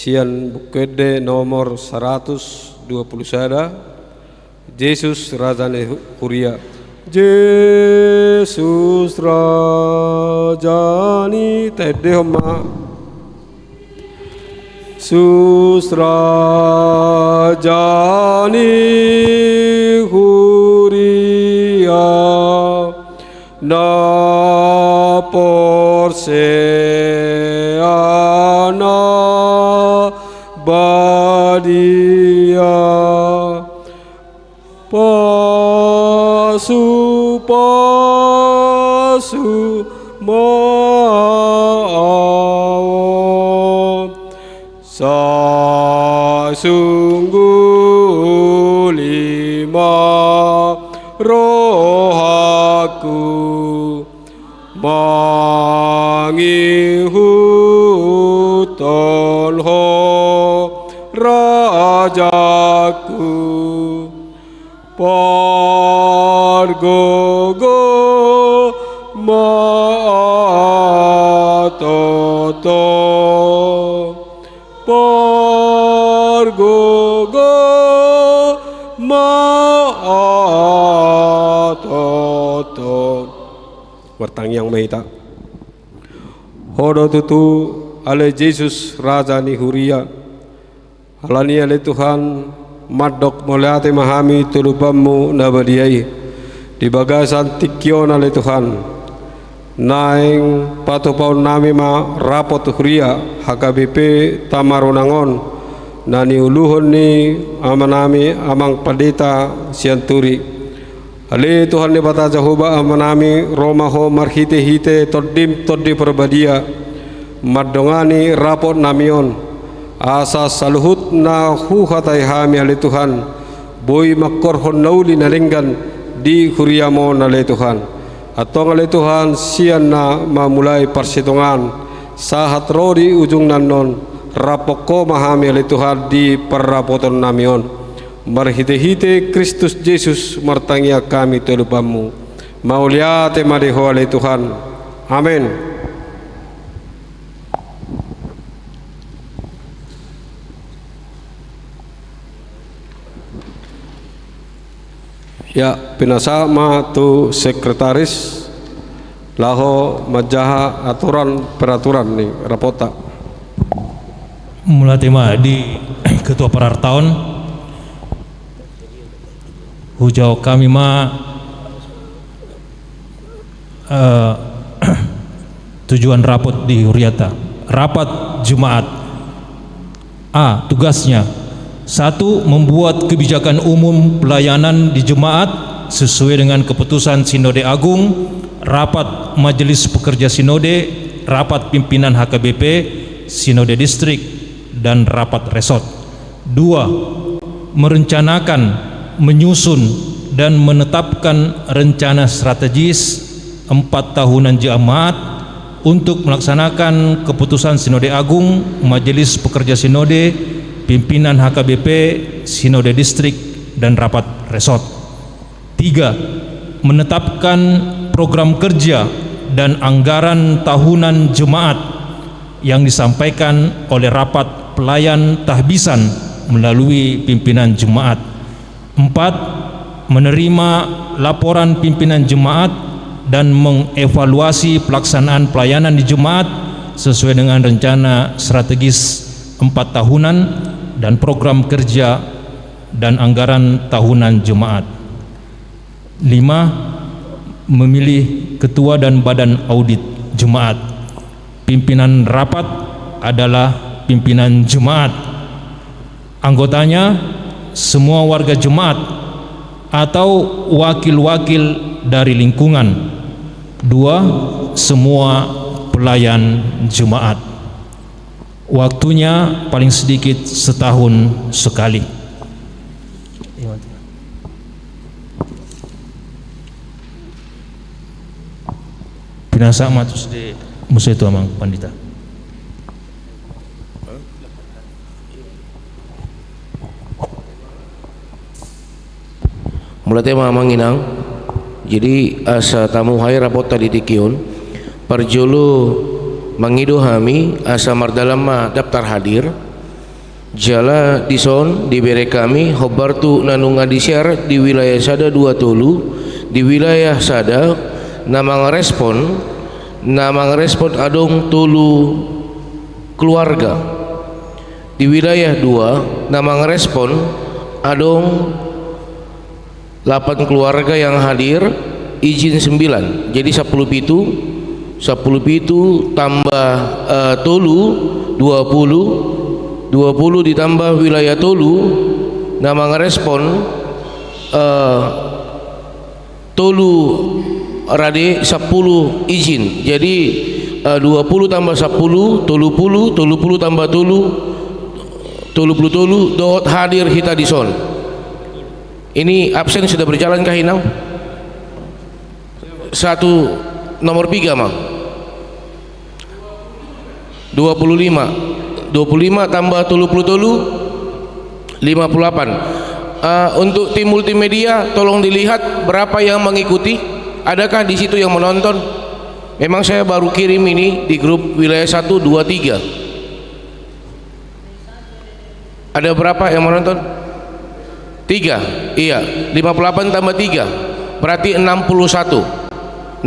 sian bukede nomor 120 sada Yesus Rajane Huria. Yesus Rajani tede homa Sus Rajani Huria na porseana badia pasu ma'aw sasungguh lima rohaku mangihutol ho rajaku pargogo ma'atoto pargogo ma'atoto wartang yang mahita hodo tutu ale Yesus Rajani Huria halani ale Tuhan madok moliate mahami tulupamu nabadiai di bagasan tikyon ale Tuhan naing patupau nami ma rapot Huria HKBP Tamarunangon nani uluhon ni amanami amang padita sianturi ale Tuhan ni bata Jehovah amanami romaho marhite hite toddim toddi perbadia madongani rapot namion asa saluhut na huhatai hami ale Tuhan boy makorhon nauli nalinggan di Huriamo nale Tuhan atong ale Tuhan sian na mamulai persitungan sahat rodi ujung nanon rapoko mahami ale Tuhan di perrapoton namion marhite-hite Kristus Yesus martangia kami telupamu mauliate madeho ale Tuhan amin. Ya pinasama tu sekretaris laho majaha aturan peraturan nih rapota mulai tema di ketua perartaun hujau kami tujuan rapot di Huriata rapat Jumat tugasnya 1. Membuat kebijakan umum pelayanan di jemaat sesuai dengan keputusan Sinode Agung, rapat Majelis Pekerja Sinode, rapat pimpinan HKBP, Sinode Distrik, dan rapat resort. 2. Merencanakan, menyusun, dan menetapkan rencana strategis 4 tahunan jemaat untuk melaksanakan keputusan Sinode Agung, Majelis Pekerja Sinode, pimpinan HKBP, Sinode Distrik, dan rapat resort. 3. Menetapkan program kerja dan anggaran tahunan jemaat yang disampaikan oleh rapat pelayan tahbisan melalui pimpinan jemaat. 4. Menerima laporan pimpinan jemaat dan mengevaluasi pelaksanaan pelayanan di jemaat sesuai dengan rencana strategis 4 tahunan dan program kerja dan anggaran tahunan jemaat. 5. Memilih ketua dan badan audit jemaat. Pimpinan rapat adalah pimpinan jemaat. Anggotanya semua warga jemaat atau wakil-wakil dari lingkungan. 2. Semua pelayan jemaat. Waktunya paling sedikit setahun sekali. Pinasa matus di musa itu amang pandita. Mulai tema manginang. Jadi asa tamu hai rapot tadi dikiun parjulu mangidu hami asa mardalama daftar hadir Jala dison diberi kami hobartu nanunga disiar di wilayah sada 2 Tolu di wilayah sada nama ngerespon adong Tolu keluarga di wilayah 2 nama ngerespon adong 8 keluarga yang hadir izin 9 jadi 10 pitu tambah Tolu 20 ditambah wilayah Tolu nama ngerespon Tolu rade 10 izin jadi 20 tambah 10 Tolu tambah Tolu dohot hadir kita di son. Ini absen sudah berjalan kah Inang? Satu nomor 3 mang 25 tambah Tolu 58. Untuk tim multimedia tolong dilihat berapa yang mengikuti, adakah di situ yang menonton? Memang saya baru kirim ini di grup wilayah 1, 2, 3. Ada berapa yang menonton? 3. Iya, 58 tambah 3 berarti 61.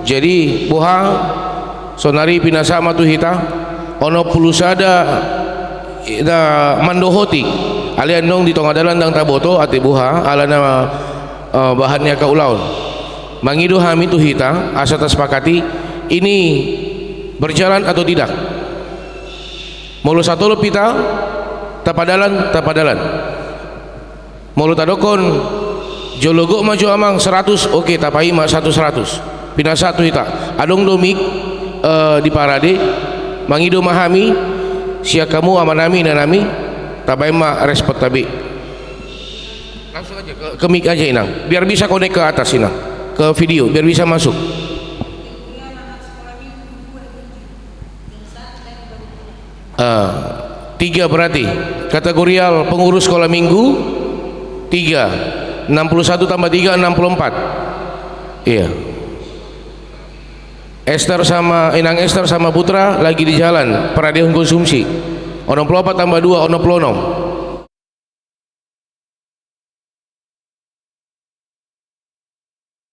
Jadi boha sonari pinasa matu hita ono pulusada mandohoti alian dong di tongadalan dang taboto ati boha alana bahannya kaulaun mangido hami tu hita asa tasepakati ini berjalan atau tidak. Mulu satu pita tapadalan mulu tadokon jologo maju amang 100 oke tapai ma 100 pinasa tu hita adong domik di parade mangido mahami sia kamu amanami nanami tabai ma respot tabi langsung aja ke mic aja Inang biar bisa connect ke atas Inang ke video biar bisa masuk. Tiga berarti kategorial pengurus sekolah minggu 3 61 tambah 3 64 iya. Inang Esther sama Putra lagi di jalan peradilan konsumsi ono 24 tambah 2 ono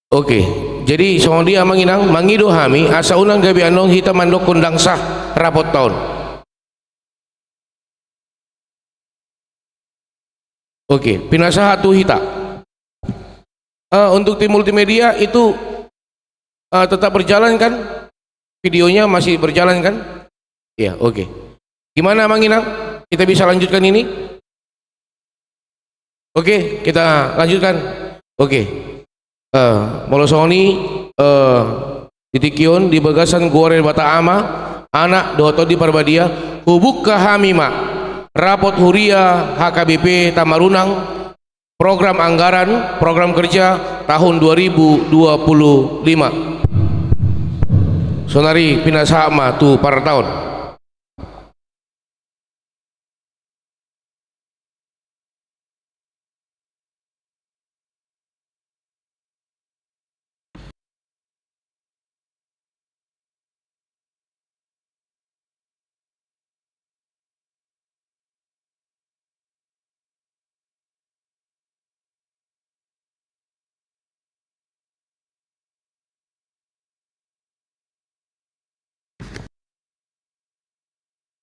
26. Oke jadi soal dia manginang mangido hami asa unang gabi anong hita mandok kundang sah rapot tahun. Oke pinasa hatu hita untuk tim multimedia itu tetap berjalan kan? Videonya masih berjalan kan? Ya, oke. Gimana Mang Inang? Kita bisa lanjutkan ini? Oke, kita lanjutkan. Oke. Molosoni titikion di bagasan Gorel Bata Ama anak doto di Parbadia hubuk kahamima rapot huria HKBP Tamarunang program anggaran program kerja tahun 2025 sonari pinasama tu para tahun.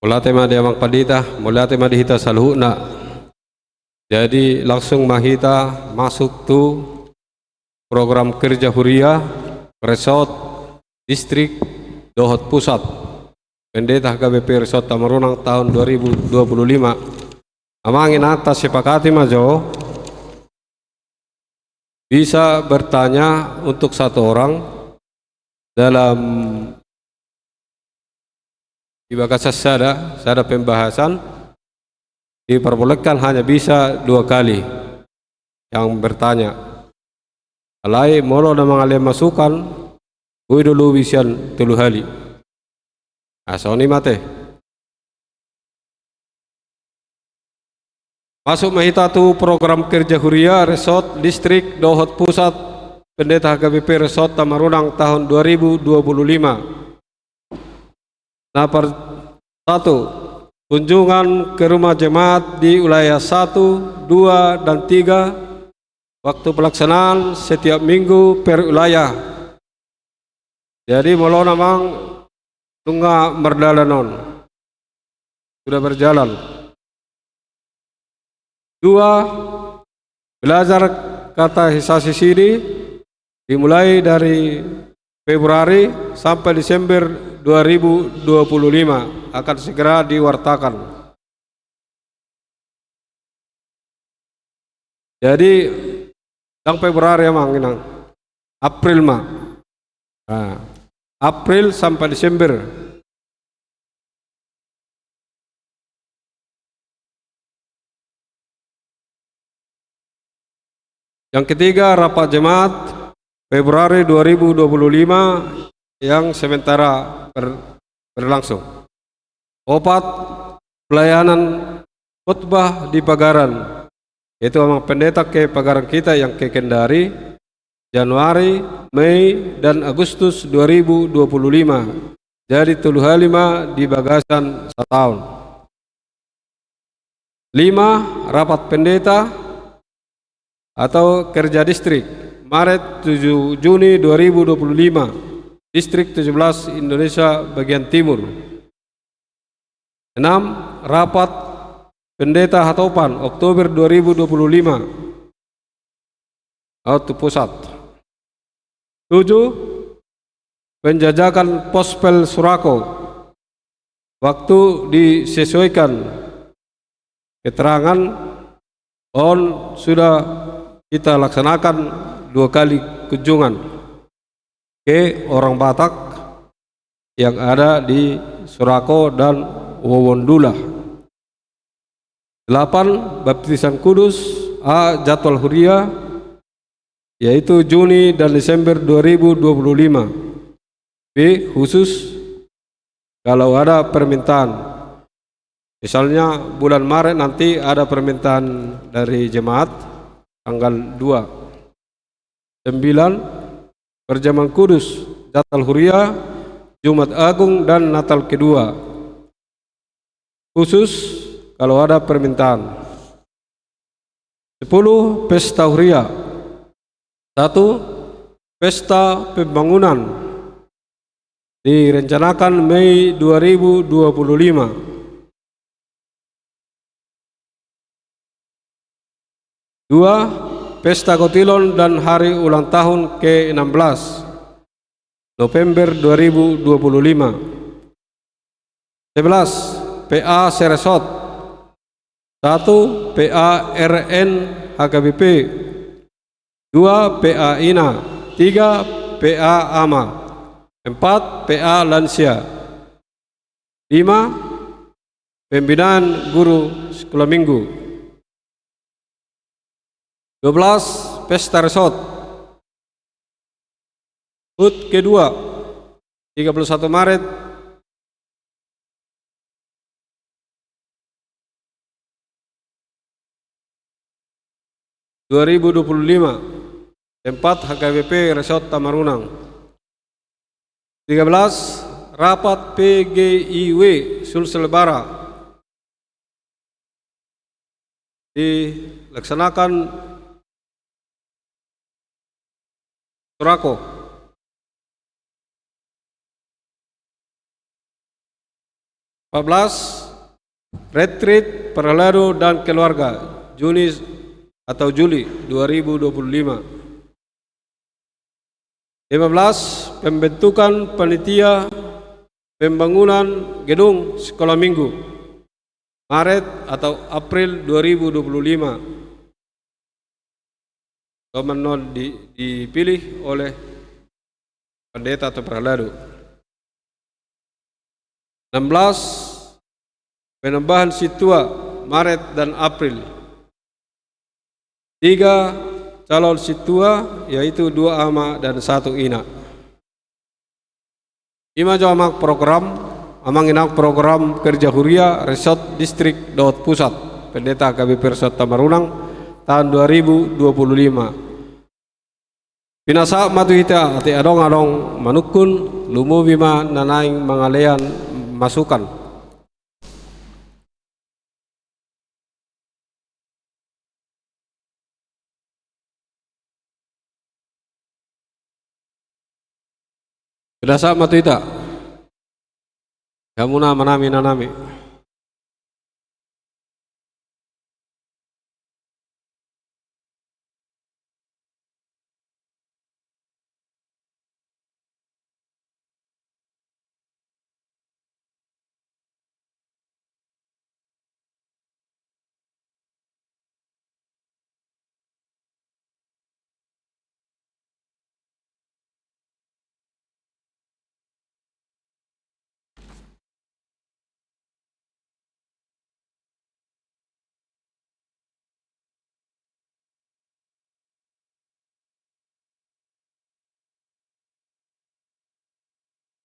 Mula tema dia mang padita, mula tema dihita salhuna. Jadi langsung mahita masuk tu program kerja huria resort distrik Dohot Pusat. Pendeta HKBP Resort Tamarunang tahun 2025. Amangin atas sepakati majo bisa bertanya untuk satu orang dalam Ibakasa sada pembahasan diperbolehkan hanya bisa 2 kali yang bertanya. Alai molo na mga masukan kuy dulu bisian 3 hali. Asoni mate. Masuk mahita tu program kerja huria resort distrik Dohot Pusat Pendeta HKBP Resort Tamarunang tahun 2025. Nah, 1. kunjungan ke rumah jemaat di wilayah 1, 2, dan 3. Waktu pelaksanaan setiap minggu per wilayah. Jadi molo namang tunga merdalanon sudah berjalan. 2. Belajar kata hisasi sini dimulai dari Februari sampai Desember 2025 akan segera diwartakan. Jadi yang Februari emang inang April mah. Nah, April sampai Desember. Yang ketiga rapat jemaat Februari 2025 yang sementara berlangsung. 4. Pelayanan khutbah di Pagaran. Itu memang pendeta ke Pagaran kita yang ke Kendari Januari, Mei, dan Agustus 2025. Jadi 35 di bagasan setahun. 5. Rapat pendeta atau kerja distrik Maret 7 Juni 2025 Distrik 17 Indonesia bagian timur. 6. Rapat pendeta Hatopan Oktober 2025 atau pusat. 7. Penjajakan Pospel Surako. Waktu disesuaikan. Keterangan sudah kita laksanakan 2 kali kunjungan ke orang Batak yang ada di Surako dan Wowondula. 8. Baptisan Kudus jadwal Huria yaitu Juni dan Desember 2025. B. Khusus kalau ada permintaan, misalnya bulan Maret nanti ada permintaan dari jemaat tanggal 2. 9. Perjamuan Kudus, Natal Huria, Jumat Agung, dan Natal kedua. Khusus kalau ada permintaan. 10. Pesta Huria. 1. Pesta pembangunan direncanakan Mei 2025. 2. Pesta Kotilon dan hari ulang tahun ke-16 November 2025. 11. PA Seresot. 1. PA RN HKBP. 2. PA INA. 3. PA AMA. 4. PA Lansia. 5. Pembinaan guru sekolah minggu. 12. Pesta Resort. HUT kedua 31 Maret 2025. Tempat HKBP Resort Tamarunang. 13. Rapat PGIW Sulsel Bara dilaksanakan Surako. 14. Retreat Perhelado dan Keluarga Juni atau Juli 2025. 15. Pembentukan panitia pembangunan gedung sekolah minggu Maret atau April 2025. Komandan dipilih oleh pendeta atau perhelado. 16. Penambahan situa Maret dan April. 3. Calon situa yaitu 2 ama dan 1 ina. 5. Jamak program amang inang program kerja huria Resort Distrik Daud Pusat pendeta KBP Resort Tamarunang tahun 2025. Pinasa matuhita ati adong-adong manukun lumu bima nanaing mangalean masukan. Pinasa matu ita. Kamu nama nami nanami.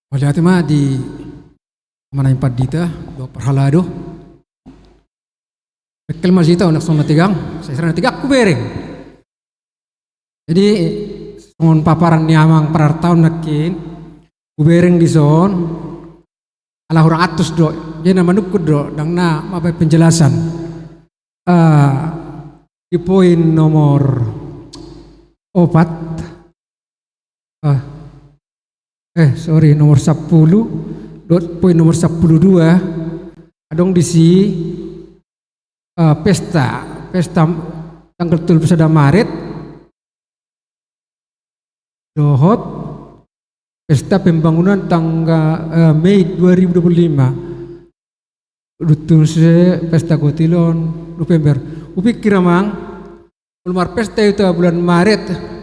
Wali mah di mana yang padita do perhalado. Bekel masita unak sona tigang, saya serana tigak ku bereng. Jadi songon paparan ni amang perartaun nakin ku bereng di son ala orang atus do. Jadi nama nukut do dang na apa penjelasan. Di poin nomor 4 nomor 10 poin nomor 12 adong di si pesta tanggal 31 Maret dohot pesta pembangunan tanggal Mei 2025 dutun se pesta kotilon November upi kiramang ulmar pesta itu bulan Maret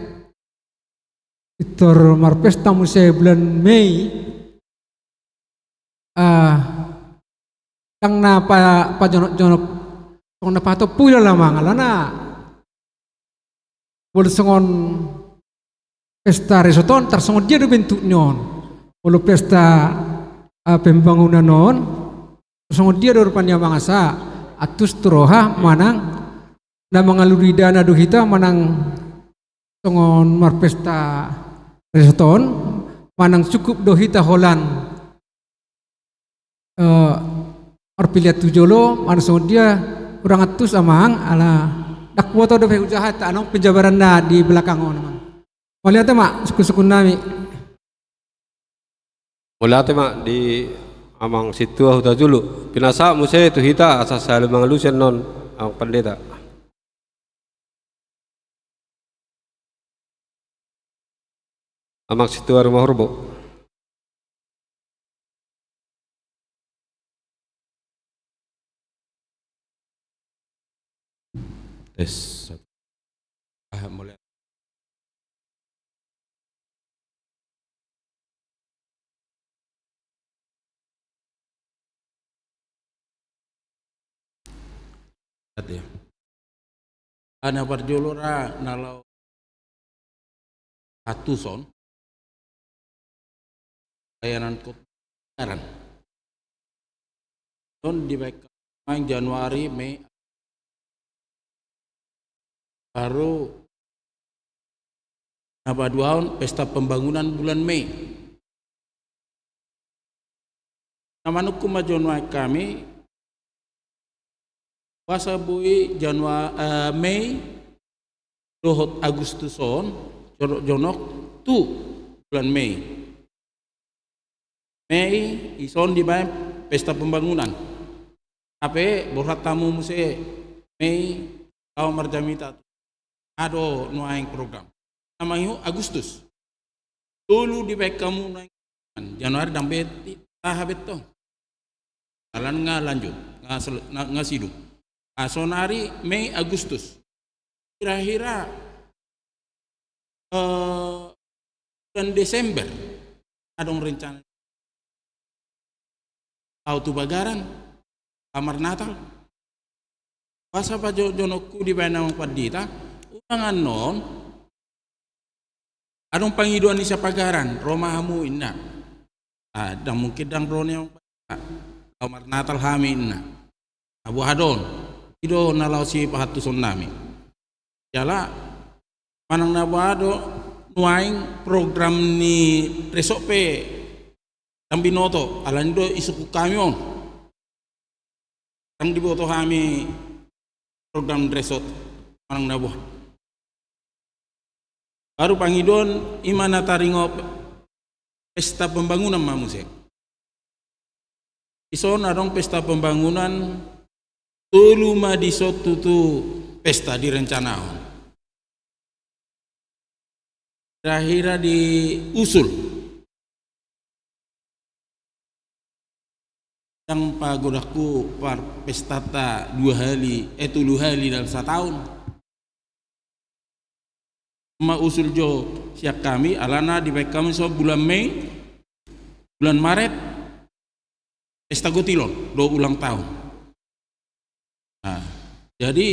itor marpesta musai bulan Mei tang na pa jonok tong na pato pula lamang alana bol songon pesta resoton tarsongon dia do bentuk nyon bol pesta pembangunan non songon dia do rupanya mangasa atus turoha manang na mangaluri dana do hita manang songon marpesta resoton manang cukup dohita holan arpiliat tujolo manson dia kurang atus amang ala dakwa to do jahat anong penjabaran na di belakang on malihat mak suku-suku nami Mula tema di amang situ huta julu. Pinasa musai tu hita asas selalu mengelusian non ang pendeta. Amang situ rumah horbo. Tes. Mulai. Ya. Ana parjolora nalau atuson layanan kotaran ton di main Januari Mei baru napa duaon pesta pembangunan bulan Mei namanu kumajonwa kami puasa bui Januari Mei dohot Agustuson jonok tu bulan Mei ison di bae pesta pembangunan ape borat tamu muse Mei tau marjamita ado nuaing program namanya Agustus dulu di bae kamu naik Januari dambe tahabet to jalan nga lanjut nga sidung sonari Mei Agustus kira-kira bulan Desember adong rencana auto bagaran kamar Natal pasa pa jonokku di banang padita unangan non adong pangiduan isa pagaran romahamu inna dan mungkin dang rone kamar Natal hami inna abu hadon ido nalau si pahatuson nami jala manang nabado nuaing program ni resope tambinoto alan do isuku kamion ang diboto kami program resort manang nabo baru pangidon imana taringo pesta pembangunan manusia. Ison adong pesta pembangunan tuluma di suatu tu pesta direncanakan. Terakhir di usul yang pagodaku par pesta ta 2 hari dalam 1 tahun. Ma usul jo siap kami alana di baik kami so bulan Mei, bulan Maret pesta gotilon 2 ulang tahun. Nah, jadi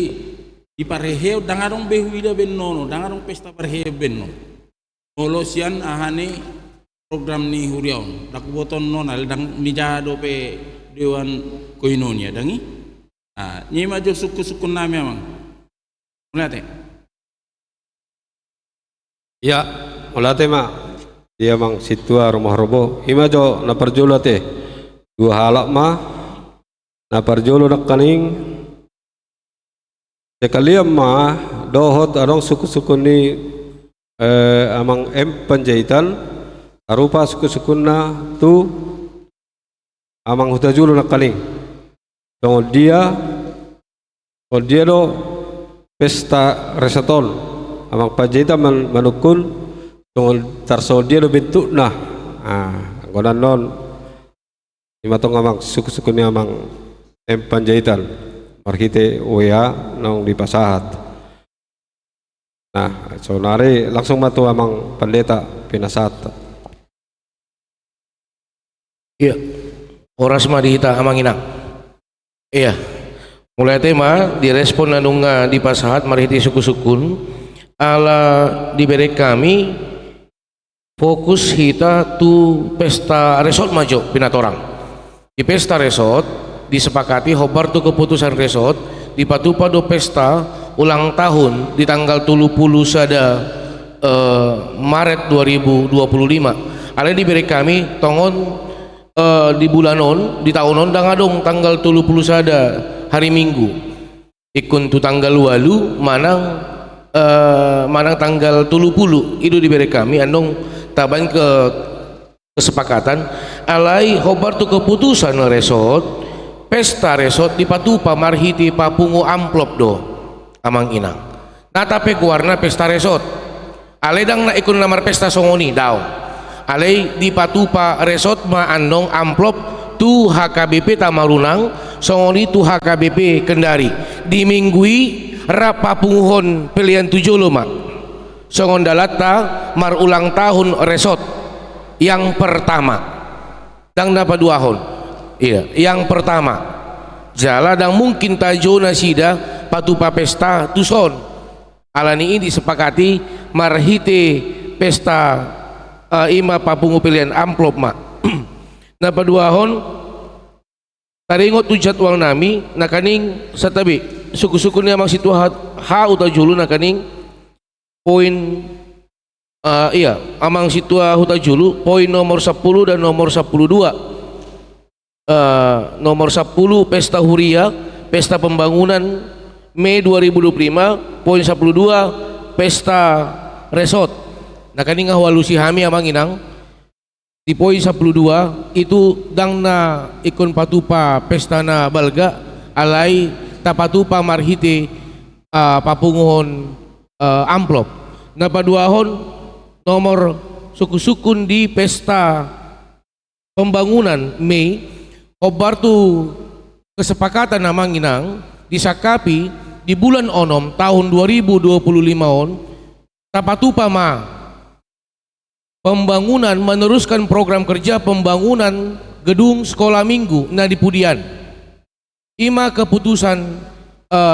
di pareheu dangarong behuida bennono, dangarong pesta pareheu benno. Molosian ahane program ni huriaon. Dak boton nonal dang nijado pe dewan koinonia dangi. Ah, nyima jo suku-suku nami amang. Mulate. Ya, ulate ma dia mang situa rumah robo ima jo na perjolo te 2 halak ma na perjolo nak kaning sekalian ma dohot arong suku-suku ni amang penjahitan arupa suku-sukuna tu amang hutajulu nak kaning dia do pesta resaton amang pajita manukun tungol tarso dia do bentuk nah gonan non imatong amang suku-suku ni amang panjaitan markite oya nong di pasahat. Nah so nari langsung matu amang pendeta pinasat. Iya oras madita amang inang iya mulai tema direspon nanunga di pasahat marhiti suku-sukun ala diberi kami fokus kita tu pesta resort majo pinatorang di pesta resort disepakati hobar tu keputusan resort di patupa do pesta ulang tahun di tanggal 30 sada Maret 2025 ala diberi kami tongon di bulanon di tahunon dangadong tanggal 30 sada hari Minggu ikun tu tanggal walu manang tanggal 30 itu diberi kami andong taban kesepakatan alai hobar tu keputusan resort pesta resort di patupa marhiti papungu amplop do amang inang nah tapi warna pesta resort alai dang na ikun lamar pesta songoni daw alai di patupa resort ma andong amplop tu HKBP Tamarunang songoni tu HKBP Kendari diminggui rapapunguhon pilihan 7 mak songon dalata mar ulang tahun resort yang pertama dang dapat 2 hon iya yang pertama jala dang mungkin tajo nasida patupa pesta tuson alani ini disepakati marhite pesta ima papungu pilihan amplop mak dapat 2 hon taringot tu jadwal nami nakaning satabi suku-suku ni amang situa ha uta julu na kaning poin iya amang situa huta julu poin nomor 10 dan nomor 12 nomor 10 pesta huria pesta pembangunan Mei 2025 poin 12 pesta resort na kaning hawalusi hami amang inang di poin 12 itu dang na ikon patupa pesta na balga alai tapatupa marhiti papunguhon amplop napaduahon nomor suku-sukun di pesta pembangunan Mei obar tu kesepakatan namang inang disakapi di bulan onom tahun 2025 on tapatupa ma pembangunan meneruskan program kerja pembangunan gedung sekolah minggu na di Pudian ima keputusan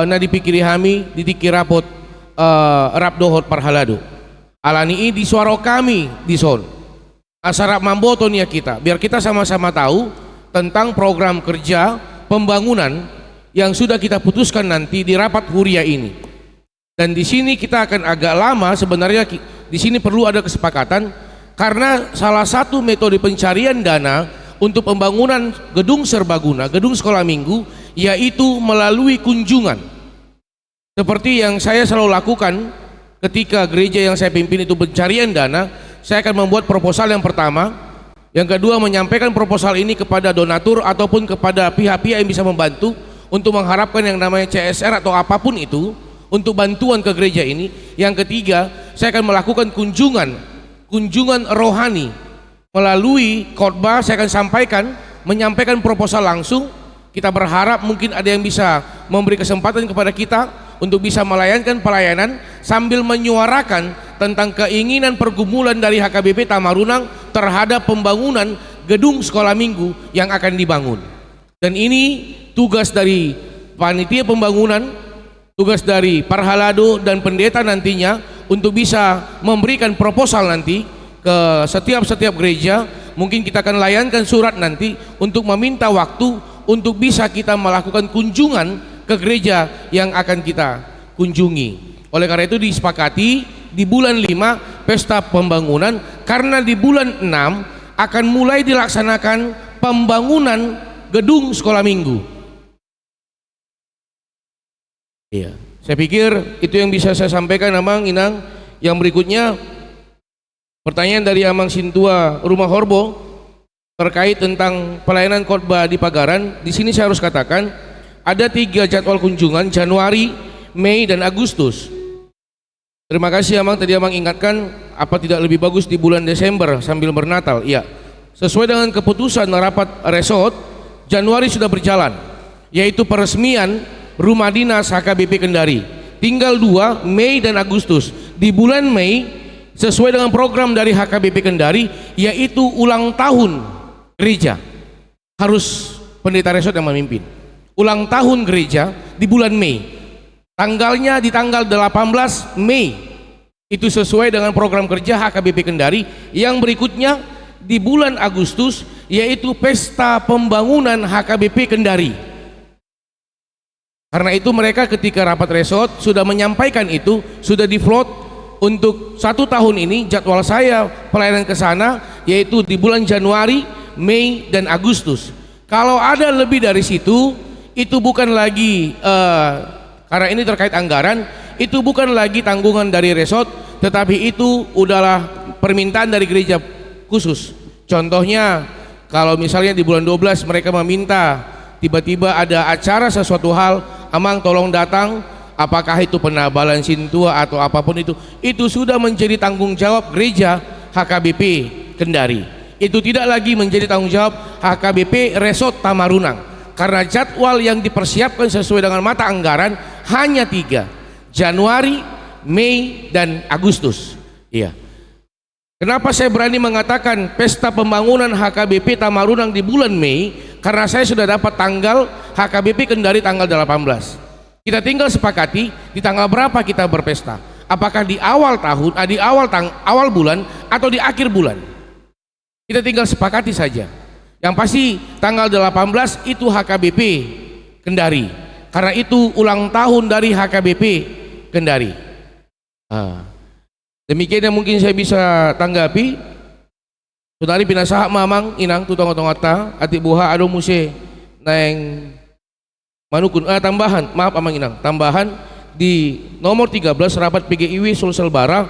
na dipikiri hami ditiki rapot rap dohot parhalado alani ini suara kami di son asarap mamboto nia kita biar kita sama-sama tahu tentang program kerja pembangunan yang sudah kita putuskan nanti di rapat huria ini dan di sini kita akan agak lama sebenarnya di sini perlu ada kesepakatan karena salah satu metode pencarian dana untuk pembangunan gedung serbaguna gedung sekolah minggu yaitu melalui kunjungan seperti yang saya selalu lakukan ketika gereja yang saya pimpin itu pencarian dana saya akan membuat proposal yang pertama Yang kedua, menyampaikan proposal ini kepada donatur ataupun kepada pihak-pihak yang bisa membantu untuk mengharapkan yang namanya CSR atau apapun itu untuk bantuan ke gereja ini. Yang ketiga, saya akan melakukan kunjungan rohani melalui khotbah. Saya akan menyampaikan proposal langsung. Kita berharap mungkin ada yang bisa memberi kesempatan kepada kita untuk bisa melayangkan pelayanan sambil menyuarakan tentang keinginan pergumulan dari HKBP Tamarunang terhadap pembangunan gedung sekolah minggu yang akan dibangun. Dan ini tugas dari panitia pembangunan, tugas dari Parhalado dan pendeta nantinya untuk bisa memberikan proposal nanti ke setiap gereja. Mungkin kita akan layankan surat nanti untuk meminta waktu untuk bisa kita melakukan kunjungan ke gereja yang akan kita kunjungi. Oleh karena itu disepakati di bulan 5 pesta pembangunan, karena di bulan 6 akan mulai dilaksanakan pembangunan gedung sekolah minggu. Iya, saya pikir itu yang bisa saya sampaikan, Amang Inang. Yang berikutnya pertanyaan dari Amang Sintua Rumah Horbo terkait tentang pelayanan khotbah di Pagaran. Di sini saya harus katakan ada 3 jadwal kunjungan, Januari, Mei, dan Agustus. Terima kasih Amang, tadi Amang ingatkan apa tidak lebih bagus di bulan Desember sambil bernatal. Iya, sesuai dengan keputusan rapat resort, Januari sudah berjalan, yaitu peresmian rumah dinas HKBP Kendari. Tinggal 2, Mei dan Agustus. Di bulan Mei sesuai dengan program dari HKBP Kendari, yaitu ulang tahun gereja, harus pendeta resort yang memimpin ulang tahun gereja di bulan Mei. Tanggalnya di tanggal 18 Mei, itu sesuai dengan program kerja HKBP Kendari. Yang berikutnya di bulan Agustus, yaitu pesta pembangunan HKBP Kendari. Karena itu mereka ketika rapat resort sudah menyampaikan itu, sudah di float untuk 1 tahun ini. Jadwal saya pelayanan ke sana yaitu di bulan Januari, Mei, dan Agustus. Kalau ada lebih dari situ, itu bukan lagi karena ini terkait anggaran, itu bukan lagi tanggungan dari resort, tetapi itu udahlah permintaan dari gereja khusus. Contohnya kalau misalnya di bulan 12 mereka meminta tiba-tiba ada acara sesuatu hal, Amang tolong datang, apakah itu penabalan Sintua atau apapun itu sudah menjadi tanggung jawab gereja HKBP Kendari. Itu tidak lagi menjadi tanggung jawab HKBP Resort Tamarunang, karena jadwal yang dipersiapkan sesuai dengan mata anggaran hanya 3, Januari, Mei, dan Agustus. Iya. Kenapa saya berani mengatakan pesta pembangunan HKBP Tamarunang di bulan Mei? Karena saya sudah dapat tanggal HKBP Kendari tanggal 18. Kita tinggal sepakati di tanggal berapa kita berpesta. Apakah di awal tahun, di awal bulan atau di akhir bulan? Kita tinggal sepakati saja. Yang pasti tanggal 18 itu HKBP Kendari, karena itu ulang tahun dari HKBP Kendari. Demikian yang mungkin saya bisa tanggapi. Saudari pinasaha mamang inang tutong-tongata ati buha ado muse neng manukun tambahan, maaf amang inang, tambahan di nomor 13 rapat PGIW Sulsel Bara.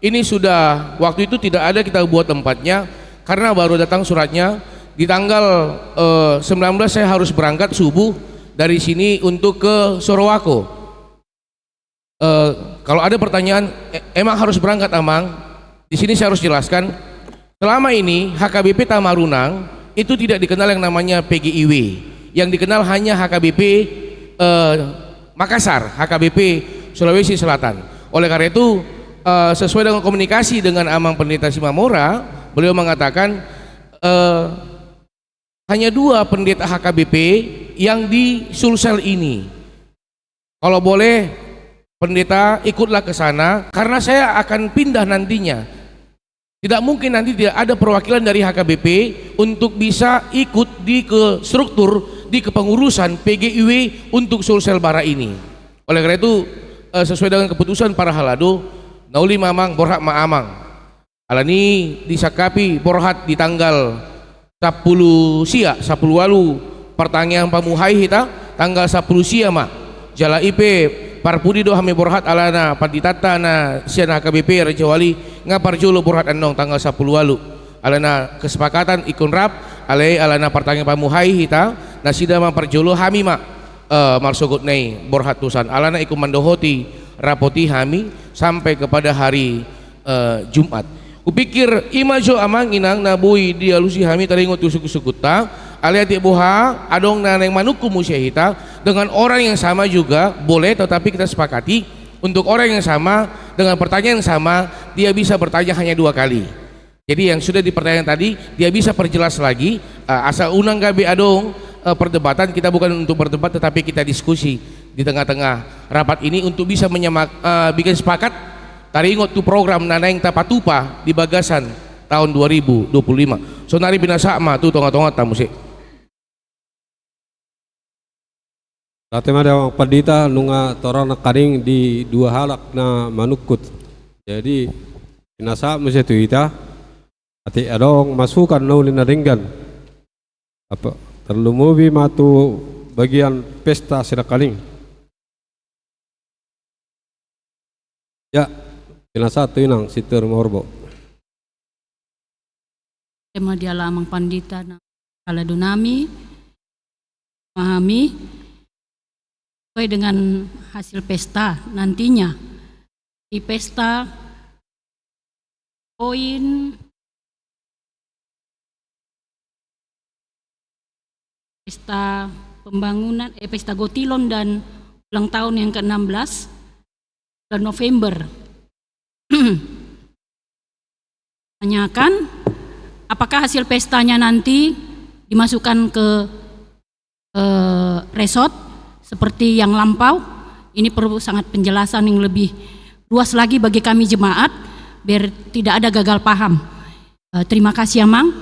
Ini sudah waktu itu tidak ada kita buat tempatnya karena baru datang suratnya. Di tanggal 19 saya harus berangkat subuh dari sini untuk ke Sorowako. Kalau ada pertanyaan, emang harus berangkat Amang? Di sini saya harus jelaskan. Selama ini HKBP Tamarunang itu tidak dikenal yang namanya PGIW. Yang dikenal hanya HKBP Makassar, HKBP Sulawesi Selatan. Oleh karena itu sesuai dengan komunikasi dengan Amang Pendeta Simamora, beliau mengatakan hanya 2 pendeta HKBP yang di Sulsel ini. Kalau boleh pendeta ikutlah ke sana karena saya akan pindah nantinya. Tidak mungkin nanti tidak ada perwakilan dari HKBP untuk bisa ikut di ke struktur di kepengurusan PGIW untuk Sulsel Bara ini. Oleh karena itu sesuai dengan keputusan para halado, nauli mamang borhak maamang. Alani disakapi borhat di tanggal 10 sia 10 walu pertanyaan pamuhai hita tanggal 10 sia mak jala IP parpudi do hame borhat alana paditata na siana HKBP Raja Wali ngapar jolo borhat andong tanggal 10 walu alana kesepakatan ikun rap alana pertanyaan pamuhai hita nasida memperjolo hami marsogot nei borhatusan alana ikun mandohoti rapoti hami sampai kepada hari Jumat. Kupikir imajo amang inang nabui dia lusi hami taringot suku-sukuta aliati buha adong naneng manuku musyahita dengan orang yang sama juga boleh, tetapi kita sepakati untuk orang yang sama dengan pertanyaan yang sama dia bisa bertanya hanya 2 kali. Jadi yang sudah dipertanyakan tadi dia bisa perjelas lagi, asal unang gabe adong perdebatan, kita bukan untuk berdebat tetapi kita diskusi di tengah-tengah rapat ini untuk bisa bikin sepakat taringot tu program naneng tapatupa di Bagasan tahun 2025. So nari binasa ma tu tonga-tonga tamu sih. Dati mah ada pandita nunga torang karing di 2 halak na manukut. Jadi binasa mesti tu ita ati adong masukan naulin na ringgan apa terlumubi matu bagian pesta sidakaling ya binasa tu inang situr morbo tema dia lamang pandita na kaladunami memahami sesuai dengan hasil pesta nantinya di pesta poin pesta pembangunan pesta Gotilon dan ulang tahun yang ke-16 bulan November. Tanyakan apakah hasil pestanya nanti dimasukkan ke resort seperti yang lampau. Ini perlu sangat penjelasan yang lebih luas lagi bagi kami jemaat biar tidak ada gagal paham. Terima kasih Amang,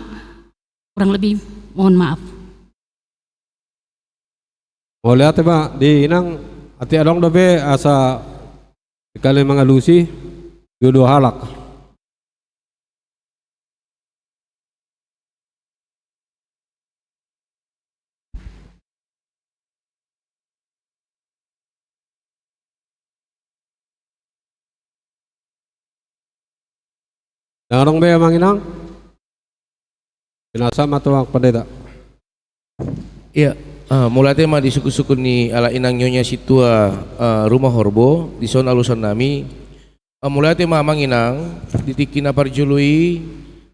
kurang lebih mohon maaf. boleh ate ba di inang ati adong dobe asa sekali mengalusi 2 halak Darong be amang inang binasa matuang pendeta. Iya, mulai tema di suku-suku ni ala inang nyonya situa rumah horbo di zona alusan nami. Mulai tema amang inang ditiki na parjului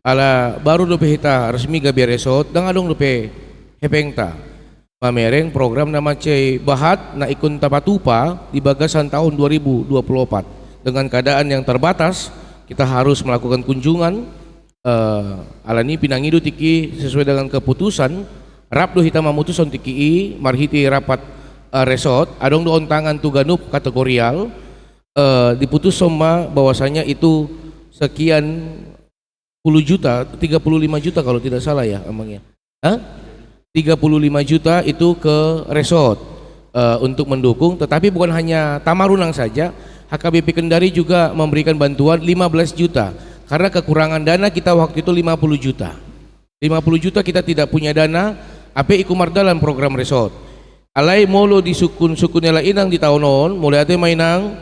ala baru dope hita resmi gabi resort dang adong dope hepengta. Pamereng program nama cei bahat na ikun tapatupa di Bagasan tahun 2024 dengan keadaan yang terbatas. Kita harus melakukan kunjungan alani pinangidu tiki sesuai dengan keputusan rapdo hita mamutusan tiki marhiti rapat resort adong doon tangan tuganup kategorial diputus soma bahwasanya itu sekian 10 juta 35 juta kalau tidak salah ya emangnya 35 juta itu ke resort untuk mendukung, tetapi bukan hanya Tamarunang saja, HKBP Kendari juga memberikan bantuan 15 juta karena kekurangan dana kita waktu itu 50 juta 50 juta kita tidak punya dana ape ikumar dalam program resort alai molo di sukun-sukun nela inang di tahunon mulai ate mainang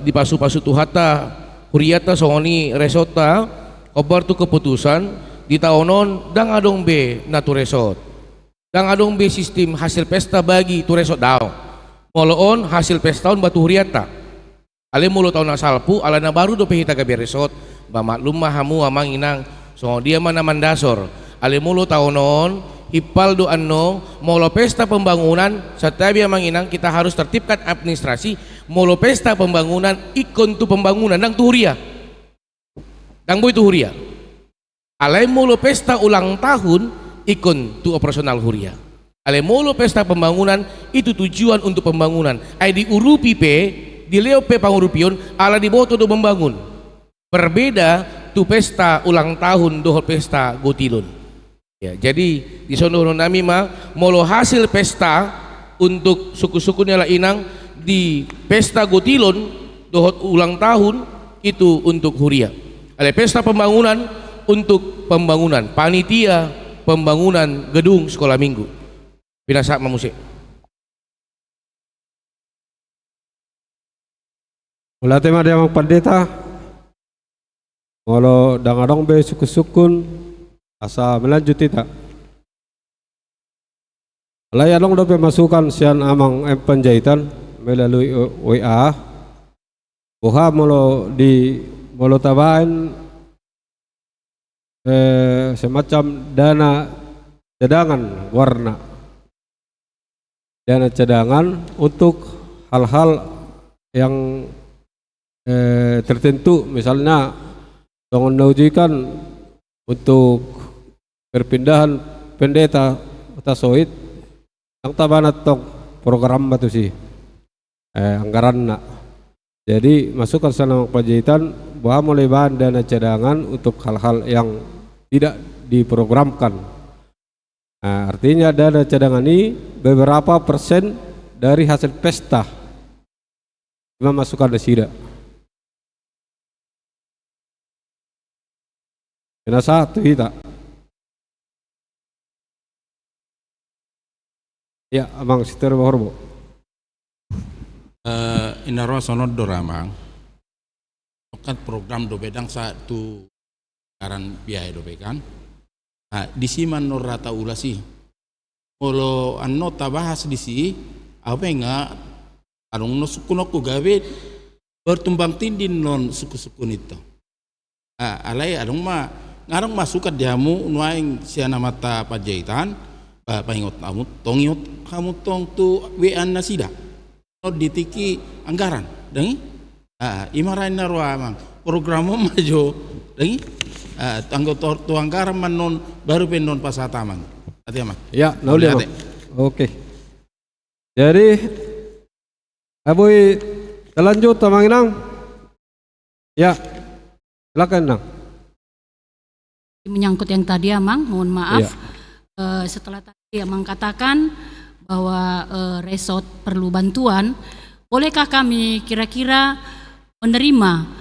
di pasu-pasu tuhata huriata songoni resorta kobar tu keputusan di tahunon dang adong be natu resort dang adong be sistem hasil pesta bagi tu resort daw moloon hasil pesta on batu huriata ale mulo tahun asalpu ala na baru do pehita gabi resort ba maklum mahamu amang inang so dia mana mandasor ale mulo tahunon hipal do anno molo pesta pembangunan setiap amang inang kita harus tertibkan administrasi molo pesta pembangunan ikon tu pembangunan dang tuhuria dang boy tuhuria ale mulo pesta ulang tahun ikon tu operasional huria ale mulo pesta pembangunan itu tujuan untuk pembangunan ai diurupi pe di Leope Pangurupion ala diboto do membangun berbeda tu pesta ulang tahun dohol pesta Gotilon ya. Jadi di sono nami mah molo hasil pesta untuk suku-suku nela inang di pesta Gotilon dohol ulang tahun itu untuk huria ada pesta pembangunan untuk pembangunan panitia pembangunan gedung sekolah minggu binasa mamusik. Mulai tema dia mang pendeta Molo dangadong be sukun asa melanjut ita. Layalong dope masukan sian amang penjahitan melalui WA. Buha molo tabain semacam dana cadangan warna. Dana cadangan untuk hal-hal yang tertentu, misalnya dengan mengajukan untuk perpindahan pendeta tasoid ang tabanat tong program batu sih anggaran nak. Jadi masukkan sana penjahitan bahwa mulai bahan dana cadangan untuk hal-hal yang tidak diprogramkan. Nah, artinya dana cadangan ini beberapa persen dari hasil pesta cuma masukkan di sida. Kena satu kita. Ya, Amang Sister Bahorbo. Inaro sonod doramang. Kan program do bedang satu karan biaya do bekan. Di siman nur rata ulasi. Kalau anno tabahas di si, apa enggak? Anong no sukunok gawe bertumbang tindin non suku-suku nito. Alay anong ngarang masukat diamu nuaing siana mata pajahitan paingot kamu tongiot kamu tong tu wean nasida no ditiki anggaran dengi imarain narwa mang programo majo dengi tanggo tu anggaran manon baru penon pasatamang hati amang ya nauli oke. Jadi aboy telanjut tamang inang ya silakan nang. Menyangkut yang tadi Amang, mohon maaf. Iya. Setelah tadi Amang katakan bahwa resort perlu bantuan, bolehkah kami kira-kira menerima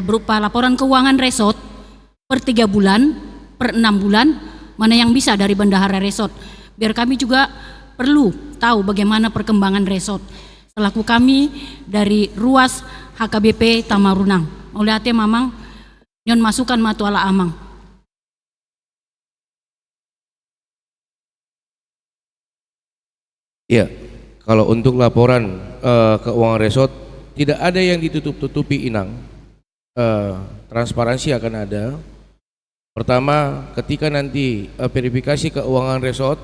berupa laporan keuangan resort per 3 bulan, per 6 bulan, mana yang bisa dari bendahara resort, biar kami juga perlu tahu bagaimana perkembangan resort selaku kami dari Ruas HKBP Tamarunang. Oleh hati Mamang, nyon masukan matuala Amang. Ya, kalau untuk laporan keuangan resort tidak ada yang ditutup-tutupi Inang. Transparansi akan ada. Pertama, ketika nanti verifikasi keuangan resort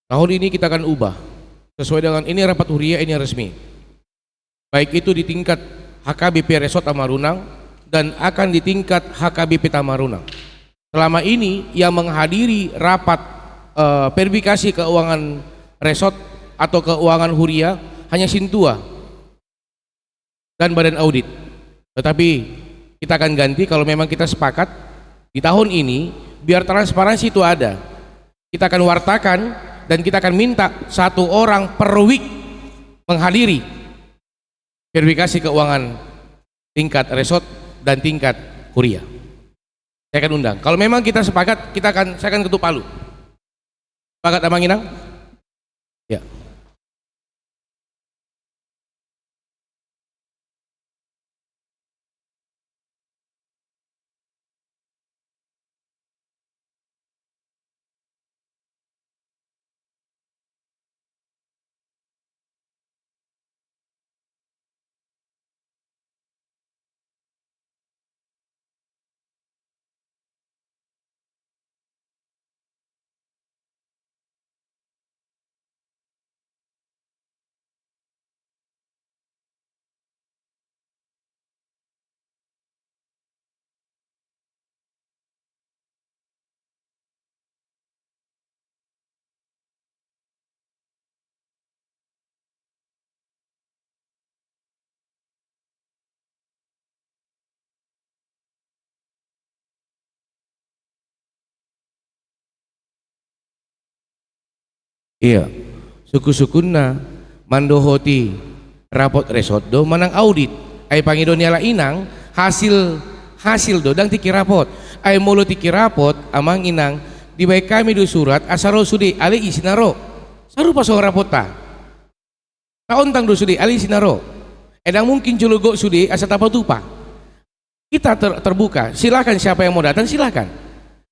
tahun ini kita akan ubah sesuai dengan ini rapat huriah, ini resmi. Baik itu di tingkat HKBP Resort Tamarunang dan akan di tingkat HKBP Tamarunang. Selama ini yang menghadiri rapat verifikasi keuangan resort atau keuangan huriah hanya Sintua dan badan audit. Tetapi kita akan ganti kalau memang kita sepakat di tahun ini biar transparansi itu ada. Kita akan wartakan dan kita akan minta 1 orang per week menghadiri verifikasi keuangan tingkat resort dan tingkat huriah. Saya akan undang. Kalau memang kita sepakat, saya akan ketuk palu. Sepakat Amang Inang? Ya. Iya, suku-sukunna mandohoti rapot resort do manang audit ay pangido niala Inang hasil do dang tiki rapot ay molo tiki rapot Amang Inang di baik kami do surat asaro sudi ali isinaro saru pasong rapot ta taon tang do sudi ali isinaro edang mungkin julugo sudi asa tapa tupa kita terbuka. Silakan siapa yang mau datang silakan.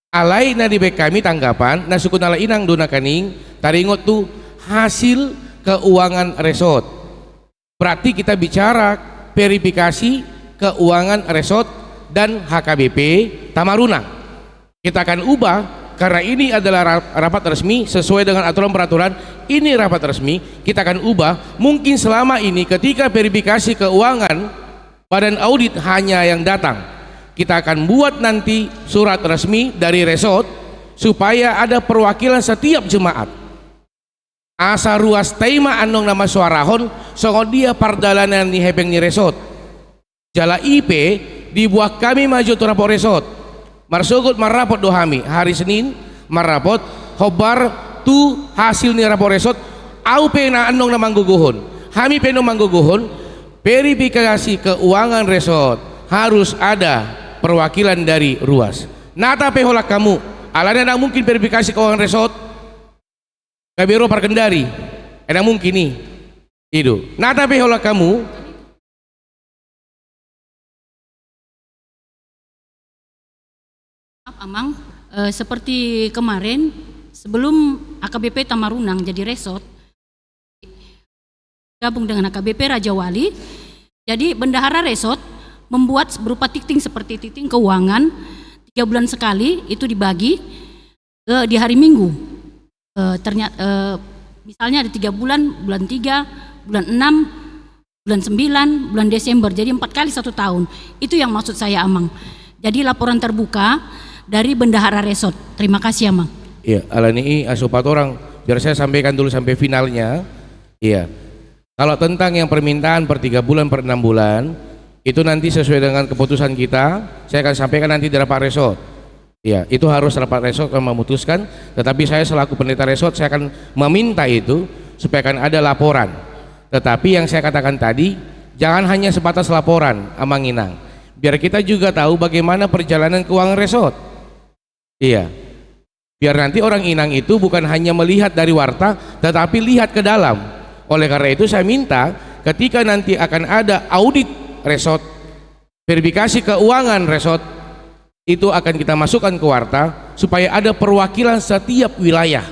Alai na di kami tanggapan na sukunala inang dona kaning taringot tu hasil keuangan resort. Berarti kita bicara verifikasi keuangan resort dan HKBP Tamarunang. Kita akan ubah karena ini adalah rapat resmi sesuai dengan aturan peraturan. Ini rapat resmi, kita akan ubah. Mungkin selama ini ketika verifikasi keuangan badan audit hanya yang datang, kita akan buat nanti surat resmi dari resort supaya ada perwakilan setiap jemaat. Asa ruas tema anong nama suarahon songo dia pardalanan ni hepeng ni resort. Jala IP dibuat kami maju tu rapor resort. Marsugut marapot dohami hari Senin marapot hobar tu hasil ni rapor resort au pena anong na mangguguhon. Hami peno mangguguhon verifikasi keuangan resort harus ada perwakilan dari ruas. Nata peholak kamu alana na mungkin verifikasi keuangan resort kabiro parkendari ada mungkin nih itu nata peholak kamu Amang, seperti kemarin sebelum AKBP Tamarunang jadi resort gabung dengan AKBP Raja Wali, jadi bendahara resort membuat berupa tikting seperti tikting keuangan 3 bulan sekali itu dibagi di hari Minggu. Ternyata misalnya ada 3 bulan, bulan 3, bulan 6, bulan 9, bulan Desember, jadi 4 kali 1 tahun. Itu yang maksud saya Amang. Jadi laporan terbuka dari bendahara resort. Terima kasih Amang. Iya, alani asupat orang biar saya sampaikan dulu sampai finalnya. Iya, kalau tentang yang permintaan per 3 bulan per 6 bulan itu nanti sesuai dengan keputusan kita, saya akan sampaikan nanti di rapat resort. Ya, itu harus rapat resort yang memutuskan. Tetapi saya selaku pendeta resort saya akan meminta itu supaya akan ada laporan. Tetapi yang saya katakan tadi jangan hanya sebatas laporan Amang Inang. Biar kita juga tahu bagaimana perjalanan keuangan resort. Iya. Biar nanti orang Inang itu bukan hanya melihat dari warta, tetapi lihat ke dalam. Oleh karena itu saya minta ketika nanti akan ada audit resort, verifikasi keuangan resort, itu akan kita masukkan ke warta supaya ada perwakilan setiap wilayah.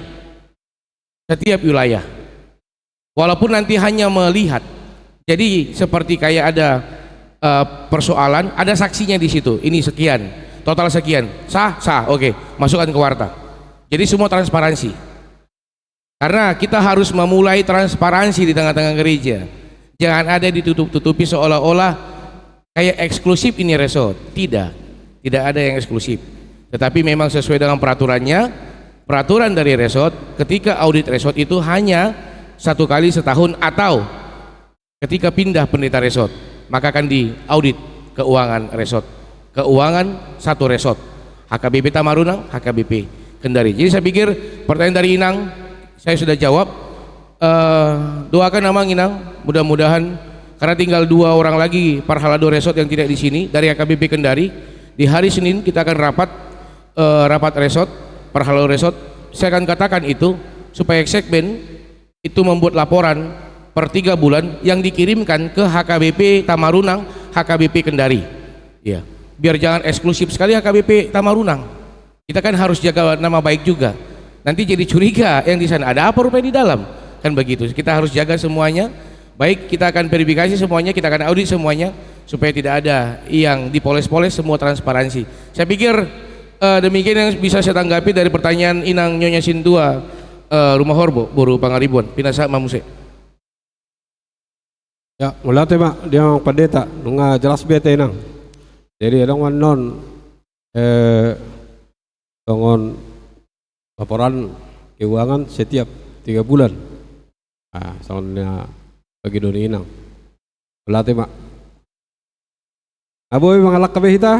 Setiap wilayah. Walaupun nanti hanya melihat. Jadi seperti kayak ada persoalan, ada saksinya di situ. Ini sekian, total sekian. Sah, sah, oke, masukkan ke warta. Jadi semua transparansi. Karena kita harus memulai transparansi di tengah-tengah gereja. Jangan ada ditutup-tutupi seolah-olah kayak eksklusif ini resort. Tidak ada yang eksklusif. Tetapi memang sesuai dengan peraturannya. Peraturan dari resort, ketika audit resort itu hanya 1 kali setahun atau ketika pindah pendeta resort, maka akan diaudit keuangan resort. Keuangan satu resort, HKBP Tamarunang, HKBP Kendari. Jadi saya pikir pertanyaan dari Inang saya sudah jawab. Doakan Amang Inang, mudah-mudahan karena tinggal 2 orang lagi Parhalado Resort yang tidak di sini dari HKBP Kendari. Di hari Senin kita akan rapat resort Parhalado Resort. Saya akan katakan itu supaya segmen itu membuat laporan per 3 bulan yang dikirimkan ke HKBP Tamarunang, HKBP Kendari. Ya, biar jangan eksklusif sekali HKBP Tamarunang. Kita kan harus jaga nama baik juga. Nanti jadi curiga yang di sana ada apa rupanya di dalam. Kan begitu. Kita harus jaga semuanya. Baik, kita akan verifikasi semuanya, kita akan audit semuanya supaya tidak ada yang dipoles-poles, semua transparansi. Saya pikir demikian yang bisa saya tanggapi dari pertanyaan Inang Nyonya Sintua Rumah Horbo, Boru Pangaribuan, Pinasa Mamuse. Ya, mula tema dia ang pendeta nunga jelas bete nang. Jadi ada non bangun laporan keuangan setiap 3 bulan. Ah, soalnya bagi doni inang. Mula tema. Aboy mga lakabeh kita.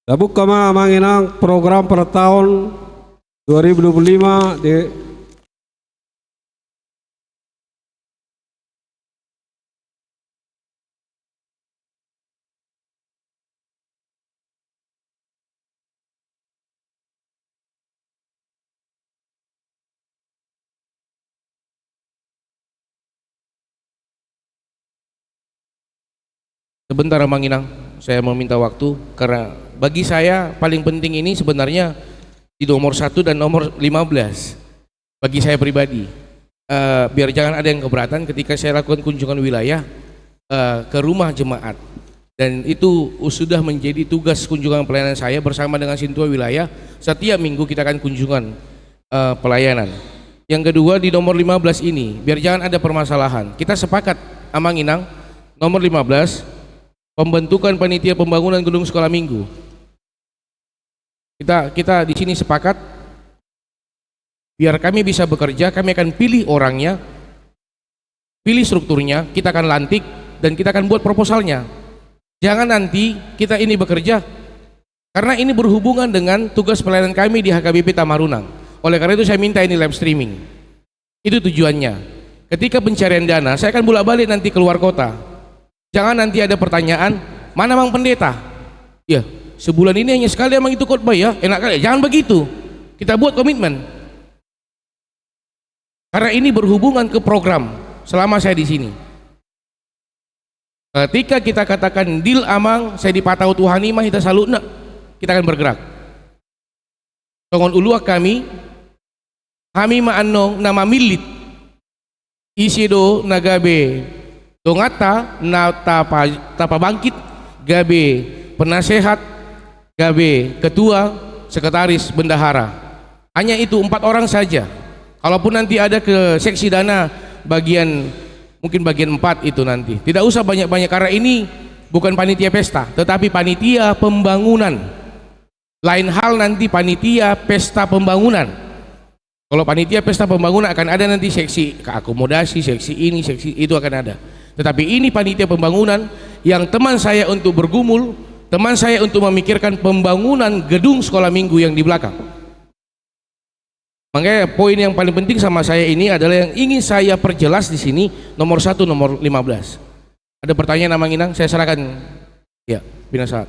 Tabuk kama manginang program per tahun 2025 di Sebentar Mang Inang, saya meminta waktu karena bagi saya paling penting ini sebenarnya di nomor 1 dan nomor 15 bagi saya pribadi. Biar jangan ada yang keberatan ketika saya lakukan kunjungan wilayah ke rumah jemaat, dan itu sudah menjadi tugas kunjungan pelayanan saya bersama dengan Sintua wilayah. Setiap minggu kita akan kunjungan pelayanan. Yang kedua di nomor 15 ini, biar jangan ada permasalahan, kita sepakat Amang Inang, nomor 15 pembentukan panitia pembangunan gedung sekolah minggu. Kita di sini sepakat, biar kami bisa bekerja, kami akan pilih orangnya, pilih strukturnya, kita akan lantik dan kita akan buat proposalnya. Jangan nanti kita ini bekerja, karena ini berhubungan dengan tugas pelayanan kami di HKBP Tamarunang. Oleh karena itu saya minta ini live streaming. Itu tujuannya. Ketika pencarian dana, saya akan bolak-balik nanti keluar kota. Jangan nanti ada pertanyaan, mana Mang Pendeta? Ya, sebulan ini hanya sekali emang itu khotbah ya, enak kali. Jangan begitu. Kita buat komitmen. Karena ini berhubungan ke program selama saya di sini. Ketika kita katakan deal Amang, saya dipatau Tuhan imah, kita salutna, kita akan bergerak. Tongon uluak kami ma'annong nama milit isido nagabe dongata na tapa bangkit gabe penasehat gabe ketua sekretaris bendahara. Hanya itu 4 orang saja. Kalaupun nanti ada ke seksi dana mungkin bagian 4 itu nanti tidak usah banyak-banyak, karena ini bukan panitia pesta tetapi panitia pembangunan. Lain hal nanti panitia pesta pembangunan. Kalau panitia pesta pembangunan akan ada nanti seksi akomodasi, seksi ini, seksi itu akan ada. Tetapi ini panitia pembangunan yang teman saya untuk bergumul, teman saya untuk memikirkan pembangunan gedung sekolah minggu yang di belakang. Makanya poin yang paling penting sama saya ini adalah yang ingin saya perjelas di sini, nomor 1, nomor 15. Ada pertanyaan Amang Inang? Saya serahkan. Ya, binasa.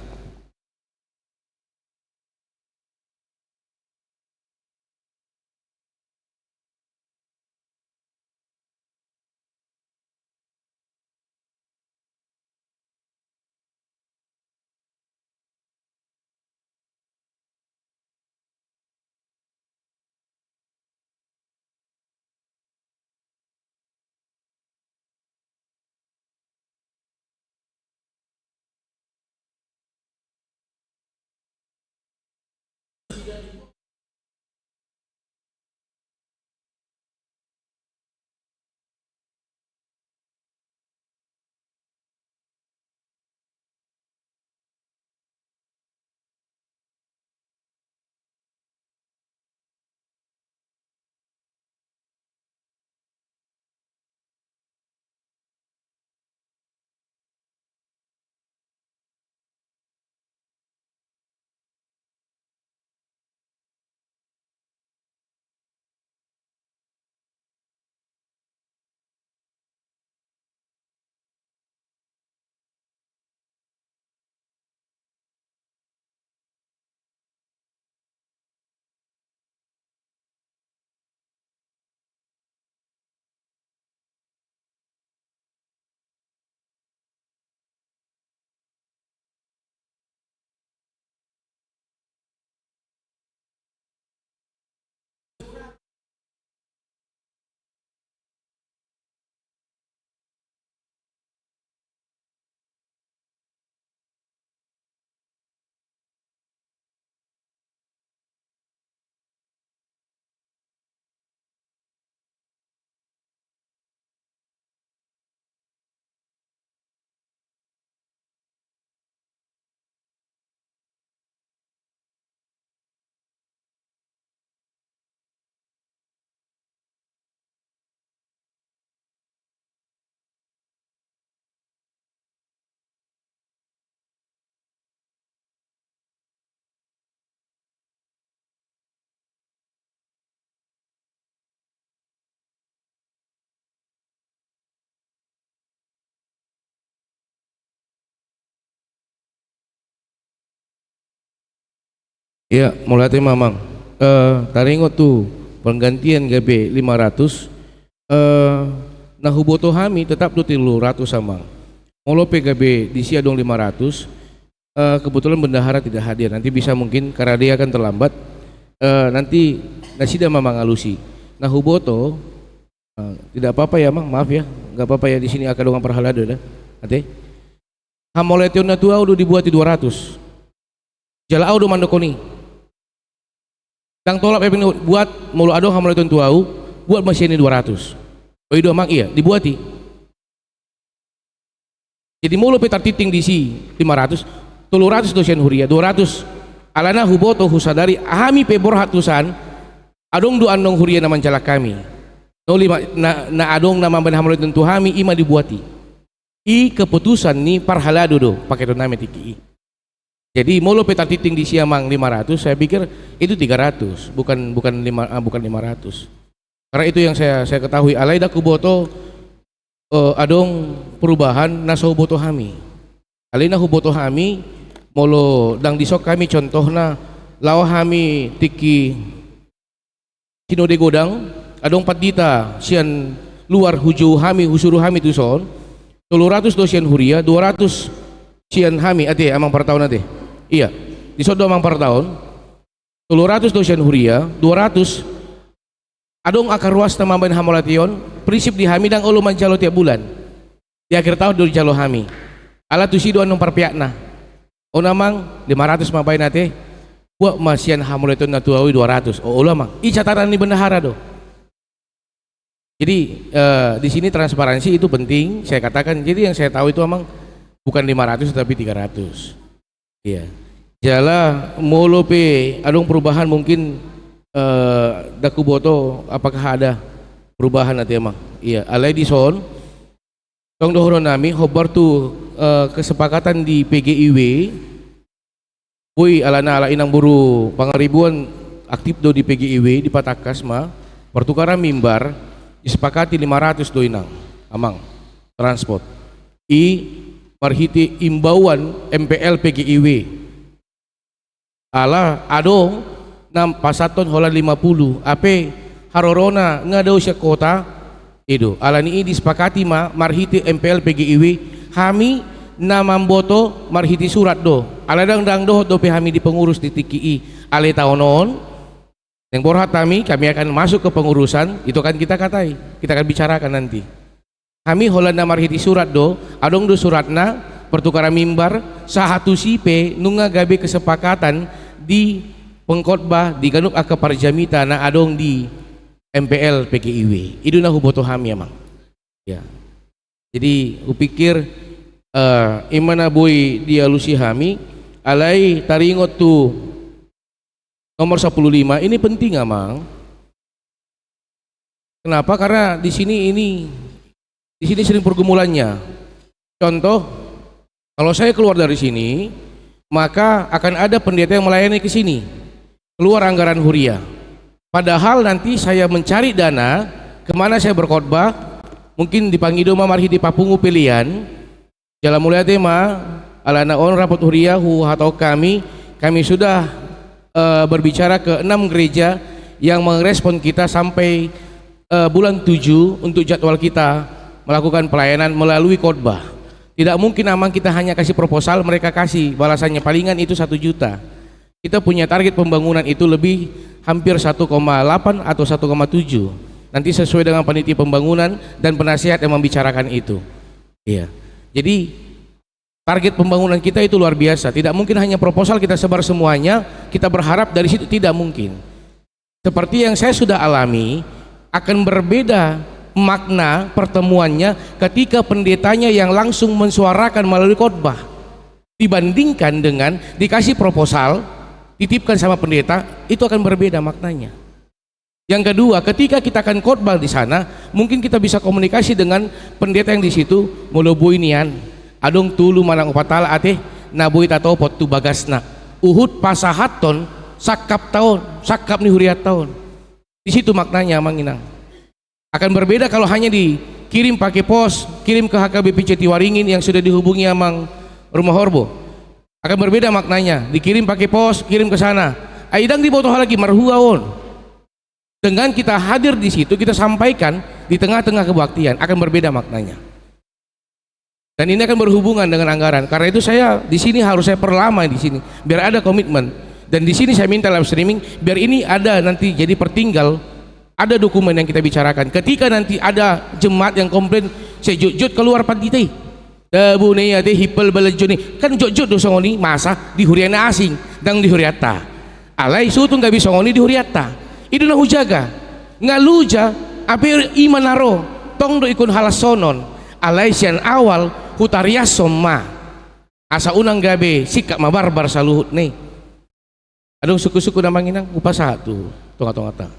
Ya, mulai Mamang. Taringot tu penggantian GB 500. Nah huboto kami tetap tu 300 Amang. molo PKB di sia dong 500. Kebetulan bendahara tidak hadir, nanti bisa mungkin karena dia akan terlambat, nanti nasida mamang alusi. Nah huboto tidak apa-apa ya mang, maaf ya, nggak apa-apa ya di sini akan dongan perhalado dah. Ate hamoletion na tua udah dibuat di 200. Jala audo mandokoni. Dang tolap buat mulu adong hamoletion tuau buat masih ini 200. Oh itu mang iya dibuati. Jadi mulu petar titing di si 500, 300 dosen huria, 200 alana huboto husadari ahami pebor hatusan adong du andong huria naman calak kami. No lima na adong nama ben hamoletion tuhami ima dibuati. I keputusan ni parhalado do pakai name tiki. Jadi mulu petar titing di siamang 500, saya pikir itu 300, bukan 500. Karena itu yang saya ketahui. Alaida kuboto adong perubahan nasa huboto hami. Alina huboto hami molo dang disok kami contohna lawa hami tiki sinode godang adong padita sian luar huju hami husuru hami tuson 300 dosian huria 200 sian hami ate amang per tahun ate iya disodo amang per tahun 300 dosian huria 200 adong akar ruas tamambain hamolation prinsip di hami dang ulu mancalo tiap bulan di akhir tahun do calo hami ala tusido anong parpiakna o namang 500 mabain ate buat masian hamolation na tuawi 200 o ulah mang i catatan ni bendahara do. Jadi di sini transparansi itu penting saya katakan. Jadi yang saya tahu itu memang bukan 500 tapi 300. Iya. Jala molo pe adong perubahan mungkin dakuboto apakah ada perubahan nanti emang. Iya, alai di son tong dohron nami hobar tu kesepakatan di PGIW boy alana ala inang buru pangaribuan aktif do di PGIW di Patakas mah pertukaran mimbar disepakati 500 do inang amang transport i marhiti imbauan MPL PGIW ala adong nam pasaton holan 50 ape harorona ngadaw siya kota itu ala ni disepakati ma marhiti MPL PGIW hami namamboto marhiti surat do ala dang do hami di pengurus di TKI ale taonon yang borhat kami akan masuk ke pengurusan itu kan kita akan bicarakan nanti kami holanda marhiti surat do adong do suratna pertukaran mimbar sahatu sipe nunga gabe kesepakatan di pengkhotbah di ganuk aka parjamita na adong di MPL PGIW itu na huboto hami emang ya jadi upikir imana boy dia lusi hami alai taringot tu nomor 15 ini penting amang. Kenapa? Karena di sini sering pergumulannya. Contoh, kalau saya keluar dari sini, maka akan ada pendeta yang melayani ke sini. Keluar anggaran huria. Padahal nanti saya mencari dana kemana saya berkhotbah, mungkin dipanggil doma marhi di papungu pilihan. Jalan mulia tema alana on rapot huria hu atau kami sudah berbicara ke 6 gereja yang merespon kita sampai bulan 7 untuk jadwal kita melakukan pelayanan melalui khotbah. Tidak mungkin amang kita hanya kasih proposal mereka kasih balasannya palingan itu 1 juta. Kita punya target pembangunan itu lebih hampir 1,8 atau 1,7 nanti sesuai dengan panitia pembangunan dan penasihat yang membicarakan itu. Iya. Jadi target pembangunan kita itu luar biasa. Tidak mungkin hanya proposal kita sebar semuanya, kita berharap dari situ, tidak mungkin. Seperti yang saya sudah alami, akan berbeda makna pertemuannya ketika pendetanya yang langsung mensuarakan melalui khotbah dibandingkan dengan dikasih proposal, titipkan sama pendeta, itu akan berbeda maknanya. Yang kedua, ketika kita akan khotbah di sana, mungkin kita bisa komunikasi dengan pendeta yang di situ, molobuinian adong tulu manang upatala ate nabuy tato pot tu bagasna uhud pasahaton sakap tahun sakap ni huriat tahun di situ maknanya manginang akan berbeda kalau hanya dikirim pakai pos kirim ke HKBP Cetiwaringin yang sudah dihubungi amang rumah horbo akan berbeda maknanya dikirim pakai pos kirim ke sana aidang dibotoh lagi marhuaon dengan kita hadir di situ kita sampaikan di tengah-tengah kebaktian akan berbeda maknanya. Dan ini akan berhubungan dengan anggaran. Karena itu saya di sini harus saya perlama di sini biar ada komitmen. Dan di sini saya minta live streaming biar ini ada nanti jadi pertinggal, ada dokumen yang kita bicarakan. Ketika nanti ada jemaat yang komplain saya jujut keluar pandite. Bunaya teh hipel balajoni kan jujut dosa ngoni masa di huriana asing dan di huriata. Alai sutu nggak bisa ngoni di huriata. Itu na hujaga. Ngaluja apa iman naro tong do ikun halas sonon. Alai sian awal hutaria somma asa unang gabe sikap mabarbar saluhut nih. Aduh suku-suku namang inang upah satu tonga-tonga ta.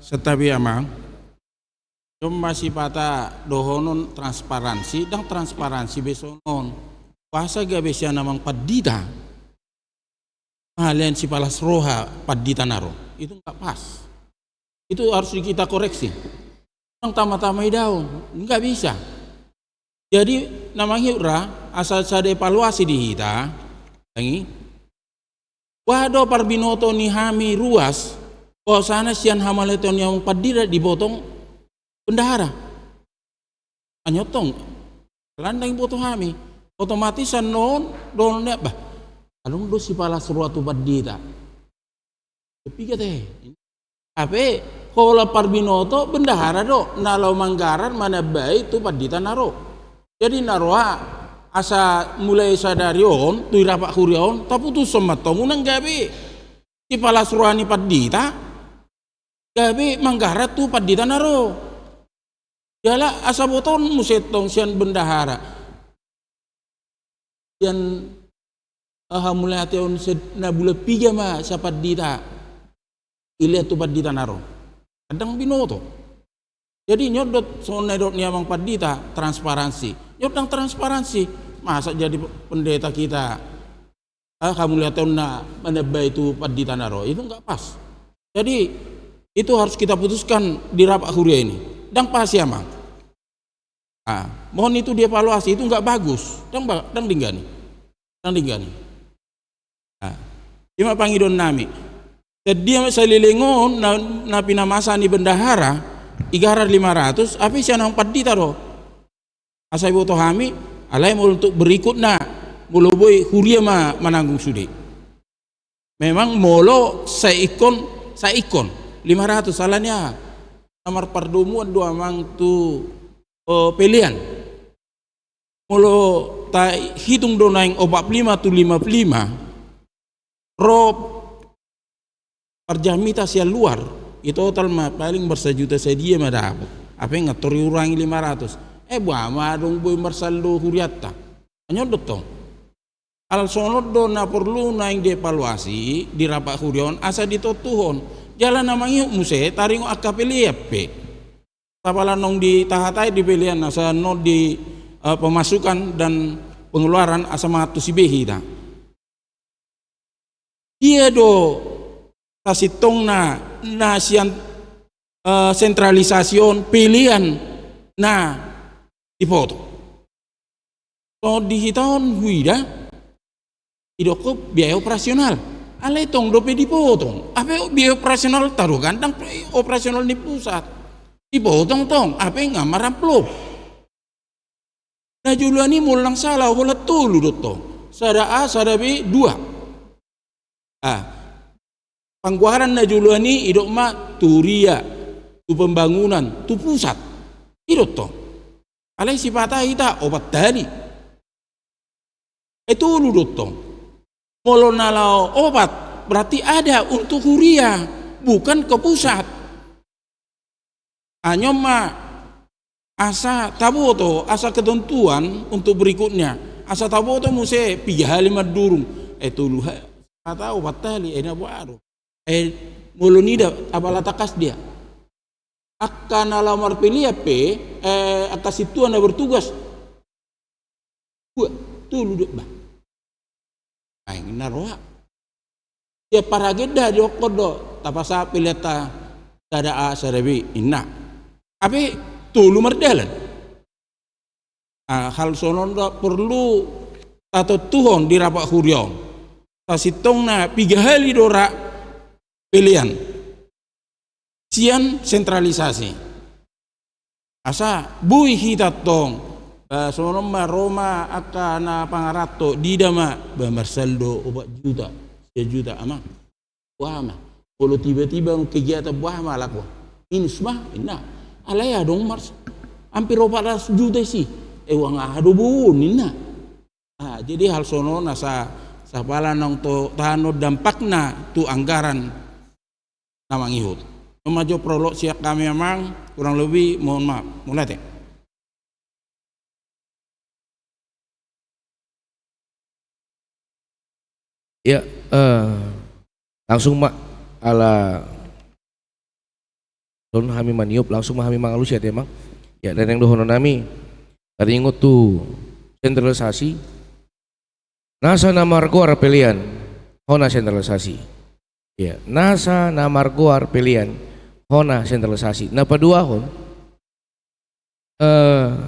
Setabi amang cuma masih pada dohonon transparansi dan transparansi besonon bahasa gak bisa namang padita kalian si palas roha padita naro itu nggak pas, itu harus kita koreksi yang tama-tamai daun nggak bisa. Jadi namanya ura asal sada evaluasi di kita ini wado parbinoto ni hami ruas oh sana sian hamaleton yang padira dipotong bendahara anyotong landang potong kami otomatis non donnya bah alung do si pala suatu padita tapi kata ape kalau parbinoto bendahara do nalau manggaran mana baik tu padita naro jadi naroa asa mulai sadarion tu rapak hurion tapi tu somatong unang gabi si pala suruhani padita gabi manggarat tu padita naro jala asa boton musetong sian bendahara sian mulai hation na bula piga ma sa padita ile tu padita naro kadang binoto jadi nyodot sonedot niamang padita transparansi nyodang transparansi masa jadi pendeta kita kamu lihat na menebak itu padita naro itu enggak pas. Jadi itu harus kita putuskan di rapat huria ini dan pas ya mang mohon itu dievaluasi itu enggak bagus dan dinggani cuma pangidon nami dia salilingon na pinamasa ni bendahara igarar 500 apa siya nang padita ro asai boto kami alai mau untuk berikutnya mulu boy huria mananggung sudi memang molo saikon 500 salahnya nomor pardumuan dua mang tu pilihan mulu ta hitung do naing 45 tu 55 rob perjamita sia luar itu total paling bersejuta sedia dapat apa yang ngatur urangi 500 buama dong boy marsaldo huriatta anyodot tong al sonod do na perlu naing dievaluasi di rapat hurion asa ditotuhon jalan namanya muse taring akapeli pe tapala nong di tahatai di pilihan asa no di pemasukan dan pengeluaran asa matu si behida dia do tasitong na sian sentralisasiun pilihan na dipoto so di tahun huida idoko biaya operasional alai tong dope dipotong apa biaya operasional taruh gandang operasional di pusat dipotong tong apa ngamar amplop nah julani mulang salah wala tulu dotong sada A sada B 2 pangguaran na julani idok ma turia tu pembangunan tu pusat idok to alai sifata ita obat tadi itu lu dotong molo nalau obat berarti ada untuk huria bukan ke pusat anyoma asa taboto asa ketentuan untuk berikutnya asa taboto muse 3 5 durung itu lu kata obat tali ini baru mulu nida abala takas dia akan alamar pilih apa akas itu anda bertugas tu luduk bah aing naroa dia parageda di okodo tapasa pileta sada A sada B inna ape tulu mardalan hal sonon perlu atau tuhon di rapak hurion tasitong na 3 hali dora pilihan sian sentralisasi asa bui hitat tong sonoma Roma akana pangarato di dama bamarsaldo 4 juta 3 juta ama wah mah kalau tiba-tiba kegiatan buah malak wah ini semua inna alaya dong mars hampir 400 juta sih wang ado bun inna jadi hal sono nasa sapala nang to tano dampakna tu anggaran namang ihut memajo prolog siap kami memang kurang lebih mohon maaf mulai teh. Ya, langsung mak ala don kami maniup langsung kami mangalus ya emang. Ya dan yang dohono nami tadi ingut tuh sentralisasi. Nasa namargo pilihan, hona sentralisasi. Ya, nasa namargo pilihan, hona sentralisasi. Napa dua hon?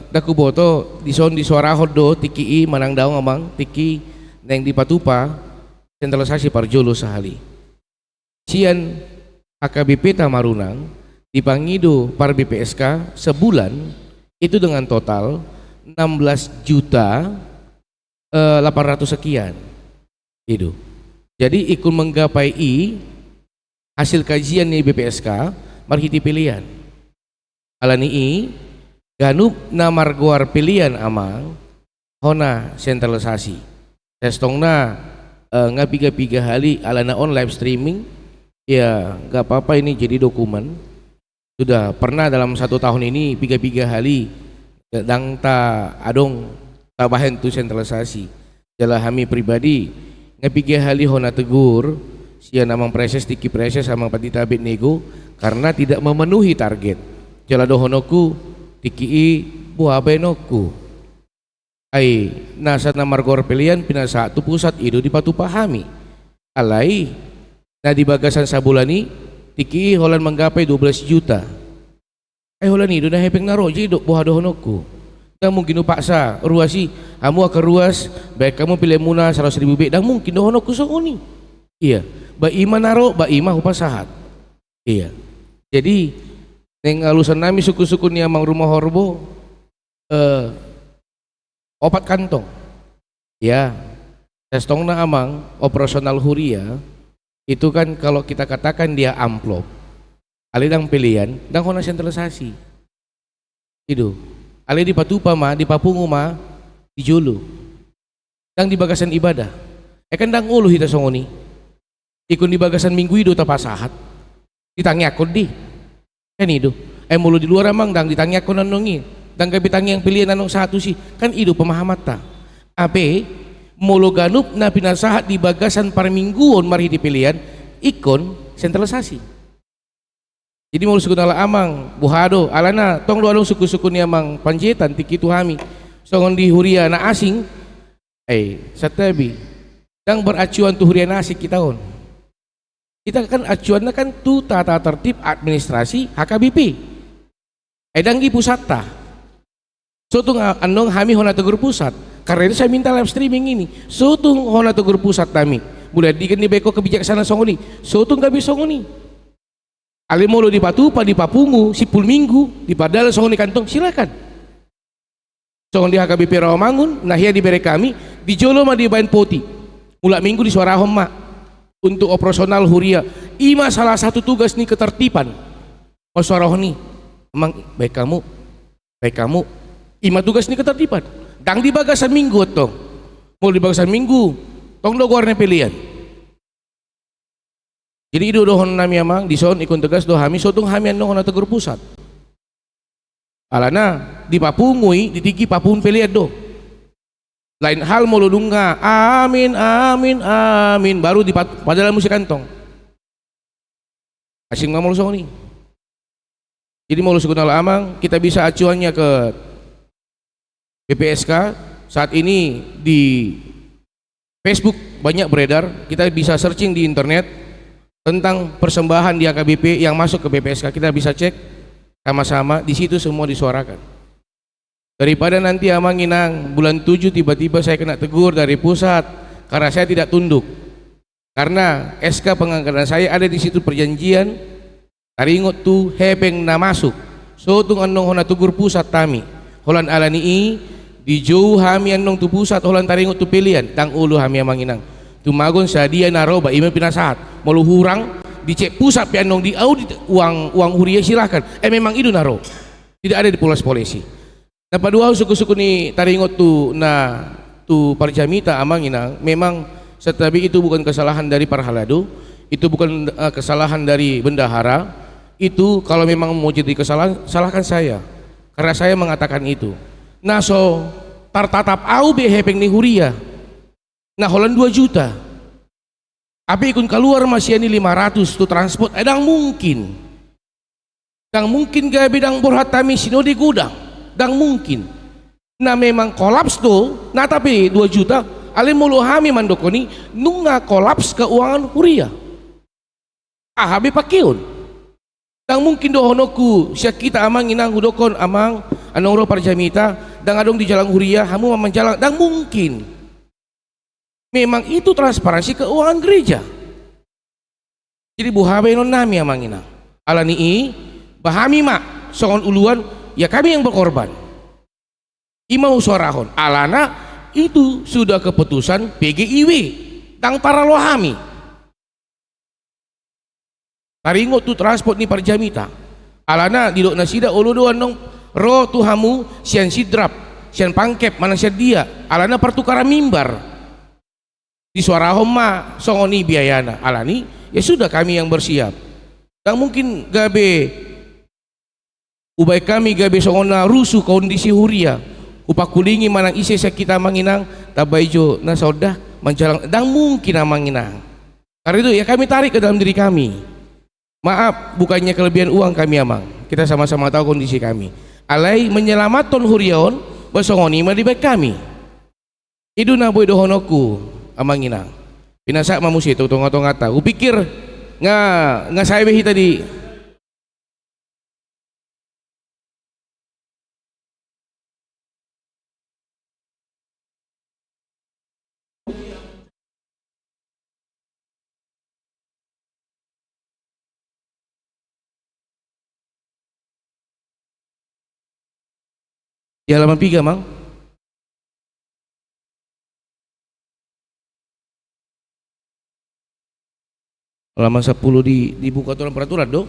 Daku boto di suara hodo tiki manang daong amang tiki neng di patupa sentralisasi parjolo sahali. Sian AKBP Tamarunang dipangido par BPSK sebulan itu dengan total 16 juta 800 sekian itu. Jadi ikut menggapai hasil kajian nih BPSK marhiti pilihan alani ganup namargoar pilihan amang hona sentralisasi testongna ngapiga-piga hali alana on live streaming ya gak apa-apa ini jadi dokumen sudah pernah dalam 1 tahun ini piga-piga hali dang ta adong tabahan tu sentralisasi jala kami pribadi ngapiga hali hona tegur sia namang preses tiki preses sama patita bit nego karena tidak memenuhi target jala dohonoku tiki buah benoku ai nasa namargor pilihan pinasa tu pusat itu dipatupahami alai na di bagasan sabulani tiki holan menggapai 12 juta holan itu na hepeng naroji dok buah dohonoku dan mungkin paksa ruasi kamu akan ruas baik kamu pilih muna 100.000 bek dan mungkin dohonoku songoni iya ba ima naro ba ima upasahat iya jadi neng alusan nami suku-suku ni amang rumah horbo opat kantong ya testong na amang operasional huria itu kan kalau kita katakan dia amplop alidang pilihan dan kona sentralisasi itu ali di patupa ma di papungu ma di julu dan di bagasan ibadah kan dang ulu hita songoni ikun di bagasan minggu itu tapasahat ditanya akon di kan itu mulu di luar amang dang ditanya akon nanongi dan kabitang yang pilihan anong satu sih kan itu pemahamata ape mulu ganup na pinasahat di bagasan par mingguon marhi di pilihan ikon sentralisasi jadi mulu suku nala amang buhado alana tong do along suku-suku ni amang panjetan tiki tuhami songon di huria na asing satabi dang beracuan tu huria na asing kita kan acuannya kan tu tata tertib administrasi HKBP danggi pusat sutung anong kami hona tegur pusat karena itu saya minta live streaming ini sutung hona tegur pusat kami mulai dikan di beko kebijaksanaan songoni sutung gabi songoni alimolo di patupa di papungu sipul minggu di padal songoni kantong silakan songon di HKBP Rawamangun nahia di bere kami di jolo ma di bain poti mulak minggu di suara homma untuk operasional huria ima salah satu tugas nih ketertiban suara honi emang baik kamu ima tugas nih ketertiban dang di bagasan minggu tong mau di bagasan minggu tong do gorne pilihan jadi itu dohon nami amang dison ikun tegas do hami sotung hami anu hona tegur pusat alana di papungui di tigi papun pilihan do lain hal mau ludunga amin amin amin baru di padahal musik kantong asing mamul songoni jadi mau suku nala amang kita bisa acuannya ke BPSK saat ini di Facebook banyak beredar kita bisa searching di internet tentang persembahan di AKBP yang masuk ke BPSK kita bisa cek sama-sama di situ semua disuarakan Daripada nanti amang inang bulan 7 tiba-tiba saya kena tegur dari pusat karena saya tidak tunduk. Karena SK pengangkatan saya ada di situ perjanjian taringot tu hepeng na masuk. So tung anong hona tugur pusat tami. Holan alani di jauh hami anong tu pusat holan taringot tu pilihan tang ulu hami amang inang. Tumagon sa dia naroba ima pinasahat maluhurang dicek pusat pi anong di audit uang huria silahkan. Memang itu naro. Tidak ada di polisi. Nah padua suku-suku ni taringot tu na tu parjamita amang inang memang tetapi itu bukan kesalahan dari Parhaladu, itu bukan kesalahan dari bendahara. Itu kalau memang mau jadi kesalahan, salahkan saya karena saya mengatakan itu. Nah so tartatap au be hepeng ni huria nah holan 2 juta tapi ikun keluar masih ini 500 tu transport dang mungkin gak bidang borhatami sino di gudang dang mungkin. Nah memang kolaps tuh nah tapi 2 juta ale mulu hami mandokoni nunga kolaps keuangan huria ahabe pakiun dang mungkin dohonoku siya kita amang inang hudokon amang anong ro parjamita dang adong di jalan huria hamu mamang jalan dang mungkin. Memang itu transparansi keuangan gereja. Jadi buhabe non nami amang inang alani bahami mak songon uluan ya kami yang berkorban imau suarahon alana itu sudah keputusan PGIW tang para lohami taringot tu transport ni parjamita alana didok nasida ulu doan nong ro tu hamu sian sidrap sian pangkep mana sian dia alana pertukaran mimbar di suara homa songoni biayana alani ya sudah kami yang bersiap tak mungkin gabe ubay kami gabe songona rusuh kondisi huria upakulingi manang isi kita manginang tabaijo na sodah menjalang dang mungkin manginang karena itu ya kami tarik ke dalam diri kami. Maaf bukannya kelebihan uang kami amang kita sama-sama tahu kondisi kami alai menyelamatkan huriaon basongoni madi baik kami itu na boy dohonoku amang inang pinasak mamusi itu tonga-tonga upikir nga saya behi tadi di halaman 3 mang halaman 10 dibuka aturan peraturan dong.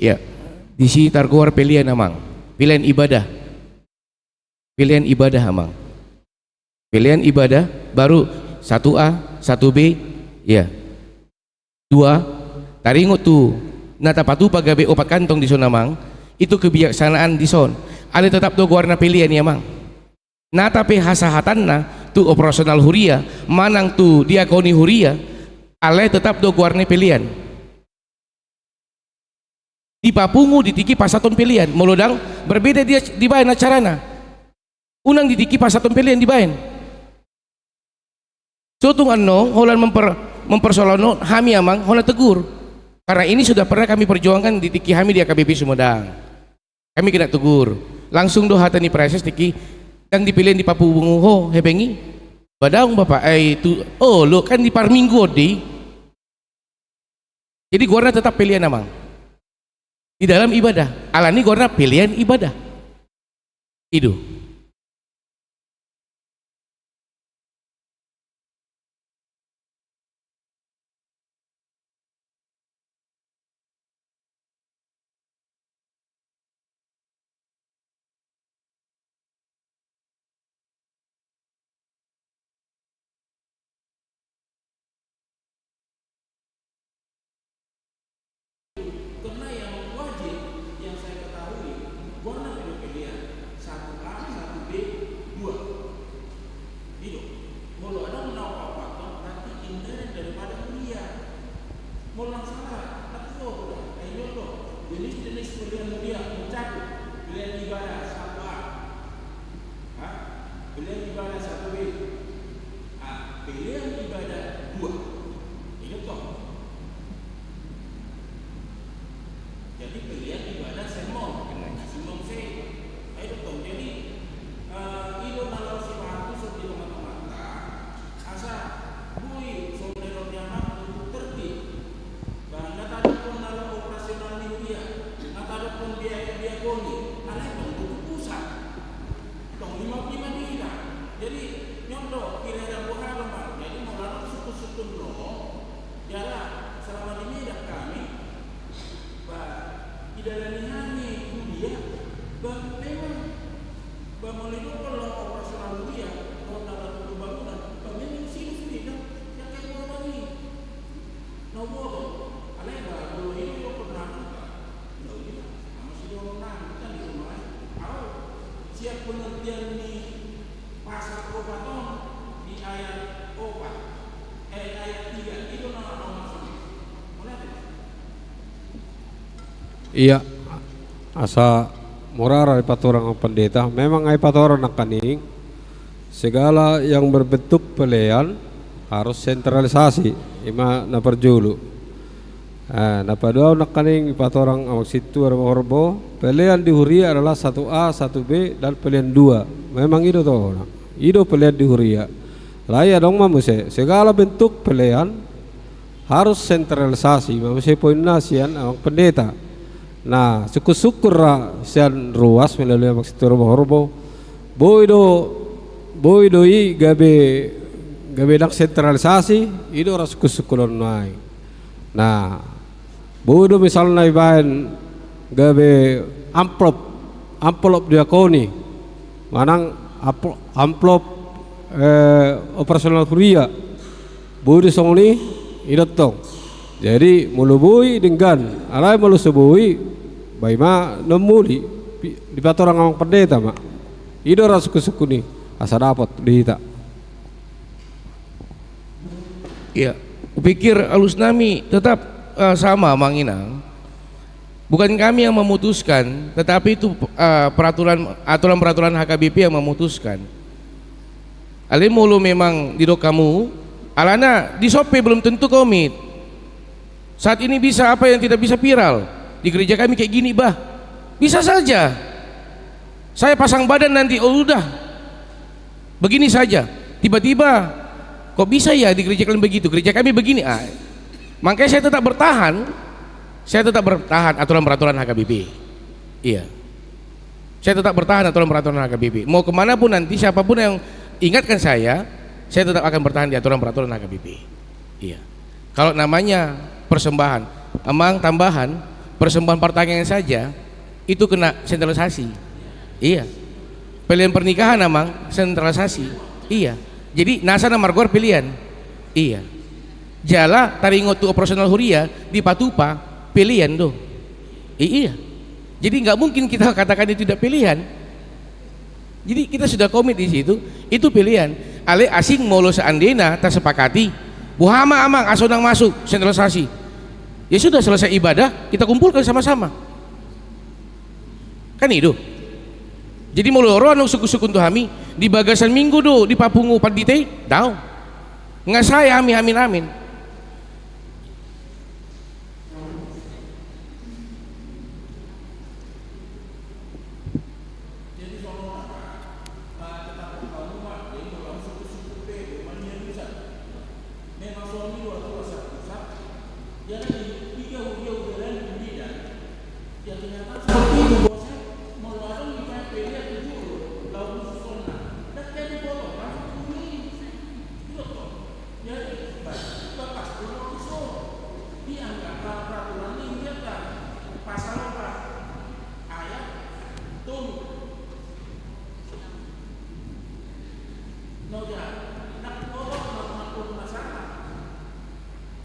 Ya, di sini terkeluar pilihan amang, pilihan ibadah amang, pilihan ibadah baru 1A, 1B, ya, 2, taringot tu, nata patu pagabe 4 kantong di son amang, itu kebijaksanaan di son, ada tetap tu warna pilihan ya amang, nata pe hasahatan na tu operasional huria, manang tu diakoni huria, ale tetap tu warna pilihan. Di papungu ditiki pasaton pilihan molodang berbeda dia dibayan acarana unang ditiki pasaton pilihan dibayan sotung anno holan mempersoalono hami amang holan tegur karena ini sudah pernah kami perjuangkan ditiki hami di AKBP Sumedang kami kena tegur langsung do hatani proses tiki yang dipilihan di papungu ho hebengi badaung bapak itu oh lo kan di parminggu di jadi gua tetap pilihan amang di dalam ibadah alani gorna pilihan ibadah itu koni, anak itu pusat. Tong 55 tidak. Jadi nyondo kira yang bukan lemah. Jadi malah suku-suku no. Jalan selama di Medan kami, tidak ada nihani dia, memang memulai kalau operasional dia, kalau dalam bangunan, memang sini kan, yang kayak apa nih? Nomor, aneh dulu ini lo pernah masih orang kan di rumah, siap pengertian di pasar Kopaton di ayat 4, ayat 3 itu nama sama, mana? Iya, asa murara ipat orang pendeta. Memang ipat orang nak kaning segala yang berbentuk pelayan harus sentralisasi. Ima na perjulu. Na padua nak kaning ipat orang awak situ orbo. Pelayan di Huria adalah 1A, 1B dan pelayan 2. Memang itu toh. Itu pelayan di Huria. Laya dong mamuse. Segala bentuk pelayan harus sentralisasi. Mamuse poin nasian awak pendeta. Nah, syukur sian ruas melalui maksitur horbo. Boy do i gabe nak sentralisasi, itu ras syukuron nai. Nah, boy do misalnya ibaen gabe amplop diakoni. Manang amplop operasional Huria. Boy do songni idotong. Jadi mulu bui dengan alai mulu sebui bai ma nemuli di patorang orang pendeta mak ido suku ni asa dapat dihita. Ya, kupikir alus nami tetap sama Manginang. Bukan kami yang memutuskan, tetapi itu aturan-peraturan HKBP yang memutuskan. Ale mulu memang di kamu, alana di sope belum tentu komit. Saat ini bisa apa yang tidak bisa viral di gereja kami kayak gini bah, bisa saja saya pasang badan nanti udah begini saja, tiba-tiba kok bisa ya di gereja kalian begitu, gereja kami begini. Makanya saya tetap bertahan aturan peraturan HKBP. Iya, saya tetap bertahan aturan peraturan HKBP. Mau kemana pun nanti siapapun yang ingatkan saya tetap akan bertahan di aturan peraturan HKBP. Iya, kalau namanya persembahan, emang tambahan persembahan pertanian saja itu kena sentralisasi. Iya, pilihan pernikahan emang sentralisasi. Iya, jadi nasa margor pilihan. Iya, jala taringot tu operasional Huria di Patupa pilihan tuh. Iya, jadi nggak mungkin kita katakan itu tidak pilihan. Jadi kita sudah komit di situ, itu pilihan. Ale asing molo seandainya tersepakati buhama amang asonang masuk sentralisasi. Ya sudah, selesai ibadah kita kumpulkan sama-sama. Kan itu. Jadi muloro anu suku-suku untuk kami di bagasan minggu do di papungu pandite, daw. Nggak saya amin.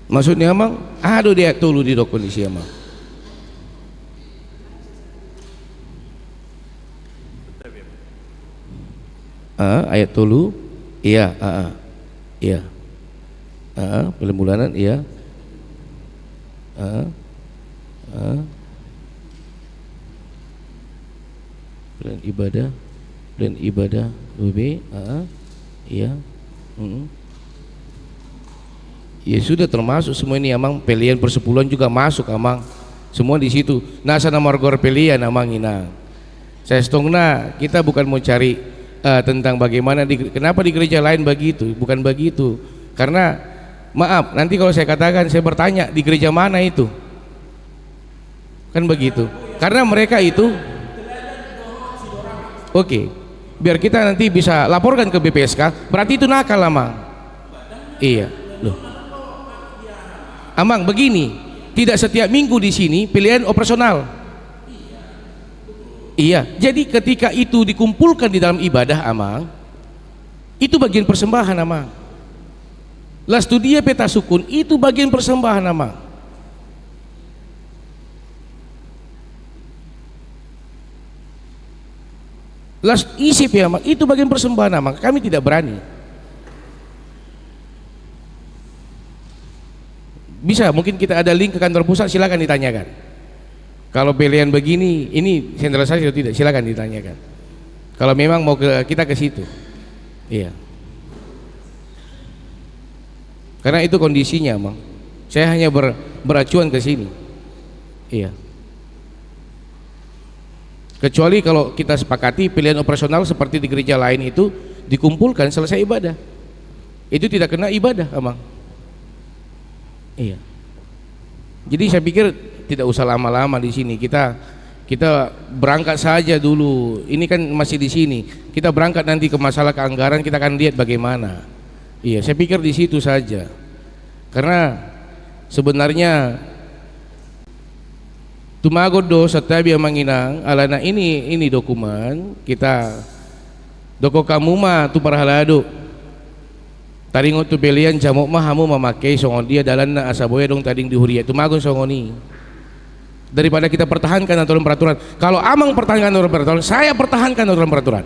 Maksudnya emang aduh dia tulu di kondisi emang. Ayat tulu iya, iya, bulan-bulanan iya, bulan ibadah WB, iya, ya sudah termasuk semua ini amang. Pelian persepuluhan juga masuk amang, semua di situ. Nasa margor pelian amang ina. Saya setengah kita bukan mau cari tentang bagaimana kenapa di gereja lain begitu, bukan begitu. Karena maaf, nanti kalau saya katakan saya bertanya di gereja mana itu, kan begitu. Karena mereka itu Oke, biar kita nanti bisa laporkan ke BPSK. Berarti itu nakal, Amang. Iya, loh. Amang, begini, tidak setiap minggu di sini pilihan operasional. Iya, jadi ketika itu dikumpulkan di dalam ibadah, Amang, itu bagian persembahan, Amang. La studia peta sukun itu bagian persembahan, Amang. Las isip ya, Amang, itu bagian persembahan, Amang. Kami tidak berani. Bisa, mungkin kita ada link ke kantor pusat, silakan ditanyakan. Kalau pilihan begini, ini sentralisasi atau tidak, silakan ditanyakan. Kalau memang mau kita ke situ, iya. Karena itu kondisinya, Amang. Saya hanya beracuan ke sini, iya. Kecuali kalau kita sepakati pilihan operasional seperti di gereja lain itu dikumpulkan selesai ibadah, itu tidak kena ibadah, Amang. Iya. Jadi saya pikir tidak usah lama-lama di sini. Kita berangkat saja dulu. Ini kan masih di sini. Kita berangkat nanti ke masalah keanggaran, kita akan lihat bagaimana. Iya, saya pikir di situ saja. Karena sebenarnya tumagod do satabi manginang alana ini dokumen kita doko kamu mah tu parhalado taringo tu belian jamok mah hamu memakai songon dia dalan na asaboya dong tading dihuria tumagon songoni daripada kita pertahankan aturan peraturan. Kalau Amang pertahankan aturan peraturan, saya pertahankan aturan peraturan.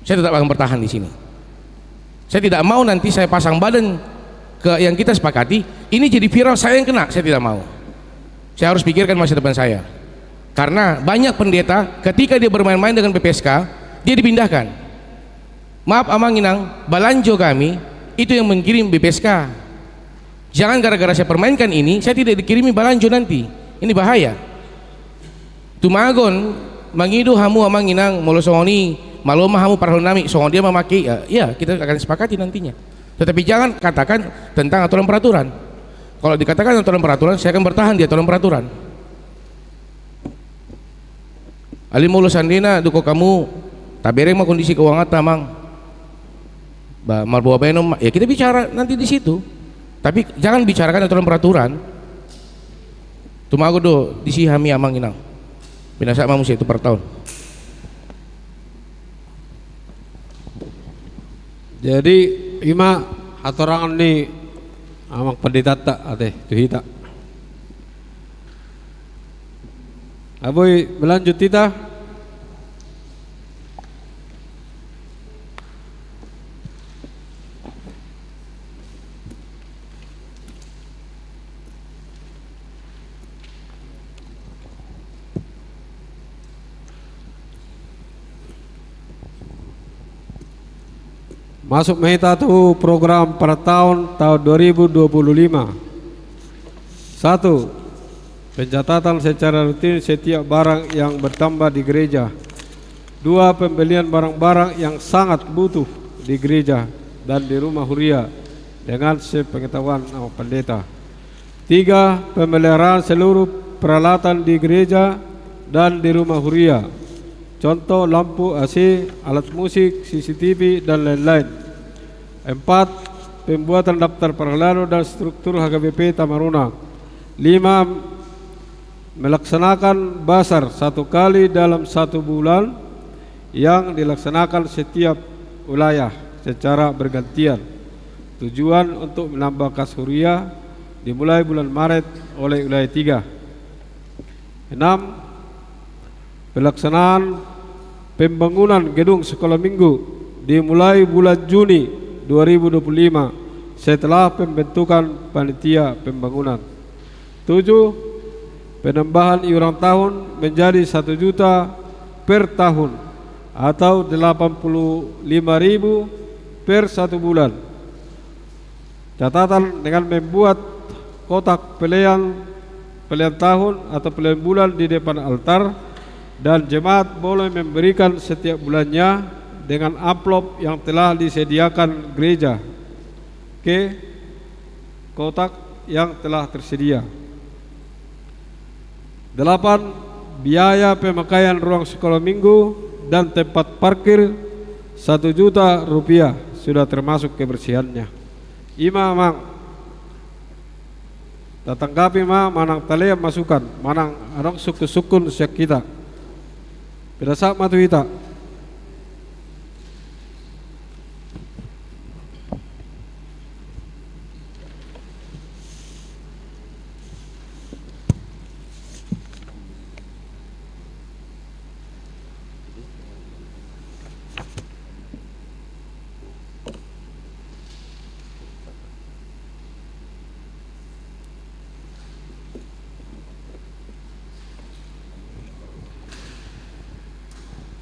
Saya tetap akan bertahan di sini. Saya tidak mau nanti saya pasang badan ke yang kita sepakati ini jadi viral, saya yang kena. Saya tidak mau. Saya harus pikirkan masa depan saya. Karena banyak pendeta ketika dia bermain-main dengan PPSK, dia dipindahkan. Maaf Amang Inang, balanjo kami itu yang mengirim BPSK. Jangan gara-gara saya permainkan ini, saya tidak dikirimi balanjo nanti. Ini bahaya. Tumagon mangidu hamu Amang Inang molosongoni maloma hamu parhonami songon dia memaki ya, kita akan sepakati nantinya. Tetapi jangan katakan tentang aturan peraturan. Kalau dikatakan aturan peraturan, saya akan bertahan di aturan peraturan. Ali mulu sandina duko kamu tabereng mah kondisi keuangan tamang. Ba marbuah benom ya kita bicara nanti di situ. Tapi jangan bicarakan aturan peraturan. Tumago do disihami Amang Inang. Binasa manusia itu per tahun. Jadi ima atorangan ni Amang pendeta tak ate tuhita. Aboy berlanjut kita. Masuk mehita tu program per tahun 2025. 1. Pencatatan secara rutin setiap barang yang bertambah di gereja. 2. Pembelian barang-barang yang sangat butuh di gereja dan di rumah huria dengan sepengetahuan pendeta. 3. Pemeliharaan seluruh peralatan di gereja dan di rumah huria. Contoh lampu AC, alat musik, CCTV dan lain-lain. 4. Pembuatan daftar perhelado dan struktur HKBP Tamaruna. 5. Melaksanakan basar 1 kali dalam 1 bulan yang dilaksanakan setiap wilayah secara bergantian. Tujuan untuk menambah kas huria dimulai bulan Maret oleh wilayah 3. 6. Pelaksanaan pembangunan gedung sekolah minggu dimulai bulan Juni 2025 setelah pembentukan panitia pembangunan. 7. Penambahan iuran tahun menjadi 1 juta per tahun atau 85.000 per 1 bulan. Catatan dengan membuat kotak pilihan tahun atau pilihan bulan di depan altar, dan jemaat boleh memberikan setiap bulannya dengan amplop yang telah disediakan gereja ke kotak yang telah tersedia. 8. Biaya pemakaian ruang sekolah minggu dan tempat parkir 1 juta rupiah sudah termasuk kebersihannya. Ima mang tatanggapi manang talea masukan manang arong sukun syak kita. Pirasak matu ita.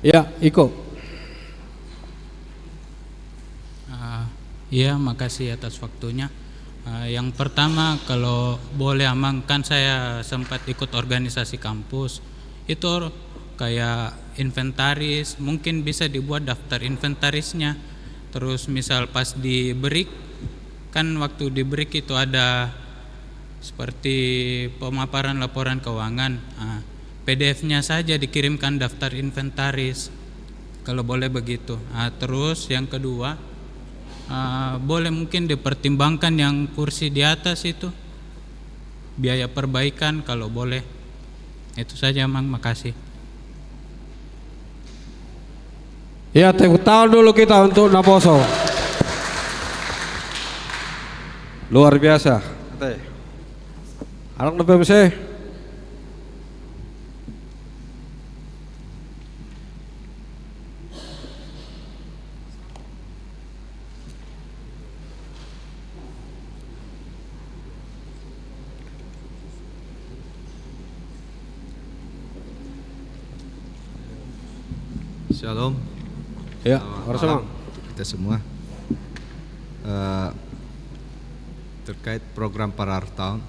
Ya, Iko. Iya, makasih atas waktunya. Yang pertama, kalau boleh Amang, kan saya sempat ikut organisasi kampus. Itu kayak inventaris, mungkin bisa dibuat daftar inventarisnya. Terus misal pas di break, kan waktu di break itu ada seperti pemaparan laporan keuangan. PDF-nya saja dikirimkan daftar inventaris, kalau boleh begitu. Terus yang kedua, boleh mungkin dipertimbangkan yang kursi di atas itu, biaya perbaikan kalau boleh. Itu saja Mang, makasih. Ya, tepuk tangan dulu kita untuk Naposo. Luar biasa. Arang PMC. Shalom. Ya, bersama kita semua. Terkait program Parar Tahun,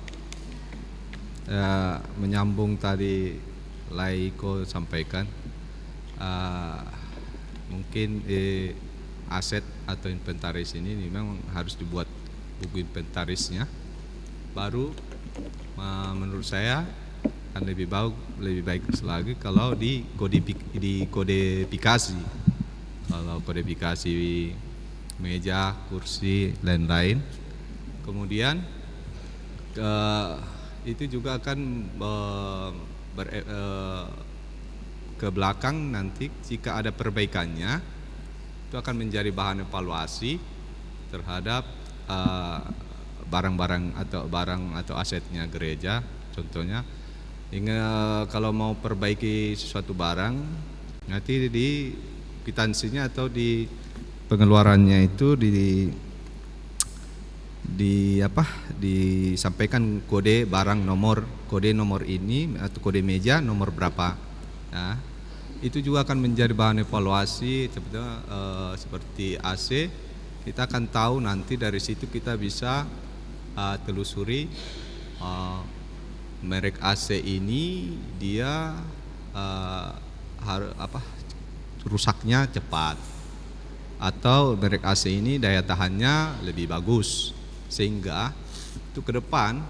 menyambung tadi Laiko sampaikan, mungkin aset atau inventaris ini memang harus dibuat buku inventarisnya, baru menurut saya akan lebih baik lagi kalau dikodifikasi. Kalau kodifikasi meja, kursi, lain-lain. Kemudian itu juga akan ke belakang nanti jika ada perbaikannya, itu akan menjadi bahan evaluasi terhadap barang-barang atau asetnya gereja. Contohnya, kalau mau perbaiki sesuatu barang, nanti di kwitansinya atau di pengeluarannya itu disampaikan kode barang kode nomor ini atau kode meja nomor berapa. Nah, itu juga akan menjadi bahan evaluasi. Sebetulnya seperti AC, kita akan tahu nanti dari situ kita bisa telusuri merek AC ini dia rusaknya cepat, atau merek AC ini daya tahannya lebih bagus, sehingga itu ke depan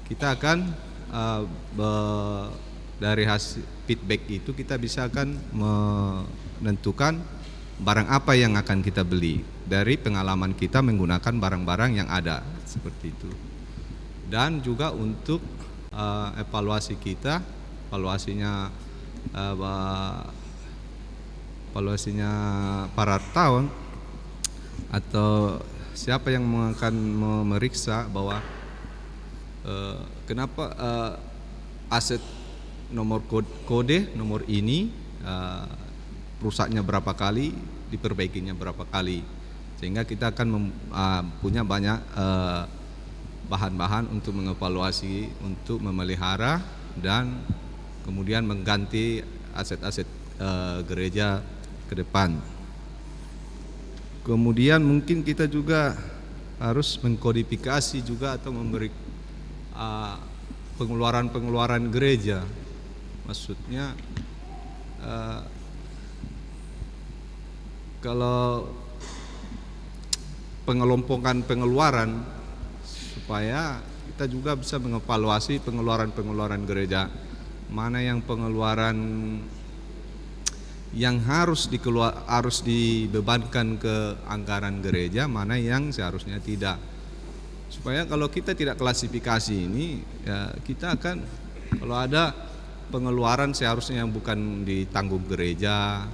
kita akan dari hasil feedback itu kita bisa akan menentukan barang apa yang akan kita beli dari pengalaman kita menggunakan barang-barang yang ada seperti itu. Dan juga untuk evaluasinya para tahun atau siapa yang akan memeriksa bahwa kenapa aset nomor kode nomor ini rusaknya berapa kali, diperbaikinya berapa kali, sehingga kita akan punya banyak bahan-bahan untuk mengevaluasi, untuk memelihara dan kemudian mengganti aset-aset gereja ke depan. Kemudian mungkin kita juga harus mengkodifikasi juga atau memberi pengeluaran gereja. Maksudnya kalau pengelompokan pengeluaran, supaya kita juga bisa mengevaluasi pengeluaran gereja, mana yang pengeluaran yang harus dibebankan ke anggaran gereja, mana yang seharusnya tidak. Supaya kalau kita tidak klasifikasi ini, ya kita akan, kalau ada pengeluaran seharusnya yang bukan ditanggung gereja,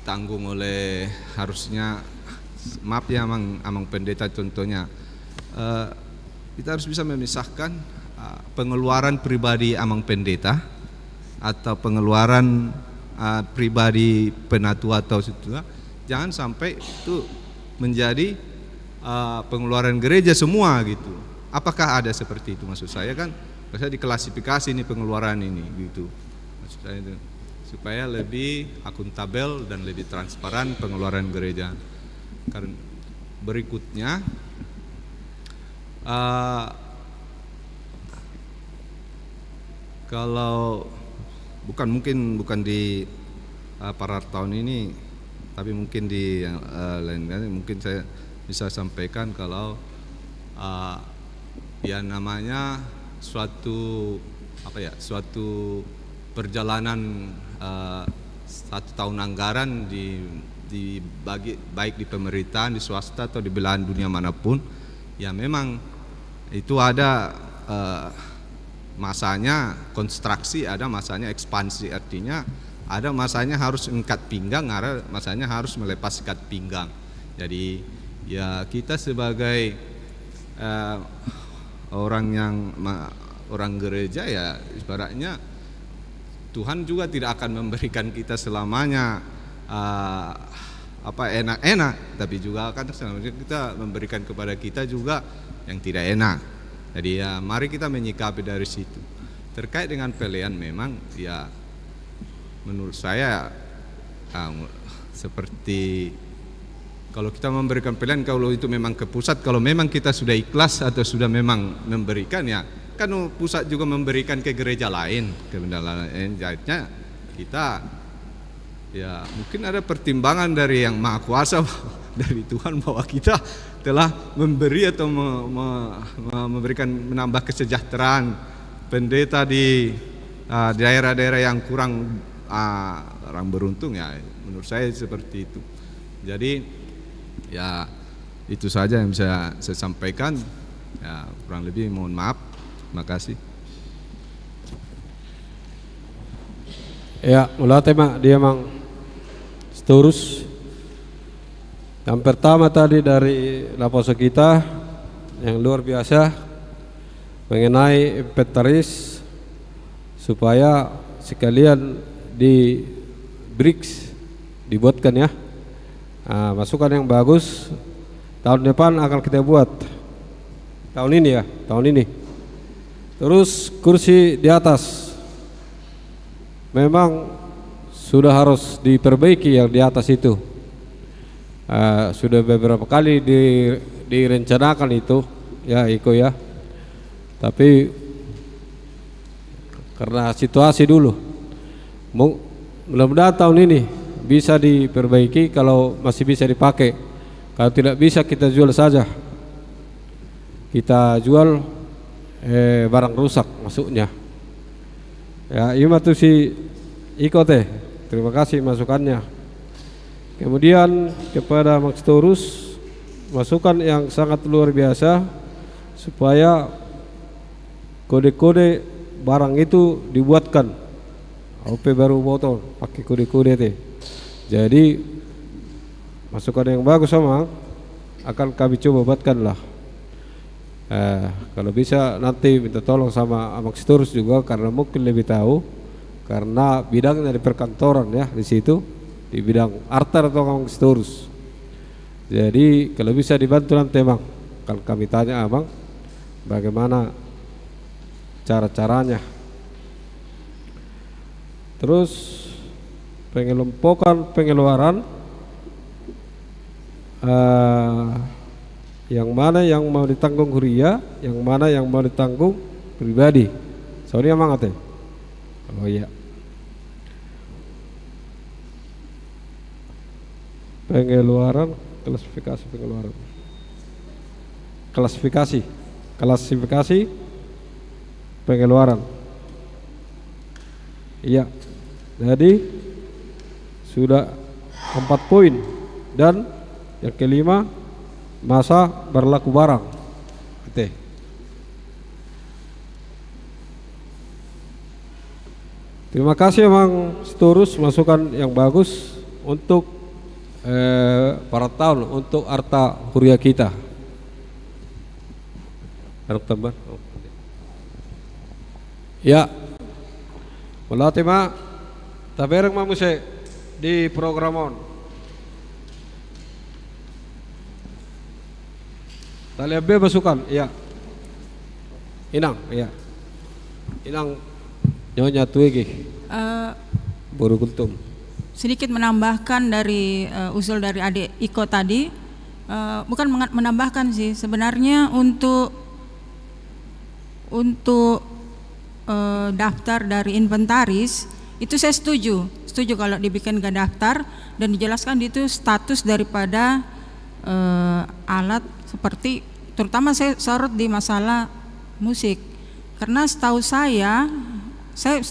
tanggung oleh, harusnya, maaf ya amang pendeta contohnya, kita harus bisa memisahkan pengeluaran pribadi amang pendeta atau pengeluaran pribadi penatua atau setua, jangan sampai itu menjadi pengeluaran gereja semua gitu. Apakah ada seperti itu? Maksud saya kan bisa diklasifikasi ini pengeluaran ini gitu. Maksud saya itu supaya lebih akuntabel dan lebih transparan pengeluaran gereja. Karena berikutnya kalau bukan di para tahun ini, tapi mungkin di yang lain-lain, mungkin saya bisa sampaikan kalau ya namanya suatu perjalanan 1 tahun anggaran dibagi baik di pemerintahan, di swasta atau di belahan dunia manapun, ya memang itu ada masanya konstruksi, ada masanya ekspansi, artinya ada masanya harus ikat pinggang, ada masanya harus melepas ikat pinggang. Jadi ya kita sebagai orang gereja, ya ibaratnya Tuhan juga tidak akan memberikan kita selamanya enak-enak, tapi juga akan kita memberikan kepada kita juga yang tidak enak. Jadi ya mari kita menyikapi dari situ. Terkait dengan pilihan, memang ya menurut saya seperti kalau kita memberikan pilihan, kalau itu memang ke pusat, kalau memang kita sudah ikhlas atau sudah memang memberikan, ya kan pusat juga memberikan ke gereja lain, jadinya kita ya mungkin ada pertimbangan dari yang Maha Kuasa dari Tuhan bahwa kita telah memberi atau memberikan, menambah kesejahteraan pendeta di daerah-daerah yang kurang beruntung, ya menurut saya seperti itu. Jadi ya itu saja yang bisa saya sampaikan, ya kurang lebih mohon maaf. Terima kasih. Ya, mulai tema dia mang seterus. Yang pertama tadi dari laposo kita yang luar biasa mengenai inventaris, supaya sekalian di BRICS dibuatkan ya. Masukan yang bagus, tahun depan akan kita buat. Tahun ini ya, tahun ini. Terus kursi di atas memang sudah harus diperbaiki, yang di atas itu sudah beberapa kali direncanakan itu ya Iko ya, tapi karena situasi dulu, mudah-mudahan tahun ini bisa diperbaiki. Kalau masih bisa dipakai, kalau tidak bisa kita jual saja, kita jual barang rusak masuknya ya. Ini tuh si Iko teh, terima kasih masukannya. Kemudian kepada Max Torus, masukan yang sangat luar biasa supaya kode-kode barang itu dibuatkan. OP baru botol pakai kode-kode teh. Jadi masukan yang bagus sama akan kami coba buatkan lah. Kalau bisa nanti minta tolong sama Max Torus juga, karena mungkin lebih tahu, karena bidangnya di perkantoran ya di situ, di bidang arter atau Max Torus. Jadi kalau bisa dibantu nanti Bang, kalau kami tanya Abang bagaimana cara-caranya. Terus pengelompokan pengeluaran, yang mana yang mau ditanggung huria, yang mana yang mau ditanggung pribadi. Soalnya mang ate. Oh iya. Pengeluaran, klasifikasi pengeluaran. Klasifikasi pengeluaran. Iya. Jadi sudah 4 poin. Dan yang kelima, masa berlaku barang. Oke. Terima kasih Mang Sitorus, masukan yang bagus untuk para tahun untuk Arta Huria kita. Harap tambah. Ya, melatih mak, tabereng mamuse di programon. Tali B masukan, ya. Inang, ya. Inang nyonya tuigi. Buru kuntum. Sedikit menambahkan dari usul dari adik Iko tadi, bukan menambahkan sih, sebenarnya untuk daftar dari inventaris itu saya setuju kalau dibikin ke daftar dan dijelaskan itu status daripada alat, seperti terutama saya sorot di masalah musik, karena setahu saya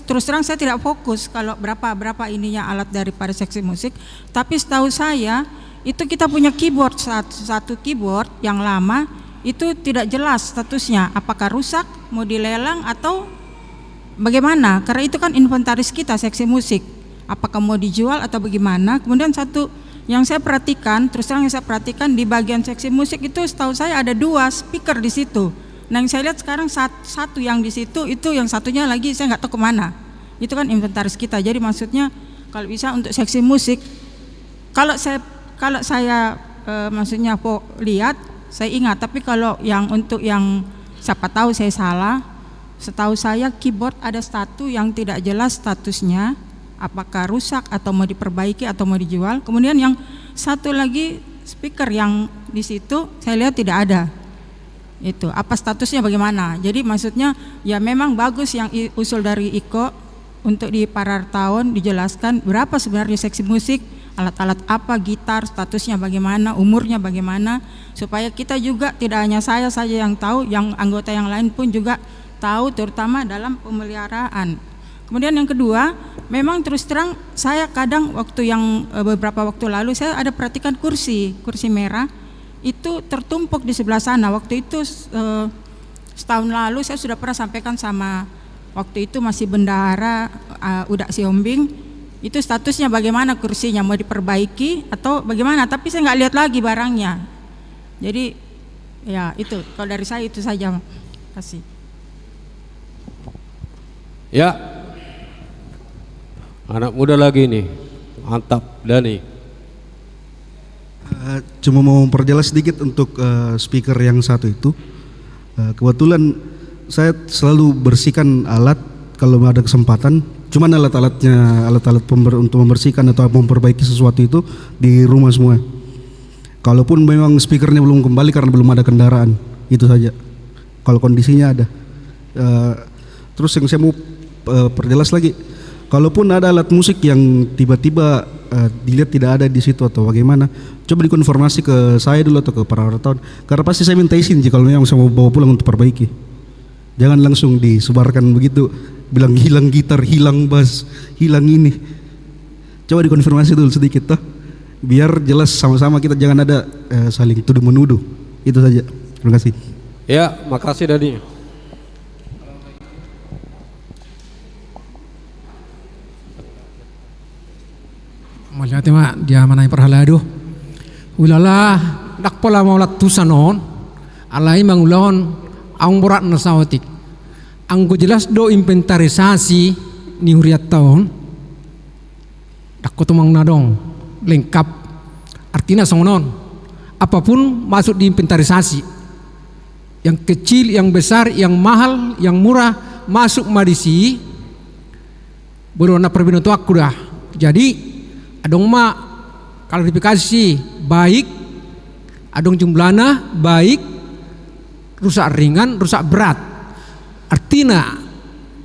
terus terang saya tidak fokus kalau berapa ininya alat daripada seksi musik, tapi setahu saya itu kita punya keyboard satu keyboard yang lama itu tidak jelas statusnya, apakah rusak, mau dilelang atau bagaimana, karena itu kan inventaris kita seksi musik, apakah mau dijual atau bagaimana. Kemudian satu yang saya perhatikan, terus terang yang saya perhatikan di bagian seksi musik itu setahu saya ada 2 speaker di situ. Nah yang saya lihat sekarang satu yang di situ, itu yang satunya lagi saya nggak tahu kemana. Itu kan inventaris kita. Jadi maksudnya kalau bisa untuk seksi musik, kalau saya maksudnya lihat saya ingat, tapi kalau yang untuk yang siapa tahu saya salah, setahu saya keyboard ada satu yang tidak jelas statusnya, apakah rusak atau mau diperbaiki atau mau dijual. Kemudian yang satu lagi speaker yang di situ saya lihat tidak ada. Itu apa statusnya bagaimana? Jadi maksudnya ya memang bagus yang usul dari Iko untuk di Parartaon dijelaskan berapa sebenarnya seksi musik, alat-alat apa, gitar, statusnya bagaimana, umurnya bagaimana, supaya kita juga tidak hanya saya saja yang tahu, yang anggota yang lain pun juga tahu, terutama dalam pemeliharaan. Kemudian yang kedua, memang terus terang saya kadang waktu yang beberapa waktu lalu saya ada perhatikan kursi merah itu tertumpuk di sebelah sana. Waktu itu setahun lalu saya sudah pernah sampaikan sama waktu itu masih bendahara Udak Siombing, itu statusnya bagaimana kursinya, mau diperbaiki atau bagaimana, tapi saya nggak lihat lagi barangnya. Jadi ya itu kalau dari saya itu saja. Kasih. Ya, anak muda lagi nih, mantap Dani. Cuma mau memperjelas sedikit untuk speaker yang satu itu. Kebetulan saya selalu bersihkan alat kalau ada kesempatan. Cuman alat untuk membersihkan atau memperbaiki sesuatu itu di rumah semua. Kalaupun memang speakernya belum kembali karena belum ada kendaraan, itu saja. Kalau kondisinya ada. Terus yang saya mau perjelas lagi, kalaupun ada alat musik yang tiba-tiba dilihat tidak ada di situ atau bagaimana, coba dikonfirmasi ke saya dulu atau ke para wartawan. Karena pasti saya minta izin jika memang saya mau bawa pulang untuk perbaiki. Jangan langsung disebarkan begitu, bilang hilang gitar, hilang bass, hilang ini. Coba dikonfirmasi dulu sedikit toh, biar jelas sama-sama, kita jangan ada saling tuduh menuduh. Itu saja. Terima kasih. Ya, makasih Dani. Melihat mak dia manai perhalado. Ulala dak pola maulat tusanon alai mangulon ang borat na sawatik. Ang jelas do inventarisasi ni huriat tahun dak ko tumang nadong lengkap, artinya songonon apapun masuk di inventarisasi, yang kecil, yang besar, yang mahal, yang murah masuk madisi berona perbinoto aku dah. Jadi adong ma klarifikasi baik, adong jumlahnya baik, rusak ringan, rusak berat. Artinya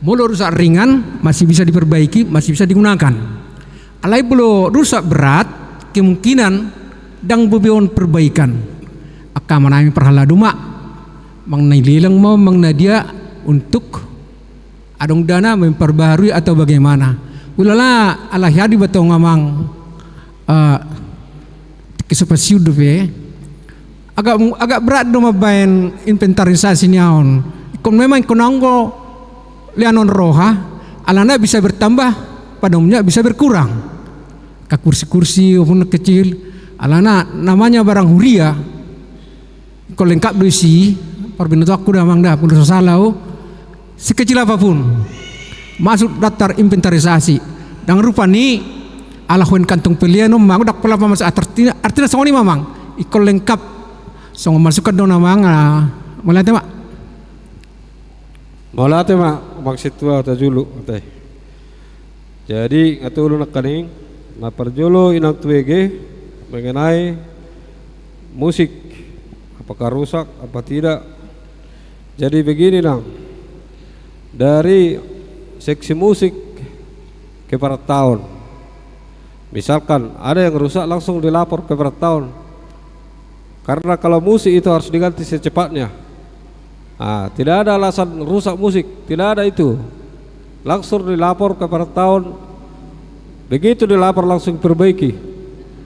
mulu rusak ringan masih bisa diperbaiki, masih bisa digunakan. Alai bulu rusak berat kemungkinan dang bebeon perbaikan. Aka manami perhala duma mengenai lelang mau mengenai dia untuk adong dana memperbaharui atau bagaimana. Ulala Allah yadi batong ngamang kesepasiu dove agak berat dong mabain inventarisasi nyaon. Ikon memang konanggo lianon roha alana bisa bertambah pada umumnya bisa berkurang. Ke kursi-kursi pun kecil alana namanya barang huria. Kalau lengkap doisi perbintu aku dah mang dah pun salah sekecil apapun masuk daftar inventarisasi dan rupa ni alahuen kantung pilihan mang dak pula mas artinya songoni mamang ikol lengkap song masukkan dong namang mulai tema Maulate mak maksud tua atau julu teh. Jadi ngatulu nak kaning na perjolo inang tuege mengenai musik apakah rusak apa tidak. Jadi begini nang dari seksi musik ke per tahun. Misalkan ada yang rusak langsung dilapor ke per tahun. Karena kalau musik itu harus diganti secepatnya. Tidak ada alasan rusak musik, tidak ada itu. Langsung dilapor ke per tahun. Begitu dilapor langsung perbaiki.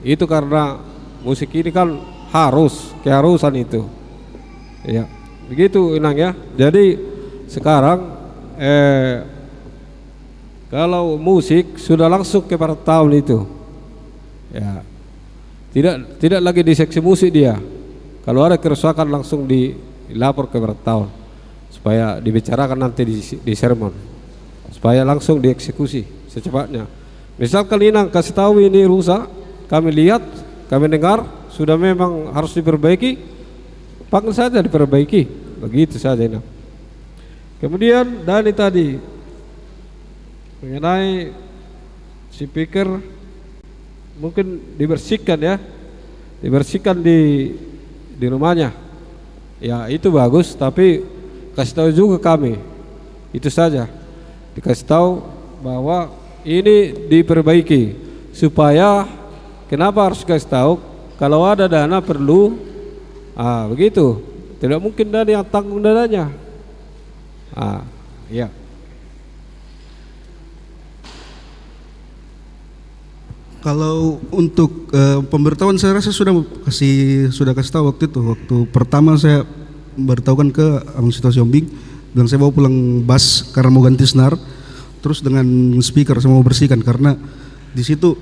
Itu karena musik ini kan harus, keharusan itu. Ya, begitu Inang ya. Jadi sekarang kalau musik sudah langsung ke per tahun itu. Ya. Tidak lagi di seksi musik dia. Kalau ada kerusakan langsung dilapor ke tahun supaya dibicarakan nanti di sermon supaya langsung dieksekusi secepatnya. Misalkan Inang kasih tahu ini rusak, kami lihat, kami dengar sudah memang harus diperbaiki, panggil saja diperbaiki, begitu saja Inang. Kemudian Dani tadi mengenai speaker mungkin dibersihkan ya, dibersihkan di rumahnya. Ya itu bagus, tapi kasih tahu juga kami. Itu saja. Dikasih tahu bahwa ini diperbaiki supaya kenapa harus kasih tahu kalau ada dana perlu begitu. Tidak mungkin dana yang tanggung dananya. Ya. Kalau untuk pemberitahuan saya rasa sudah kasih tahu waktu itu. Waktu pertama saya beritahukan ke Abang Sito Siombing, bilang saya bawa pulang bass karena mau ganti senar, terus dengan speaker saya mau bersihkan karena di situ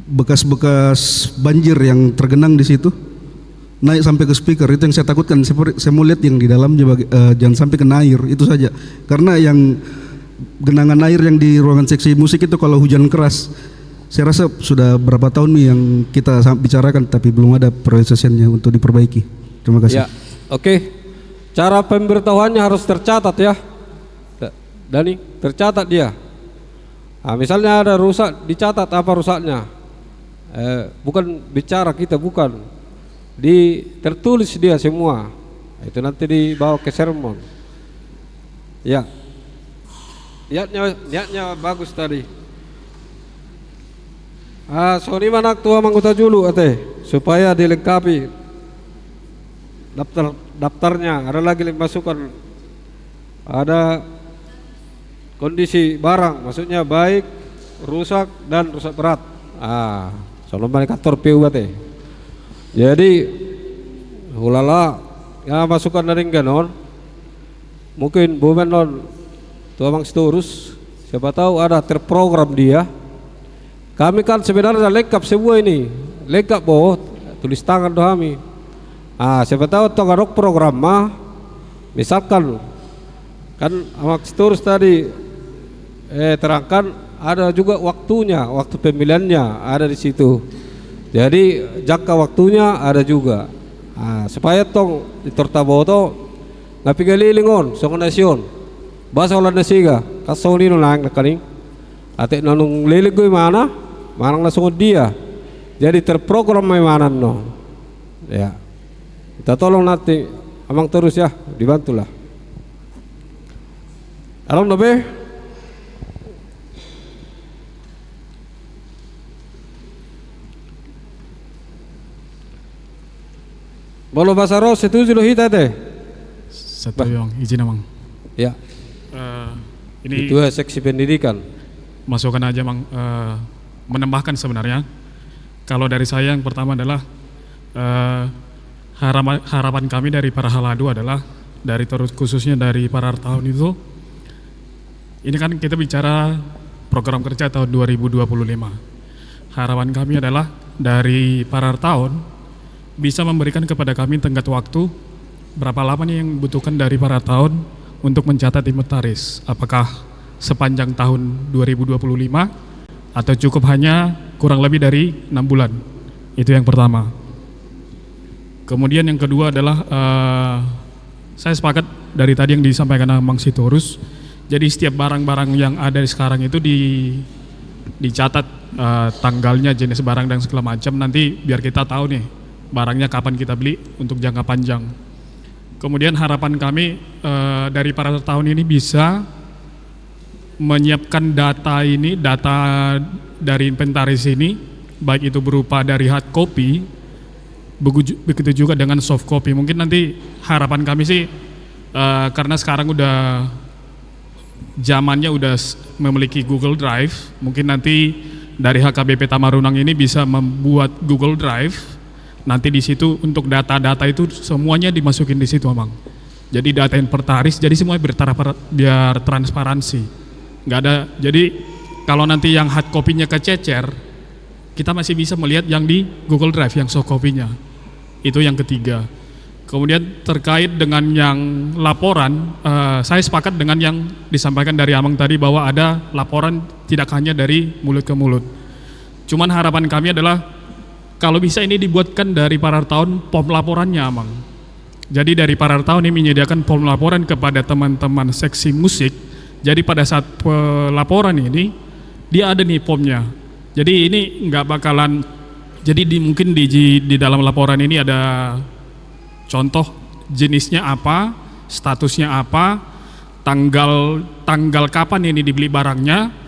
bekas-bekas banjir yang tergenang di situ naik sampai ke speaker. Itu yang saya takutkan. Saya mau lihat yang di dalam jangan sampai kena air, itu saja. Karena yang genangan air yang di ruangan seksi musik itu kalau hujan keras, saya rasa sudah berapa tahun nih yang kita bicarakan tapi belum ada prosesnya untuk diperbaiki. Terima kasih. Ya, oke. Cara pemberitahuannya harus tercatat ya, Dani, tercatat dia. Misalnya ada rusak, dicatat apa rusaknya. Bukan bicara kita, bukan. Tertulis dia semua. Itu nanti dibawa ke sermon. Ya. Niatnya bagus tadi. Soni manak tua manguta julu supaya dilengkapi daftarnya. Ada lagi masukan, ada kondisi barang, maksudnya baik, rusak dan rusak berat. Soalnya mereka kantor PU Jadi hulala ya masukan dari ganon. Mungkin bumen non tua mang seturus, siapa tahu ada terprogram dia. Kami kan sebenarnya lengkap semua ini, lengkap tulis tangan kami. Siapa tahu tongarok program misalkan kan amak terus tadi terangkan ada juga waktunya, waktu pemilihannya ada di situ. Jadi jangka waktunya ada juga. Supaya tong ditortaboto ngapi galilingon song nasion. Bahasa ulan nasiga kasolino nang nakaling. Ate nanung lilig mana? Manang langsung dia. Jadi terprogram mainan no. Ya. Kita tolong nanti amang terus ya, dibantulah. Alam nabe. Bolo basaro setuju lo hita teh. Satu yang izin amang. Ya. Ini Ketua Seksi Pendidikan. masukan aja Mang, menambahkan sebenarnya. Kalau dari saya yang pertama adalah harapan kami dari para haladu adalah khususnya dari para tahun itu. Ini kan kita bicara program kerja tahun 2025. Harapan kami adalah dari para tahun bisa memberikan kepada kami tenggat waktu berapa lama nih yang dibutuhkan dari para tahun untuk mencatat inventaris. Apakah sepanjang tahun 2025 atau cukup hanya kurang lebih dari 6 bulan. Itu yang pertama. Kemudian yang kedua adalah saya sepakat dari tadi yang disampaikan Mang Sitorus. Jadi setiap barang-barang yang ada sekarang itu dicatat tanggalnya, jenis barang dan segala macam, nanti biar kita tahu nih barangnya kapan kita beli untuk jangka panjang. Kemudian harapan kami dari para tahun ini bisa menyiapkan data dari inventaris ini, baik itu berupa dari hard copy, begitu juga dengan soft copy. Mungkin nanti harapan kami sih karena sekarang udah zamannya udah memiliki Google Drive, mungkin nanti dari HKBP Tamarunang ini bisa membuat Google Drive. Nanti di situ untuk data-data itu semuanya dimasukin di situ, Amang. Jadi data inventaris, jadi semua biar transparansi. Nggak ada. Jadi kalau nanti yang hard copy-nya kececer, kita masih bisa melihat yang di Google Drive yang soft copy-nya. Itu yang ketiga. Kemudian terkait dengan yang laporan, saya sepakat dengan yang disampaikan dari Amang tadi bahwa ada laporan tidak hanya dari mulut ke mulut. Cuman harapan kami adalah kalau bisa ini dibuatkan dari para tahun pom laporannya, Amang. Jadi dari para tahun ini menyediakan pom laporan kepada teman-teman seksi musik. Jadi pada saat pelaporan ini dia ada nih pomnya. Jadi ini nggak bakalan. Jadi mungkin di dalam laporan ini ada contoh jenisnya apa, statusnya apa, tanggal kapan ini dibeli barangnya.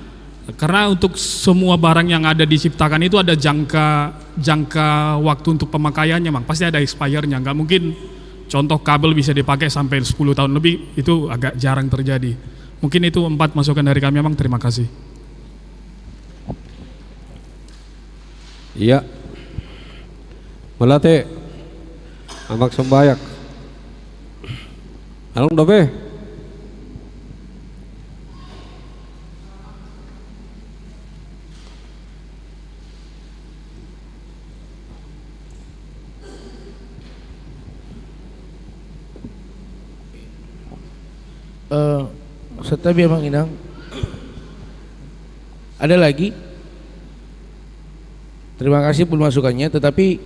Karena untuk semua barang yang ada diciptakan itu ada jangka waktu untuk pemakaiannya, Mang. Pasti ada expirednya. Nggak mungkin contoh kabel bisa dipakai sampai 10 tahun lebih, itu agak jarang terjadi. Mungkin itu 4 masukan dari kami, Mang. Terima kasih. Iya. Melate Amak sembayak. Alung dobe. Setabi Amang Inang. Ada lagi? Terima kasih pun masukannya, tetapi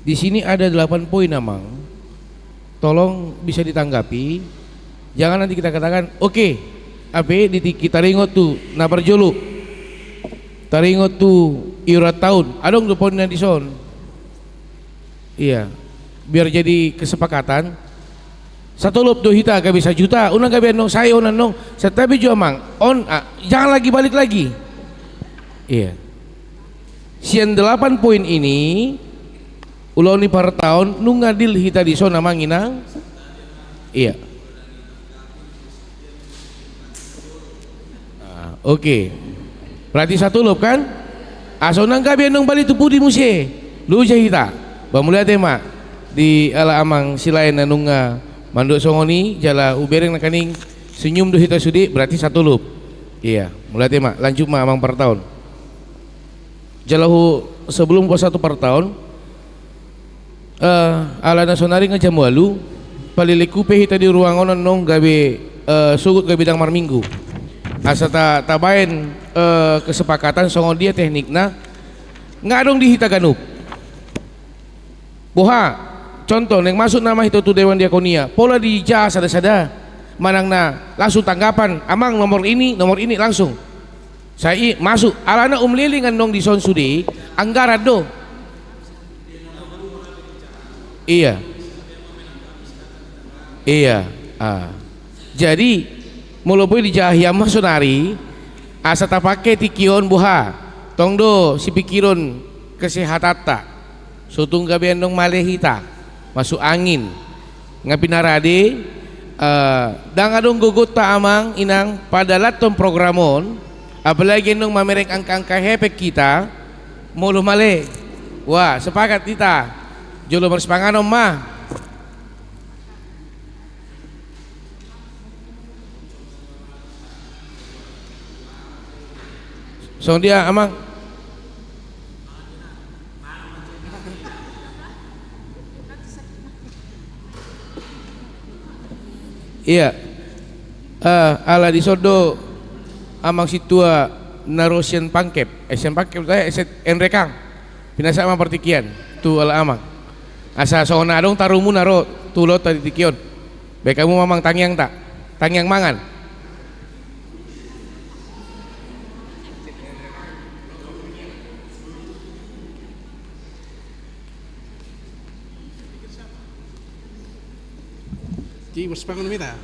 di sini ada 8 poin, Amang. Tolong bisa ditanggapi. Jangan nanti kita katakan, oke, abe kita ringot tu na perjulu. Taringot tu iurat tahun. Adong tu poin na dison. Iya. Biar jadi kesepakatan. Satu lop do hita gabi 1 juta, unang gabi anong sayo nanong. Setabi jo, Amang. Jangan lagi balik lagi. Iya. Sian 8 poin ini ulau ni para tahun nungadil hita di so namang inang. Iya. Oke. Berarti 1 lop kan? Aso nang gabi anong balik tu pudi musye. Lu hita. Bamulia tema di ala Amang silain nanung manduk songoni jala ubereng nakaning senyum do hita sudi berarti 1 lop. Iya, mulai tema lanjut Amang per tahun. Jalahu sebelum puasa 1 per tahun ala nasonari ngajam walu paliliku hita di ruangan nong gabe sugut gabe dang marminggu asa tabain kesepakatan songon dia teknikna ngadong di hita ganup boha contoh yang masuk nama itu dewan diakonia pola di jas sada manang na langsung tanggapan Amang nomor ini langsung saya masuk alana lilingan nong di son sudi anggaran do. Iya. Jadi mulai di jahia masonari asa tapake tikion buha tongdo si pikiron kesehatata sutung gabian nong malehita masuk angin ngapinarade dang adong gugut ta amang inang pada latom programon apalagi nung mamerek angka-angka hepek kita mulu male wah sepakat kita jolo berspanganom mah so dia amang iya ala disodo amang situa narosian pangkep esen pangkep saya esen enrekang pinasa amang partikian tu ala amang asa sona dong tarumu naro tulot tadi tikion baik kamu mamang tangyang tak tangyang mangan Ci bersepakat kita.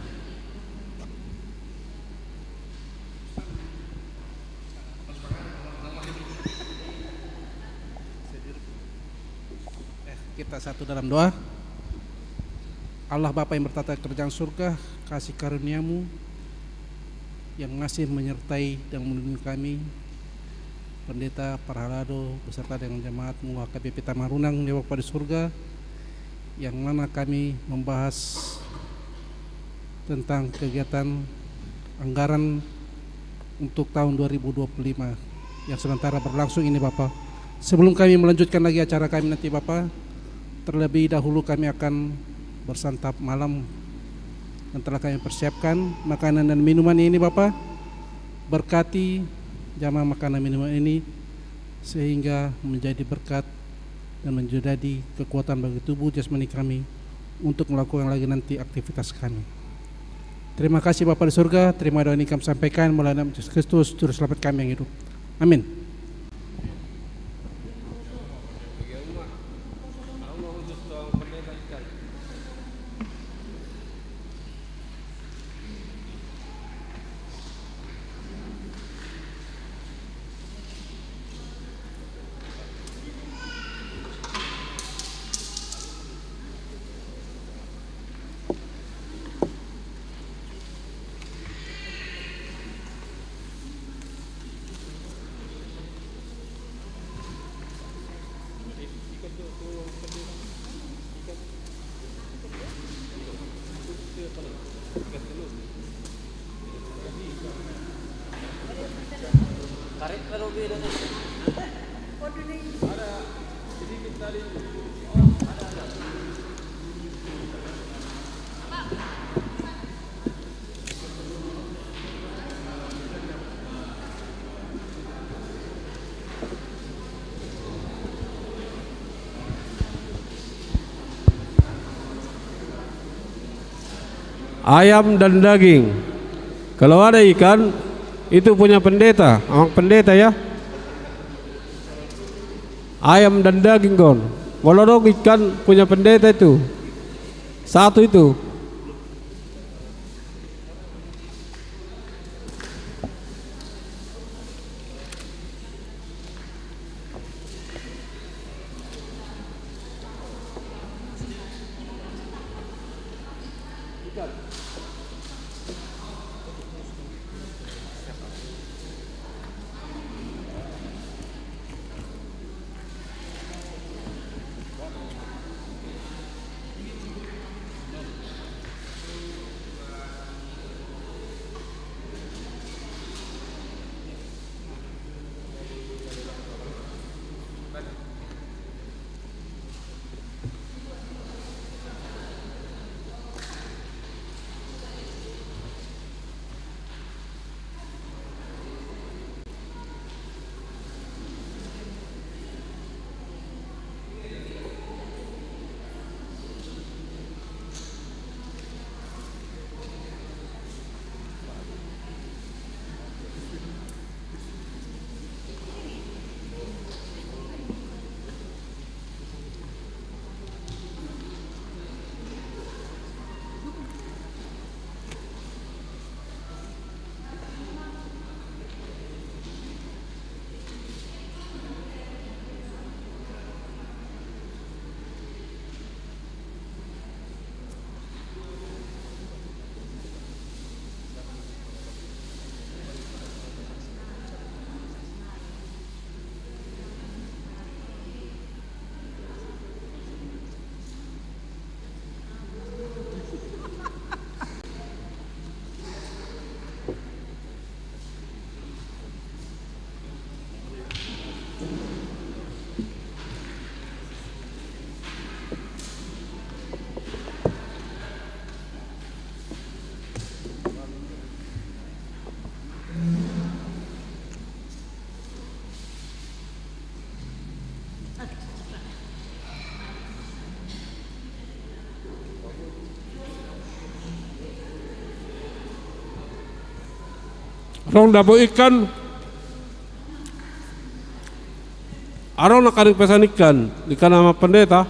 Kita satu dalam doa. Allah Bapa yang bertata kerajaan surga, kasih karunia-Mu yang ngasih menyertai dan melindungi kami, Pendeta Parhalado beserta dengan jemaat-Mu HKBP Tamarunang Dewa pada surga, yang mana kami membahas tentang kegiatan anggaran untuk tahun 2025 yang sementara berlangsung ini Bapak. Sebelum kami melanjutkan lagi acara kami nanti Bapak, terlebih dahulu kami akan bersantap malam yang telah kami persiapkan makanan dan minuman ini Bapak. Berkati jamaah makanan minuman ini sehingga menjadi berkat dan menjadi kekuatan bagi tubuh jasmani kami untuk melakukan lagi nanti aktivitas kami. Terima kasih Bapa di surga, terima doa ini kami sampaikan melalui nama Yesus Kristus, Juru Selamat kami yang hidup. Amin. Ayam dan daging. Kalau ada ikan itu punya pendeta, amang pendeta ya. Ayam dan daging kon. Kalau dong ikan punya pendeta itu. Satu itu. Rong dapur ikan. Arong nak karing pesan ikan sama pendeta.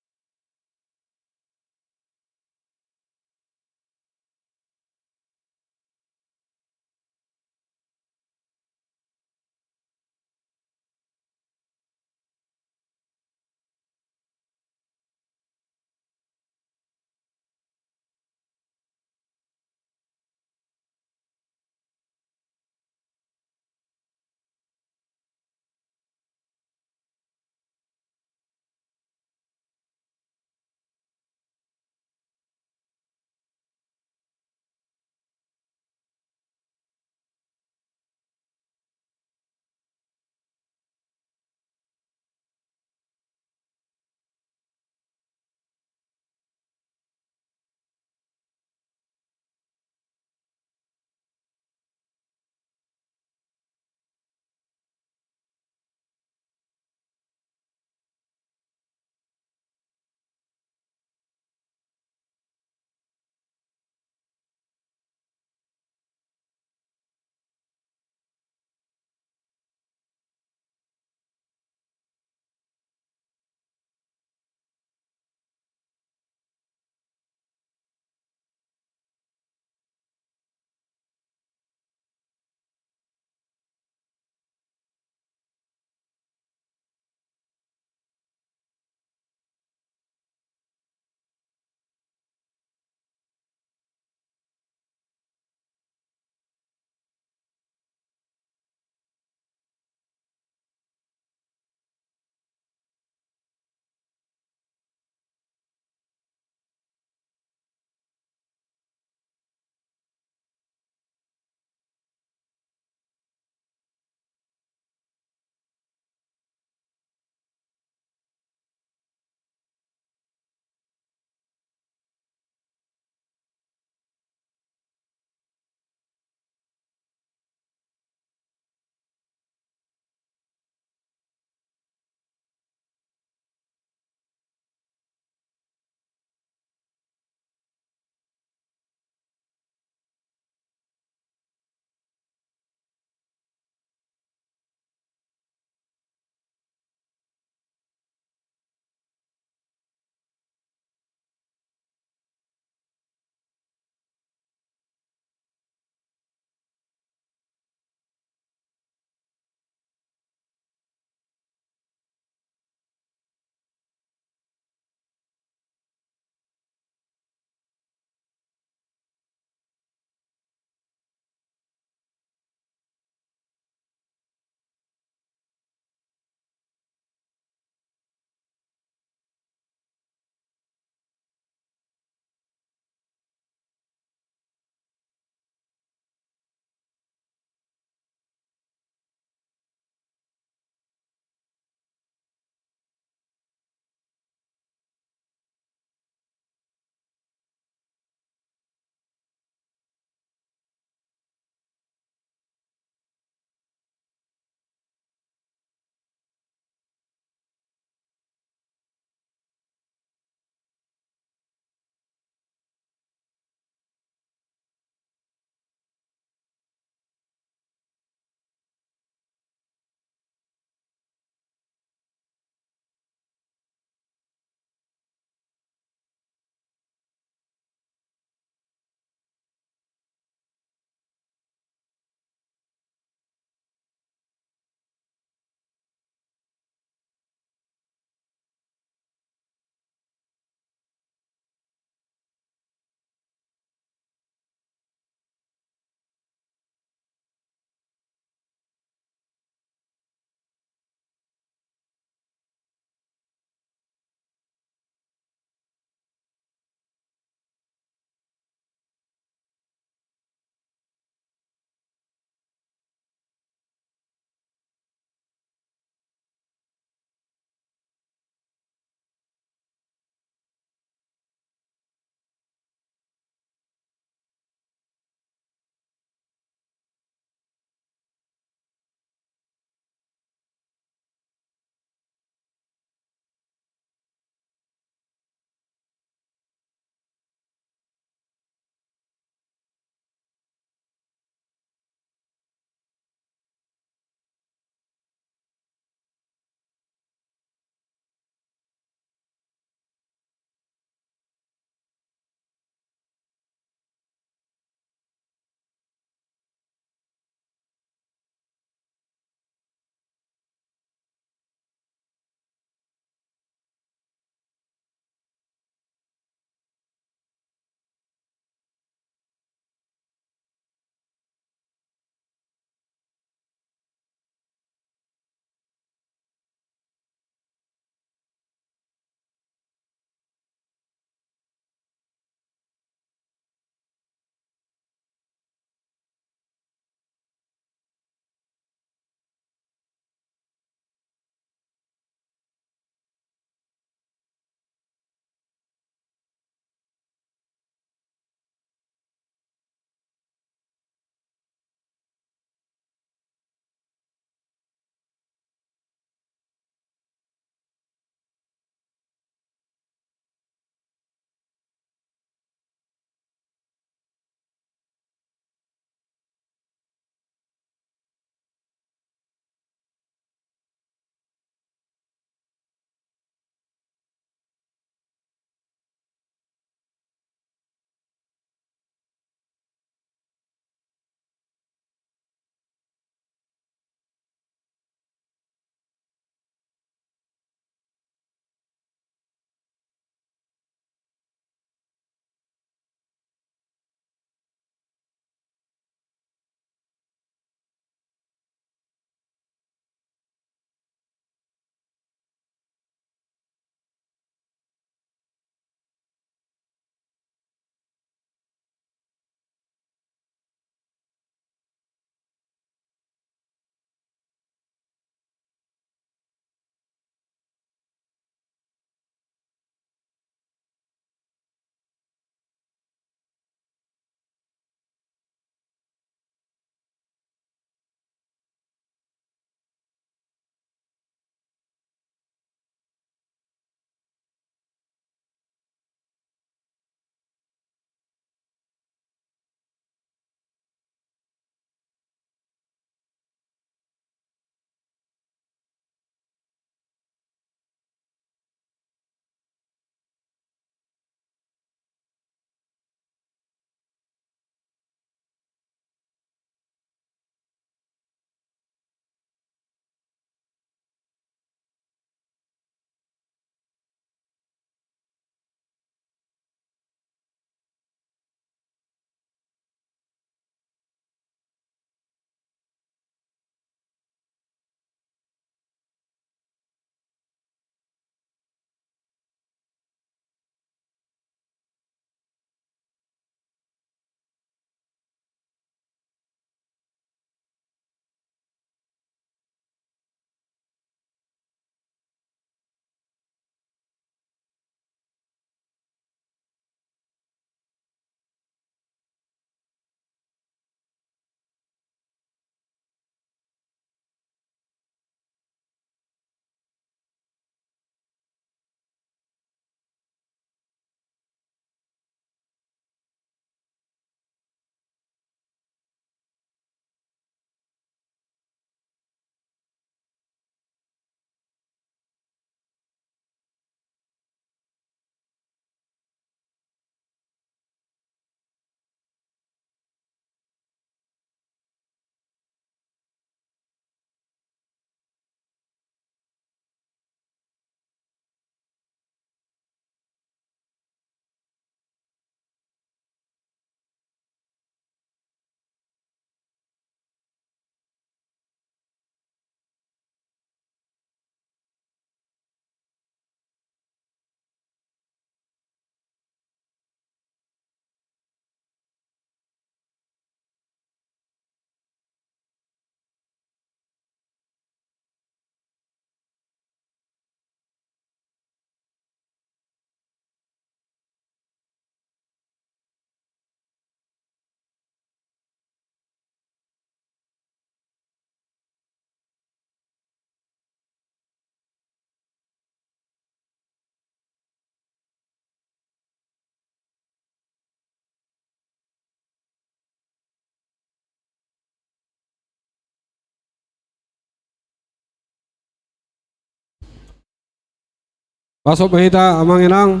Masuk mahita amang inang.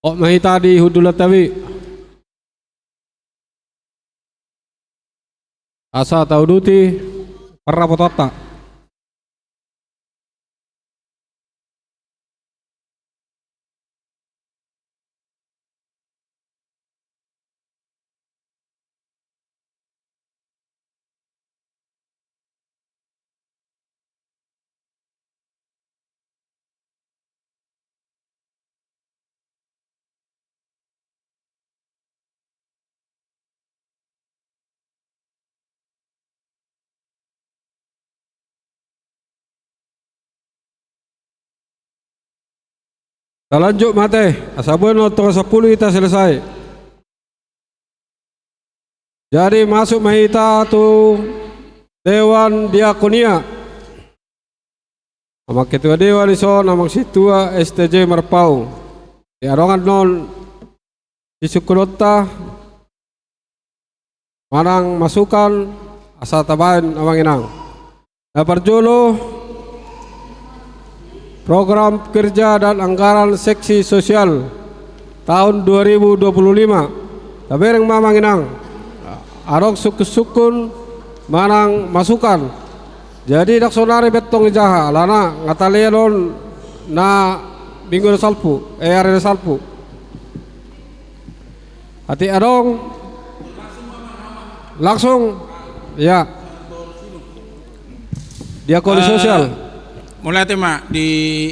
Ok mahita di hudulat tawi. Asa tau duti para potota. Kita lanjut mate, asabun untuk 10 kita selesai. Jadi masuk mahita tu Dewan Diakonia. Nama ketua Dewan iso nama situa STJ Marpau. Di arongan non Isukulota manang masukan asa tabain amang inang. Naparjolo Program Kerja dan Anggaran Seksi Sosial tahun 2025. Tabereng mamang inang. Arok sukun manang masukan. Jadi dak sonari betong jaha lana ngatalianon na minggu salpu, are salpu. Hati adong langsung ya. Diakoni sosial. Mulai tema di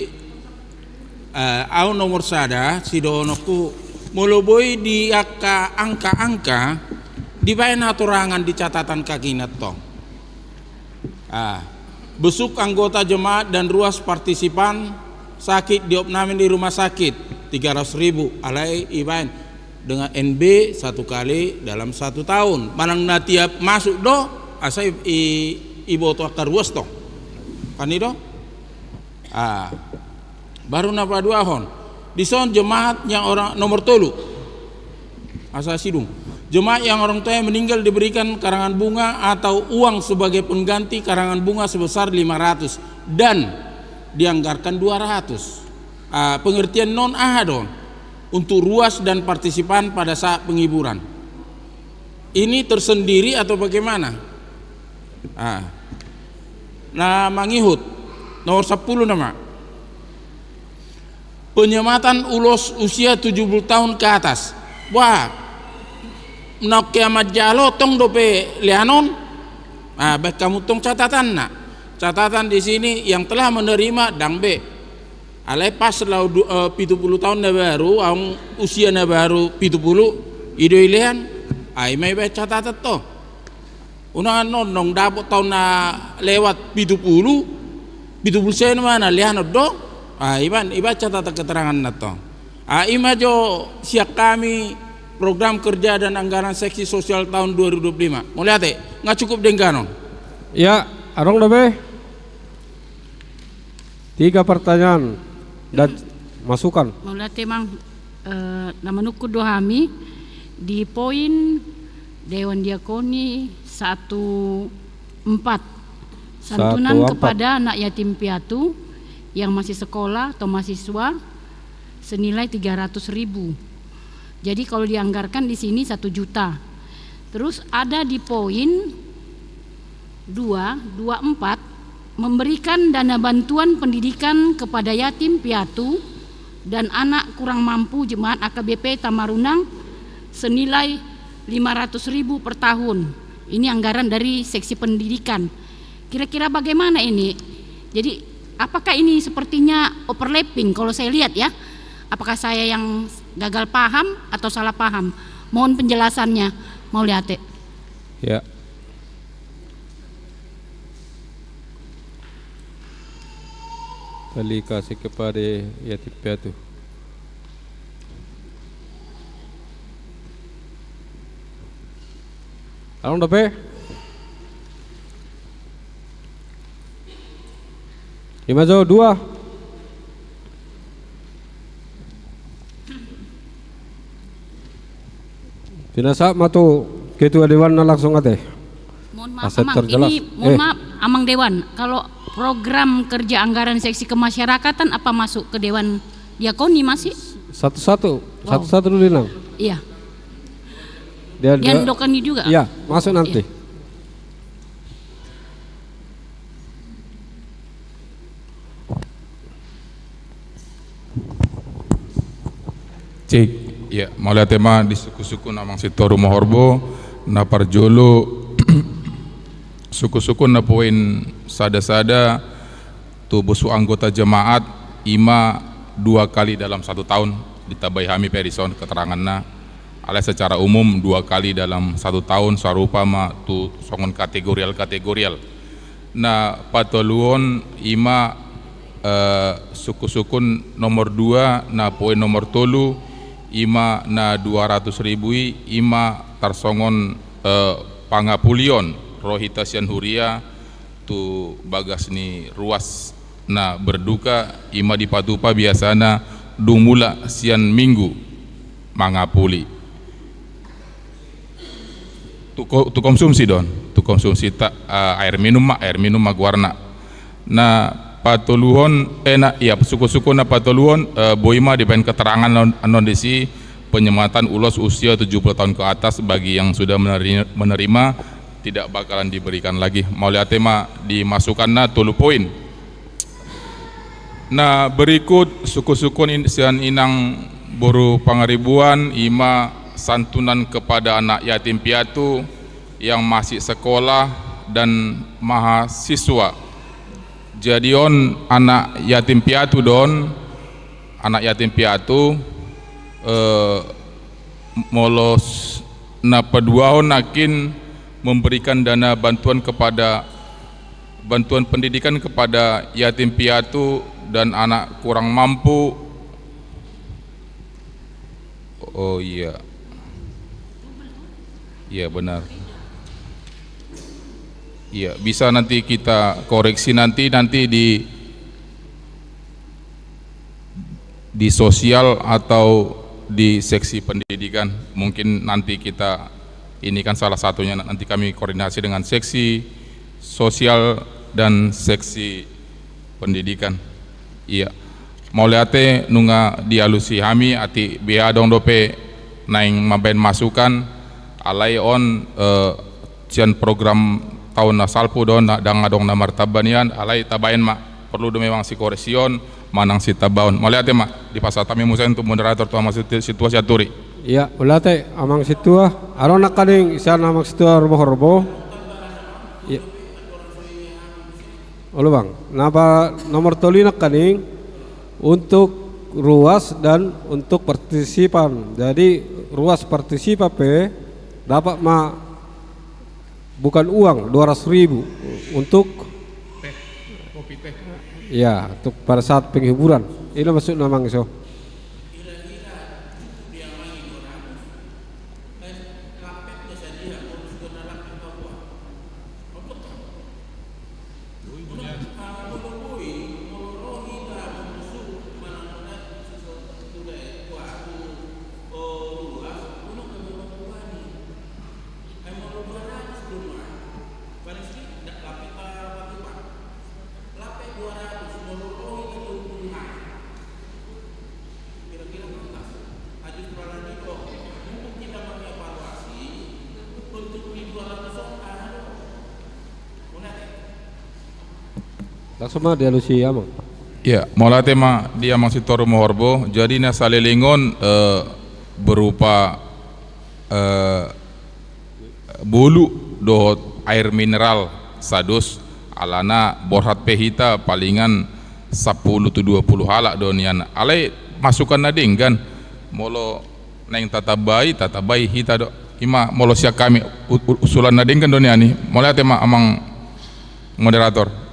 au nomor sada si donoku muluboi di angka-angka dibayan aturangan di catatan kaki netong. Besuk anggota jemaat dan ruas partisipan sakit diopnamin di rumah sakit 300.000 alai ibayan dengan NB 1 kali dalam 1 tahun. Manang na tiap masuk do asai iboto akar ruas to. Kan do? Baru napa 2 hon di son jemaat yang orang nomor tolu asa sidung jemaat yang orang tua meninggal diberikan karangan bunga atau uang sebagai pengganti karangan bunga sebesar 500 dan dianggarkan 200. Pengertian non ahadon untuk ruas dan partisipan pada saat penghiburan ini tersendiri atau bagaimana? Nah mangihut nomor 10 nama penyematan ulos usia 70 tahun ke atas. Wah nak kiamat jalo tong dope lianon. Baik kamu tong catatan nak catatan di sini yang telah menerima dangbe alai pas lau 70 tahun na baru usia na baru 70 ido ilian mai baik catatan to unang nong dapat tahun na lewat 70 sen mana lihat do iba catatan keterangan nato ima jo siap kami program kerja dan anggaran seksi sosial tahun 2025 mau lihat nggak cukup dengkanon ya arong dobe 3 pertanyaan dan masukan mau lihat emang nama nuku dohami di poin Dewan Diakoni 14 santunan kepada anak yatim piatu yang masih sekolah atau mahasiswa senilai 300.000. Jadi kalau dianggarkan di sini 1 juta. Terus ada di poin 224 memberikan dana bantuan pendidikan kepada yatim piatu dan anak kurang mampu jemaat AKBP Tamarunang senilai 500.000 per tahun. Ini anggaran dari seksi pendidikan. Kira-kira bagaimana ini? Jadi apakah ini sepertinya overlapping kalau saya lihat ya? Apakah saya yang gagal paham atau salah paham? Mohon penjelasannya. Mau lihat ya. Kali kasih kepada yatim piatu. Along dapat? Lima jauh 2. Binasa matu ketua dewan na langsung ate. Mohon maaf, ini mohon maaf Amang Dewan, kalau program kerja anggaran seksi kemasyarakatan apa masuk ke Dewan Diakoni masih? Satu-satu dulu Nang. Iya. Dia Dokani juga? Iya, masuk nanti. Iya. Cik, ya, mulai tema di suku-suku namang Sitoru Mohorbo, na parjolo, suku-suku na poin sada-sada, tu busu anggota jemaat, ima 2 kali dalam 1 tahun, ditabai hami perison keteranganna, alai secara umum 2 kali dalam 1 tahun, sarupa ma tu songon kategorial. Na patoluon ima suku-suku nomor 2 na poin nomor tolu, ima na 200.000 ima tarsongon pangapulion rohitasian huria tu bagas ni ruas na berduka ima di patupa biasana dumula sian minggu mangapuli tu konsumsi don tu konsumsi air minum magwarna na patoluhon enak ya suku-suku na patoluhon boima dipen keterangan non desi penyematan ulos usia 70 tahun ke atas bagi yang sudah menerima tidak bakalan diberikan lagi maulia tema dimasukkan na 30 poin. Nah berikut suku-suku sian inang boru pangaribuan ima santunan kepada anak yatim piatu yang masih sekolah dan mahasiswa. Jadi anak yatim piatu molos na peduahon nakin memberikan dana bantuan pendidikan kepada yatim piatu dan anak kurang mampu. Oh iya, iya benar. Iya, bisa nanti kita koreksi nanti di sosial atau di seksi pendidikan. Mungkin nanti kita ini kan salah satunya nanti kami koordinasi dengan seksi sosial dan seksi pendidikan. Iya. Mauliate nunga dialusi hami ati bea dong dope naing maben masukan alai on cian program tahun nasalpu don dang na martabanian alai tabain mak perlu do memang si koresion manang si tabaon maliate mak di pasal tami musa untuk moderator tu ama situasi aturi iya ulate amang situa arona kading isan amang situa horbo iya olo bang napa nomor tolina kading untuk ruas dan untuk partisipan jadi ruas partisipape dapat bukan uang 200.000 untuk kopi teh. Ya, untuk pada saat penghiburan. Ini masuk namang iso. Langsung mah dialusi amang. Ya, mulai tema dia masih Sitoru Mohorbo. Jadi na salilingon berupa bulu dohot air mineral sadus alana borhat pehita palingan 10-20 halak donian. Alai masukan nading kan molo neng tatabai hita do ima molo siak kami usulan nading kan doniani. Mulai tema amang moderator.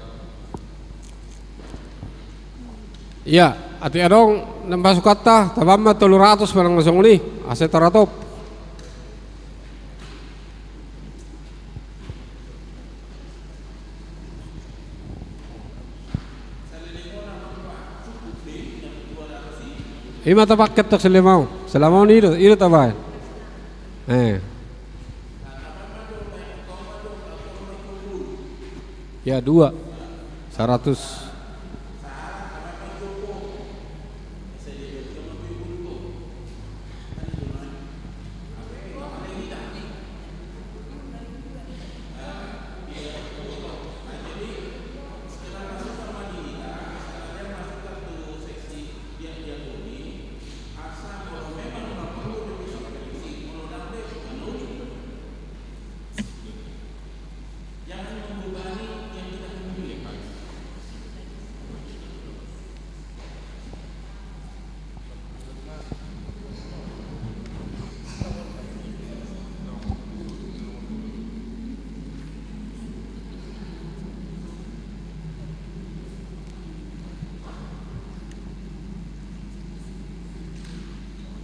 Iya, ati adong nambah sukata, tabama 300 barang langsung ni, aset taratop. Ima tapaket tak selimau ni itu tabay. Ya 2 100.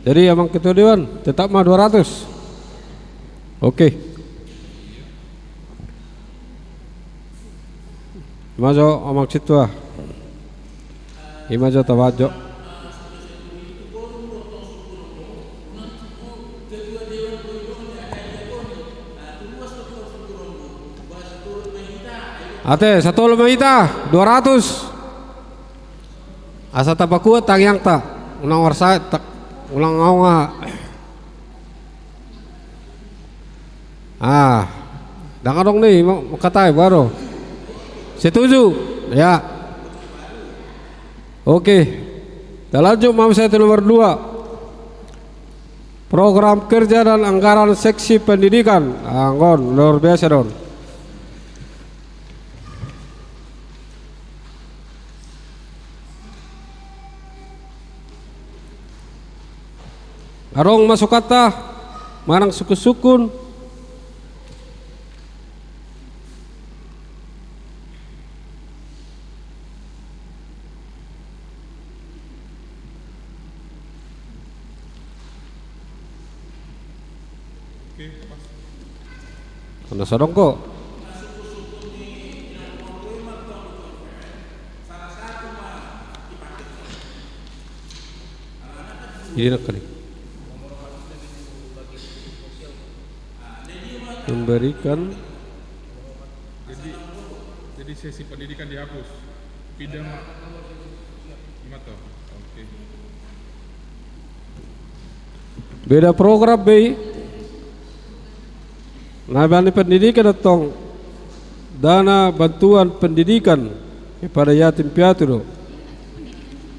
Jadi emang ketua dewan tetap mah 200. Oke. Imajo omang situa. Imajo tawajo. Ate satu lemahita 200. Asa tapaku tangyang ta. Unang warsa tak ulang ngau nga. Dangan dong nih mau katay baru. Setuju? Ya. Oke. Lanjut mam saya nomor 2. Program kerja dan anggaran seksi pendidikan. Anggon luar biasa don. Arong masuk kata marang suku-sukun. Karena sorong kok. Ini nak kali. Memberikan jadi sesi pendidikan dihapus bidang mata. Oke. Beda program B nabani pendidikan atau dana bantuan pendidikan kepada yatim piatu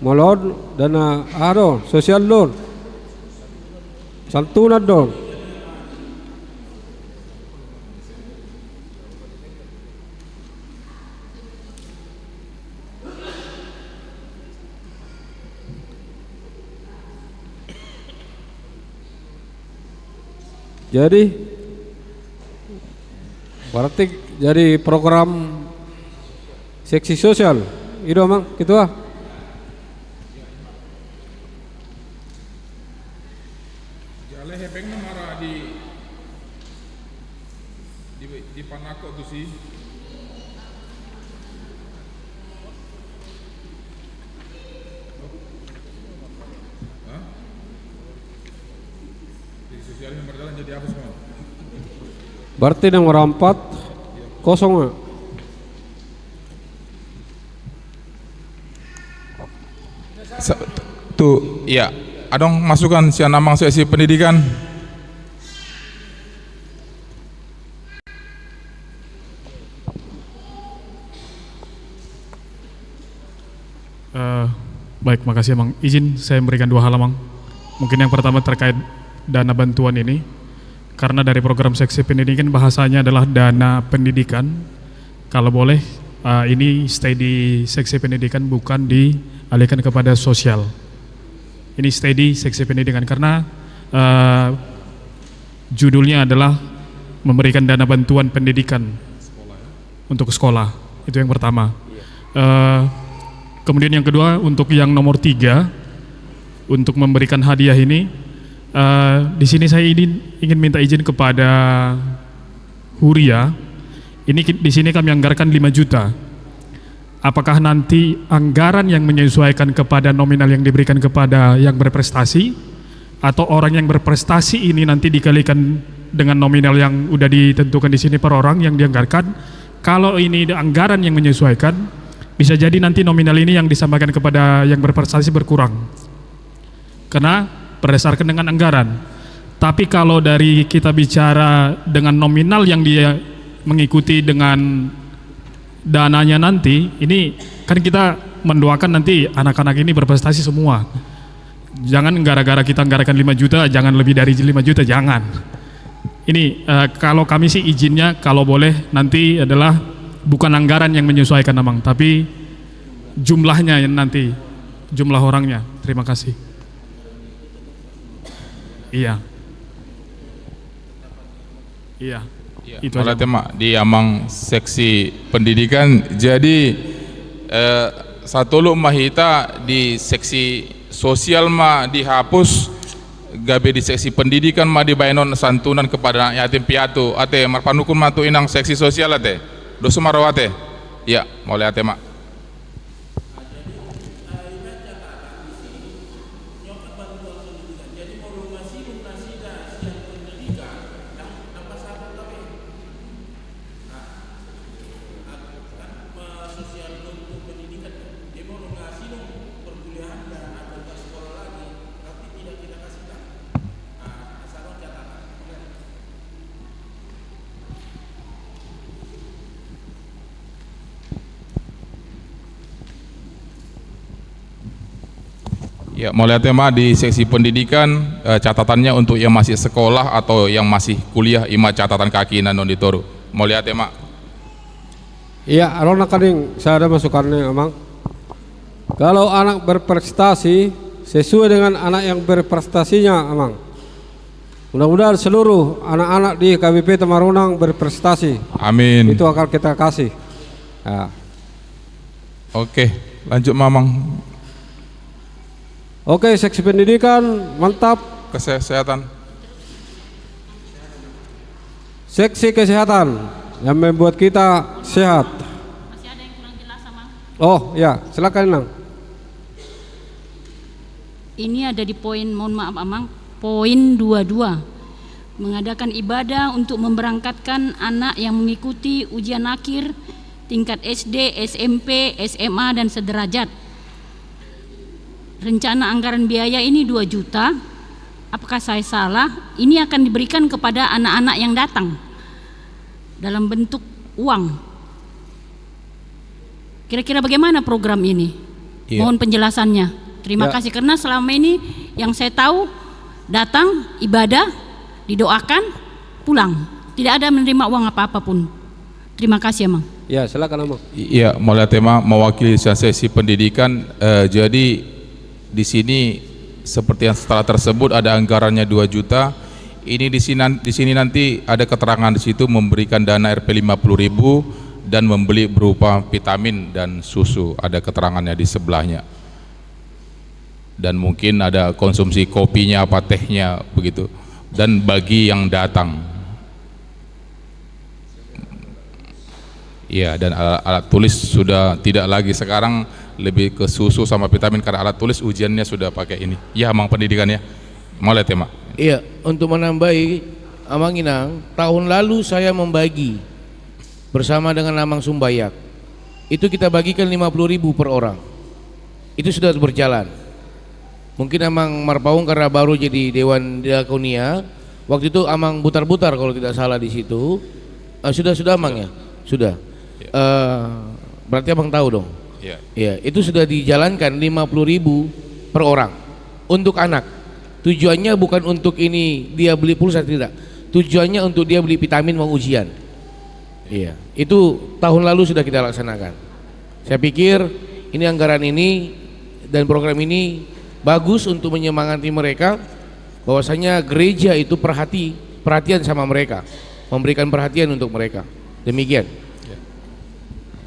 malon dana sosial loan santunan dong. Jadi berarti jadi program seksi sosial itu emang ketua. Jale hepeng marah di Panako tuh sih. Sosial yang berjalan jadi apa semua? Berarti nomor 4 kosong. Tuh, ya. Adong masukan si namang sesi pendidikan. Baik, makasih Mang. Izin saya memberikan 2 hal Mang. Mungkin yang pertama terkait dana bantuan ini, karena dari program seksi pendidikan bahasanya adalah dana pendidikan. Kalau boleh ini stay di seksi pendidikan, bukan dialihkan kepada sosial. Ini stay di seksi pendidikan karena judulnya adalah memberikan dana bantuan pendidikan untuk sekolah. Itu yang pertama. Kemudian yang kedua, untuk yang nomor 3, untuk memberikan hadiah ini, di sini saya ingin minta izin kepada Huria. Ini di sini kami anggarkan 5 juta. Apakah nanti anggaran yang menyesuaikan kepada nominal yang diberikan kepada yang berprestasi, atau orang yang berprestasi ini nanti dikalikan dengan nominal yang udah ditentukan di sini per orang yang dianggarkan, kalau ini anggaran yang menyesuaikan, bisa jadi nanti nominal ini yang disampaikan kepada yang berprestasi berkurang karena berdasarkan dengan anggaran. Tapi kalau dari kita bicara dengan nominal yang dia mengikuti dengan dananya nanti, ini kan kita mendoakan nanti anak-anak ini berprestasi semua. Jangan gara-gara kita anggarkan 5 juta, jangan lebih dari 5 juta, jangan. Ini kalau kami sih izinnya kalau boleh nanti adalah bukan anggaran yang menyesuaikan Amang, tapi jumlahnya yang nanti, jumlah orangnya. Terima kasih. Iya. Iya. Itu aja. Tema di Amang seksi pendidikan. Jadi satu lu mahita di seksi sosial mah dihapus, gabe di seksi pendidikan mah dibayanon santunan kepada anak yatim piatu. Ate marpanukun mah tu inang seksi sosial ate. Dosu marawate. Ya, mulai ate mak. Ya, mulai tema di seksi pendidikan catatannya untuk yang masih sekolah atau yang masih kuliah ima catatan kaki nanon ditoru. Mulai tema. Iya, arona kading saya ada masukannya Amang. Kalau anak berprestasi sesuai dengan anak yang berprestasinya Amang. Mudah-mudahan seluruh anak-anak di KBP Tamarunang berprestasi. Amin. Itu akan kita kasih. Ya. Oke, lanjut Mamang. Oke, seksi pendidikan mantap. Kesehatan. Seksi kesehatan yang membuat kita sehat. Masih ada yang kurang jelas Amang? Oh ya, silakan Nang. Ini ada di poin, mohon maaf Amang, poin 22. Mengadakan ibadah untuk memberangkatkan anak yang mengikuti ujian akhir tingkat SD, SMP, SMA dan sederajat. Rencana anggaran biaya ini 2 juta. Apakah saya salah? Ini akan diberikan kepada anak-anak yang datang dalam bentuk uang. Kira-kira bagaimana program ini? Iya. Mohon penjelasannya. Terima kasih, karena selama ini yang saya tahu datang ibadah, didoakan, pulang. Tidak ada menerima uang apa-apa pun. Terima kasih Amang. Ya, silakan Amang. Iya, mulai tema mewakili sesi pendidikan. Jadi di sini seperti yang setelah tersebut ada anggarannya 2 juta. Ini di sini nanti ada keterangan di situ memberikan dana Rp 50.000 dan membeli berupa vitamin dan susu. Ada keterangannya di sebelahnya. Dan mungkin ada konsumsi kopinya apa tehnya begitu. Dan bagi yang datang. Iya, dan alat tulis sudah tidak lagi, sekarang lebih ke susu sama vitamin karena alat tulis ujiannya sudah pakai ini. Ya, Amang pendidikannya. Mulai tema. Iya, untuk menambahi Amang Inang, tahun lalu saya membagi bersama dengan Amang Sumbayak. Itu kita bagikan 50.000 per orang. Itu sudah berjalan. Mungkin Amang Marpaung karena baru jadi Dewan Diakonia, waktu itu Amang butar-butar kalau tidak salah di situ. Sudah Amang ya? Sudah. Berarti Abang tahu dong. Ya. Ya, itu sudah dijalankan 50.000 per orang untuk anak. Tujuannya bukan untuk ini dia beli pulsa, tidak. Tujuannya untuk dia beli vitamin mau ujian. Iya, itu tahun lalu sudah kita laksanakan. Saya pikir ini anggaran ini dan program ini bagus untuk menyemangati mereka bahwasanya gereja itu perhatian sama mereka, memberikan perhatian untuk mereka. Demikian.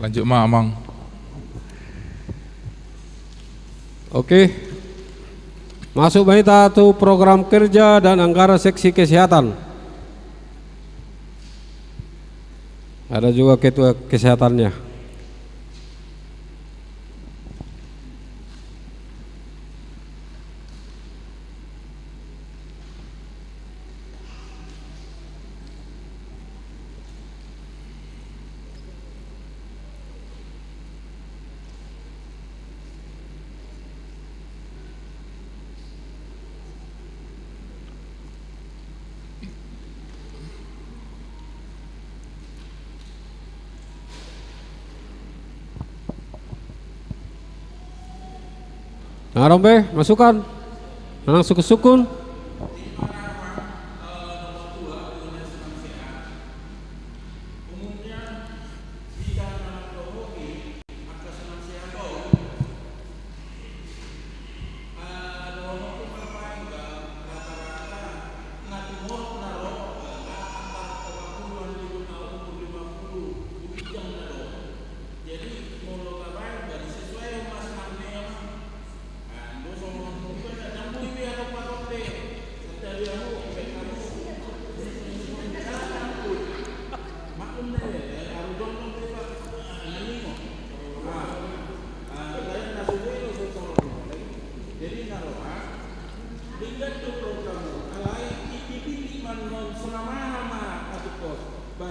Lanjut Amang. Oke. Masuk Mahita itu program kerja dan anggaran seksi kesehatan. Ada juga ketua kesehatannya. Narong be, masukan. Nang sukun-sukun.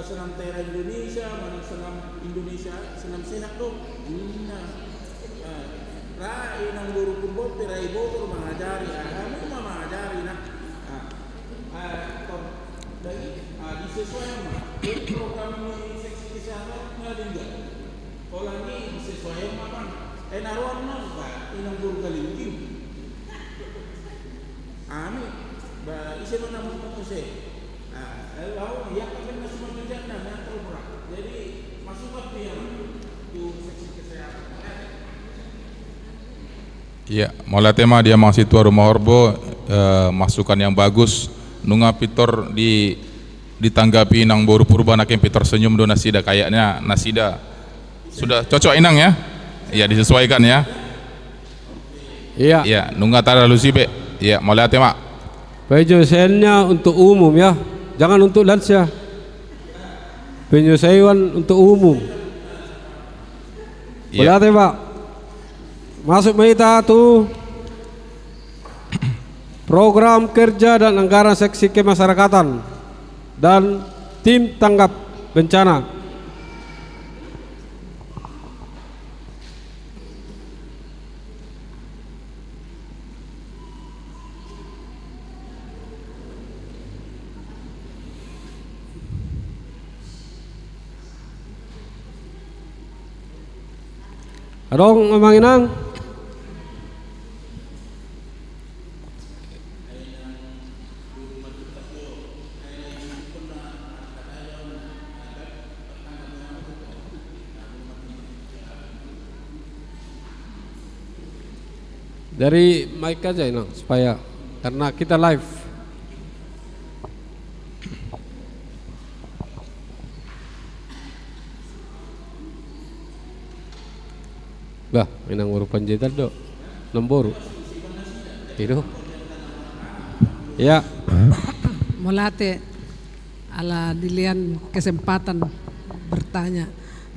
Senam Tera Indonesia, mana senam Indonesia, senam sehat dong. Rai nang guru kumpul, rai bogor mengajari, kamu mengajari nak. Disesuaikan mah. Program ini seksi kesehatan nggak tinggal. Kalau ini disesuaikan mah kan. Naruhan mah nang guru kalimkin. Amin. Isi mana mau saya. Lalu yang akan masuk mengejar dan yang terberat. Jadi masukkan dia itu seksi kesehatan. Iya, mulai tema dia mahasiswa Rumah Orbo masukan yang bagus. Nunga Pitor ditanggapi nang boru purba nakem Pitor senyum do nasida kayaknya nasida sudah cocok inang ya. Iya disesuaikan ya. Iya. Iya, nunga tada lusibe. Iya, mulai tema. Penyesuaiannya untuk umum ya. Jangan untuk lansia. Penyesuaian untuk umum. Iya. Boleh Pak. Masuk Maita tuh program kerja dan anggaran seksi kemasyarakatan dan tim tanggap bencana. Adong Amang Inang. Dari mic aja Inang supaya karena kita live. Bah, Inang baru panjaitan do, nomboru. Itu. Ya. Molate ala dilian kesempatan bertanya.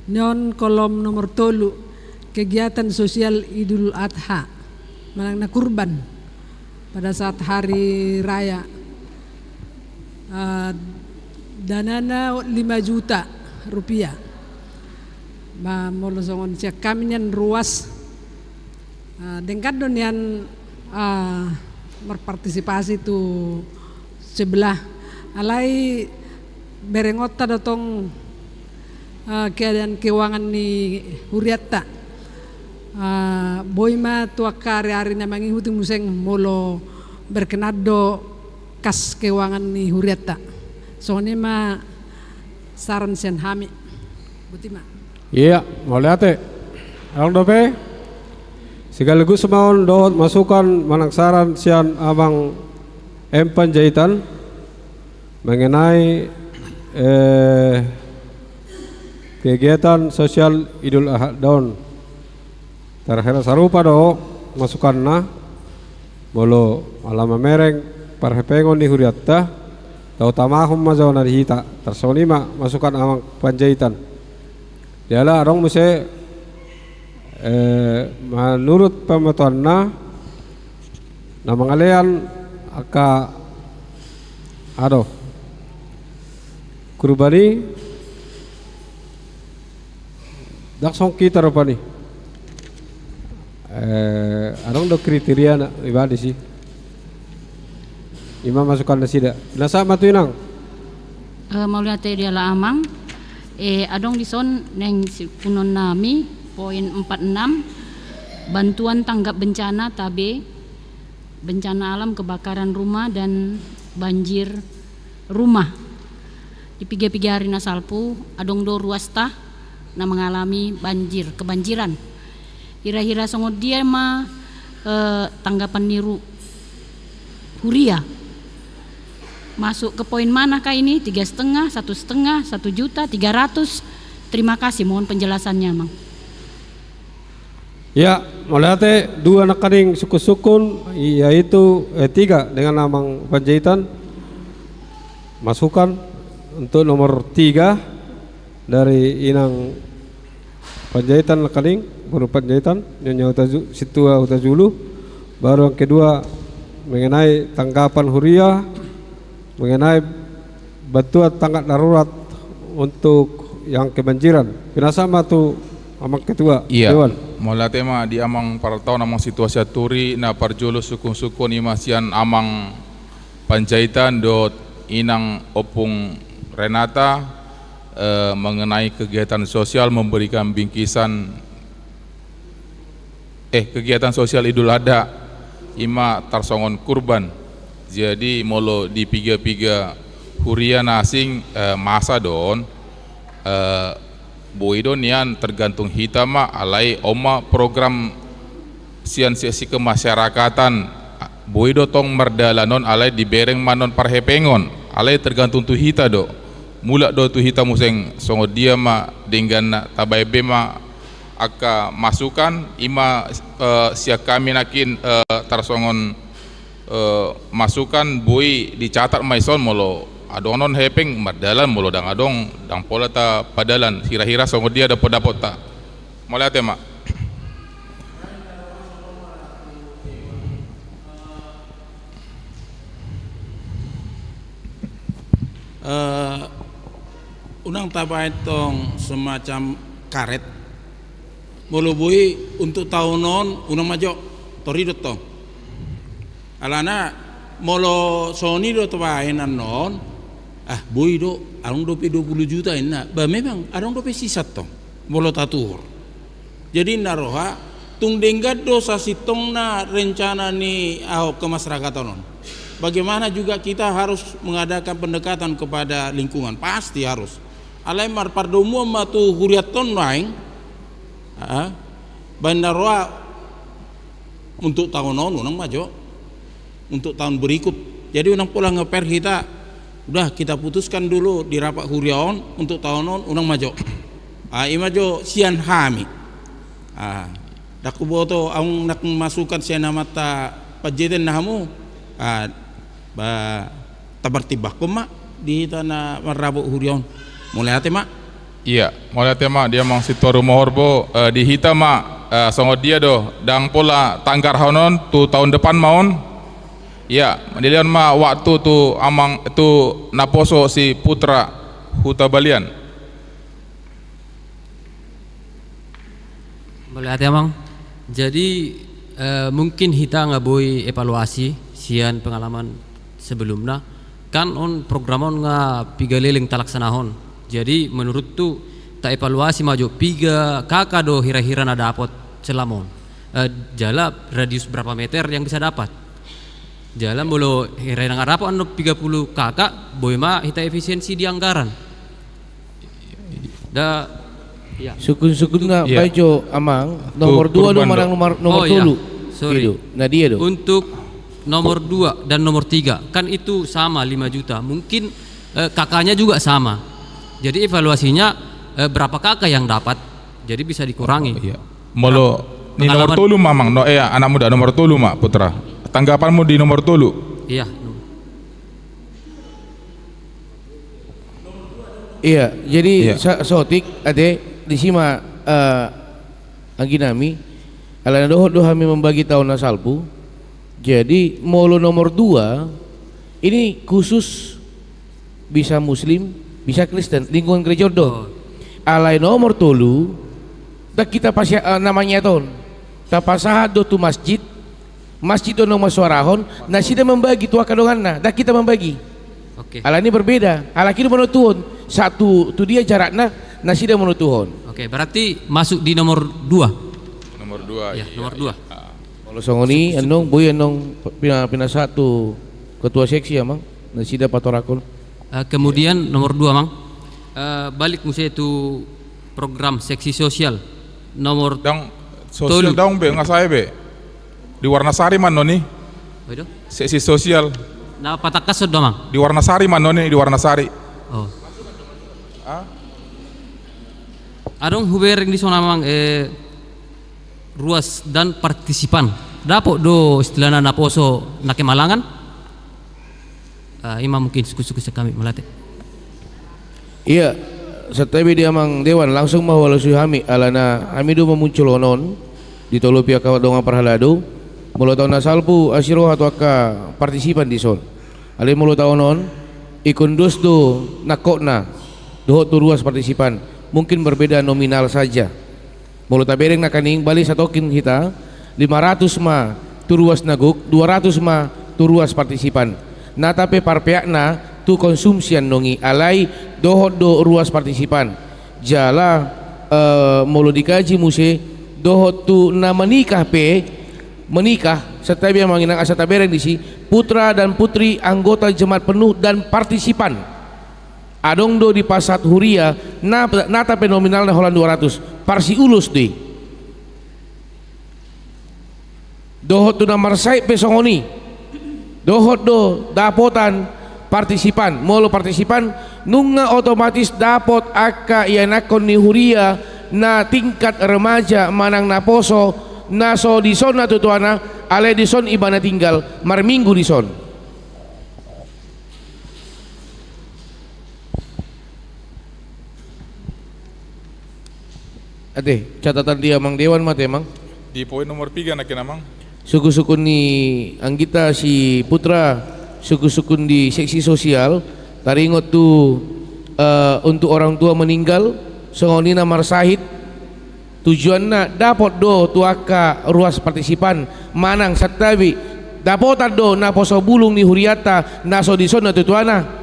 Nyon kolom nomor 3 kegiatan sosial Idul Adha manang kurban pada saat hari raya. Danana 5 juta rupiah. Molosongon siya kami niyan ruas dengkad don yan berpartisipasi tu sebelah alai berengota datong keadaan keuangan ni Huriatta boima tua hari na mangihuti museng molo berkenado kas keuangan ni Huriatta soalnya ma saran sen hami butima. Iya, boleh ate. Along dope. Sekaligus semauan dohot masukan manaksaran sian abang Panjaitan mengenai kegiatan sosial Idul Adha terakhir sarupa do masukan na bolo alama mereng parhepengon di Huriatta tau tamahum mazau na dihita tersonima masukan abang Panjaitan. Dialah orang mesti menurut pematuanna na mangalean aka kurbani daksong kita rupani arong do kriteria na ibadi sih imam masukan na sida nasa matuinang mau lihat dia lah amang adong dison neng kunon nami poin 46 bantuan tanggap bencana TABE, bencana alam kebakaran rumah dan banjir rumah. Di piga-piga hari nasalpu adong do ruasta na mengalami kebanjiran. Hira-hira songot dia tanggapan niru Huria. Masuk ke poin manakah ini? 3,5, 1,5, 1.300.000. Terima kasih, mohon penjelasannya, Mang. Ya, melihat dua nakaring suku-sukun, yaitu 3 dengan Amang Panjaitan. Masukan untuk nomor 3 dari Inang Panjaitan nakaring, Guru Panjaitan, Nyonya Situa Utazulu. Baru yang kedua mengenai tanggapan Huria, mengenai bantuan tanggap darurat untuk yang kebanjiran. Pinasama tu Amang Ketua Dewan. Mula tema di amang partau namang situasi aturi na parjolo sukun-sukun imasian amang Panjaitan dot Inang Opung Renata mengenai kegiatan sosial memberikan bingkisan kegiatan sosial Idul Adha ima tarsongon kurban. Jadi molo di piga-piga Huria nasing masa don Boido nian tergantung hitama alai oma program sian sesi kemasyarakatan Boido tong merdalanon alai dibereng manon parhepengon alai tergantung tu hita do mula do tu hita museng songo dia ma dengan tabai bema aka masukan ima siak kami nakin tarsongon masukan boi dicatat maison molo adonon hepeng mardalan molo dang adong dang pola ta padalan hira-hira songo dia dapat ta mola tema unang tabai tong semacam karet molo bui untuk tahunon unang majo torido tong alana molo soni do tabai nanon bui do arong dope 20 juta ina ba memang arong dope sisat tong molo tatur jadi naroha tung denggat do sasitong na rencana ni Ahok kemasyarakatan. Bagaimana juga kita harus mengadakan pendekatan kepada lingkungan, pasti harus. Alai mar pardomu matu huriaton lain, bandarwa untuk tahun unang majo, untuk tahun berikut. Jadi unang pulang ngeper kita, udah kita putuskan dulu di rapat huriaon untuk tahun unang majo. Imajo sian hami. Daku boto ang nak masukan siya namata pajeten nahamu. Tabartibah ko mak di tanah marabok hurion mulai hati mak iya mulai tema dia mang situ rumah horbo di hita mak songo dia do dang pola tanggar hanon tu tahun depan maun iya dilihat mak waktu tu amang tu naposo si putra Huta Balian mulai hati amang jadi mungkin hita nggak boleh evaluasi sian pengalaman sebelumnya kan on program on piga leleng talaksanahon jadi menurut tu tak evaluasi maju piga kakak do hira-hira na dapat selamon jala radius berapa meter yang bisa dapat jala mulu hira nggak dapat on 30 kakak boy ma hita efisiensi di anggaran da ya sukun-sukun na bajo amang nomor 2 do marang nomor 3 sorry nah dia do untuk nomor 2 dan nomor 3 kan itu sama 5 juta mungkin kakaknya juga sama jadi evaluasinya berapa kakak yang dapat jadi bisa dikurangi iya. Molo ni nomor tulu mamang no anak muda nomor tulu mak putra tanggapanmu di nomor tulu iya iya jadi sotik ade di sima angginami alana doh kami membagi tahun nasalpu. Jadi molo nomor 2 ini khusus bisa Muslim, bisa Kristen, lingkungan gereja do. Alai nomor 3 dak kita pas namanya ton. Tapasahat do tu masjid do nomor suarahon, nasida membagi tu akadonganna, dak kita membagi. Oke. Ala ini berbeda. Ala kira menutuhon. Satu tu dia jarakna nasida menutuhon. Oke, berarti masuk di nomor 2. Nomor 2. 2. Ya, nomor 2. Kalau songoni enong boy enong pina satu ketua seksi ya mang nasida patorakol. Kemudian nomor 2 mang balik musia itu program seksi sosial nomor dang sosial dong be nggak saya be di Warnasari man noni seksi sosial nah patakas sudah mang di Warnasari man noni di Warnasari. Oh. Adong hubering di sana mang ruas dan partisipan dapat do istilahnya naposo nakemalangan ima mungkin suku-suku kami melatih. Iya, setabi dia mang dewan langsung mau walusi hami alana hami do memuncul onon di tolopia kawadonga parhalado mulo tahun nasalpu asiro atau aka partisipan di son ale mulo tahun onon ikun dos do nakokna dohot tu ruas partisipan mungkin berbeda nominal saja. Mulut tabereng nakaning bali satokin kita 500 ma turuas naguk 200 ma turuas partisipan na tapi parpeakna tu konsumsian nongi alai dohot do ruas partisipan jala mulut dikaji muse dohot tu na menikah setiap yang menginang asa tabereng disi putra dan putri anggota jemaat penuh dan partisipan adong do di pasat huria na tapi nominalnya holan 200 parsi ulus deh dohot tu namar sai pesongoni dohot do dapotan partisipan molo partisipan nunga otomatis dapot aka ianakon ni huria na tingkat remaja manang naposo naso dison na tutuana ale dison ibana tinggal mar minggu dison. Ade catatan dia mang dewan mate mang di poin nomor 3 nakin amang suku-suku ni anggita si putra suku-suku di seksi sosial taringot tu untuk orang tua meninggal songoni namar sahid tujuanna dapat do tuaka ruas partisipan manang satabi dapotan do na poso bulung ni huriata naso dison na tutuana.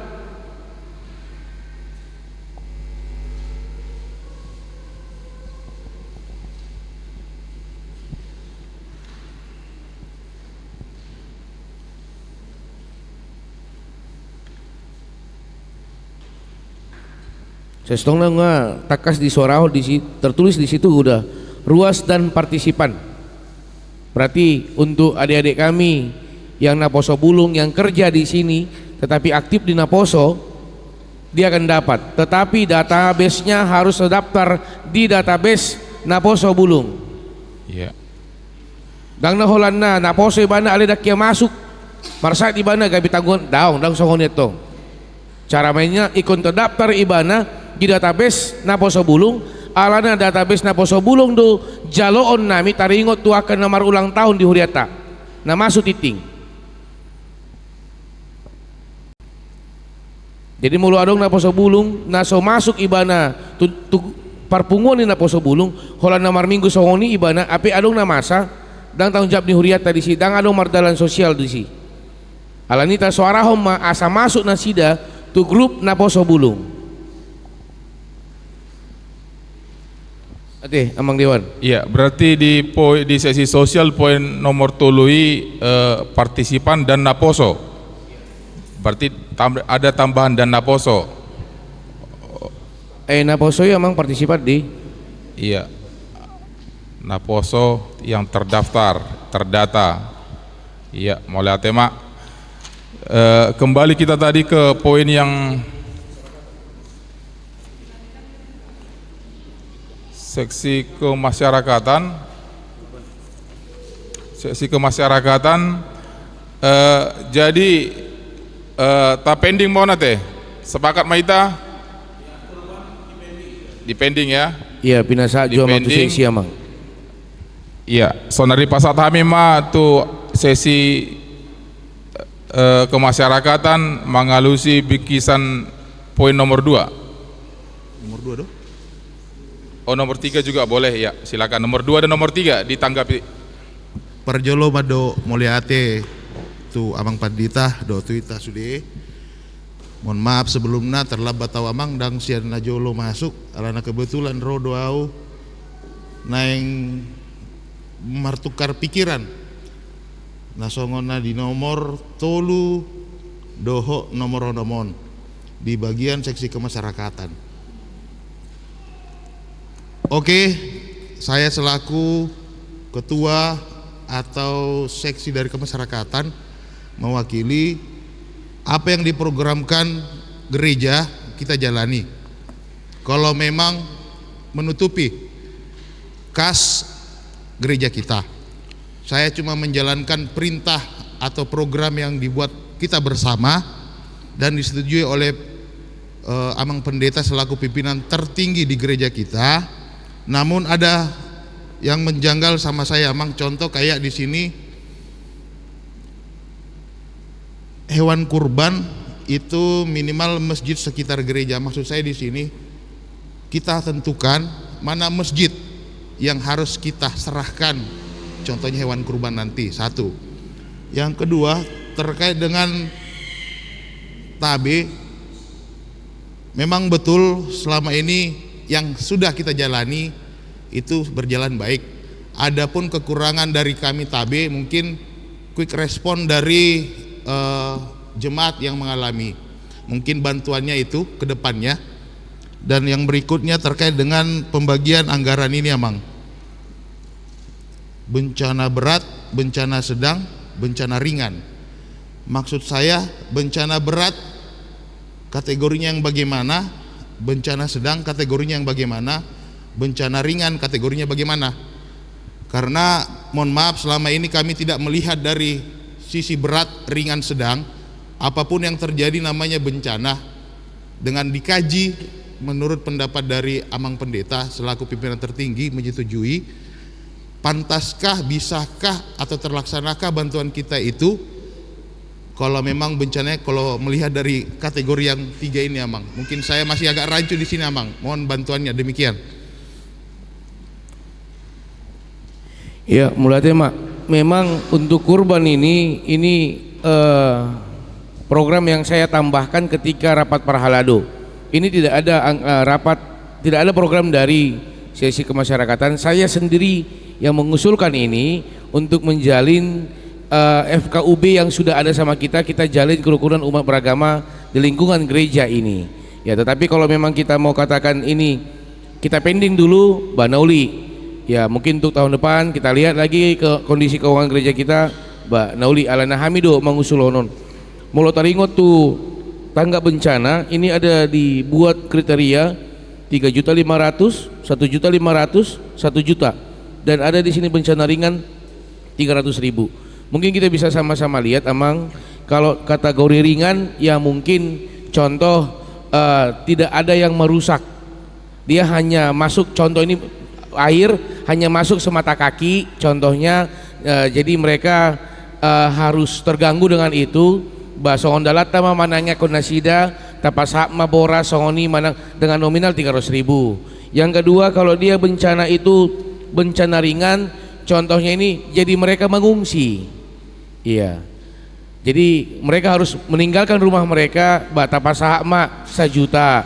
Sestongna nga takas di Soraho tertulis di situ udah ruas dan partisipan. Berarti untuk adik-adik kami yang naposo bulung yang kerja di sini tetapi aktif di naposo dia akan dapat. Tetapi database-nya harus terdaftar di database naposo bulung. Iya. Dang naholanna naposo ibana ale dak masuk. Marsat ibana gabi tanggungan daong dang songon itu. Cara mainnya ikut terdaftar ibana di database naposo bulung alana database naposo bulung do jaloon nami taringot tu akan nomor ulang tahun di huriata na masuk titing jadi mulu adong naposo bulung naso masuk ibana tu parpungon ni naposo bulung holan namar minggu songoni ibana api adong na masa dang tanggung jawab di huriata di sidang adong mardalan sosial di si alanita suarahom ma asa masuk na sida tu grup naposo bulung. Ade, amang dewan. Iya, berarti di sesi sosial poin nomor tului partisipan dan naposo. Berarti ada tambahan dan naposo. Naposo ya amang partisipan di. Iya. Naposo yang terdaftar, terdata. Iya, mulai tema. Kembali kita tadi ke poin yang seksi kemasyarakatan jadi tak pending mau nate sepakat maita di pending ya iya pinasa jo amang tu seksi amang iya sonari pasat kami mah tu sesi kemasyarakatan mengalusi bikisan poin nomor 2 doh. Oh nomor 3 juga boleh ya silakan nomor 2 dan nomor 3 ditanggapi. Perjolo mado moliate tu amang pandita do tuita sude. Mohon maaf sebelumnya terlambat tahu amang dang sian najolo masuk alana kebetulan rodo au naeng mertukar pikiran. Nasongona di nomor tolu doho nomor nomon di bagian seksi kemasyarakatan. Oke, saya selaku ketua atau seksi dari kemasyarakatan mewakili apa yang diprogramkan gereja kita jalani. Kalau memang menutupi kas gereja kita, saya cuma menjalankan perintah atau program yang dibuat kita bersama dan disetujui oleh Amang Pendeta selaku pimpinan tertinggi di gereja kita. Namun ada yang menjanggal sama saya, Amang. Contoh kayak di sini hewan kurban itu minimal masjid sekitar gereja. Maksud saya di sini kita tentukan mana masjid yang harus kita serahkan, contohnya hewan kurban nanti. Satu. Yang kedua terkait dengan tabe, memang betul selama ini yang sudah kita jalani itu berjalan baik. Adapun kekurangan dari kami tabe mungkin quick respon dari jemaat yang mengalami, mungkin bantuannya itu ke depannya. Dan yang berikutnya terkait dengan pembagian anggaran ini, Amang. Bencana berat, bencana sedang, bencana ringan. Maksud saya bencana berat kategorinya yang bagaimana, bencana sedang kategorinya yang bagaimana, bencana ringan kategorinya bagaimana. Karena mohon maaf selama ini kami tidak melihat dari sisi berat, ringan, sedang. Apapun yang terjadi namanya bencana. Dengan dikaji menurut pendapat dari Amang Pendeta selaku pimpinan tertinggi menyetujui, pantaskah, bisakah atau terlaksanakah bantuan kita itu kalau memang bencananya, kalau melihat dari kategori yang 3 ini, Amang. Mungkin saya masih agak rancu di sini, Amang. Mohon bantuannya, demikian. Ya, mulai Mak. Memang untuk kurban ini program yang saya tambahkan ketika rapat Parhalado. Ini tidak ada tidak ada program dari sesi kemasyarakatan. Saya sendiri yang mengusulkan ini untuk menjalin FKUB yang sudah ada sama kita jalin kerukunan umat beragama di lingkungan gereja ini. Ya, tetapi kalau memang kita mau katakan ini kita pending dulu, Mbak Nauli. Ya, mungkin untuk tahun depan kita lihat lagi ke kondisi keuangan gereja kita. Mbak Nauli Alana Hamido mengusul honon. Molo taringot tuh tanggap bencana ini ada dibuat kriteria 3.500.000, 1.500.000, 1 juta, dan ada di sini bencana ringan 300.000. Mungkin kita bisa sama-sama lihat, Amang, kalau kategori ringan ya mungkin contoh tidak ada yang merusak, dia hanya masuk, contoh ini air hanya masuk semata kaki contohnya, jadi mereka harus terganggu dengan itu. Basongon dalat tama manangnya konasida tapasak mabora songoni manang dengan nominal 300.000. Yang kedua, kalau dia bencana itu bencana ringan, contohnya ini jadi mereka mengungsi. Iya. Jadi mereka harus meninggalkan rumah mereka, tapasak ma 1 juta.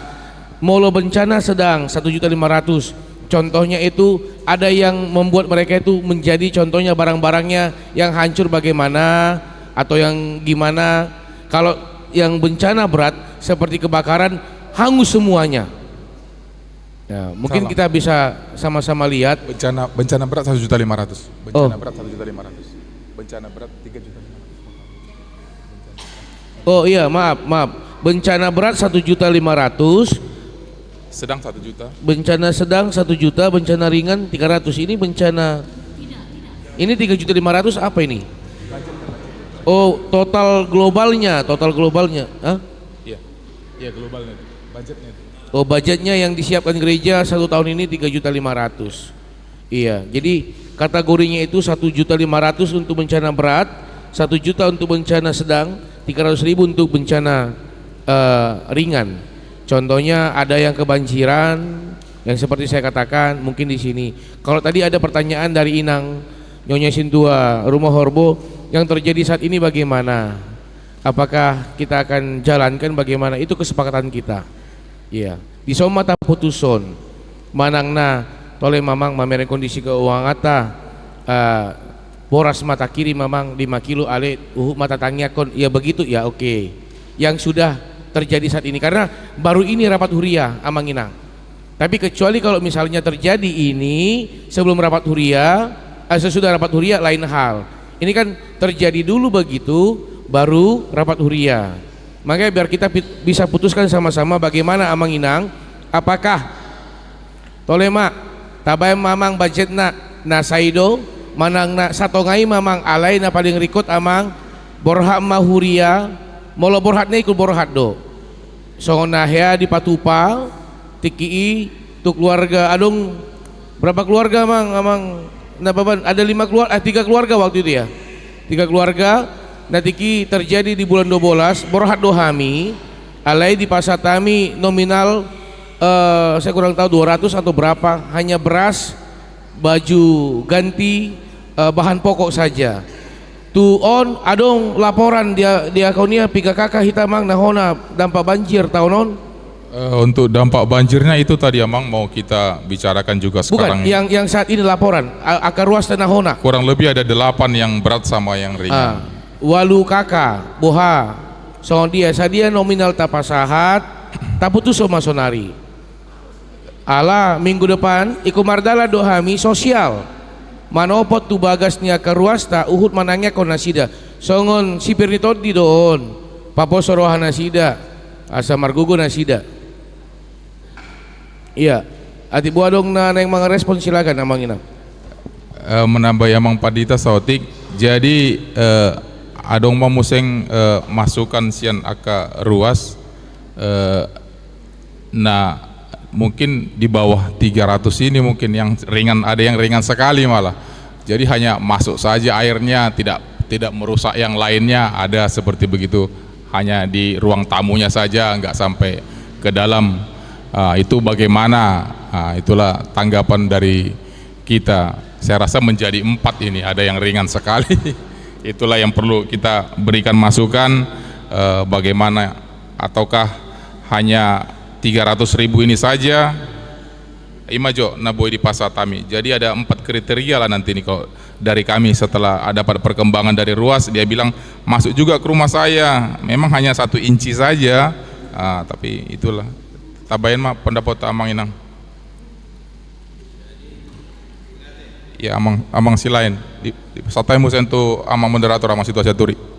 Molo bencana sedang 1.500.000. Contohnya itu ada yang membuat mereka itu menjadi contohnya barang-barangnya yang hancur bagaimana atau yang gimana. Kalau yang bencana berat seperti kebakaran hangus semuanya. Ya, mungkin kita bisa sama-sama lihat bencana berat 1.500.000. Bencana berat 1.500.000. Bencana berat 3 juta. Oh iya, maaf. Bencana berat 1.500.000. Sedang 1 juta. Bencana sedang 1 juta, bencana ringan 300. Ini bencana. Ini 3.500.000 apa ini? Oh, total globalnya. Hah? Iya, globalnya. Budgetnya itu. Oh, budgetnya yang disiapkan gereja 1 tahun ini 3.500.000. Iya, jadi kategorinya itu 1.500.000 untuk bencana berat, 1 juta untuk bencana sedang, 300.000 untuk bencana ringan. Contohnya ada yang kebanjiran, yang seperti saya katakan mungkin di sini. Kalau tadi ada pertanyaan dari Inang Nyonya Sintua Rumah Horbo, yang terjadi saat ini bagaimana? Apakah kita akan jalankan bagaimana? Itu kesepakatan kita. Iya. Di somata putuson manangna tole mamang mameren kondisi keuangan ta boras mata kiri memang 5 kilo ale mata tangnya kon ya begitu ya oke. Yang sudah terjadi saat ini karena baru ini rapat huria Amang Inang. Tapi kecuali kalau misalnya terjadi ini sebelum rapat huria, sesudah rapat huria lain hal. Ini kan terjadi dulu begitu baru rapat huria. Makanya biar kita bisa putuskan sama-sama bagaimana Amang Inang, apakah tolema tabayam mamang budgetna nasaido manang na satongai mamang alai na paling rikut amang borhat mahuria molo borhat na ikut borhat do songonahya di Patupal tiki tu keluarga adong berapa keluarga amang nababan ada 3 keluarga waktu itu ya 3 keluarga natiki terjadi di bulan 12 borhat dohami alai di pasatami nominal saya kurang tahu 200 atau berapa hanya beras baju ganti bahan pokok saja tu on adong laporan dia kaunia piga kakak hitamang nahona dampak banjir tahunon. Untuk dampak banjirnya itu tadi Amang mau kita bicarakan juga sekarang. Bukan yang saat ini laporan akar ruas tanah hona kurang lebih ada 8 yang berat sama yang ringan. Walu kakak boha soal dia sadia nominal tapasahat taputu soma sonari ala minggu depan iku mardala dohami sosial manopot tu bagasnya ke ruasta uhud manangnya konasida songon sipir nitodi doon papo sorohan nasida asa margugo nasida iya ati buah dong na yang mengerespon silakan Amang Inang. Menambah Amang Padita Sautik jadi adong mamuseng masukan sian aka ruas nah mungkin di bawah 300 ini mungkin yang ringan, ada yang ringan sekali malah. Jadi hanya masuk saja airnya, tidak merusak yang lainnya, ada seperti begitu. Hanya di ruang tamunya saja, nggak sampai ke dalam. Itu bagaimana? Itulah tanggapan dari kita. Saya rasa menjadi 4 ini, ada yang ringan sekali. Itulah yang perlu kita berikan masukan. Bagaimana? Ataukah hanya 300.000 ini saja imajo naboy di Pasatami. Jadi ada 4 kriteria lah nanti nih kalau dari kami setelah ada perkembangan dari ruas dia bilang masuk juga ke rumah saya memang hanya 1 inci saja tapi itulah tabayan mah pendapat Amang Inang ya Amang silain di Pasatami musen tu Amang moderator Amang situasi aturi.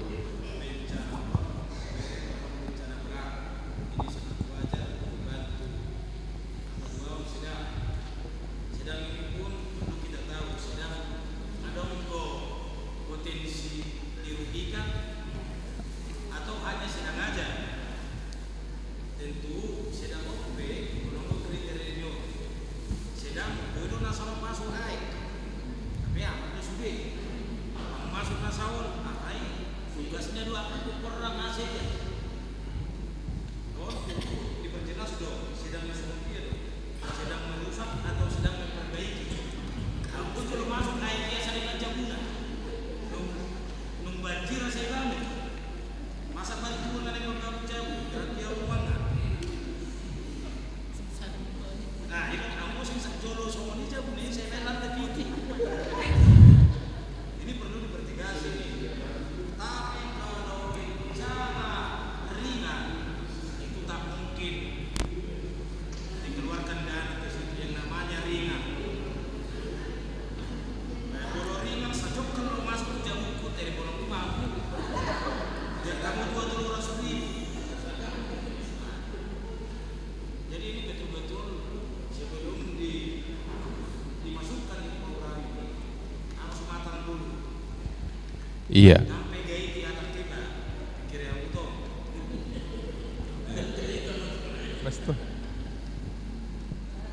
Iya.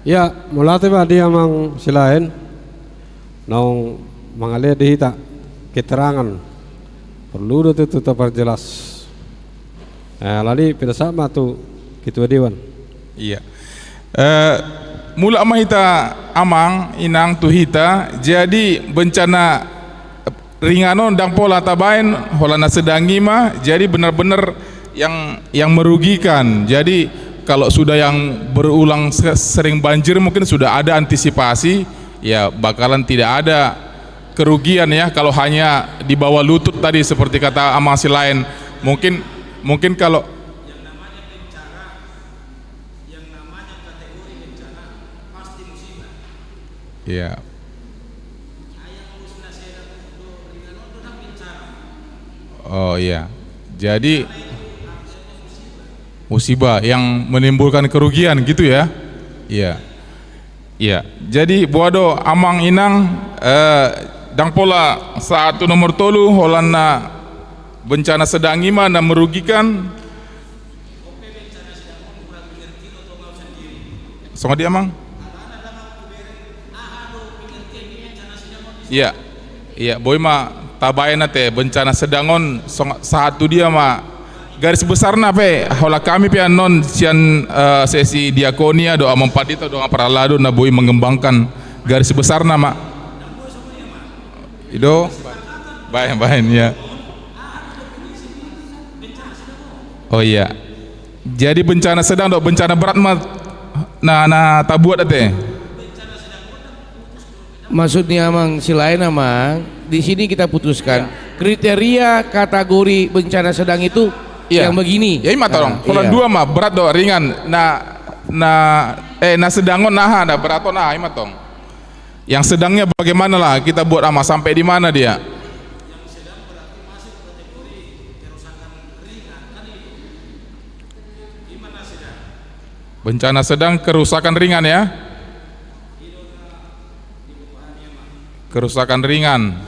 Ya, mulai tiba dia mang silain, naung mengalir dihita keterangan perlu itu tetap perjelas. Lalu pada sama tu ketua dewan. Iya. Mula mahita Amang Inang tuhita jadi bencana ringanon dan pola tabain holana sedangi mah jadi benar-benar yang merugikan. Jadi kalau sudah yang berulang sering banjir mungkin sudah ada antisipasi ya bakalan tidak ada kerugian ya kalau hanya di bawah lutut tadi seperti kata amasi lain. Mungkin kalau ya. Oh iya. Jadi musibah yang menimbulkan kerugian gitu ya. Iya. Iya. Jadi buado amang inang dang pola satu nomor tolu holana bencana sedang mana merugikan. Sama dia amang? Iya. Iya, boy ma tabayana teh bencana sedangon satu dia ma garis besar na pe hola kami pe non sian sesi diakonia doa mempadita doa paralado na boy mengembangkan garis besar nama itu baik ya. Oh iya, jadi bencana sedang do bencana berat mah na tabuat teh. Maksudnya amang silain amang di sini kita putuskan kriteria kategori bencana sedang itu yang begini. Ya ima tolong. Kalau dua mah berat do ringan. Na sedangon nah ada berat nah ima tong. Yang sedangnya bagaimana lah kita buat ama sampai di mana dia? Bencana sedang kerusakan ringan ya. Kerusakan ringan.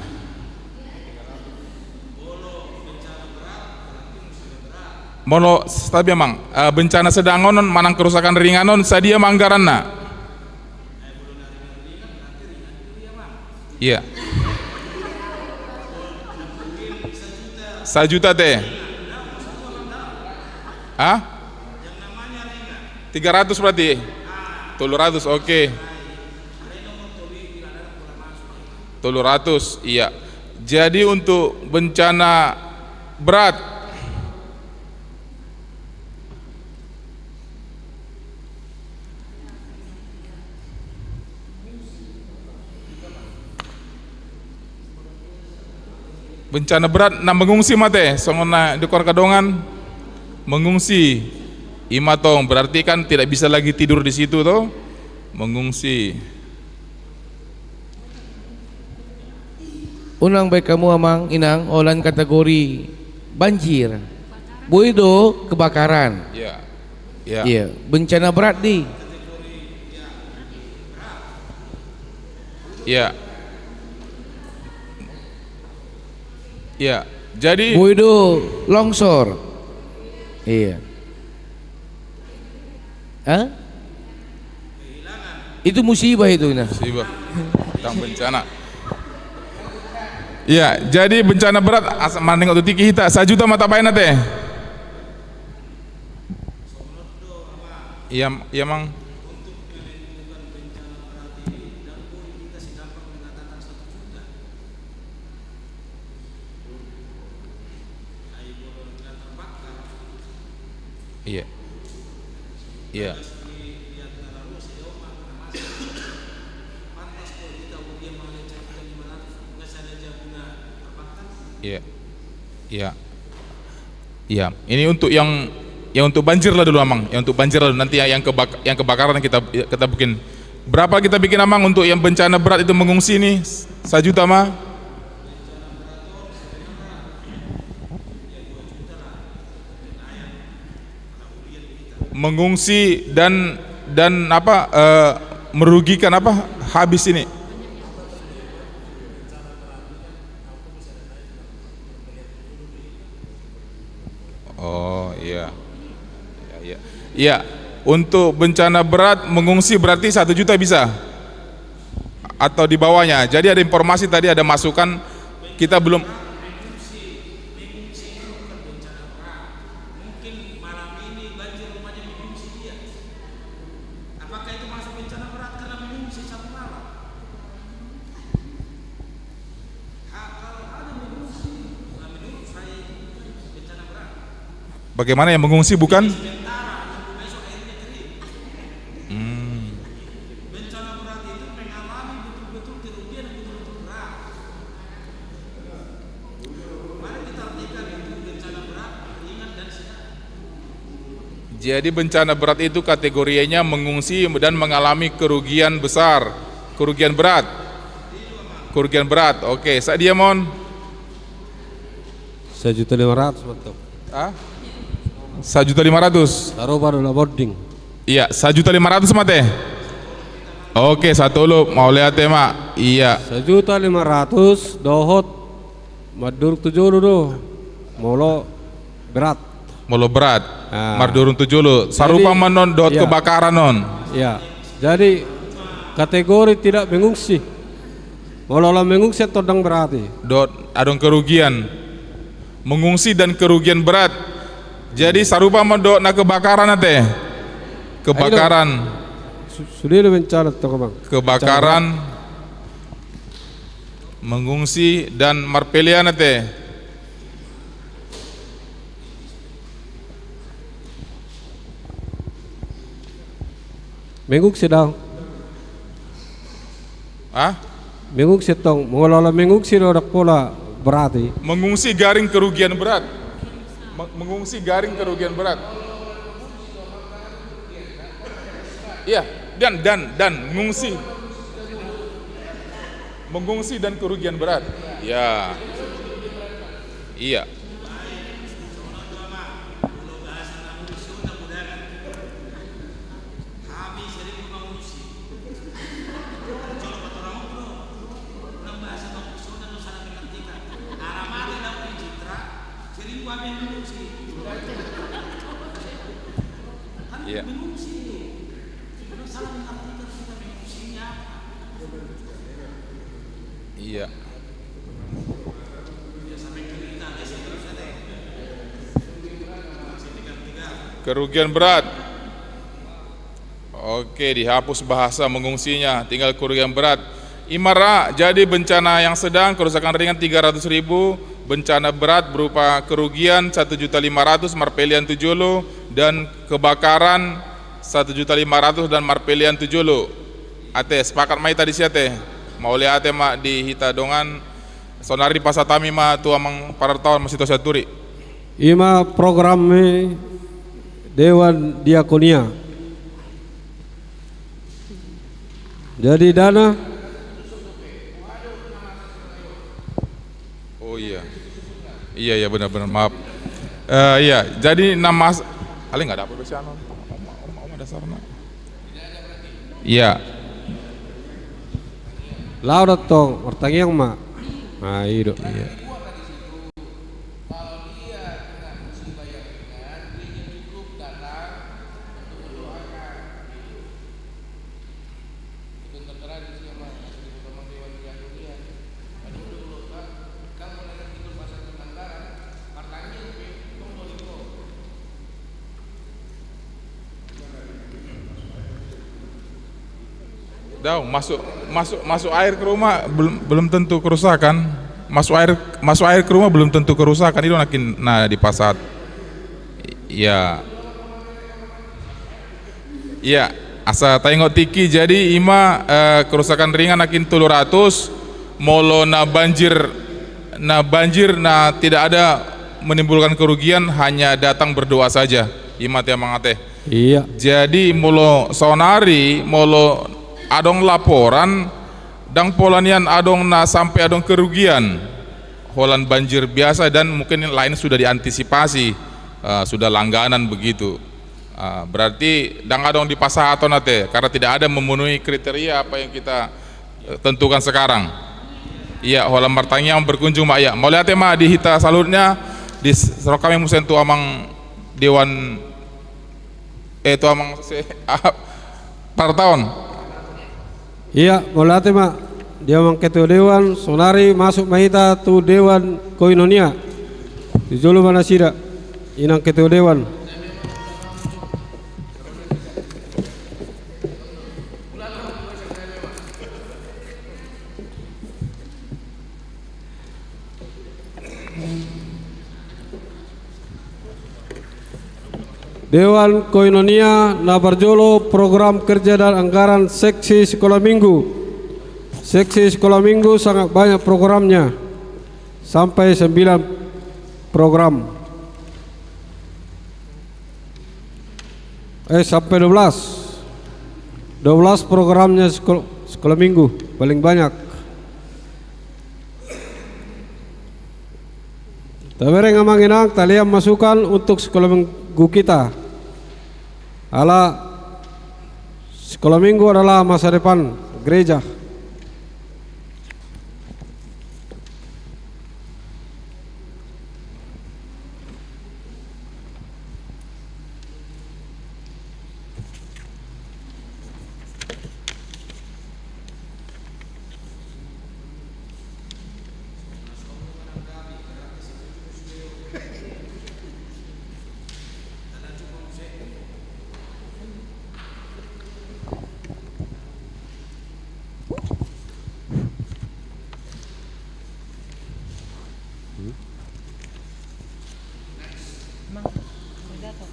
Mono tapi emang bencana sedangon manang kerusakan ringanon sadia manggaranna. Iya. 1 juta teh. Ah? 300 berarti. 300 oke. 300 iya. Jadi untuk bencana berat na mengungsi mate songona di Kadongan mengungsi imatong berarti kan tidak bisa lagi tidur di situ toh mengungsi. Unang baik kamu amang inang olan kategori banjir, boido kebakaran. Iya. Iya. Iya, bencana berat di. Iya. Iya. Jadi boido longsor. Iya. Hah? Itu musibah itu nah. Musibah. Tentang bencana. Iya, jadi bencana berat mandeng atau tiki kita 1 juta mata bayana teh. Iya mang. Iya. Iya. Iya, iya, iya. Ini untuk yang untuk banjir lah dulu amang. Yang untuk banjir lah dulu. Nanti yang kebakaran kita bikin. Berapa kita bikin amang untuk yang bencana berat itu mengungsi nih? 1 juta mah? Mengungsi dan apa merugikan apa habis ini? Oh iya. Iya. Iya. Untuk bencana berat mengungsi berarti 1 juta bisa? Atau di bawahnya? Jadi ada informasi tadi ada masukan kita belum. Bagaimana yang mengungsi bukan? Jadi bencana berat itu kategorinya mengungsi dan mengalami kerugian besar, kerugian berat. Kerugian berat. Oke, saya dia mohon. 1.500.000 betul. 1.500.000. Taruh pada boarding. Iya, 1.500.000 mate. Oke, satu lu mau lihat ya mak. Iya. 1.500.000 dohot madur 7 dulu. Molo berat. Molo berat. Mardurun 7 lu. Sarupa menon dot iya. Kebakaran non. Iya. Jadi kategori tidak mengungsi. Molo mengungsi todang berarti. Dot adong kerugian. Mengungsi dan kerugian berat. Jadi sarupa mendot na kebakaran nate. Kebakaran. Sudah bencana toh bang. Kebakaran, mengungsi dan marpelian nate. Mengungsi dah. Mengungsi tong, mengelola mengungsi dah pola berarti. Mengungsi garing kerugian berat. Mengungsi garing kerugian berat. Iya, dan mengungsi. Mengungsi dan kerugian berat. Ya. Iya. Iya. Iya. Kerugian berat. Oke, dihapus bahasa mengungsinya, tinggal kerugian berat. Imara, jadi bencana yang sedang kerusakan ringan 300.000, bencana berat berupa kerugian 1.500.000 marpelian 7 lu, dan kebakaran 1.500.000 dan marpelian 7 lu. Ate sepakat mai tadi siate. Mau lihat mak di hitadongan sonari pasatami ma tu amang parartawan masih tosaturi. Ima program Dewan Diakonia. Jadi dana. Oh iya. Iya benar-benar maaf. Iya, jadi nama kali nggak dapat besi anon. Om dasarnya. Iya. Laudat tong, pertanyaan mak. Nah, itu. Iya. Dah masuk air ke rumah belum tentu kerusakan. Masuk air ke rumah belum tentu kerusakan. Itu nakin di pasat. Iya. Iya, asa tengok tiki jadi ima kerusakan ringan nakin 300, molo banjir tidak ada menimbulkan kerugian, hanya datang berdoa saja. Ima tiang mangate. Iya. Jadi molo sonari molo adong laporan dang polanian adong sampai adong kerugian holan banjir biasa dan mungkin yang lain sudah diantisipasi, sudah langganan begitu. Berarti dang adong di pasar atau nate karena tidak ada memenuhi kriteria apa yang kita tentukan sekarang. Iya, holan martanya yang berkunjung mak ya. Mau lihat ya mak di hita salurnya di kami musen tu amang dewan tu amang par tahun. Iya, boleh mak. Dia mang ketua dewan, sonari masuk mahita tu dewan koinonia. Di Jolo Manasida, inang ketua dewan. Dewan Koinonia Nabarjolo program kerja dan anggaran seksi sekolah minggu. Seksi sekolah minggu sangat banyak programnya, sampai 9 program. Sampai 12 programnya sekolah minggu paling banyak. Tabereng amanginang talian masukan untuk sekolah minggu kita. Sekolah minggu adalah masa depan gereja.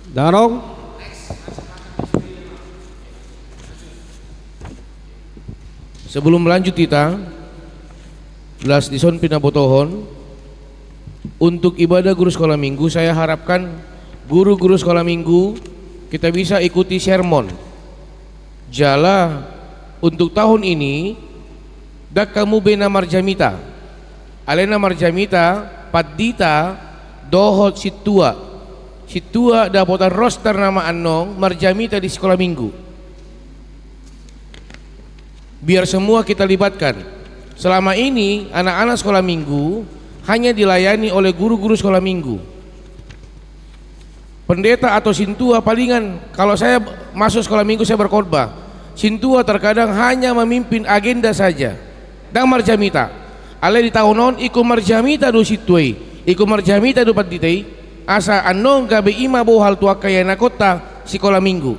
Darong. Sebelum melanjut kita belas dison pinabotohon untuk ibadah guru sekolah minggu, saya harapkan guru-guru sekolah minggu kita bisa ikuti sermon. Jala untuk tahun ini dak kamu bena marjamita. Alena marjamita padita dohot situa. Situa dapotan roster nama anong marjamita di sekolah minggu. Biar semua kita libatkan. Selama ini anak-anak sekolah minggu hanya dilayani oleh guru-guru sekolah minggu. Pendeta atau sintua palingan kalau saya masuk sekolah minggu saya berkhotbah. Sintua terkadang hanya memimpin agenda saja. Dan marjamita. Ale di tahunon iku marjamita do situai, iku marjamita do paditei. Asa anong gabi ima bohal tua kaya na kota sekolah minggu.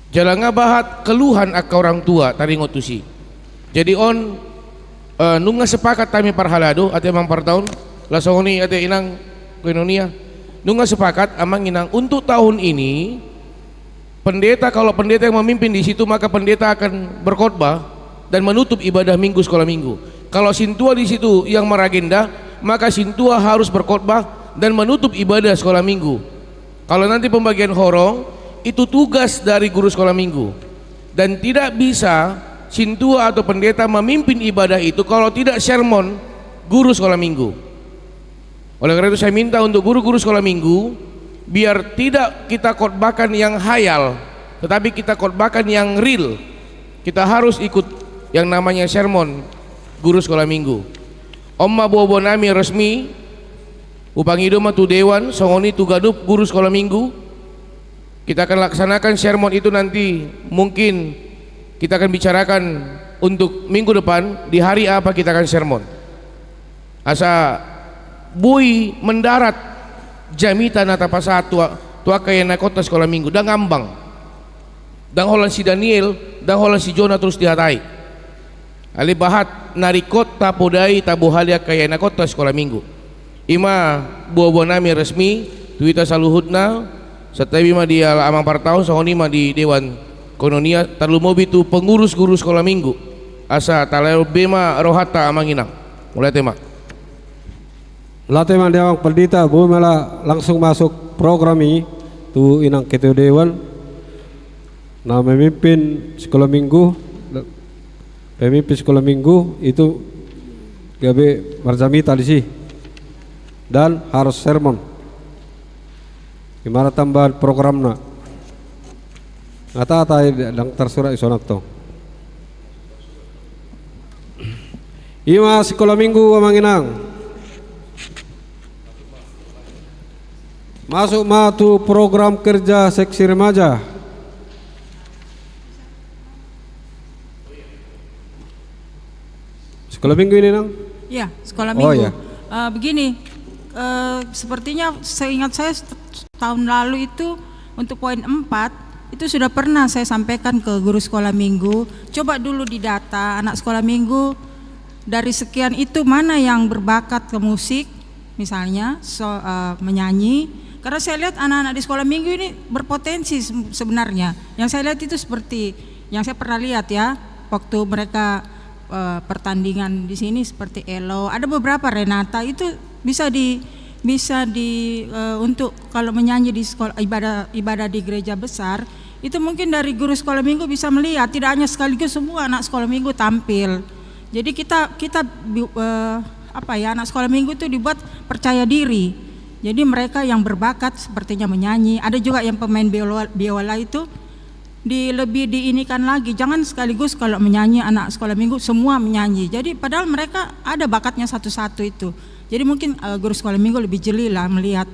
Jalan ngabahat keluhan ak orang tua taringot tusi. Jadi nunga sepakat kami parhalado ate mang partahun lasongoni ate inang koinonia. Nunga sepakat amang inang untuk tahun ini pendeta, kalau pendeta yang memimpin di situ maka pendeta akan berkhotbah dan menutup ibadah minggu sekolah minggu. Kalau sintua di situ yang meragenda maka sintua harus berkhotbah dan menutup ibadah sekolah minggu. Kalau nanti pembagian horong itu tugas dari guru sekolah minggu dan tidak bisa sintua atau pendeta memimpin ibadah itu kalau tidak sermon guru sekolah minggu. Oleh karena itu saya minta untuk guru-guru sekolah minggu biar tidak kita khotbahkan yang hayal tetapi kita khotbahkan yang real. Kita harus ikut yang namanya sermon guru sekolah minggu. Omma bobo nami resmi Upangido matu dewan songoni tu gadup guru sekolah minggu. Kita akan laksanakan sermon itu nanti, mungkin kita akan bicarakan untuk minggu depan di hari apa kita akan sermon. Asa bui mendarat jamita nata pasa tua kaya na kota sekolah minggu dan ngambang. Dan holan si Daniel dan holan si Jonah terus dihatai. Ali bahat narikot tapodai tabuhalia kaya na kota sekolah minggu. Ima buah-buah nami resmi tuita saluhutna setabi ma di amang partahun sahoni ma di Dewan Kononia talumobi tu pengurus guru sekolah minggu asa talayo bema rohata amang inang mulai tema Latema Dewan Pendeta bu malah langsung masuk program ini tu inang ketua dewan nah memimpin sekolah minggu itu gabe marjamita di sini dan harus sermon. Gimana tambahan programnya? Ngata yang tersurat isonak to. Ima sekolah minggu amanginang. Masuk matu program kerja seksi remaja. Sekolah minggu ini nang? Ya, sekolah minggu. Oh ya. Begini. Sepertinya seingat saya tahun lalu itu untuk poin 4 itu sudah pernah saya sampaikan ke guru sekolah minggu. Coba dulu didata anak sekolah minggu dari sekian itu mana yang berbakat ke musik misalnya menyanyi. Karena saya lihat anak-anak di sekolah minggu ini berpotensi sebenarnya. Yang saya lihat itu seperti yang saya pernah lihat ya waktu mereka pertandingan di sini seperti Elo, ada beberapa Renata itu bisa bisa untuk kalau menyanyi di sekolah ibadah di gereja besar itu mungkin dari guru sekolah minggu bisa melihat, tidak hanya sekaligus semua anak sekolah minggu tampil. Jadi kita anak sekolah minggu itu dibuat percaya diri. Jadi mereka yang berbakat sepertinya menyanyi, ada juga yang pemain biola itu lebih diinikan lagi. Jangan sekaligus kalau menyanyi anak sekolah minggu semua menyanyi. Jadi padahal mereka ada bakatnya satu-satu itu. Jadi mungkin guru sekolah minggu lebih jeli lah melihat,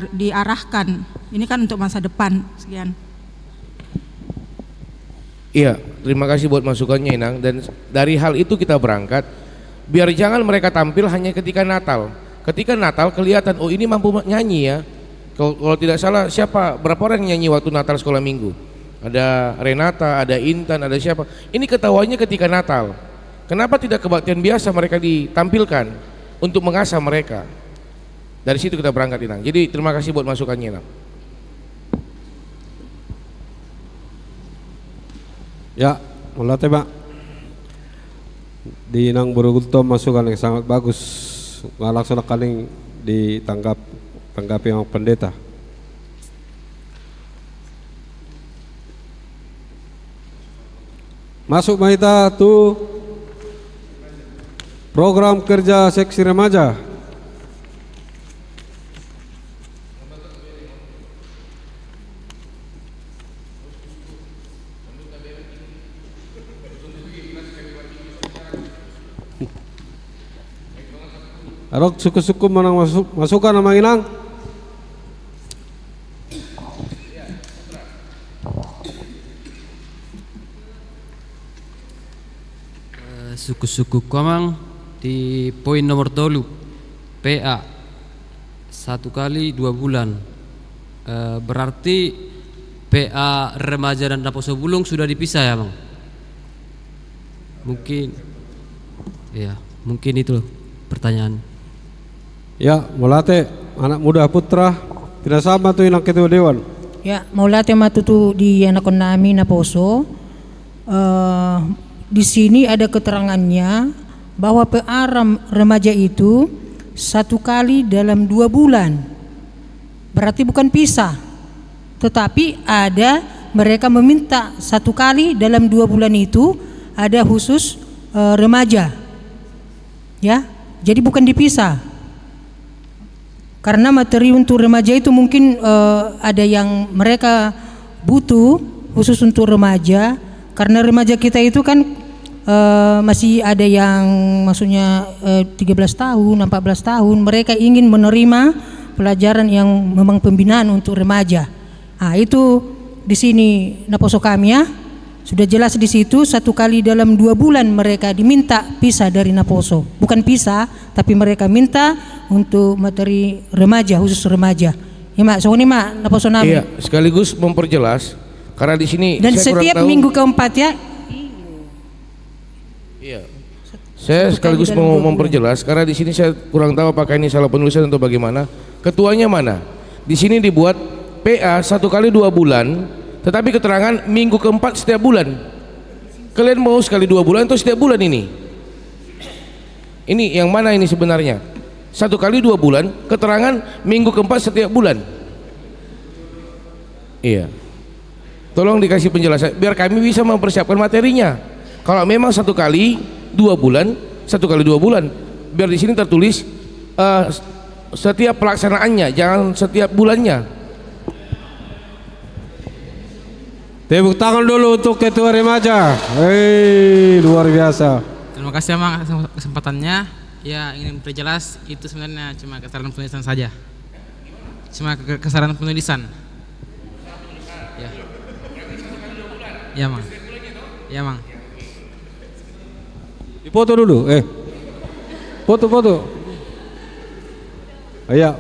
diarahkan. Ini kan untuk masa depan. Sekian. Iya, terima kasih buat masukannya Inang. Dan dari hal itu kita berangkat, biar jangan mereka tampil hanya ketika Natal. Ketika Natal kelihatan, oh ini mampu nyanyi ya. Kalau tidak salah berapa orang yang nyanyi waktu Natal sekolah minggu? Ada Renata, ada Intan, ada siapa? Ini ketahuannya ketika Natal. Kenapa tidak kebaktian biasa mereka ditampilkan untuk mengasah mereka? Dari situ kita berangkat Inang. Jadi terima kasih buat masukannya Inang. Ya, melatih Pak. Di Inang Berugulto masukan yang sangat bagus. Ngalaksanakan yang tanggapi yang pendeta. Masuk Maita tuh program kerja seksi remaja. Arok suku-suku menang masukan nama Inang. Suku-suku komang di poin nomor 3 PA 1 kali 2 bulan. Berarti PA remaja dan Naposo Bulung sudah dipisah ya Bang? Mungkin ya, mungkin itu pertanyaan. Ya, Molate anak muda putra tidak sama tuh Inang ketua dewan. Ya, Molate matutu di anak nami Naposo. Di sini ada keterangannya bahwa PA remaja itu 1 kali dalam 2 bulan. Berarti bukan pisah. Tetapi ada mereka meminta 1 kali dalam 2 bulan itu ada khusus remaja. Ya, jadi bukan dipisah. Karena materi untuk remaja itu mungkin ada yang mereka butuh khusus untuk remaja. Karena remaja kita itu kan masih ada yang maksudnya 13 tahun, 14 tahun, mereka ingin menerima pelajaran yang memang pembinaan untuk remaja. Nah, itu di sini Naposo kami ya. Sudah jelas di situ 1 kali dalam 2 bulan mereka diminta pisah dari Naposo. Bukan pisah, tapi mereka minta untuk materi remaja, khusus remaja. Ya Mak, so ini Mak Naposo nami. Iya, sekaligus memperjelas karena di sini dan setiap minggu keempat ya. Iya. Saya sekaligus mau memperjelas karena di sini saya kurang tahu apakah ini salah penulisan atau bagaimana. Ketuanya mana? Di sini dibuat PA 1 kali 2 bulan, tetapi keterangan minggu keempat setiap bulan. Kalian mau sekali 2 bulan atau setiap bulan ini? Ini yang mana ini sebenarnya? 1 kali 2 bulan, keterangan minggu keempat setiap bulan. Iya. Tolong dikasih penjelasan biar kami bisa mempersiapkan materinya. Kalau memang 1 kali 2 bulan, 1 kali 2 bulan, biar di sini tertulis setiap pelaksanaannya, jangan setiap bulannya. Tepuk tangan dulu untuk ketua remaja. Luar biasa. Terima kasih Bang atas kesempatannya. Ya, ingin memperjelas itu sebenarnya cuma kesalahan penulisan saja. Cuma kesalahan penulisan. Ya. Ya, Mang. Ya, Mang. Dipoto dulu, foto. Iya.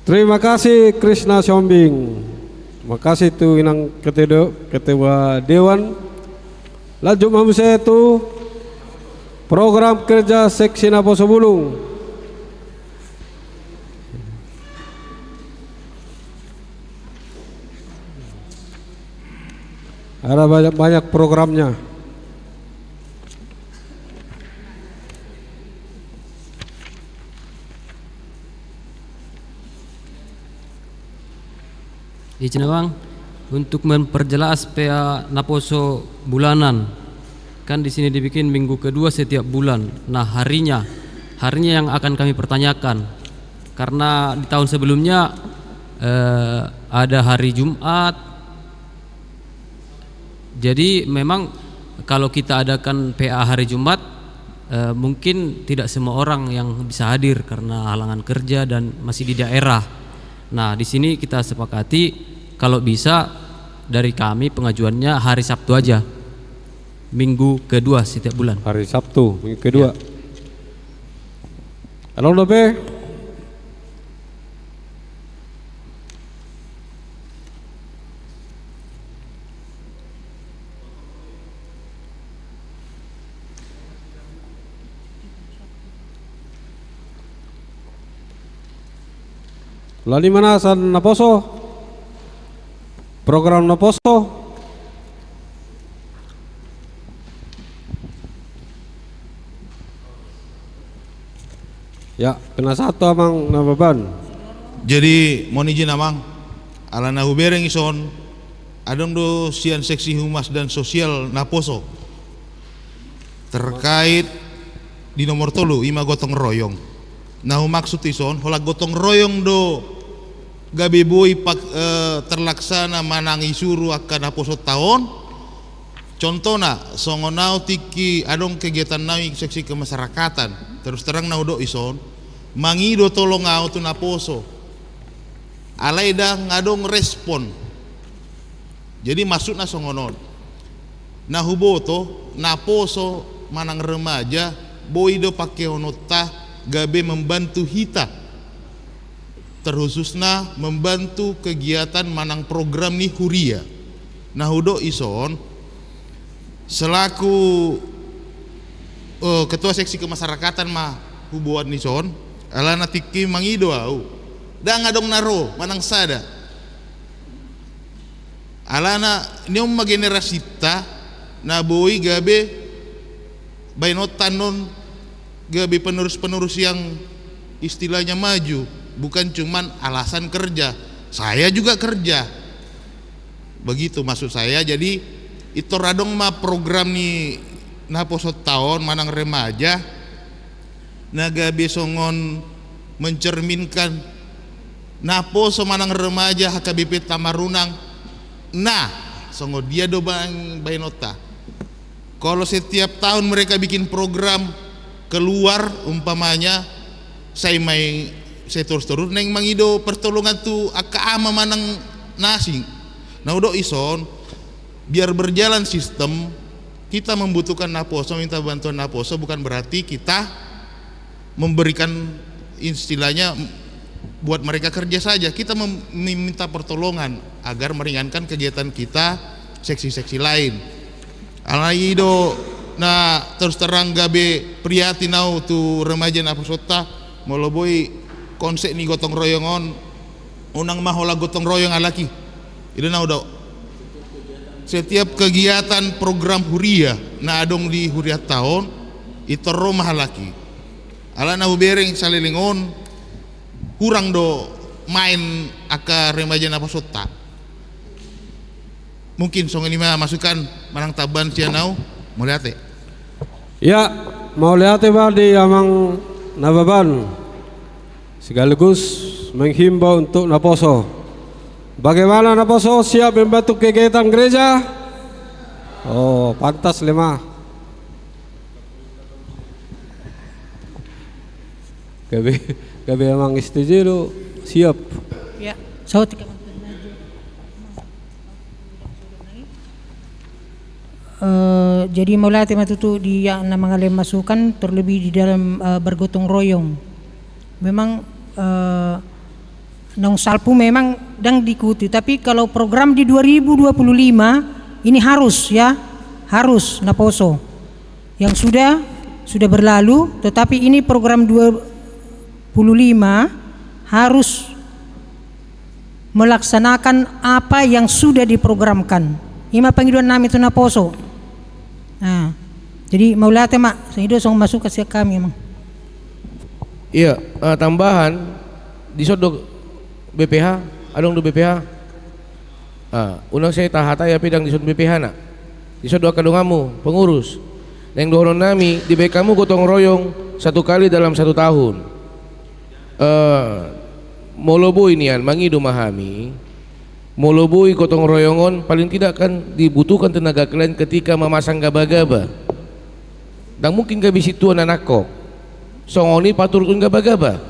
Terima kasih Krishna Siombing. Terima kasih tuh Inang ketua dewan. Lanjut mamu saya itu program kerja seksi Naposo Bulung. Ada banyak programnya. di Cinawang untuk memperjelas PA Naposo bulanan. Kan di sini dibikin minggu kedua setiap bulan. Nah, harinya yang akan kami pertanyakan. Karena di tahun sebelumnya ada hari Jumat. Jadi memang kalau kita adakan PA hari Jumat, mungkin tidak semua orang yang bisa hadir karena halangan kerja dan masih di daerah. Nah, di sini kita sepakati kalau bisa dari kami pengajuannya hari Sabtu aja, minggu kedua setiap bulan. Hari Sabtu minggu kedua. Ya. Halo Dobe. Lalu mana san Naposo? Program Naposo? Ya, kena satu amang nababan. Jadi mohon izin amang, alana hubereng ison, adong do sian seksi humas dan sosial Naposo terkait di nomor tolu ima gotong royong. Nah maksud ison, hola gotong royong do gabe boy terlaksana manangi suruh akan Naposo tahun. Contohnya, songonau tiki adong kegiatan naik seksi kemasyarakatan. Terus terang naudo ison, mangido tolong au tu Naposo. Alaida ngadong respon. Jadi maksudnya songonon. Nah huboto Naposo manang remaja boido pakai honota gabe membantu hita. Terkhususnya membantu kegiatan manang program ni huria. Nah hudo ison selaku ketua seksi kemasyarakatan mah hubuan nison alana tiki mangido au da ngadong naro manang sada alana niom generasi ta na boy gabe bainotan non gabe penerus yang istilahnya maju, bukan cuman alasan kerja. Saya juga kerja begitu maksud saya. Jadi itu radong mah program ni Naposo tahun manang remaja naga besongon mencerminkan Naposo manang remaja HKBP Tamarunang. Nah songo dia do bang bainota kalau setiap tahun mereka bikin program keluar umpamanya saya terus neng mangido pertolongan tu aka ama manang nasi. Nah udah ison biar berjalan sistem, kita membutuhkan Naposo, minta bantuan Naposo, bukan berarti kita memberikan istilahnya buat mereka kerja saja. Kita meminta pertolongan agar meringankan kegiatan kita seksi-seksi lain. Alaido nah terus terang gabe prihatinau tu remaja Naposota moloboi konsep ni gotong royongon unang mahola gotong royong alaki. Itu na udah setiap kegiatan program huria na adong di huria tahun itu rumah laki alana hubereng salilingon kurang do main aka remaja Naposota. Mungkin song ini masukan manang taban sianau mau lihat ya mau lihat di amang nababan sekaligus menghimbau untuk Naposo. Bagaimana Naposo siap membantu kegiatan gereja? Oh, pantas lemah. Gabe emang setuju lo siap. Ya, so jadi mulai tema itu dia mengalami masukan terlebih di dalam bergotong royong. Memang nong salpu memang dang diikuti, tapi kalau program di 2025 ini harus ya, harus Naposo yang sudah berlalu, tetapi ini program 25 harus melaksanakan apa yang sudah diprogramkan. Ima panggilan namin itu Naposo. Nah, jadi mau lihat mak, saya song masuk ke kami emang. Iya, tambahan di sodok BPH, adong do BPH. Unang saya tahata ya pidang disod BPH na. Disod dua kadungamu pengurus. Yang dohonon nami di baik kamu gotong royong 1 kali dalam 1 tahun. Molobo inian mangido mahami. Moloboi gotong royongon paling tidak kan dibutuhkan tenaga kalian ketika memasang gaba-gaba. Dan mungkin gak bisa tuan anak kok. Songoni paturun gaba-gaba.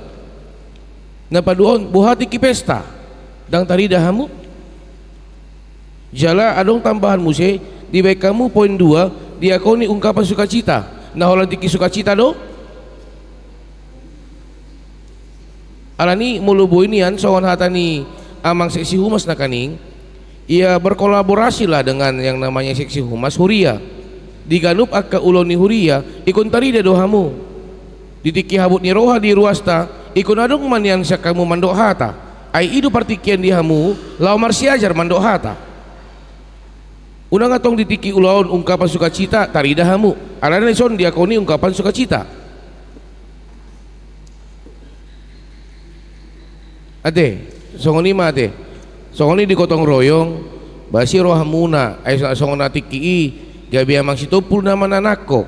Napaduon buhati ki pesta. Dan tari dahamu. Jala adong tambahan muse di baik kamu poin 2 diakoni ungkapan sukacita. Nah holan tiki sukacita do. Alani moloboi nian songon hatani amang seksi humas nakaning ia berkolaborasi lah dengan yang namanya seksi humas Huria diganup akka uloni Huria ikon tarida dohamu ditiki habut ni roha di ruasta ikon adong manian sakamu mandok hata ai idu partikian dihamu lau marsiajar mandok hata unang atong ditiki ulaon ungkapan sukacita tarida hamu alana son diakoni ungkapan sukacita ade songoni mate songoni di gotong royong basi rohamuna ay songona tiki gabi amang situpul naman anakko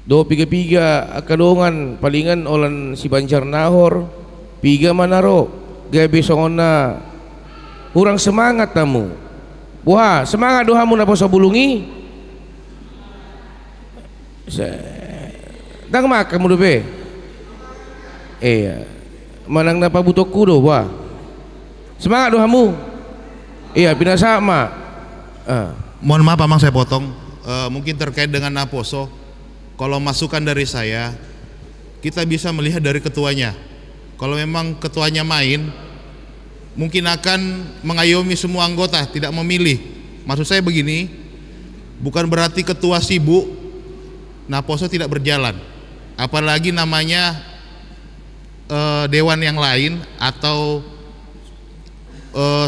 do piga-piga akadongan palingan olan si Banjar Nahor piga manaro gabi songona kurang semangat tamu wah semangat dohamu na poso bulungi dang makan mu dobe iya manang napa butok kudo wah semangat dohamu iya binasa ma mohon maaf Amang saya potong mungkin terkait dengan Naposo kalau masukan dari saya kita bisa melihat dari ketuanya kalau memang ketuanya main mungkin akan mengayomi semua anggota tidak memilih maksud saya begini bukan berarti ketua sibuk Naposo tidak berjalan apalagi namanya dewan yang lain atau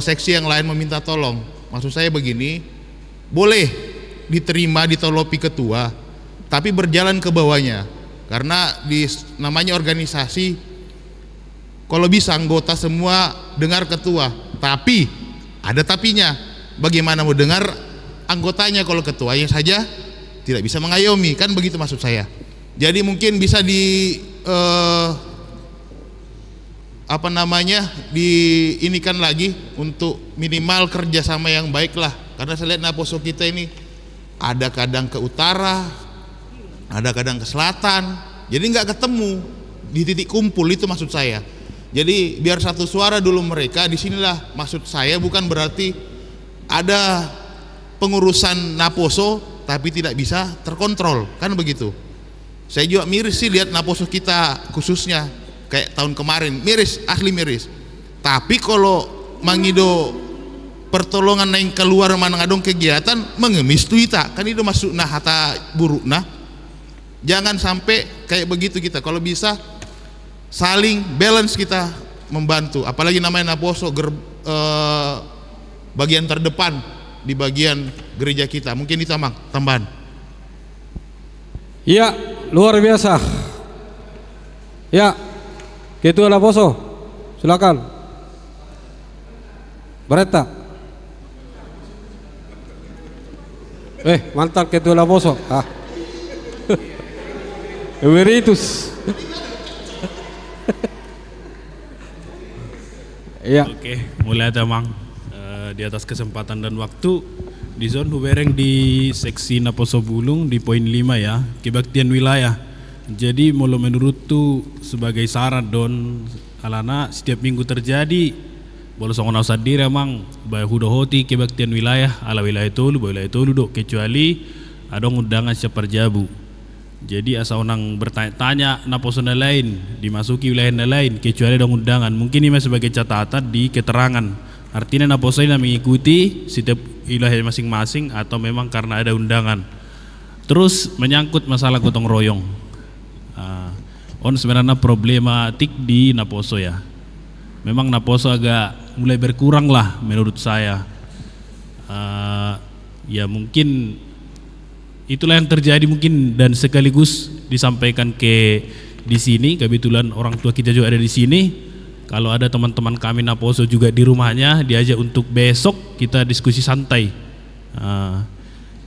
seksi yang lain meminta tolong maksud saya begini boleh diterima ditolopi ketua tapi berjalan ke bawahnya karena di namanya organisasi kalau bisa anggota semua dengar ketua tapi ada tapinya bagaimana mau dengar anggotanya kalau ketuanya saja tidak bisa mengayomi kan begitu maksud saya jadi mungkin bisa di diinikan lagi untuk minimal kerjasama yang baik lah karena saya lihat Naposo kita ini ada kadang ke utara ada kadang ke selatan jadi nggak ketemu di titik kumpul itu maksud saya jadi biar satu suara dulu mereka disinilah maksud saya bukan berarti ada pengurusan Naposo tapi tidak bisa terkontrol kan begitu saya juga miris sih lihat Naposo kita khususnya kayak tahun kemarin miris asli miris tapi kalau mangido pertolongan yang keluar manangadong kegiatan mengemis tuita kan itu masuk nah hata buruk nah jangan sampai kayak begitu kita kalau bisa saling balance kita membantu apalagi namanya Naposo bagian terdepan di bagian gereja kita mungkin itu Amang tambahan ya luar biasa ya Ketua Naposo, silakan. Berita. Mantan Ketua Naposo. Emeritus. Iya. Oke, mulai ada Mang. Di atas kesempatan dan waktu di zon Hubereng di seksi Naposo Bulung di poin 5 ya, kebaktian wilayah. Jadi molo menurut tu sebagai syarat don alana setiap minggu terjadi bolo songona sadira mang bay hudohoti kebaktian wilayah ala wilayah tolu do kecuali adong undangan siapar jabu. Jadi asa onang bertanya-tanya Naposo lain dimasuki wilayah lain kecuali adong undangan. Mungkin ini sebagai catatan di keterangan. Artinya Naposo ini mengikuti setiap wilayah masing-masing atau memang karena ada undangan. Terus menyangkut masalah gotong royong. Sebenarnya problematik di Naposo ya. Memang Naposo agak mulai berkurang lah menurut saya. Ya mungkin itulah yang terjadi mungkin dan sekaligus disampaikan di sini. Kebetulan orang tua kita juga ada di sini. kalau ada teman-teman kami Naposo juga di rumahnya, diajak untuk besok kita diskusi santai.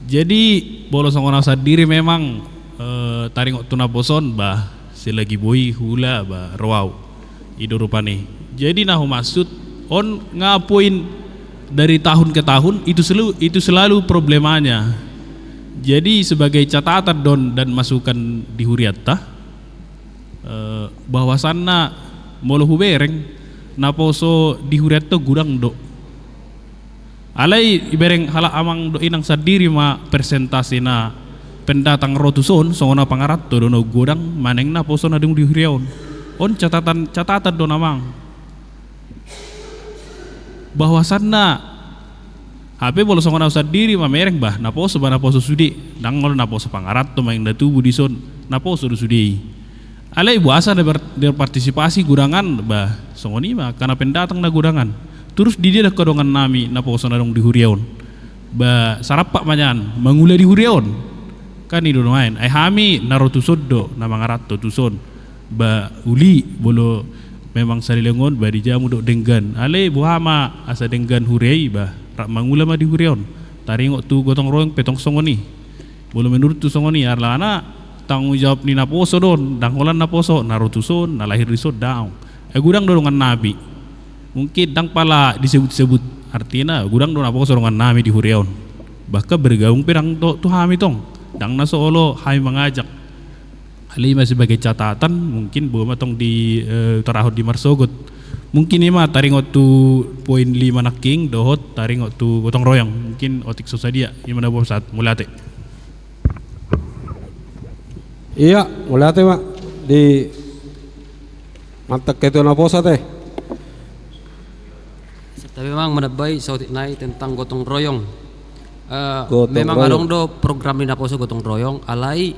Jadi bolos ngona sadiri memang taring waktu Naposon bah selagi boy hula bah rawau ido rupane. Jadi nah maksud on ngapoin dari tahun ke tahun itu selalu problemanya. Jadi sebagai catatan don dan masukan di Huriatta bahwasanna molo hubereng Naposo di Huriatta gudang do. Alai ibereng hala amang do inang sadiri ma persentase na pendatang rotuson songona pangarat to dono gudang maneng Naposo na dung di Huriaon. On catatan do namang bahwasanna HP bolo songona usad diri mamereng bah Naposo sudi dangol Naposo pangarat to maeng datubu dison Naposo do sudi alai buasa der partisipasi gudangan bah songoni mah karena pendatang na gudangan terus di dia kodongan nami Naposo na dong di Huriaon bah sarapak manyan mangula di Huriaon kan ido main ai hami narotusod do na mangarat to tuson ba uli bolo memang sarilengon ba di jamu do denggan ale buhama asa denggan hurei ba rak mangula ma di Huriaon taringok tu gotong royong petong songoni bolo menurut tu songoni arlana tanggung jawab ni Naposo don dangholan Naposo narutuson nalahir risod daong gudang dorongan nabi mungkin dang pala disebut-sebut artinya gudang do Naposo dorongan nami di Huriaon bahkan bergaung pirang tu hami tong dang na Solo hai mengajak halima sebagai catatan mungkin bahwa matong di terahot di Marsogot mungkin ini mah taringot tu poin 5 naking dohot taringot tu gotong royong mungkin otik sosadia gimana bos saat mulate iya mulate mak di mantak ketu Naposo teh tapi memang menabai sautik naik tentang gotong royong memang royong. adong do program di Naposo gotong royong alai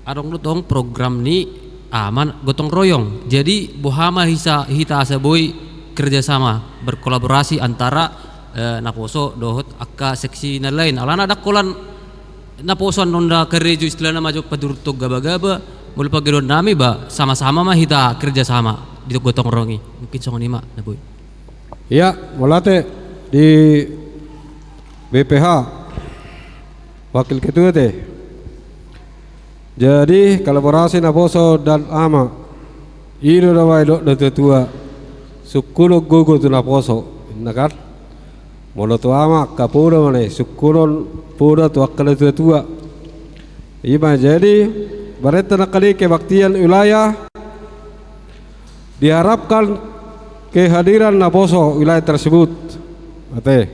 adong do tong program ni aman gotong royong jadi bohama hita asaboi kerjasama berkolaborasi antara Naposo dohot akka seksi na lain alana dakolan Naposo nonda kerejo istilahna maju padurutog gaba-gaba mulu pagedon nami ba sama-sama mah hita kerjasama di gotong royongi mungkin song lima na boy iya mulate di BPH wakil ketua teh jadi kolaborasi Naposo dan ama ini udah wae do tua sukulo gogo tu Naposo kan molo tu ama kapura mana sukulon pura tu akal tua ima jadi berita nakali kebaktian wilayah diharapkan kehadiran Naposo wilayah tersebut ate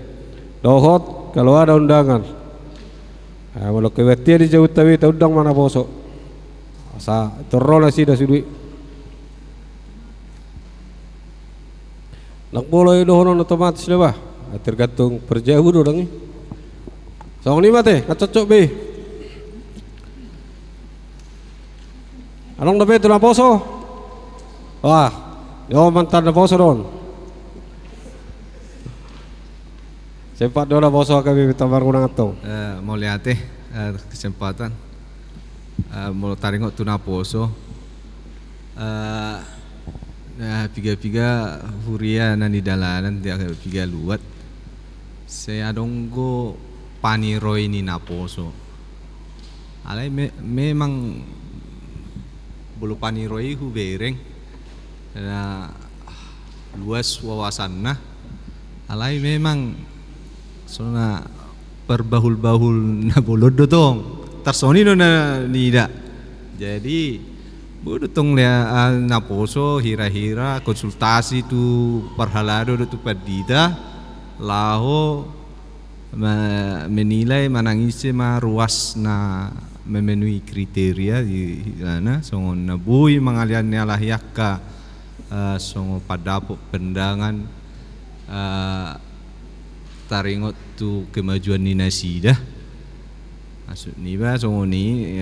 dohot kalau ada undangan walau kebaktian di Jawa Tawi undang mana Naposo asa terrola sih dah sudui nak boleh dohonon otomatis lebah tergantung perjauh orang ni song ni mate ngacocok be anong dapat tu Naposo wah yo mantan Naposo don sempat do Naposo kami tambar kunang atong mau lihat kesempatan mau taringok tu Naposo piga huria nan di dalanan dia piga luat saya donggo paniroi ni Naposo alai memang bulu paniroi hubereng luas wawasanna alai memang sona perbahul-bahul na bolodo tong tarsoni no na nida jadi bodo tong lea Naposo hira-hira konsultasi tu parhalado tu padida laho menilai manangise ma ruas na memenuhi kriteria di sana songon na bui mangalian ni alahyaka songo padapok pendangan taringot tu kemajuan ni nasidah maksud ni ba songo ni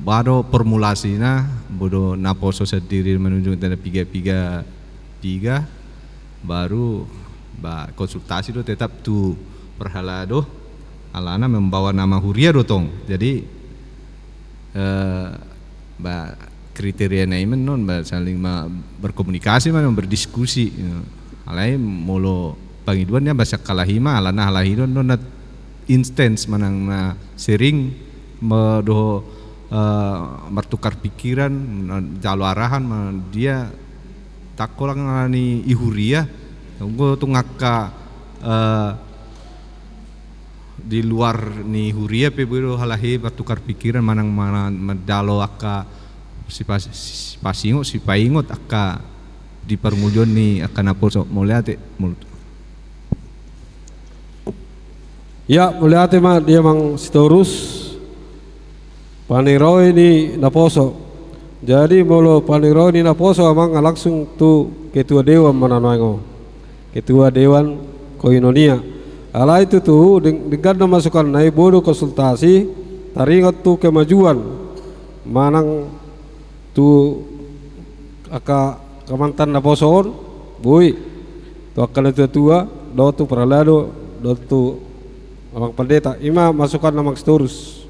baru formulasi na bodo Naposo sendiri menunjuk tanda piga baru konsultasi do tetap tu perhalado alana membawa nama Huria dotong jadi kriteria naimen non saling berkomunikasi berdiskusi. Alai molo pangiduan ya bahasa kalahima alana halahidon non instance manang na sering medo bertukar pikiran jalo arahan dia takolang ni ihuria tunggu ngaka di luar ni huria pe biro halahi bertukar pikiran manang medalo aka si paingot aka di permulion ni akan apa sok muliate mulut. Ya muliate mah dia mang sitorus paniroi ni naposo. Jadi molo paniroi ni naposo amang langsung tu ketua dewan mananoingo. Ketua dewan koinonia. Ala itu tuh dengan masukan naik bodoh konsultasi taringat tuh kemajuan manang tuh aka kamantan naposon bui tuh akan itu tua do tuh peralado do tuh amang pendeta ima masukan namang sitorus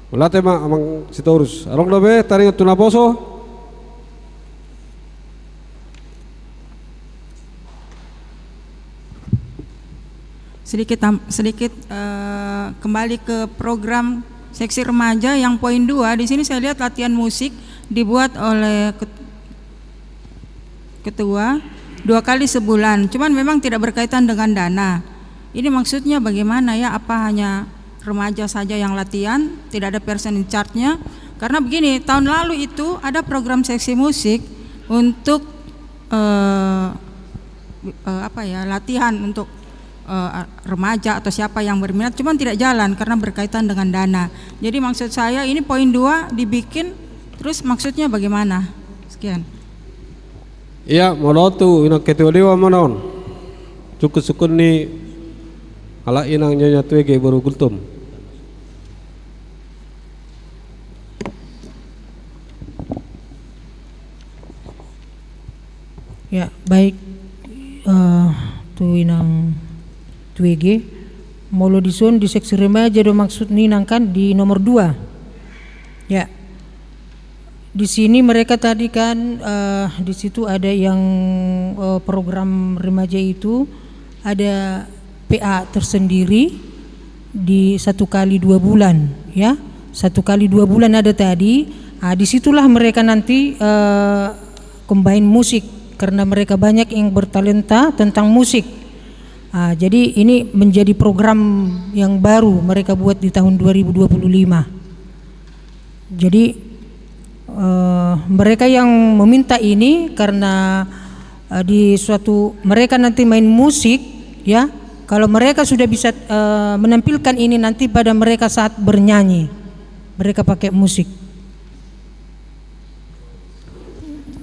melatih mah amang sitorus arong dobe taringat tuh naposo. Sedikit kembali ke program seksi remaja yang poin 2. Di sini saya lihat latihan musik dibuat oleh ketua 2 kali sebulan. Cuman memang tidak berkaitan dengan dana. Ini maksudnya bagaimana ya? Apa hanya remaja saja yang latihan, tidak ada person in charge-nya? Karena begini, tahun lalu itu ada program seksi musik untuk latihan untuk remaja atau siapa yang berminat, cuman tidak jalan karena berkaitan dengan dana. Jadi maksud saya ini poin 2 dibikin, terus maksudnya bagaimana? Sekian. Iya, monotu ina ketua dewa manon. Cukup sukun ni ala inang nyonya tuege baru gultum. Ya, baik tu inang tuege molo dison di seksi remaja do maksud ninang kan di nomor 2 ya. Di sini mereka tadi kan di situ ada yang program remaja itu ada PA tersendiri di 1 kali 2 bulan ya, 1 kali 2 bulan ada tadi. Disitulah mereka nanti combine musik karena mereka banyak yang bertalenta tentang musik. Jadi ini menjadi program yang baru mereka buat di tahun 2025. Jadi mereka yang meminta ini karena di suatu mereka nanti main musik ya. Kalau mereka sudah bisa menampilkan ini nanti pada mereka saat bernyanyi, mereka pakai musik.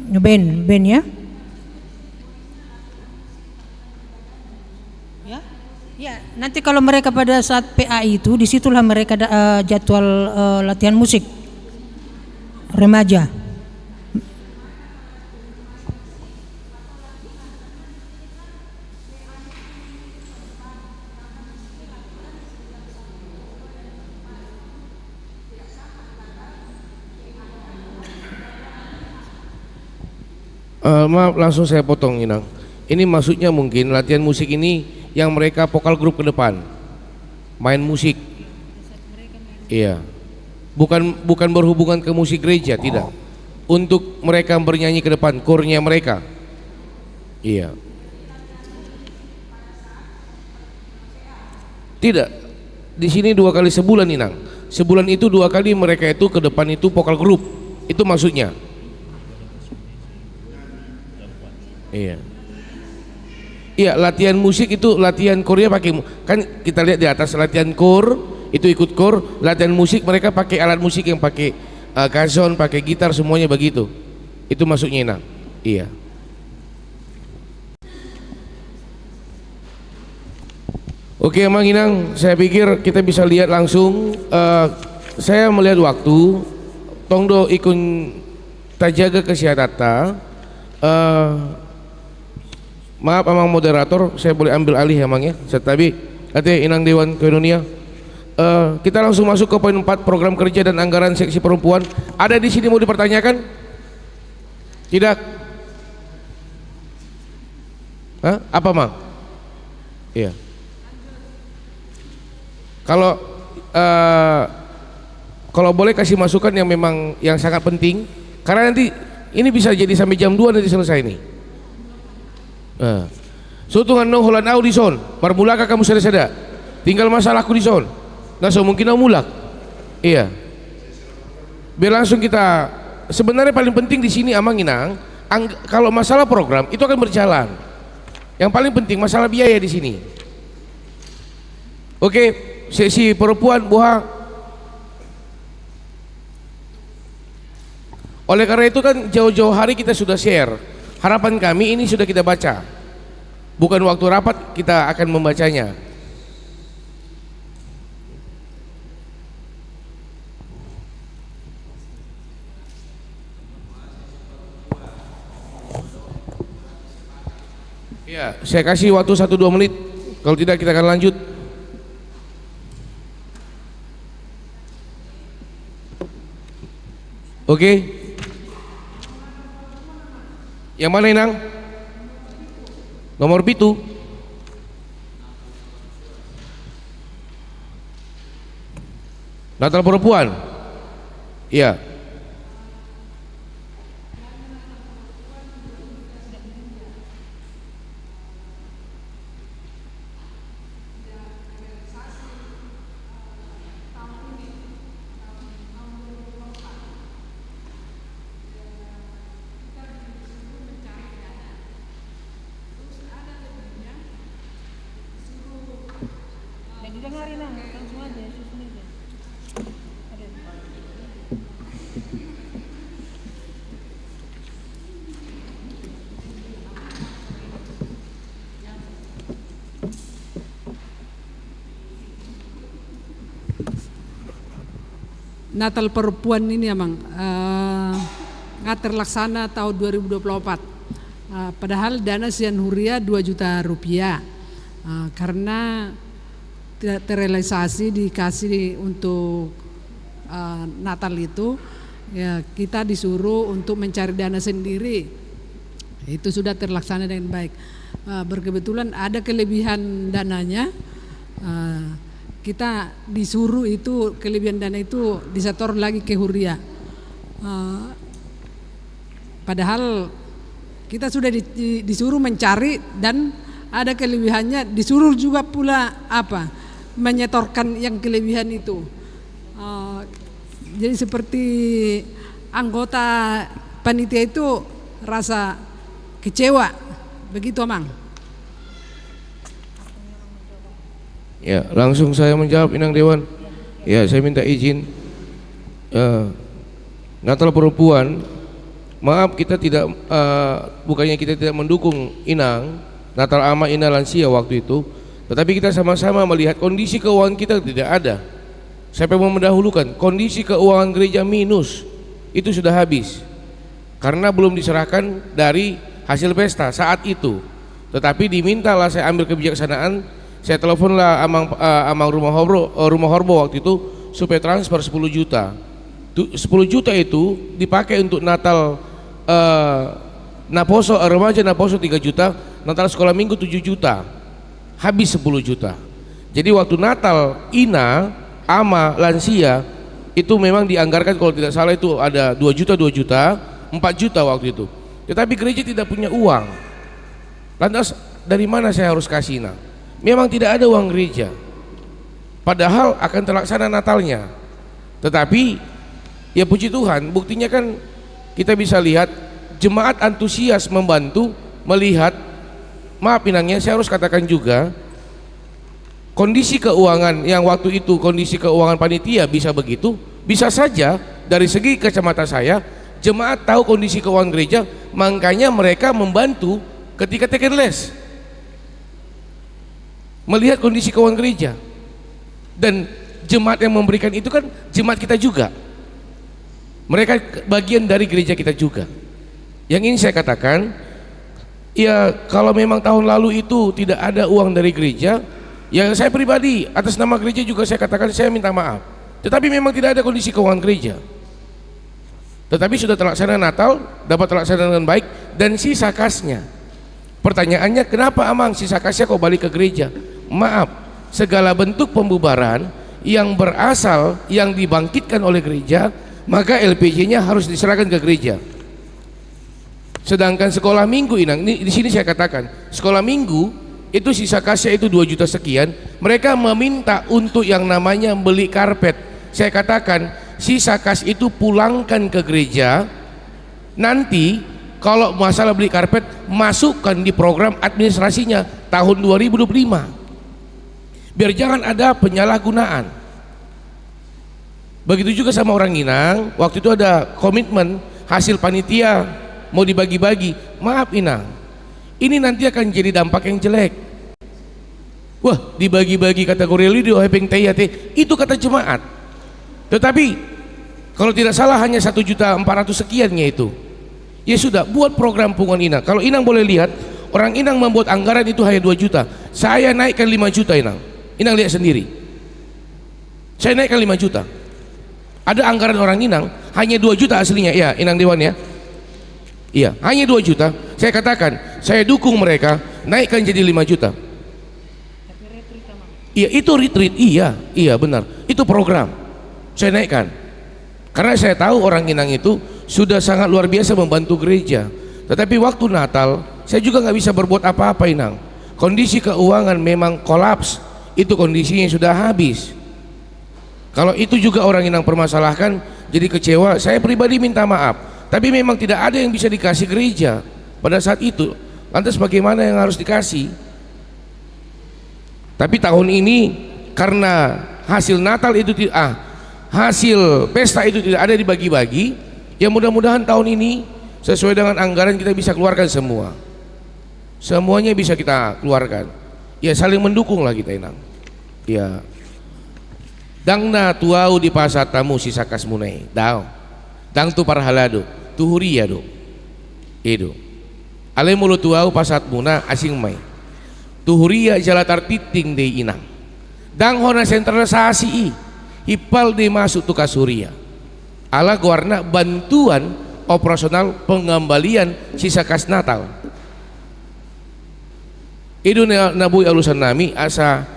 Band ya. Ya, nanti kalau mereka pada saat PA itu, disitulah mereka jadwal latihan musik remaja. Maaf, langsung saya potong Inang. Ini maksudnya mungkin latihan musik ini yang mereka vokal grup ke depan main musik. Iya, bukan berhubungan ke musik gereja, tidak. Untuk mereka bernyanyi ke depan, kornya mereka. Iya. Tidak. Di sini 2 kali sebulan Inang. Sebulan itu 2 kali mereka itu ke depan itu vokal grup. Itu maksudnya. Iya. Iya, latihan musik itu latihan kornya pakai, kan kita lihat di atas latihan kor itu ikut kor, latihan musik mereka pakai alat musik yang pakai kason, pakai gitar, semuanya begitu. Itu maksudnya Inang. Iya. Oke Mang Inang, saya pikir kita bisa lihat langsung. Saya melihat waktu, tongdo ikun tajaga kesehatan. Maaf Amang moderator, saya boleh ambil alih ya Mang ya. Tetapi Inang Dewan Koinonia, Kita langsung masuk ke poin 4, program kerja dan anggaran seksi perempuan. Ada di sini mau dipertanyakan? Tidak? Hah? Apa, Mang? Iya. Kalau boleh kasih masukan yang memang yang sangat penting, karena nanti ini bisa jadi sampai jam 2 nanti selesai nih. Sutungan no holan au di son, marmulaka kamu sada-sada. Tinggal masalahku di son. Nah, so mungkin au mulak. Iya. Biar langsung kita, sebenarnya paling penting di sini Amang Inang, kalau masalah program itu akan berjalan. Yang paling penting masalah biaya di sini. Oke, sesi perempuan buah. Oleh karena itu kan jauh-jauh hari kita sudah share. Harapan kami ini sudah kita baca. Bukan waktu rapat kita akan membacanya. Ya, saya kasih waktu 1-2 menit. Kalau tidak kita akan lanjut. Oke. Yang mana Inang? Nomor pitu. Natal perempuan. Iya. Natal perempuan ini Amang nggak terlaksana tahun 2024. Padahal dana Sian Huria 2 juta rupiah karena tidak terrealisasi dikasih untuk Natal itu, ya kita disuruh untuk mencari dana sendiri. Itu sudah terlaksana dengan baik. Berkebetulan ada kelebihan dananya. Kita disuruh itu kelebihan dana itu disetor lagi ke Huria. Padahal kita sudah disuruh mencari dan ada kelebihannya, disuruh juga pula menyetorkan yang kelebihan itu. Jadi seperti anggota panitia itu rasa kecewa, begitu Amang. Ya, langsung saya menjawab Inang Dewan. Ya, saya minta izin. Natal perempuan, maaf kita tidak, bukannya kita tidak mendukung Inang, Natal Ama Ina lansia waktu itu, tetapi kita sama-sama melihat kondisi keuangan kita tidak ada. Siapa yang mau mendahulukan? Kondisi keuangan gereja minus, itu sudah habis. Karena belum diserahkan dari hasil pesta saat itu. Tetapi dimintalah saya ambil kebijaksanaan. Saya teleponlah Amang Rumah Horbo waktu itu supaya transfer 10 juta. 10 juta itu dipakai untuk Natal Naposo, remaja Naposo 3 juta, Natal sekolah minggu 7 juta. Habis 10 juta. Jadi waktu Natal Ina, Ama, lansia itu memang dianggarkan kalau tidak salah itu ada 2 juta, 4 juta waktu itu. Tetapi gereja tidak punya uang. Lantas dari mana saya harus kasih Ina? Memang tidak ada uang gereja, padahal akan terlaksana Natalnya. Tetapi ya puji Tuhan, buktinya kan kita bisa lihat jemaat antusias membantu melihat. Maaf Inangnya, saya harus katakan juga kondisi keuangan yang waktu itu, kondisi keuangan panitia bisa begitu, bisa saja dari segi kacamata saya jemaat tahu kondisi keuangan gereja, makanya mereka membantu ketika taken les, melihat kondisi keuangan gereja. Dan jemaat yang memberikan itu kan jemaat kita juga, mereka bagian dari gereja kita juga. Yang ini saya katakan, ya kalau memang tahun lalu itu tidak ada uang dari gereja, Ya saya pribadi atas nama gereja juga saya katakan saya minta maaf. Tetapi memang tidak ada kondisi keuangan gereja. Tetapi sudah terlaksana Natal, dapat terlaksana dengan baik dan sisa kasnya. Pertanyaannya kenapa Amang sisa kasnya kok balik ke gereja? Maaf, segala bentuk pembubaran yang berasal yang dibangkitkan oleh gereja, maka LPJ-nya harus diserahkan ke gereja. Sedangkan sekolah minggu Inang, di sini saya katakan, sekolah minggu itu sisa kasnya itu 2 juta sekian, mereka meminta untuk yang namanya beli karpet. Saya katakan, sisa kas itu pulangkan ke gereja. Nanti kalau masalah beli karpet, masukkan di program administrasinya tahun 2025. Biar jangan ada penyalahgunaan. Begitu juga sama orang Inang, waktu itu ada komitmen hasil panitia mau dibagi-bagi. Maaf Inang, ini nanti akan jadi dampak yang jelek. Wah, dibagi-bagi kategori lido hepeng teyate, itu kata jemaat. Tetapi kalau tidak salah hanya 1.400.000 sekiannya itu. Ya sudah, buat program punguan Inang. Kalau Inang boleh lihat, orang Inang membuat anggaran itu hanya 2 juta. Saya naikkan 5 juta Inang. Inang lihat sendiri. Saya naikkan 5 juta. Ada anggaran orang Inang hanya 2 juta aslinya. Ya, Inang Dewan ya. Iya, hanya 2 juta. Saya katakan, saya dukung mereka naikkan jadi 5 juta. Iya, itu retreat. Iya benar. Itu program. Saya naikkan. Karena saya tahu orang Inang itu sudah sangat luar biasa membantu gereja. Tetapi waktu Natal, saya juga nggak bisa berbuat apa-apa Inang. Kondisi keuangan memang kolaps. Itu kondisinya sudah habis. Kalau itu juga orang Inang permasalahkan, jadi kecewa. Saya pribadi minta maaf. Tapi memang tidak ada yang bisa dikasih gereja pada saat itu. Lantas bagaimana yang harus dikasih? Tapi tahun ini karena hasil Natal itu hasil pesta itu tidak ada dibagi-bagi, ya mudah-mudahan tahun ini sesuai dengan anggaran kita bisa keluarkan semua. Semuanya bisa kita keluarkan. Ya saling mendukung lah kita Inang. Ya. Dangna tuau di pasar tamu sisa kasmunai. Dang tu parhalado, tuhuria do. Edo. Ale mulut tuau pasat muna asing mai. Tuhuria jalatar titing de Inang. Dang hona sentralisasi hipal de masuk tu kasuria. Ala guarna bantuan operasional pengembalian sisa kas Natal. Edo nabui alusan nami asa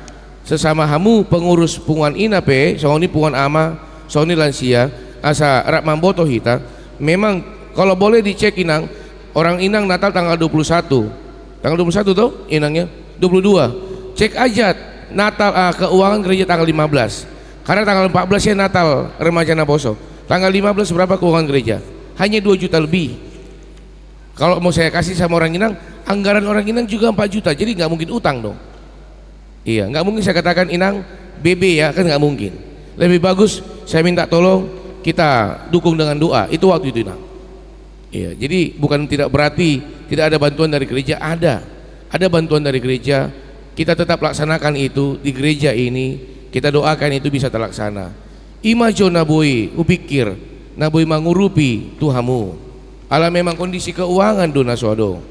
sesama hamu pengurus punguan ina pe, soalnya punguan ama, soalnya lansia. Asa rak mamboto hita memang kalau boleh dicek Inang, orang Inang Natal tanggal 21 tuh Inangnya 22, cek aja Natal keuangan gereja tanggal 15 karena tanggal 14 ya Natal remaja Naposo, tanggal 15 berapa keuangan gereja? Hanya 2 juta lebih. Kalau mau saya kasih sama orang Inang, anggaran orang Inang juga 4 juta, jadi nggak mungkin utang dong. Iya, nggak mungkin saya katakan Inang BB ya, kan nggak mungkin. Lebih bagus saya minta tolong kita dukung dengan doa, itu waktu itu Inang. Iya, jadi bukan tidak berarti tidak ada bantuan dari gereja, ada bantuan dari gereja. Kita tetap laksanakan itu di gereja ini, kita doakan itu bisa terlaksana. Imajo naboi upikir naboi mangurupi Tuhamu. Ala memang kondisi keuangan do nasodo.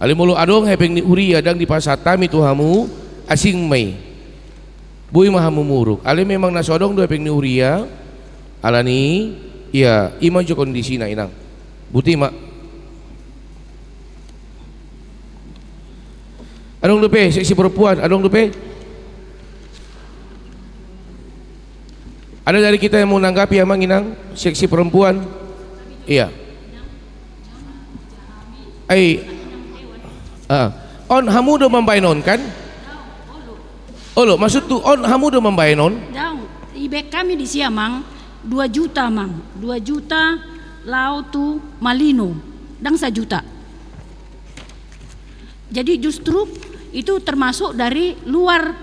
Ali mulu adong hepeng ni uria dang di pasatami Tuhamu asing mai. Bui mahamu muruk. Ali memang nasodong do hepeng ni uria. Alani ya imajo kondisi na Inang buti mak adong lupe seksi perempuan adong lupe ada dari kita yang mau nanggapi Amang Inang seksi perempuan iya on hamu do membainon kan olo maksud tu on hamu do membainon ibek kami di Siamang 2 juta Mang, 2 juta lau tu malino dan 1 juta. Jadi justru itu termasuk dari luar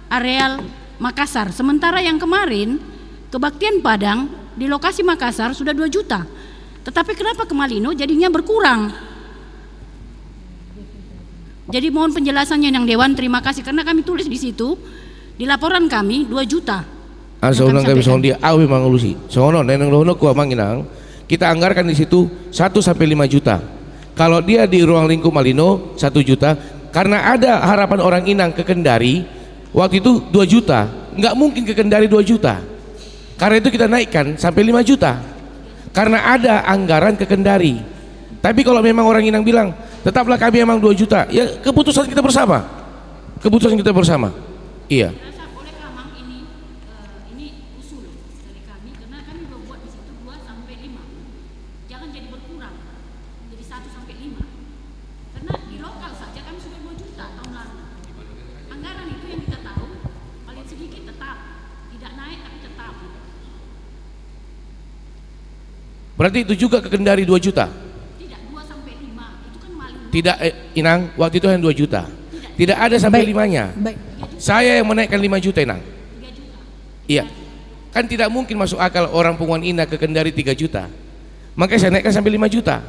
areal Makassar. Sementara yang kemarin kebaktian Padang di lokasi Makassar sudah 2 juta. Tetapi kenapa ke Malino jadinya berkurang? Jadi mohon penjelasannya yang Dewan, terima kasih karena kami tulis di situ di laporan kami 2 juta. Asal kami soal dia awi mangulusi. Sono neneng lono ku Amang Inang. Kita anggarkan di situ 1 sampai 5 juta. Kalau dia di ruang lingkup Malino 1 juta, karena ada harapan orang Inang ke Kendari, Waktu itu 2 juta, nggak mungkin ke Kendari 2 juta. Karena itu kita naikkan sampai 5 juta. Karena ada anggaran ke Kendari. Tapi kalau memang orang Inang bilang, tetaplah kami memang 2 juta, ya keputusan kita bersama. Keputusan kita bersama. Iya. Berarti itu juga ke Kendari 2 juta? Tidak, Inang, waktu itu hanya 2 juta. Tidak ada sampai 5-nya. Saya yang menaikkan 5 juta, Inang. Iya. Kan tidak mungkin masuk akal orang Punguan Indah ke Kendari 3 juta. Makanya saya naikkan sampai 5 juta.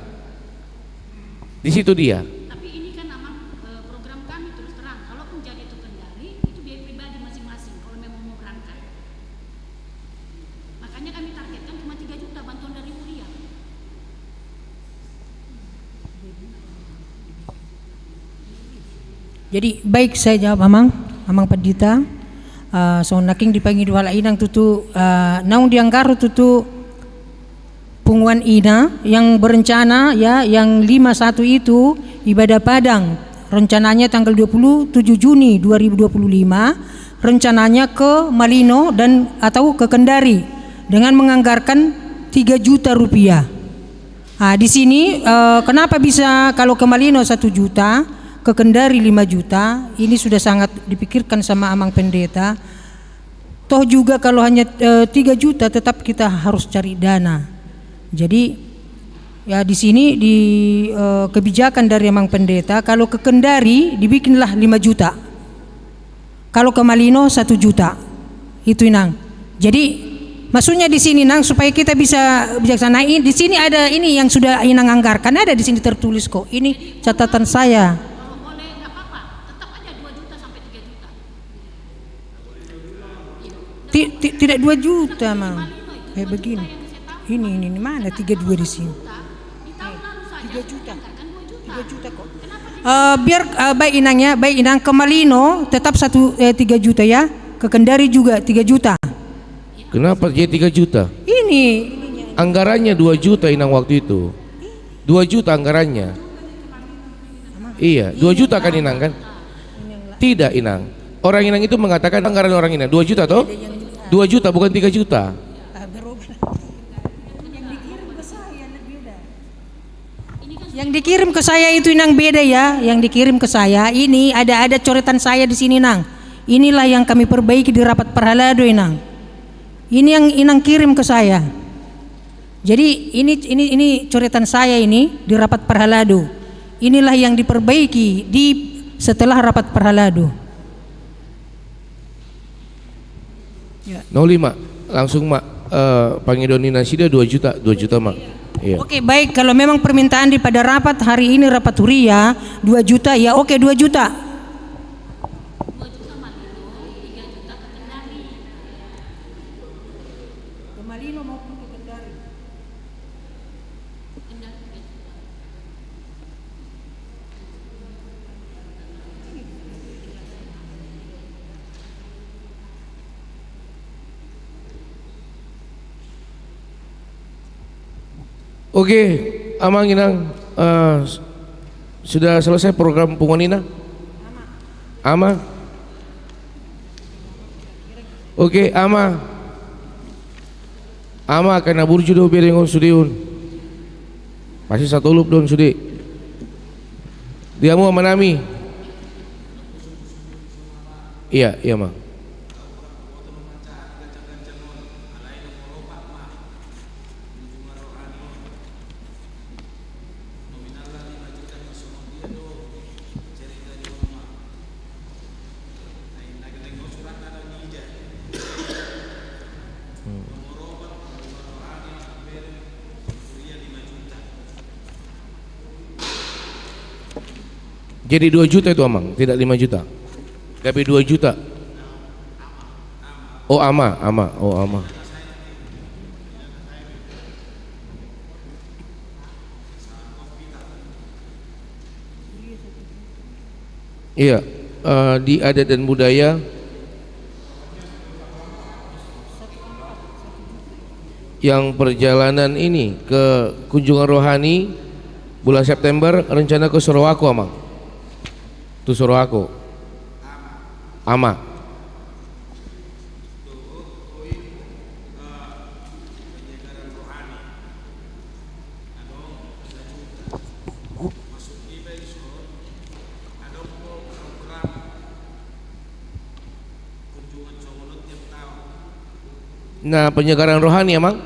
Di situ dia. Tapi ini kan memang program kami terus terang. Kalaupun jadi itu Kendari, itu biaya pribadi masing-masing kalau memang mau berangkat. Makanya kami targetkan cuma 3 juta bantuan dari Huria. Jadi baik saya jawab Amang Padita. So naking dipanggil dua inang tutu naung dianggaru tutu Punguan Ina yang berencana ya yang 51 itu ibadah Padang rencananya tanggal 27 Juni 2025 rencananya ke Malino dan atau ke Kendari dengan menganggarkan 3 juta rupiah. Nah, di sini kenapa bisa kalau ke Malino 1 juta, ke Kendari 5 juta, ini sudah sangat dipikirkan sama Amang Pendeta. Toh juga kalau hanya 3 juta tetap kita harus cari dana. Jadi ya di sini di kebijakan dari Amang Pendeta kalau ke Kendari dibikinlah 5 juta. Kalau ke Malino 1 juta. Itu Inang. Jadi maksudnya di sini Nang supaya kita bisa bijaksana. Di sini ada ini yang sudah Inang anggarkan, ada di sini tertulis kok. Ini catatan saya. Tidak 2 juta Mang. Kayak begini. Ini mana 32 di sini. 3 juta. 3 juta kok. Biar baik Inang ya, baik Inang ke Malino tetap 3 juta ya. Ke Kendari juga 3 juta. Kenapa jadi 3 juta? Ini anggarannya 2 juta Inang waktu itu. 2 juta anggarannya. Iya, 2 juta kan Inang kan? Tidak Inang. Orang Inang itu mengatakan anggaran orang Inang 2 juta toh? 2 juta bukan 3 juta. Yang dikirim ke saya itu Inang beda ya. Yang dikirim ke saya ini ada coretan saya di sini Nang. Inilah yang kami perbaiki di rapat perhalado Inang. Ini yang Inang kirim ke saya. Jadi ini coretan saya ini di rapat perhalado. Inilah yang diperbaiki di setelah rapat perhalado. Ya. 05 langsung Mak panggil Nina Sida 2 juta Mak. Iya. Oke baik kalau memang permintaan pada rapat hari ini rapat Huria 2 juta ya oke 2 juta. Oke, Amang Inang sudah selesai program Punguan Indah? Ama? Oke, Ama akan nabur judo berengon sudiun. Masih satu lup don sudi. Dia mau menami. Iya, Mang. Jadi 2 juta itu Amang, tidak 5 juta. Tapi 2 juta. Oh Ama. Iya, di adat dan budaya yang perjalanan ini ke kunjungan rohani bulan September rencana ke Sorowako Amang. Tuh Sorowako. Ama. Nah, penyegaran rohani Amang.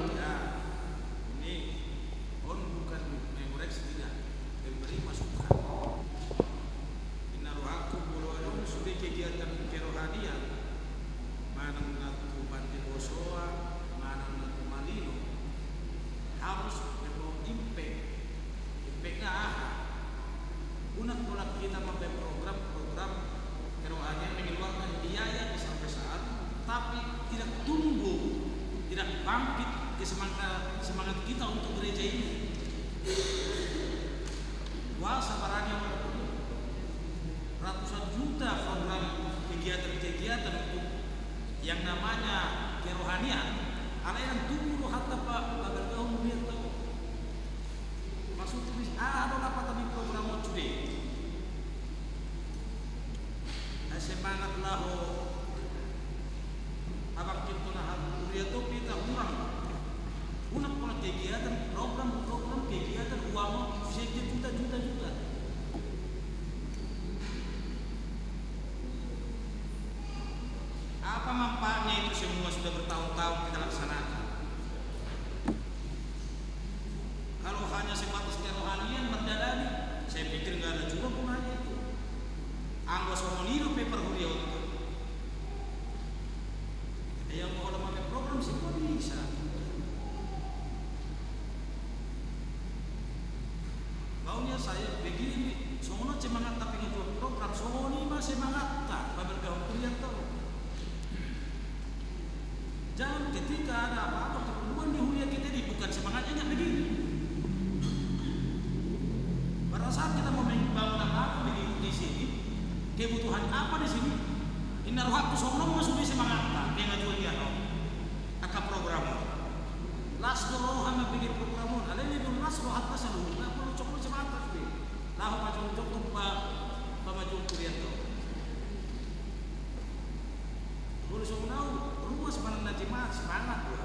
Apa manfaatnya itu semua sudah bertahun-tahun kita laksanakan? Kalau hanya sebatas kerohanian berdalani, saya pikir nggak ada juga gunanya itu. Anggo somonido paper huria untuk yang mau ada pakai program semua bisa. Maunya saya begini, somono semangat tapi ngejual program, somoni mah semangat tak, bergaul kuliah tahu. Jangan ketika ada apa-apa keperluan di huria kita ini bukan semangatnya begini. Pada saat kita mau membangun apa di sini, kebutuhan apa di sini? Inna rohatu sombong masuk di semangat tak, yang ngajuan dia dong. Aka program. Las rohan bikin program. Ada ini dulu las rohat pas lalu. Nah perlu coba semangat deh. Lahu macam coba pemaju kuliah tuh. Boleh sombong rumah semangat jemaat semangat ya.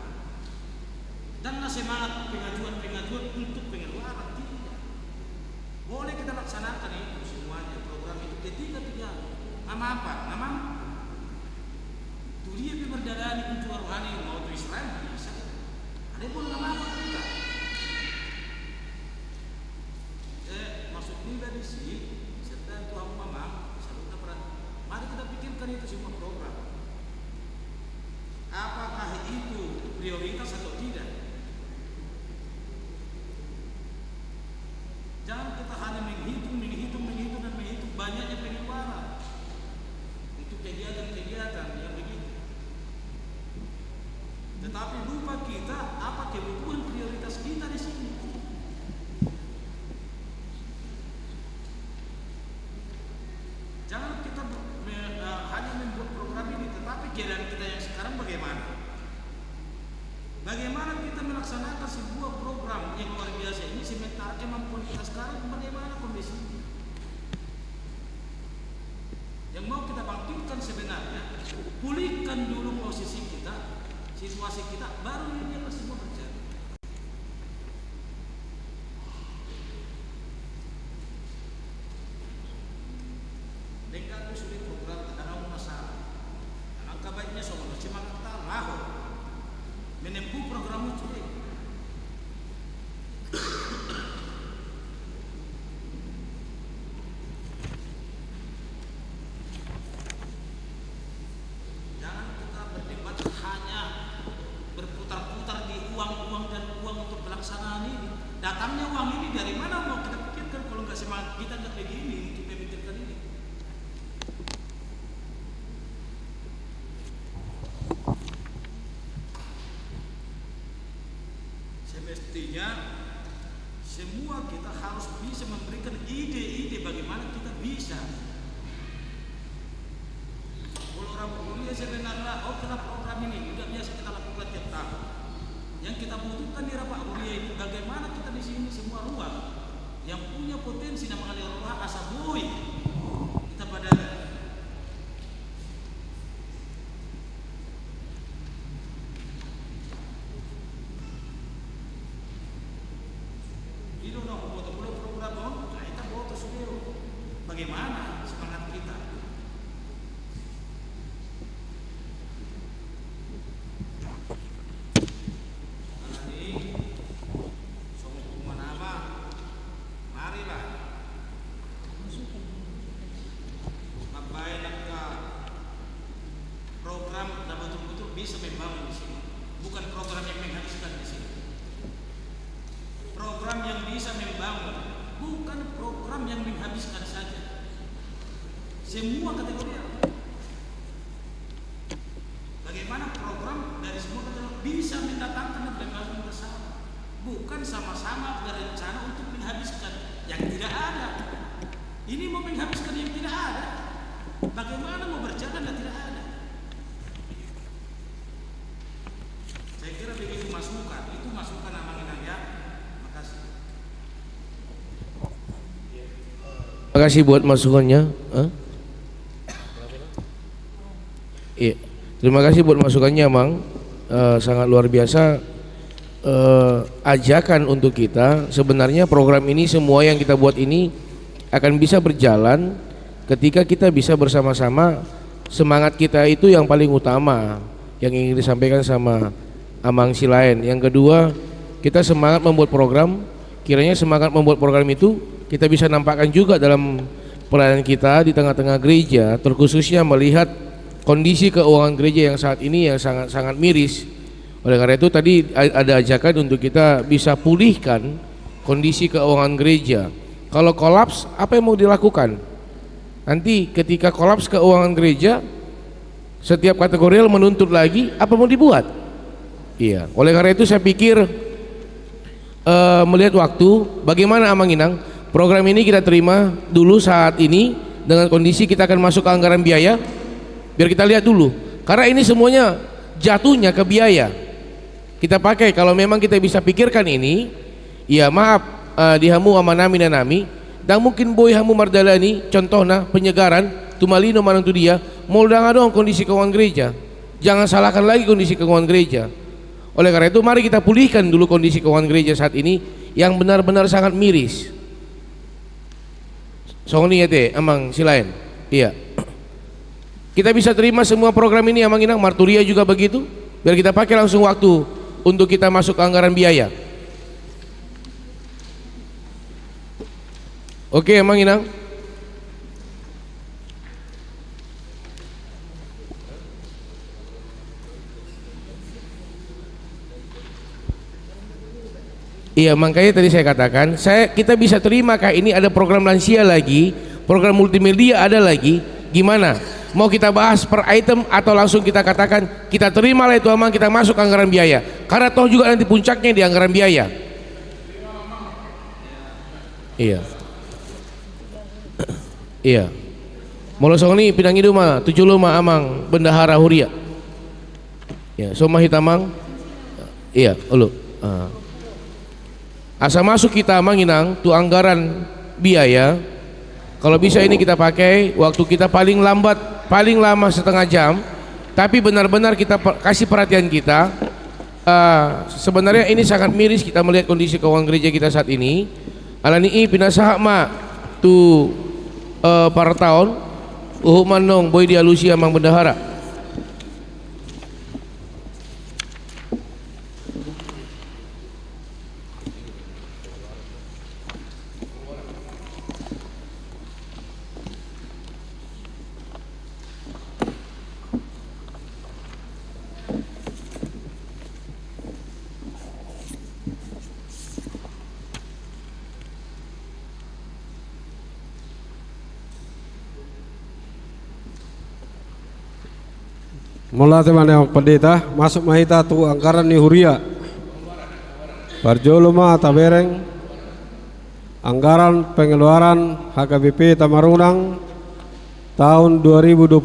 Dan semangat pengajuan untuk pengeluaran tidak. Boleh kita laksanakan itu semuanya program itu ketiga nama apa? Nama itu dia berdalani untuk rohani mau itu Islam bisa. Ada pun nama apa kita? Maksudnya dari sini serta Tuhan Mama satu peran. Mari kita pikirkan itu semua program. Apakah itu prioritas atau tidak? Jangan kita hanya menghitung banyaknya pengeluaran untuk kegiatan-kegiatan yang begitu. Tetapi lupa kita apa kebutuhan prioritas kita di sini. Jangan kita hanya membuat program ini, tetapi keadaan kita yang sekarang bagaimana? Bagaimana kita melaksanakan sebuah program yang luar biasa ini sementara kemampuan kita sekarang bagaimana kondisinya? Yang mau kita bangkitkan sebenarnya, pulihkan dulu posisi kita, situasi kita, baru ini akan semua berjalan. Dengan sulit program kita tahu masalah. Alangkah baiknya soal semangat kita mahu menempuh program itu. Jangan kita berdebat hanya berputar-putar di uang untuk pelaksanaan ini. Datangnya uang ini dari mana mau kita pikirkan kalau nggak semangat kita nggak begini untuk memikirkan ini. Semestinya semua kita harus bisa memberikan ide-ide bagaimana kita bisa. Kalau orang kuliah sebenarnya, kenapa program ini udah biasa kita lakukan tiap tahun. Yang kita butuhkan di Pak Huria ini bagaimana kita di sini semua ruang yang punya potensi nama mengalir roh asabui kita pada itu dong foto program kita foto sudah bagaimana semangat kita. Bisa membangun di sini, bukan program yang menghabiskan di sini. Program yang bisa membangun, bukan program yang menghabiskan saja. Semua kategori. Bagaimana program dari semua kategori bisa mendatangkan dan membangun bersama, bukan sama-sama berencana untuk menghabiskan yang tidak ada. Ini mau menghabiskan yang tidak ada. Bagaimana mau berjalan dan tidak ada? Saya kira begitu masukan, itu masukan Amanginang ya. Makasih. Makasih buat masukannya. Iya, terima kasih buat masukannya, Mang. Sangat luar biasa. Ajakan untuk kita. Sebenarnya program ini semua yang kita buat ini akan bisa berjalan ketika kita bisa bersama-sama. Semangat kita itu yang paling utama yang ingin disampaikan sama Amang Silaen. Yang kedua, kita semangat membuat program. Kiranya semangat membuat program itu kita bisa nampakkan juga dalam pelayanan kita di tengah-tengah gereja, terkhususnya melihat kondisi keuangan gereja yang saat ini yang sangat-sangat miris. Oleh karena itu tadi ada ajakan untuk kita bisa pulihkan kondisi keuangan gereja. Kalau kolaps, apa yang mau dilakukan? Nanti ketika kolaps keuangan gereja, setiap kategorial menuntut lagi, apa mau dibuat? Iya, oleh karena itu saya pikir melihat waktu, bagaimana Amanginang, program ini kita terima dulu saat ini dengan kondisi kita akan masuk ke anggaran biaya, biar kita lihat dulu, karena ini semuanya jatuhnya ke biaya. Kita pakai kalau memang kita bisa pikirkan ini, ya maaf dihamu amanami nanami, dan mungkin boy hamu mardalani, contohnya penyegaran, tumalino manang tu dia, mau dong kondisi keuangan gereja, jangan salahkan lagi kondisi keuangan gereja. Oleh karena itu mari kita pulihkan dulu kondisi keuangan gereja saat ini yang benar-benar sangat miris. Songni ya teh, Amang Silaen. Iya. Kita bisa terima semua program ini Amanginang, Marturia juga begitu. Biar kita pakai langsung waktu untuk kita masuk ke anggaran biaya. Oke Amanginang. Iya, makanya tadi saya katakan, kita bisa terimakah ini ada program lansia lagi, program multimedia ada lagi, gimana? Mau kita bahas per item atau langsung kita katakan kita terima lah itu Amang, kita masuk ke anggaran biaya, karena toh juga nanti puncaknya di anggaran biaya. Iya. Iya. Molosong ini pinang hidup mah 75 Amang bendahara Huria. Ya, soma hitamang. Iya, ulu. Asa masuk kita Amanginang tu anggaran biaya. Kalau bisa ini kita pakai waktu kita paling lambat, paling lama setengah jam, tapi benar-benar kita kasih perhatian kita. Sebenarnya ini sangat miris kita melihat kondisi keuangan gereja kita saat ini. Alani pinasah ma tu para tahun manong boy di alusia Amang bendahara. Mula teman yang pendeta masuk mahita tu anggaran ni Huria. Barjoloma tabereng anggaran pengeluaran HKBP Tamarunang tahun 2025.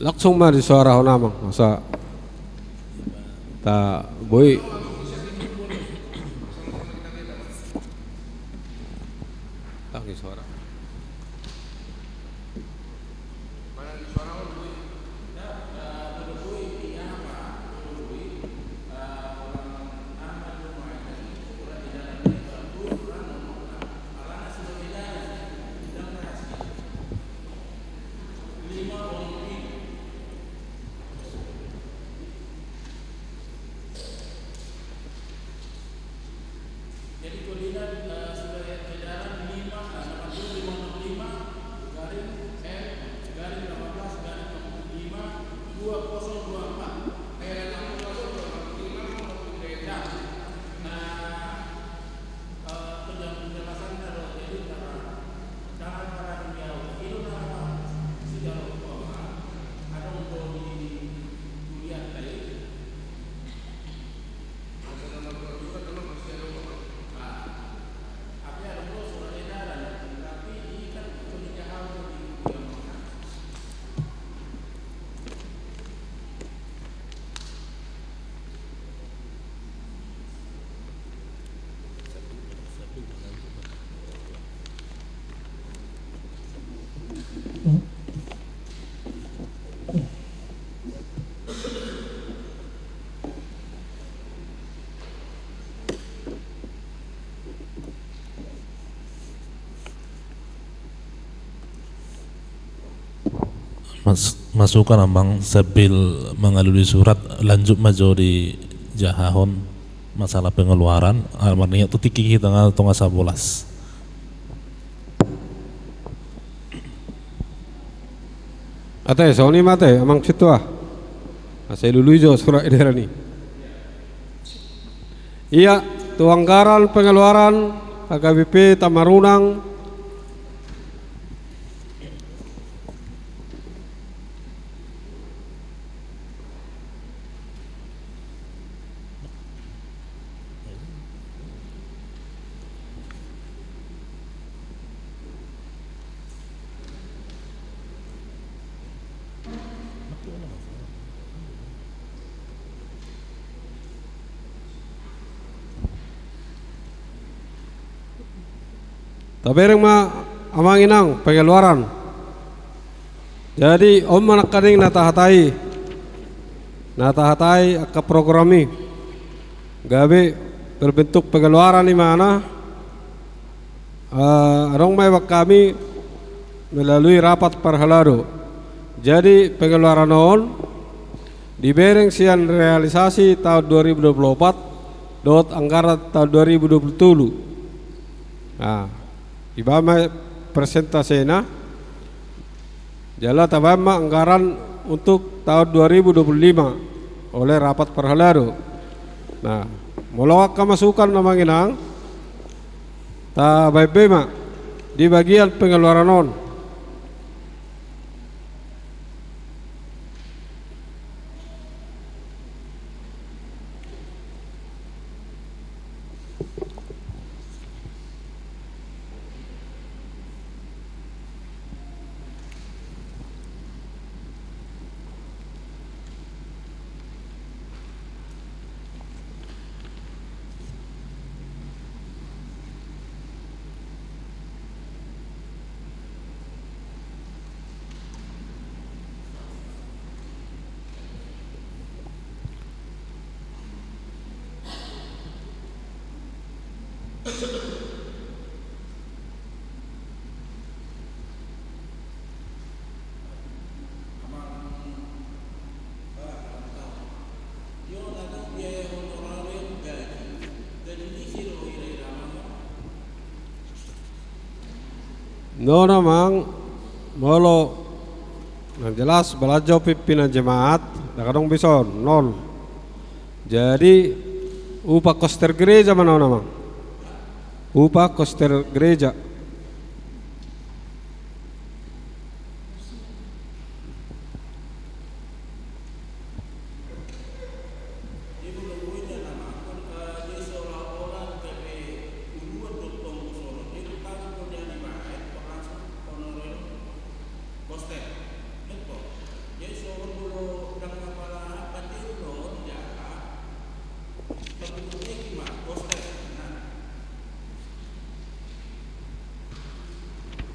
langsung mah di suara honamang masa tak boy tak suara Masukan ambang sambil mengalami surat lanjut maju di jahahon masalah pengeluaran almarnya tu tiki tengah tengah 11. Ate soni mate amang situ saya lulu jo surat edaran ni. Iya, tu anggaran pengeluaran HKBP Tamarunang tabereng ma amang inang pengeluaran. Jadi om manakaning natahatai ke programi gabe berbentuk pengeluaran di mana arong may wak kami melalui rapat perhelado. Jadi pengeluaran noon dibereng sian realisasi tahun 2024 dot anggaran tahun 2027. Nah, ibama presentasena jala tabama anggaran untuk tahun 2025 oleh rapat perhelado. Nah, molawak kemasukan namang inang ta baibema di bagian pengeluaran on. No namang molo yang jelas belajar pimpinan jemaat nakadong bison nol. Jadi upah koster gereja mana namang? Upah koster gereja.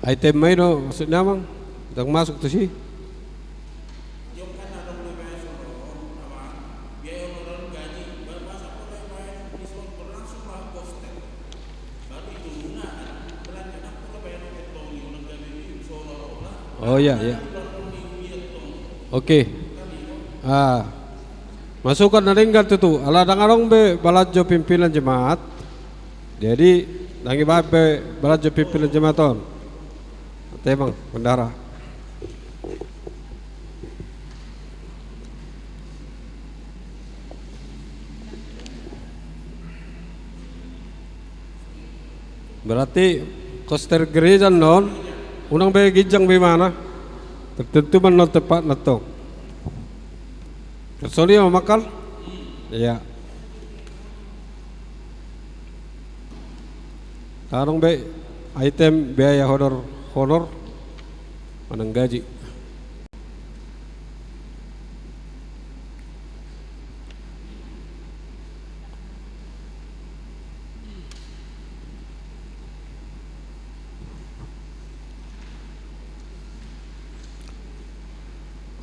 item may no maksudnya mang kita masuk tuh sih. Oh ya ya. Oke. Masukkan naringgal tuh. Ala dangarong be balajo pimpinan jemaat. Jadi dangi babe balajo pimpinan jemaaton. Temang bendara. Berarti koster gereja non unang be gijang be mana? Tertentu man non tepat nato. Kersoli mamakal? Iya. Tarong be item biaya honor manang gaji.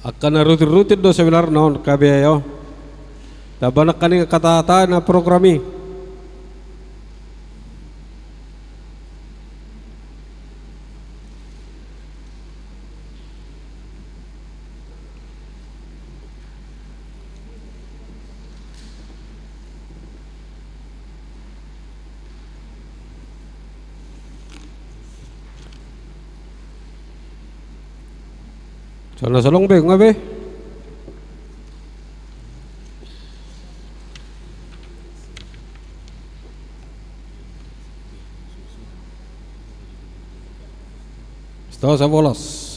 Akan rutin do seminar non kabiayo. Tabanak kani kata-kata na programi. Sana solong be ngabe. Estou sa bolas.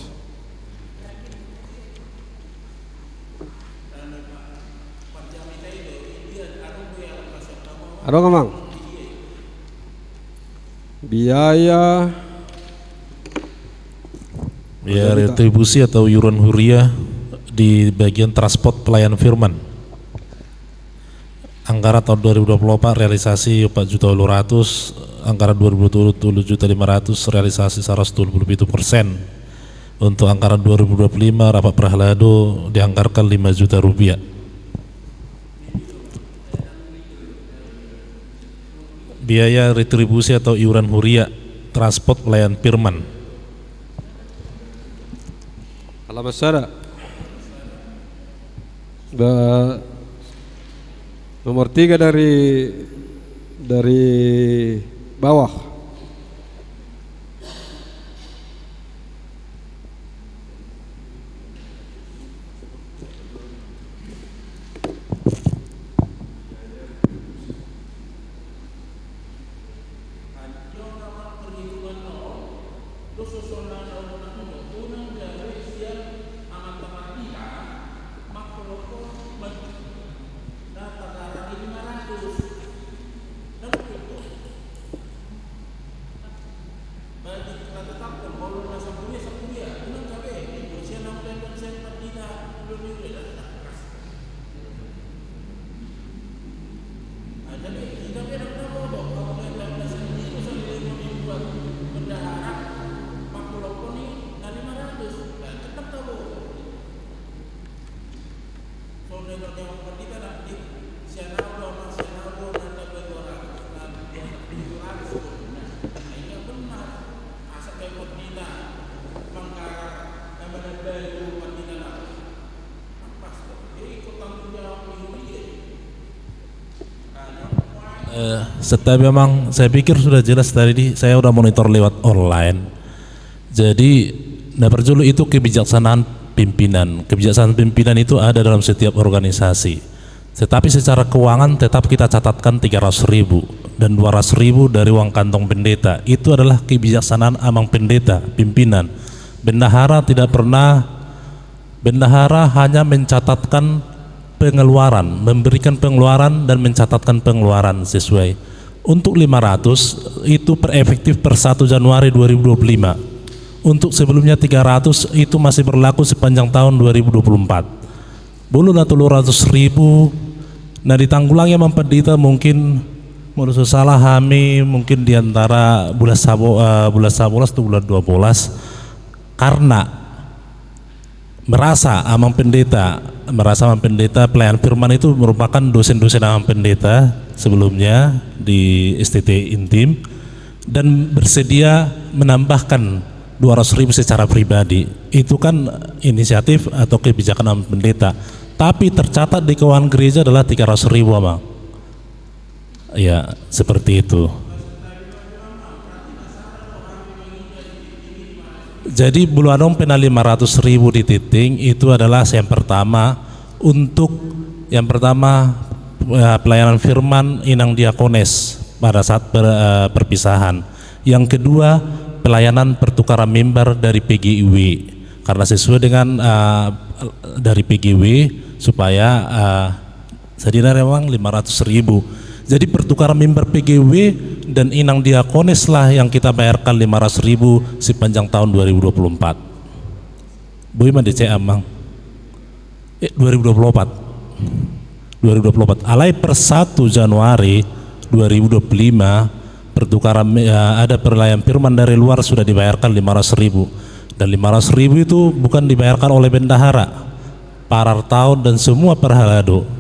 Ano nga mang? Biaya retribusi atau iuran huriah di bagian transport pelayan firman. Anggaran tahun 2024 realisasi 4.800.000, anggaran 2027 7.500.000 realisasi 127%. Untuk anggaran 2025 rapat prahalado dianggarkan 5 juta rupiah. Biaya retribusi atau iuran huriah transport pelayan firman. Alamat sana nomor 3 dari bawah. Setelah memang saya pikir sudah jelas tadi, saya udah monitor lewat online. Jadi perlu itu kebijaksanaan pimpinan. Kebijaksanaan pimpinan itu ada dalam setiap organisasi. Tetapi secara keuangan tetap kita catatkan 300.000 dan 200.000 dari uang kantong pendeta. Itu adalah kebijaksanaan amang pendeta, pimpinan. Bendahara tidak pernah, bendahara hanya mencatatkan pengeluaran, memberikan pengeluaran dan mencatatkan pengeluaran sesuai. Untuk 500 itu efektif per 1 Januari 2025. Untuk sebelumnya 300 itu masih berlaku sepanjang tahun 2024. Belum 200.000. Nah ditanggulangi sama pendeta mungkin menurut salah kami mungkin di antara bulan 11 atau bulan 12 karena merasa Amang Pendeta pelayan firman itu merupakan dosen-dosen Amang Pendeta sebelumnya di STT Intim dan bersedia menambahkan 200.000 secara pribadi. Itu kan inisiatif atau kebijakan Amang Pendeta, tapi tercatat di keuangan gereja adalah 300.000 Amang. Ya, seperti itu. Jadi buluanong pena 500.000 di titing itu adalah yang pertama untuk pelayanan firman inang diakones pada saat perpisahan. Yang kedua pelayanan pertukaran mimbar dari PGIW karena sesuai dengan dari PGIW supaya sebenarnya memang 500.000. Jadi pertukaran mimbar PGW dan inang diakones lah yang kita bayarkan 500.000 sepanjang tahun 2024. Boy mah DC Amang. 2024. Alai per 1 Januari 2025 pertukaran ada pelayan firman dari luar sudah dibayarkan 500.000 dan 500.000 itu bukan dibayarkan oleh bendahara, parartaun dan semua perhalado.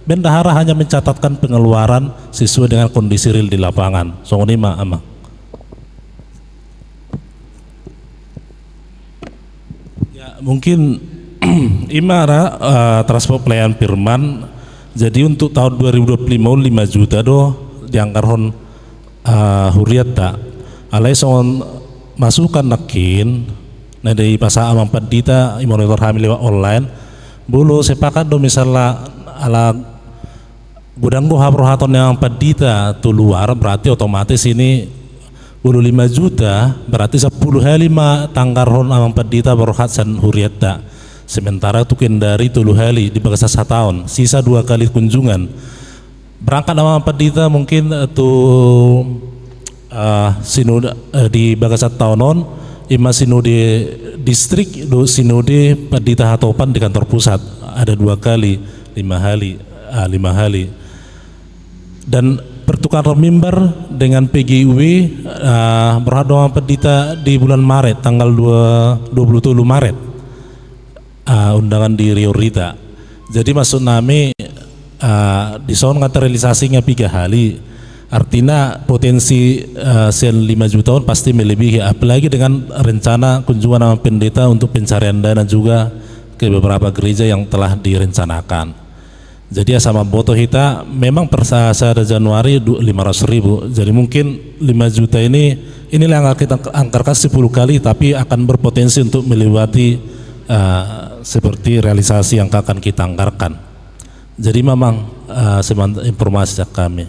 Bendahara hanya mencatatkan pengeluaran sesuai dengan kondisi real di lapangan. Songonima Amang. Ya, mungkin imara transport pelayan firman. Jadi untuk tahun 2025 5 juta diangkarhon huriat tak. Alai songon masukan nakin nah dari pasar Amang Pendeta monitor hamil lewat online. Bulu sepakat misalnya ala gudangku haprohaton yang Pendeta tu luar berarti otomatis ini 25 juta berarti 10 kali tangkarhon Amang Pendeta berhat san huriat tak. Sementara tu kendari 10 kali di bagasa 1 tahun sisa 2 kali kunjungan berangkat Amang Pendeta mungkin tu sinode di bagasa tahunon ima sinode distrik do sinode Pendeta Hatopan di kantor pusat ada 2 kali 5 kali dan pertukaran mimbar dengan PGIW berhadapan Pendeta di bulan Maret tanggal 27 Maret undangan di Rio Rita. Jadi maksud nami di soal ngata realisasinya 3 kali artinya potensi sen 5 jutaan pasti melebihi apalagi dengan rencana kunjungan Amang Pendeta untuk pencarian dana juga ke beberapa gereja yang telah direncanakan. Jadi sama boto kita memang per saat Januari 500.000. Jadi mungkin 5 juta inilah yang kita angkarkan 10 kali tapi akan berpotensi untuk melewati seperti realisasi yang akan kita angkarkan. Jadi memang informasi dari kami.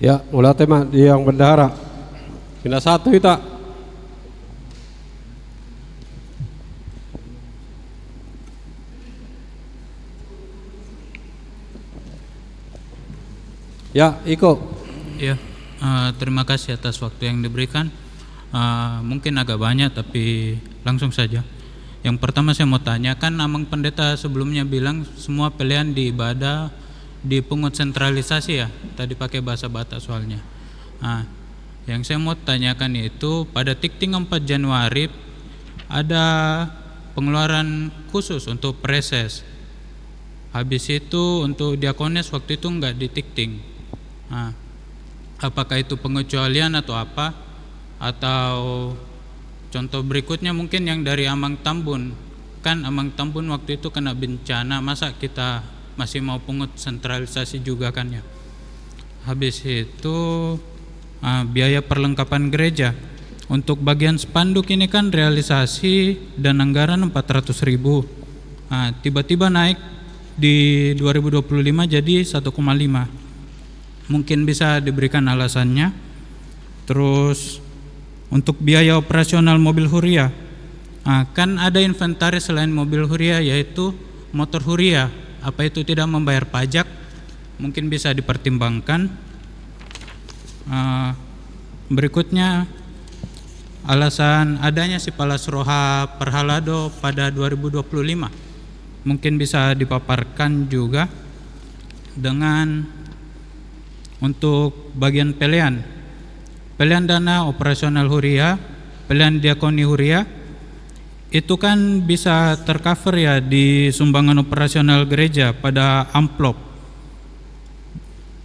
Ya, mulai tema di yang bendahara. Kena 1 kita. Ya, Iko. Ya, terima kasih atas waktu yang diberikan. Mungkin agak banyak tapi langsung saja. Yang pertama saya mau tanya, kan Amang Pendeta sebelumnya bilang semua pilihan di ibadah dipungut sentralisasi ya. Tadi pakai bahasa Batak soalnya. Yang saya mau tanyakan itu pada tikting 4 Januari ada pengeluaran khusus untuk preses. Habis itu untuk diakones waktu itu enggak ditikting. Apakah itu pengecualian atau apa? Atau contoh berikutnya mungkin yang dari Amang Tambun. Kan Amang Tambun waktu itu kena bencana, masa kita masih mau pungut sentralisasi juga kan ya? Habis itu biaya perlengkapan gereja. Untuk bagian spanduk ini kan realisasi dan anggaran 400.000. Tiba-tiba naik di 2025 jadi 1,5. Mungkin bisa diberikan alasannya. Terus untuk biaya operasional mobil Huria, kan ada inventaris selain mobil Huria yaitu motor Huria. Apa itu tidak membayar pajak? Mungkin bisa dipertimbangkan. Berikutnya alasan adanya si Palas Roha Perhalado pada 2025. mungkin bisa dipaparkan juga dengan untuk bagian pelean dana operasional Huria, pelean diakoni Huria, itu kan bisa tercover ya di sumbangan operasional gereja pada amplop.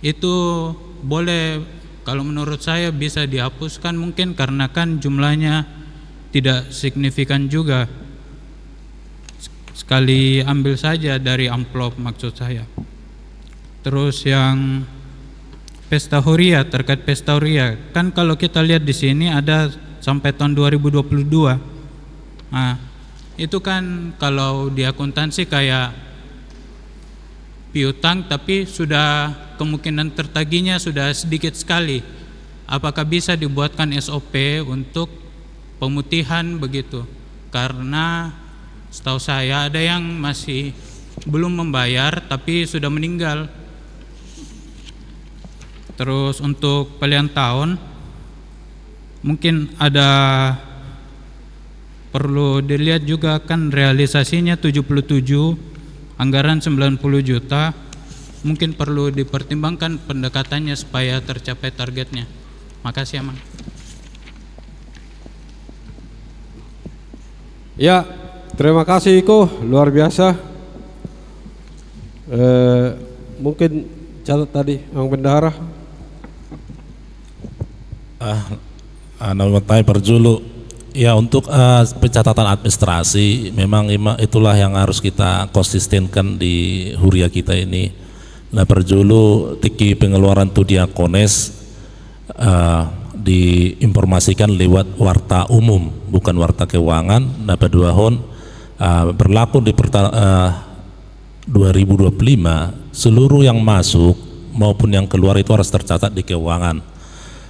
Itu boleh, kalau menurut saya bisa dihapuskan mungkin, karena kan jumlahnya tidak signifikan juga. Sekali ambil saja dari amplop maksud saya. Terus yang pesta Huria, terkait pesta Huria, kan kalau kita lihat di sini ada sampai tahun 2022. Nah, itu kan kalau di akuntansi kayak piutang, tapi sudah kemungkinan tertagihnya sudah sedikit sekali. Apakah bisa dibuatkan SOP untuk pemutihan begitu? Karena setahu saya ada yang masih belum membayar tapi sudah meninggal. Terus untuk pelihan tahun mungkin ada perlu dilihat juga, kan realisasinya 77, anggaran 90 juta, mungkin perlu dipertimbangkan pendekatannya supaya tercapai targetnya. Makasih Amang. Ya, terima kasih Iko, luar biasa. Mungkin catat tadi Bang Bendahara. Nama Perjulu. Ya, untuk pencatatan administrasi memang itulah yang harus kita konsistenkan di Huria kita ini. Nah, Perjulu tiki pengeluaran tu diakones diinformasikan lewat warta umum, bukan warta keuangan. Nah, peduahon berlaku di 2025 seluruh yang masuk maupun yang keluar itu harus tercatat di keuangan.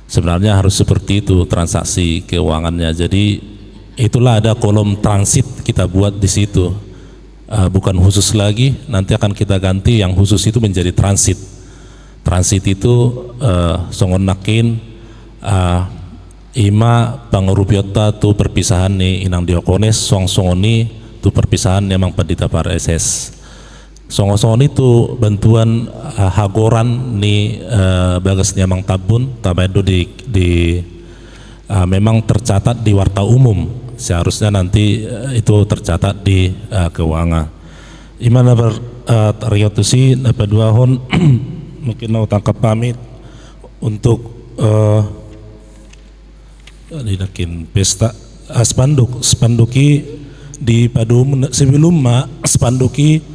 Sebenarnya harus seperti itu transaksi keuangannya. Jadi itulah ada kolom transit kita buat di situ, bukan khusus lagi. Nanti akan kita ganti yang khusus itu menjadi transit. Transit itu songon nakin ima pangurupiota tu perpisahan ni inang diokones songoni tu perpisahan memang pendeta para SS. Songo-songon itu bantuan hagoran ni bagas nyamang tabun tabedo di memang tercatat di warta umum, seharusnya nanti itu tercatat di keuangan. Imana riyotusi napaduahon mungkin mau tangkap pamit untuk dinakin pesta spanduki di padum sebelum spanduki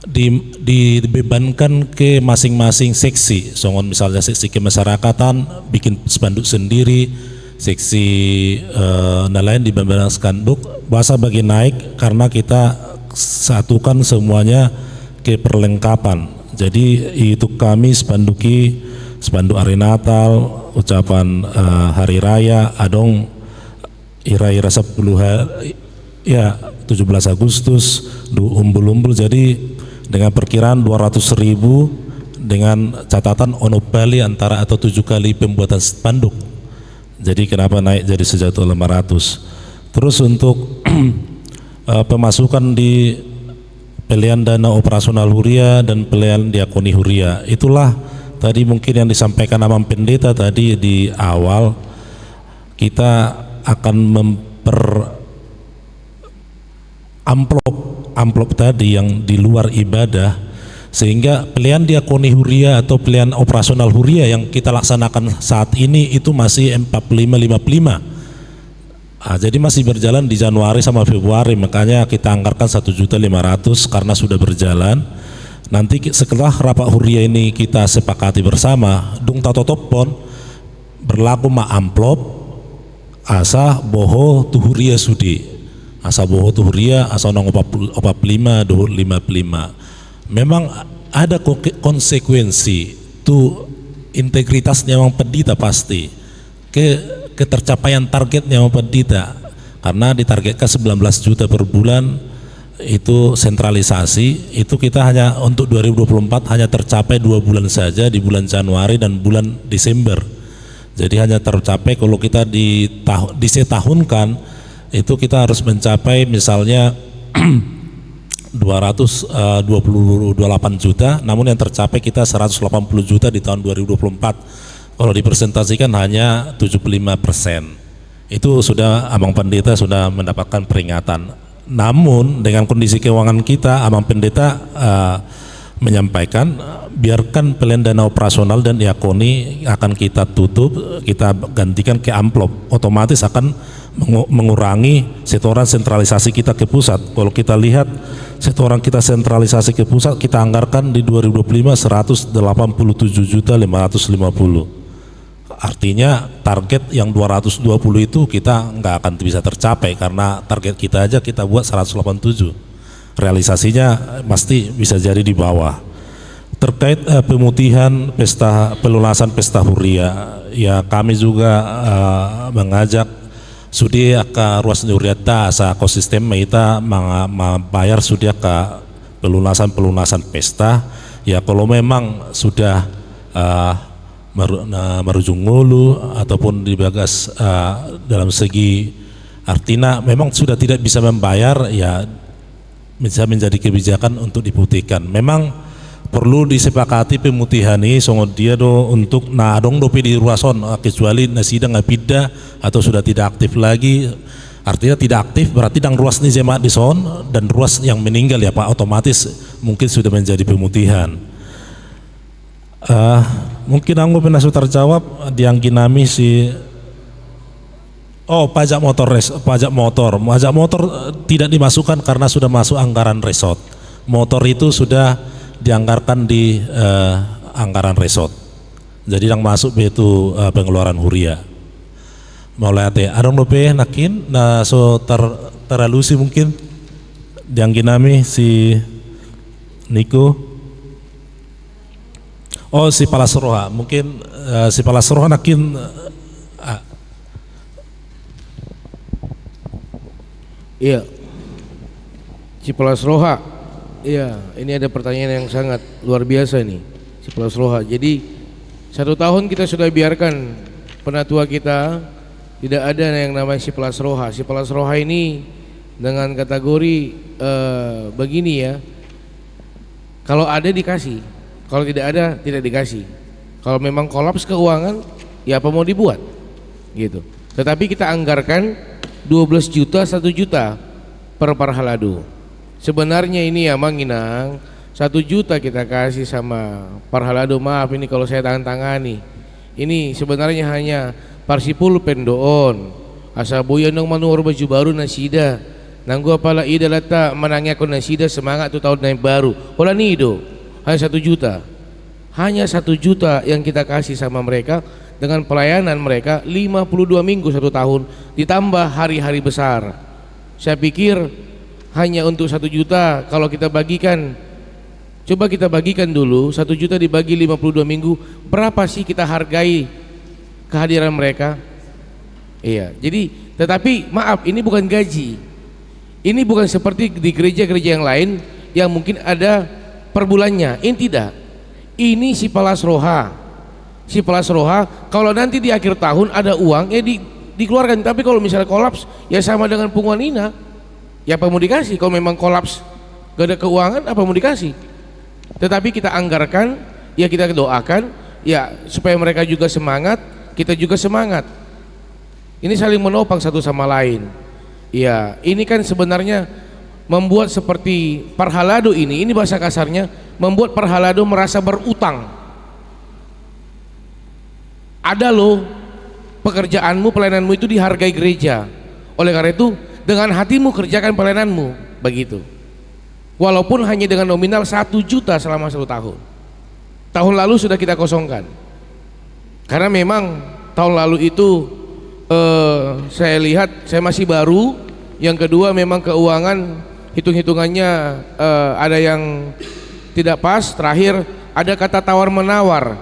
dibebankan ke masing-masing seksi. Songon misalnya seksi kemasyarakatan bikin spanduk sendiri, seksi nelayan dibebankan spanduk, bahasa bagi naik karena kita satukan semuanya ke perlengkapan. Jadi itu kami spanduki, spanduk hari Natal, ucapan hari raya, adong ira-ira 10 hari ya 17 Agustus umbul-umbul. Jadi dengan perkiraan 200.000 dengan catatan onopali antara atau 7 kali pembuatan spanduk. Jadi kenapa naik jadi 1.500. Terus untuk pemasukan di pelihan dana operasional Huria dan pelihan diakoni Huria, itulah tadi mungkin yang disampaikan Amang Pendeta tadi di awal, kita akan amplop tadi yang di luar ibadah, sehingga pilihan diakoni Huria atau pilihan operasional Huria yang kita laksanakan saat ini itu masih 4555. Jadi masih berjalan di Januari sama Februari, makanya kita anggarkan 1.500.000 karena sudah berjalan. Nanti setelah rapat Huria ini kita sepakati bersama, dung tatotopon berlaku ma amplop asa boho tu Huria sudi. Asa boho tu Huria, asa nong 45, dohur 55. Memang ada konsekuensi tu integritasnya memang pendeta pasti ketercapaian targetnya memang pendeta, karena ditargetkan 19 juta per bulan itu sentralisasi. Itu kita hanya untuk 2024 hanya tercapai 2 bulan saja, di bulan Januari dan bulan Desember. Jadi hanya tercapai, kalau kita disetahunkan itu kita harus mencapai misalnya 228 juta, namun yang tercapai kita 180 juta di tahun 2024. Kalau dipresentasikan hanya 75%. Itu sudah Abang Pendeta sudah mendapatkan peringatan. Namun dengan kondisi keuangan kita, Abang Pendeta menyampaikan biarkan pilihan dana operasional dan diakoni akan kita tutup, kita gantikan ke amplop, otomatis akan mengurangi setoran sentralisasi kita ke pusat. Kalau kita lihat setoran kita sentralisasi ke pusat, kita anggarkan di 2025 187.550. Artinya target yang 220 itu kita nggak akan bisa tercapai karena target kita aja kita buat 187. Realisasinya pasti bisa jadi di bawah. Terkait pemutihan pelunasan pesta huria, ya kami juga mengajak sudia ke ruas huriata asa ekosistem kita membayar sudia ke pelunasan pesta. Ya kalau memang sudah merujung ngulu ataupun dibagas dalam segi artinya memang sudah tidak bisa membayar, ya bisa menjadi kebijakan untuk diputihkan. Memang perlu disepakati pemutihan ini dia untuk nadong dopi di ruason, kecuali sidang ngapida atau sudah tidak aktif lagi. Artinya tidak aktif berarti dang ruas ni jemaat di son dan ruas yang meninggal ya Pak, otomatis mungkin sudah menjadi pemutihan. Mungkin aku pernah terjawab yang kinami si pajak motor tidak dimasukkan karena sudah masuk anggaran resort. Motor itu sudah dianggarkan di anggaran resort. Jadi yang masuk itu pengeluaran huria. Mulai adong dope nakin teralusi mungkin yang kinami si Niko. Si Palasroha mungkin si Palasroha nakin iya Cipelas Roha. Iya, ini ada pertanyaan yang sangat luar biasa nih, Cipelas Roha. Jadi 1 tahun kita sudah biarkan penatua kita tidak ada yang namanya Cipelas Roha. Cipelas Roha ini dengan kategori begini ya, kalau ada dikasih, kalau tidak ada tidak dikasih. Kalau memang kolaps keuangan, ya apa mau dibuat gitu. Tetapi kita anggarkan 12 juta 1 juta per Parhaladu. Sebenarnya ini ya Manginang 1 juta kita kasih sama Parhaladu. Maaf ini kalau saya tangan-tangani. Ini sebenarnya hanya parsipul pendoon. Asabuyan nang manuor baju baru nasida. Nanggu apala ida lata menangnya ko nasida semangat tu tahun naik baru. Hola nido. Hanya 1 juta. Hanya 1 juta yang kita kasih sama mereka dengan pelayanan mereka 52 minggu 1 tahun ditambah hari-hari besar. Saya pikir hanya untuk 1 juta kalau kita bagikan, coba kita bagikan dulu 1 juta dibagi 52 minggu, berapa sih kita hargai kehadiran mereka? Iya, jadi tetapi maaf ini bukan gaji, ini bukan seperti di gereja-gereja yang lain yang mungkin ada per bulannya. Ini tidak, ini si Palas Roha, si Palas Roha kalau nanti di akhir tahun ada uang ya dikeluarkan. Tapi kalau misalnya kolaps ya sama dengan punguan ina, ya apa mau dikasih? Kalau memang kolaps gak ada keuangan apa mau dikasih? Tetapi kita anggarkan, ya kita doakan ya supaya mereka juga semangat, kita juga semangat. Ini saling menopang satu sama lain. Ya ini kan sebenarnya membuat seperti Parhaladu ini bahasa kasarnya membuat Parhaladu merasa berutang. Ada loh pekerjaanmu, pelayananmu itu dihargai gereja. Oleh karena itu dengan hatimu kerjakan pelayananmu begitu. Walaupun hanya dengan nominal 1 juta selama 1 tahun. Tahun lalu sudah kita kosongkan. Karena memang tahun lalu itu saya lihat saya masih baru. Yang kedua memang keuangan hitung-hitungannya ada yang tidak pas. Terakhir ada kata tawar menawar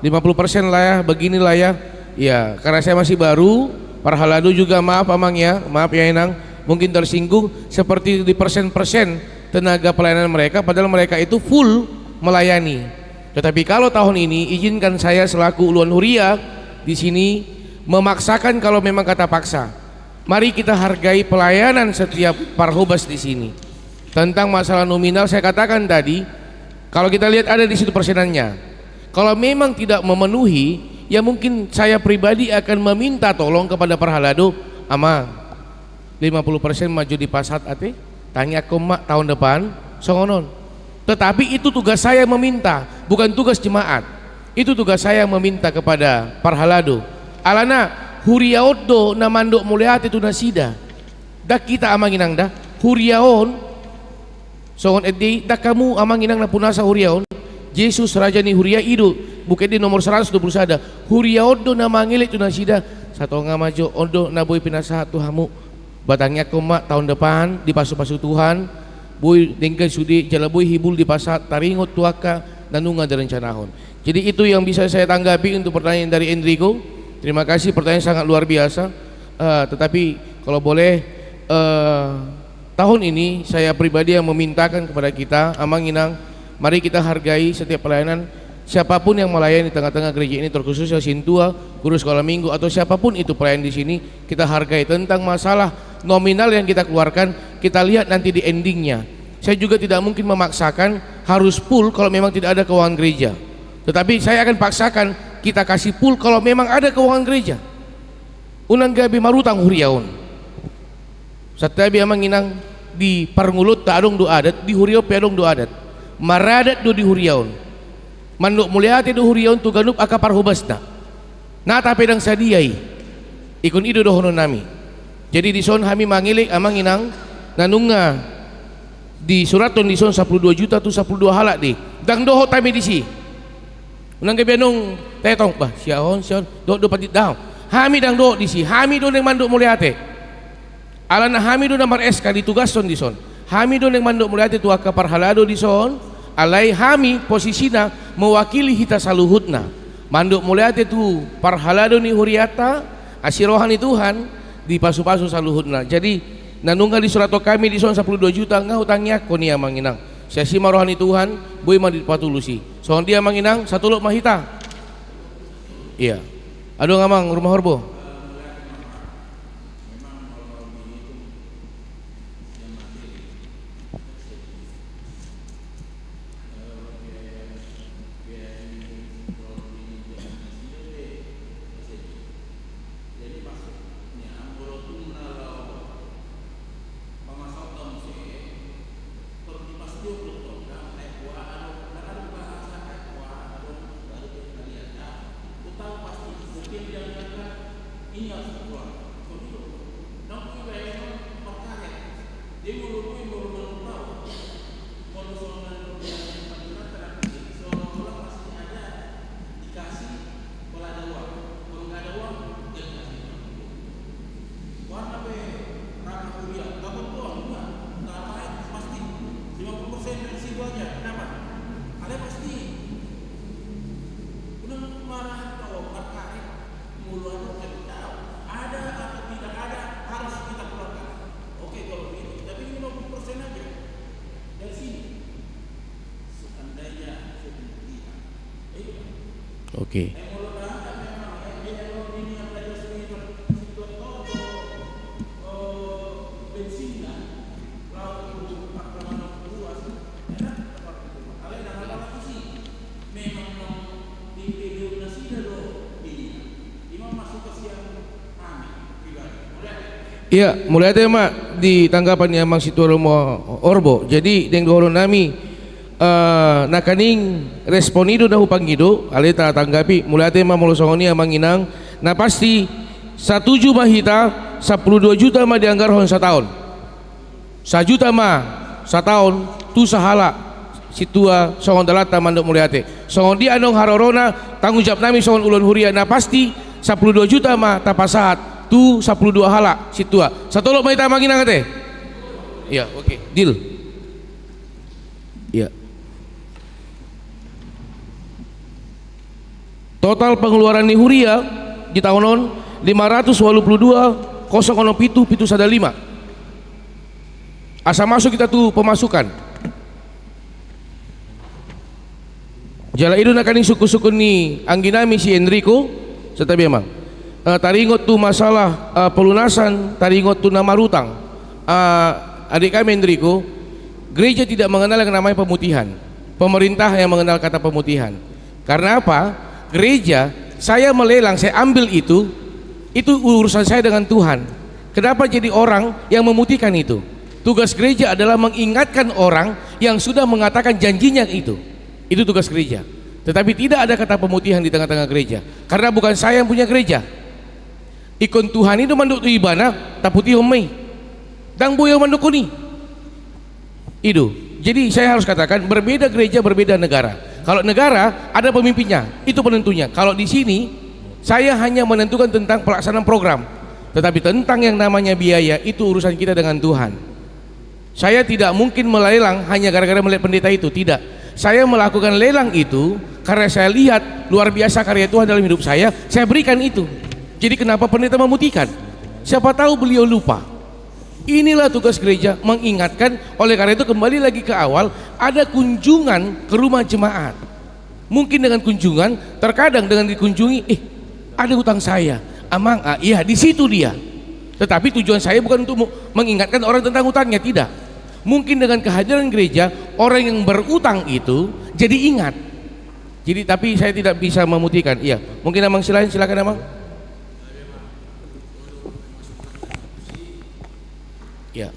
50% lah ya, beginilah ya. Ya karena saya masih baru, Parhaladu juga maaf Amang ya, maaf ya Enang, mungkin tersinggung seperti di persen-persen tenaga pelayanan mereka, padahal mereka itu full melayani. Tetapi kalau tahun ini izinkan saya selaku Uluan Huria di sini memaksakan kalau memang kata paksa. Mari kita hargai pelayanan setiap parhobas di sini. tentang masalah nominal saya katakan tadi, kalau kita lihat ada di situ persenannya. Kalau memang tidak memenuhi, ya mungkin saya pribadi akan meminta tolong kepada Parhalado, Amang 50% maju di pasat ate, tanya komak tahun depan, songonon. Tetapi itu tugas saya meminta, bukan tugas jemaat. Itu tugas saya meminta kepada Parhalado. Alana huriaodo na mandok muliat itu nasida. Dah kita amanginang dah huriaon. Songon edi dah kamu amanginang na punasa huriaon. Yesus raja ni huria idu. Bukan di nomor 121 ada. Huriaodo na mangilit itu nasida. Satu ngamajo odo na boy pinasa Tuhamu. Batangnya komak tahun depan di pasu-pasu Tuhan. Boy dengkai sudi jalaboy hibul di pasat taringot tuaka nanunga dari rencanahon. Jadi itu yang bisa saya tanggapi untuk pertanyaan dari Enrico. Terima kasih, pertanyaan sangat luar biasa. Tetapi kalau boleh tahun ini saya pribadi yang memintakan kepada kita, Amanginang, mari kita hargai setiap pelayanan. Siapapun yang melayani di tengah-tengah gereja ini, terkhususnya Sintua, guru sekolah minggu atau siapapun itu pelayan di sini, kita hargai. Tentang masalah nominal yang kita keluarkan, kita lihat nanti di endingnya. Saya juga tidak mungkin memaksakan harus full kalau memang tidak ada keuangan gereja. Tetapi saya akan paksakan kita kasih full kalau memang ada keuangan gereja. Unang gabi marutang huriaon. Satabi amanginang di Parngulut tak adong do adat, di huriau pedong do adat. Maradat do di huriaon. Manduk muliati do huriaon tu ganup aka parhubasna. Nata pedang sadiai. Ikun ido do honon nami. Jadi di son kami mangilik amanginang nanunga di suraton di son 12 juta tu 12 halak di. Dang doho tami di si. Unang kebianong tetong bah siaon do patit daw. Hami dang do di si. Hami do neng manduk muliate. Alana hami do namar SK ditugas son di son. Hami do neng manduk muliate tu aka Parhalado di son. Alai hami posisina mewakili hita saluhutna. Manduk muliate tu Parhalado ni huriata asirohan Tuhan di pasu-pasu saluhutna. Jadi nanungga di surato kami di son 12 juta ngah hutangnya koni amanginang. Saya si rohani Tuhan, boy mandi patulusi. Soal dia manginang satu lok mahita. Iya. Aduh ngamang rumah horbo. Oke. Iya, mulai ada mak di tanggapan yang mang situ orbo. Jadi deng doro nami nakaning responido na upangido alita tanggapi mulai ada mak molosongoni amanginang na pasti 1 mahita 12 juta mah dianggarhon setahun. 1 juta mah setahun tu sahala situa songon dalata mandok muliate. Songon dia anong harorona tanggung jawab nami songon ulun huria na pasti 12 juta mah tapasahat tu 12 hala situa. Satu lok mahita manginang teh. Iya, oke. Deal. Iya. Total pengeluaran ni huria di tahunon 582 007 105. Asa masuk kita tuh pemasukan. Jala itu nakaning suku-suku ni angginami si Enrico setabi emang. Taringot tu masalah pelunasan, taringot tu nama rutang. Adik kami Enrico gereja tidak mengenal yang namanya pemutihan. Pemerintah yang mengenal kata pemutihan. Karena apa? Gereja, saya melelang, saya ambil itu urusan saya dengan Tuhan. Kenapa jadi orang yang memutihkan itu? Tugas gereja adalah mengingatkan orang yang sudah mengatakan janjinya itu. Itu tugas gereja. Tetapi tidak ada kata pemutihan di tengah-tengah gereja. Karena bukan saya yang punya gereja. Ikon Tuhan itu manduk ibana, tak putih omei. Dan boyo mandukuni. Itu. Jadi saya harus katakan berbeda gereja, berbeda negara. Kalau negara ada pemimpinnya, itu penentunya. Kalau di sini saya hanya menentukan tentang pelaksanaan program. Tetapi tentang yang namanya biaya itu urusan kita dengan Tuhan. Saya tidak mungkin melelang hanya gara-gara melihat pendeta itu, tidak. Saya melakukan lelang itu karena saya lihat luar biasa karya Tuhan dalam hidup saya berikan itu. Jadi kenapa pendeta memutihkan? Siapa tahu beliau lupa. Inilah tugas gereja, mengingatkan. Oleh karena itu kembali lagi ke awal, ada kunjungan ke rumah jemaat. Mungkin dengan kunjungan, terkadang dengan dikunjungi, ada hutang saya, amang, iya di situ dia. Tetapi tujuan saya bukan untuk mengingatkan orang tentang hutangnya, tidak. Mungkin dengan kehadiran gereja, orang yang berutang itu jadi ingat. Jadi tapi saya tidak bisa memutihkan. Iya, mungkin amang silakan amang. Ya.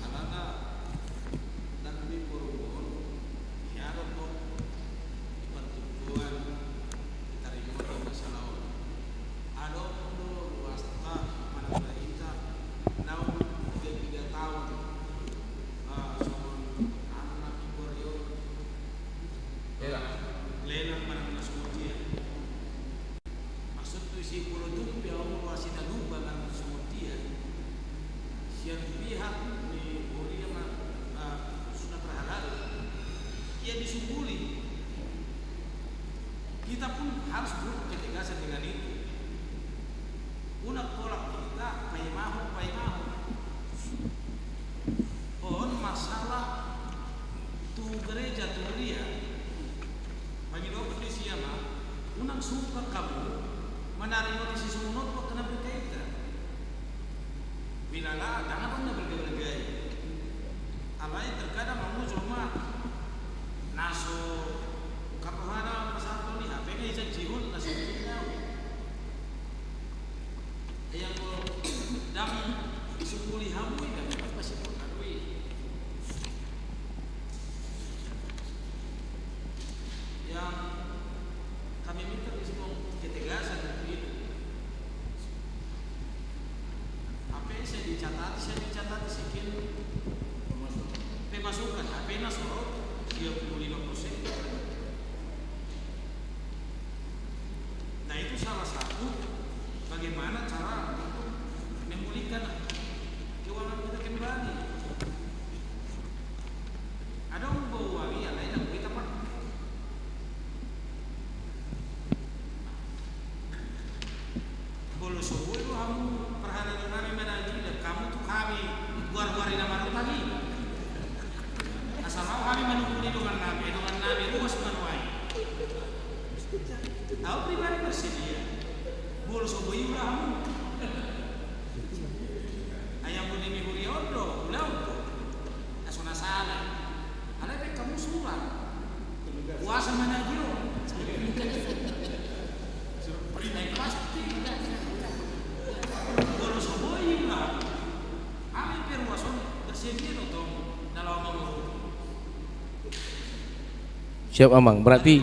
Siap amang, berarti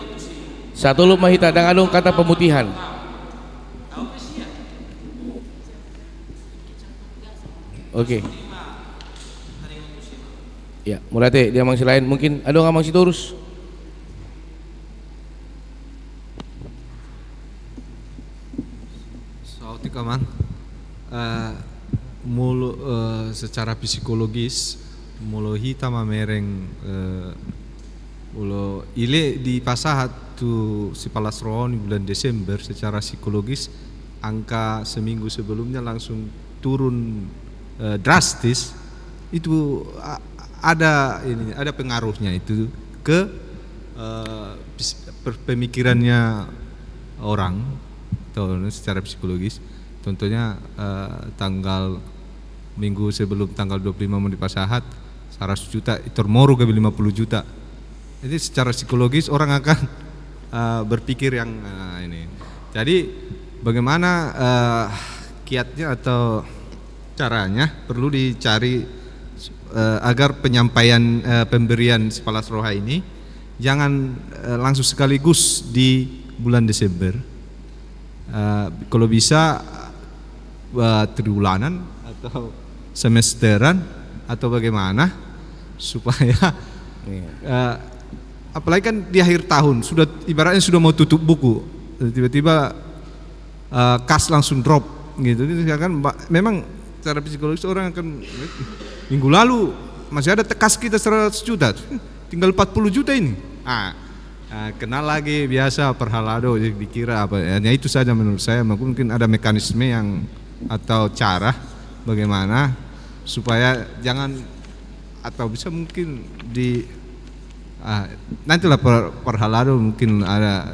satu lumah hita dan adung kata pemutihan. Oke. Ya, mulai teh dia mangsi lain mungkin adung amang si terus. Sautik amang. Secara psikologis mulo hita mamereng ulo ile di pasahat tu si Palasroon bulan Desember secara psikologis angka seminggu sebelumnya langsung turun drastis. Itu ada pengaruhnya itu ke pemikirannya orang secara psikologis. Contohnya tanggal minggu sebelum tanggal 25 mau di pasahat 100 juta, termoru ke 50 juta. Jadi secara psikologis orang akan berpikir yang ini. Jadi bagaimana kiatnya atau caranya perlu dicari agar penyampaian pemberian Sepalas Roha ini jangan langsung sekaligus di bulan Desember. Kalau bisa triwulanan atau semesteran atau bagaimana supaya apalagi kan di akhir tahun sudah ibaratnya sudah mau tutup buku, tiba-tiba kas langsung drop gitu. Itu kan memang secara psikologis orang akan minggu lalu masih ada kas kita 100 juta, tinggal 40 juta ini. Kenal lagi biasa perhalado, jadi dikira apa. Ya itu saja menurut saya. Mungkin ada mekanisme yang atau cara bagaimana supaya jangan, atau bisa mungkin di nantilah perhalado mungkin ada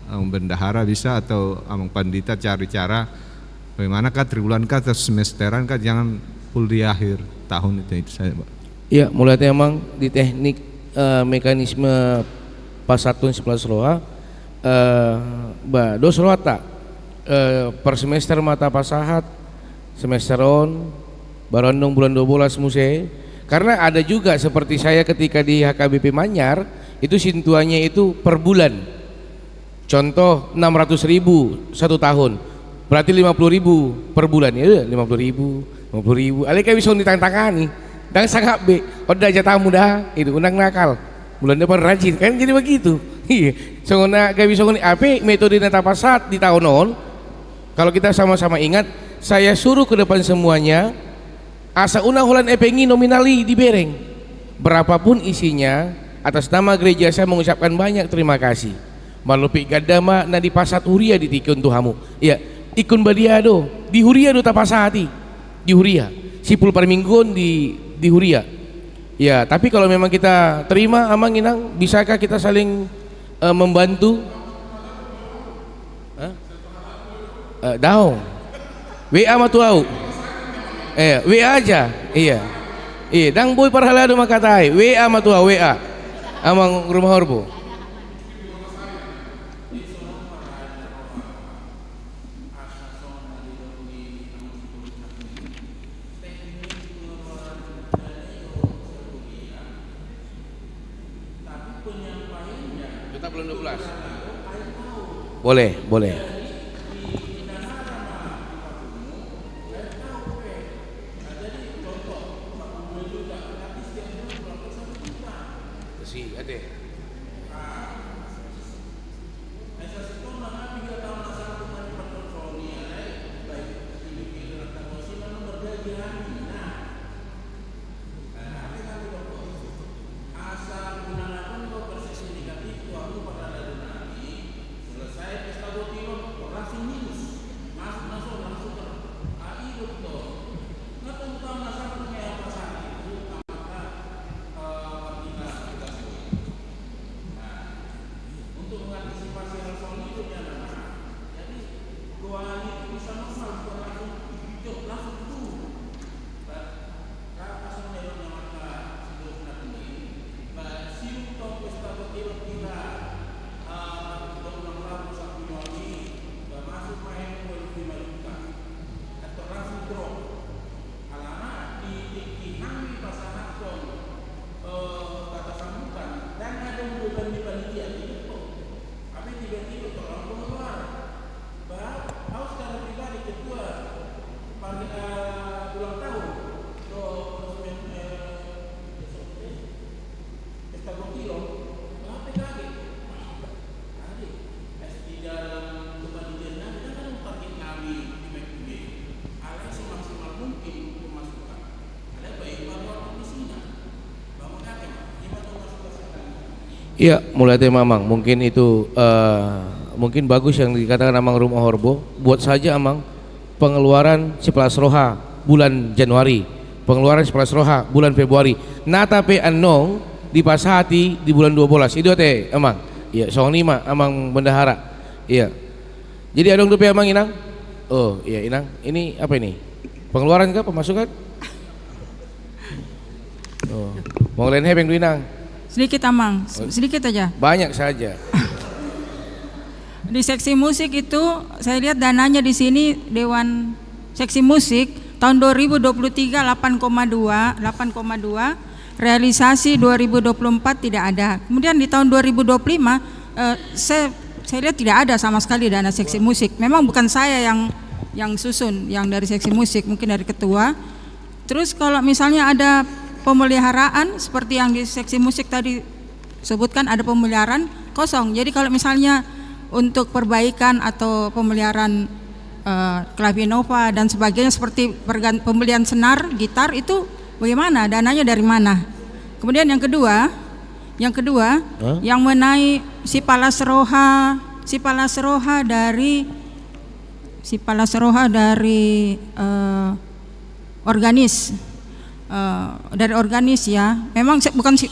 bendahara bisa atau amang pandita cari cara bagaimana kah triwulan kah atau semesteran kah, jangan full di akhir tahun itu saja, Pak. Iya, mulai emang di teknik mekanisme pasatun Sepalas Roha dos roha tak per semester mata pasahat semesteron barondong bulan 12 muse. Karena ada juga seperti saya ketika di HKBP Manyar itu sintuannya itu per bulan. Contoh 600.000 satu tahun, berarti 50.000 per bulan ya, 50.000. Alika bisa ditantangani, dan sangat be, udah aja tamu dah, itu undang nakal. Bulan depan rajin kan jadi begitu. Iya, soalnya gak bisa apa metode neta pasat di tahun on. Kalau kita sama-sama ingat, saya suruh ke depan semuanya. Asa una hulan epengi nominali di bereng, berapapun isinya, atas nama gereja saya mengucapkan banyak terima kasih. Malupi gadama na di pasat huria di tikun tuhamu. Ya, ikun badiado di huria do tapasati di huria. Sipul per mingguan di huria. Ya, tapi kalau memang kita terima amang inang, bisakah kita saling membantu? Daung. WA matuau. WA aja, iya, dang boy parhalado makatai, WA matua WA, amang rumah horbo. Kita belum 12. Boleh. Iya, mulai dari Mamang, mungkin itu mungkin bagus yang dikatakan Amang Rumah Horbo. Buat saja Amang pengeluaran Sepalas Roha bulan Januari, pengeluaran Sepalas Roha bulan Februari, nata pe anong dipasati di bulan 12. Itu teh Amang. Iya, soalnya mah Amang bendahara. Iya. Jadi adong tuh pe Amang Inang. Oh iya Inang, ini apa ini? Pengeluaran kah pemasukan? Mau lain hebeng Inang? Sedikit Amang, sedikit aja. Banyak saja. Di seksi musik itu saya lihat dananya di sini Dewan Seksi Musik tahun 2023 8,2, realisasi 2024 tidak ada. Kemudian di tahun 2025 saya lihat tidak ada sama sekali dana seksi musik. Memang bukan saya yang susun, yang dari seksi musik, mungkin dari ketua. Terus kalau misalnya ada pemeliharaan seperti yang di seksi musik tadi sebutkan, ada pemeliharaan kosong. Jadi kalau misalnya untuk perbaikan atau pemeliharaan klavinova dan sebagainya seperti pembelian senar, gitar itu bagaimana? Dananya dari mana? Kemudian yang kedua yang mengenai si Palasroha dari organis. Dari organis ya, memang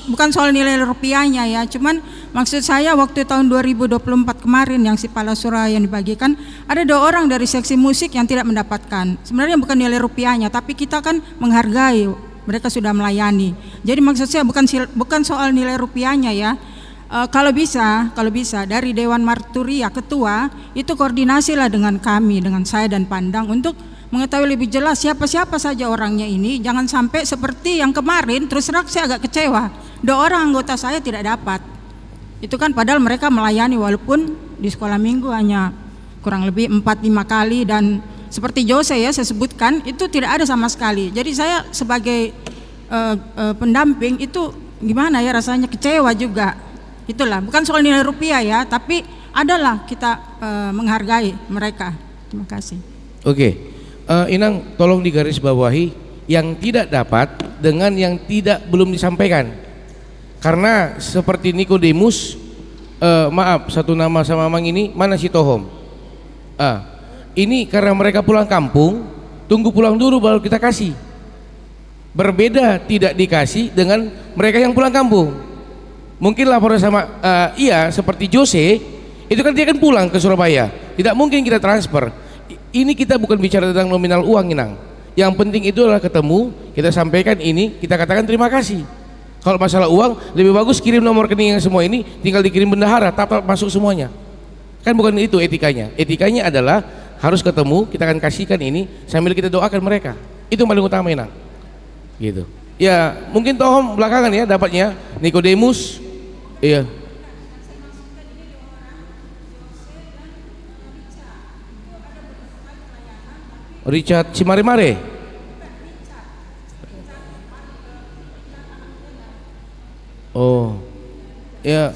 bukan soal nilai rupiahnya ya, cuman maksud saya waktu tahun 2024 kemarin yang si Palasura yang dibagikan, ada 2 orang dari seksi musik yang tidak mendapatkan. Sebenarnya bukan nilai rupiahnya, tapi kita kan menghargai mereka sudah melayani. Jadi maksud saya bukan soal nilai rupiahnya ya. Kalau bisa dari Dewan Marturia ketua itu koordinasilah dengan kami, dengan saya dan Pandang untuk mengetahui lebih jelas siapa saja orangnya ini. Jangan sampai seperti yang kemarin, terus terang saya agak kecewa 2 orang anggota saya tidak dapat. Itu kan padahal mereka melayani walaupun di sekolah minggu hanya kurang lebih 4-5 kali, dan seperti Jose ya saya sebutkan itu tidak ada sama sekali. Jadi saya sebagai pendamping itu gimana ya, rasanya kecewa juga. Itulah bukan soal nilai rupiah ya, tapi adalah kita menghargai mereka. Terima kasih. Oke. Inang tolong digarisbawahi yang tidak dapat dengan yang belum disampaikan, karena seperti Nikodemus, maaf satu nama sama Mang ini, mana si Tohom? Ini karena mereka pulang kampung, tunggu pulang dulu baru kita kasih. Berbeda tidak dikasih dengan mereka yang pulang kampung. Mungkin laporan sama seperti Jose itu kan dia kan pulang ke Surabaya, tidak mungkin kita transfer. Ini kita bukan bicara tentang nominal uang, Inang. Yang penting itu adalah ketemu, kita sampaikan ini, kita katakan terima kasih. Kalau masalah uang, lebih bagus kirim nomor rekening yang semua ini, tinggal dikirim bendahara, tap masuk semuanya. Kan bukan itu etikanya. Etikanya adalah harus ketemu, kita akan kasihkan ini sambil kita doakan mereka. Itu yang paling utama, Inang. Gitu. Ya, mungkin Tohom belakangan ya dapatnya, Nikodemus. Iya. Richard Cimare-mare. Oh, ya.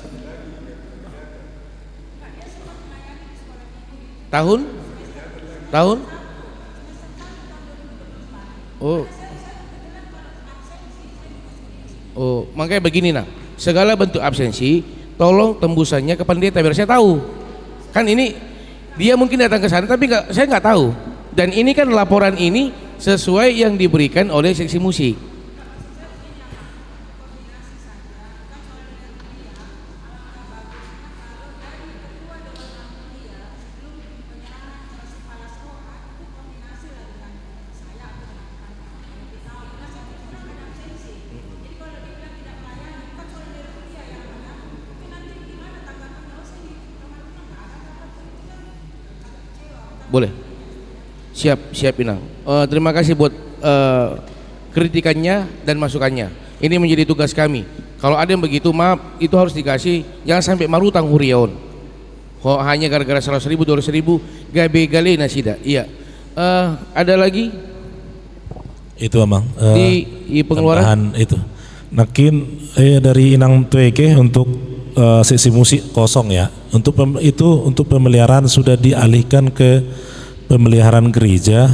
Tahun? Oh, makanya begini nah. Segala bentuk absensi, tolong tembusannya ke pendeta biar saya tahu. Kan ini dia mungkin datang ke sana, tapi saya nggak tahu. Dan ini kan laporan ini sesuai yang diberikan oleh seksi musik. Boleh. Siap Inang. Terima kasih buat kritikannya dan masukannya. Ini menjadi tugas kami. Kalau ada yang begitu, maaf, itu harus dikasih. Jangan sampai marutang huriaun. Kok hanya gara-gara 100.000, 200.000, gabe gale nasida. Iya. Ada lagi? Itu Amang. Di pengeluaran itu. Nakin dari Inang Tueke untuk sesi musik kosong ya. Untuk pemeliharaan sudah dialihkan ke pemeliharaan gereja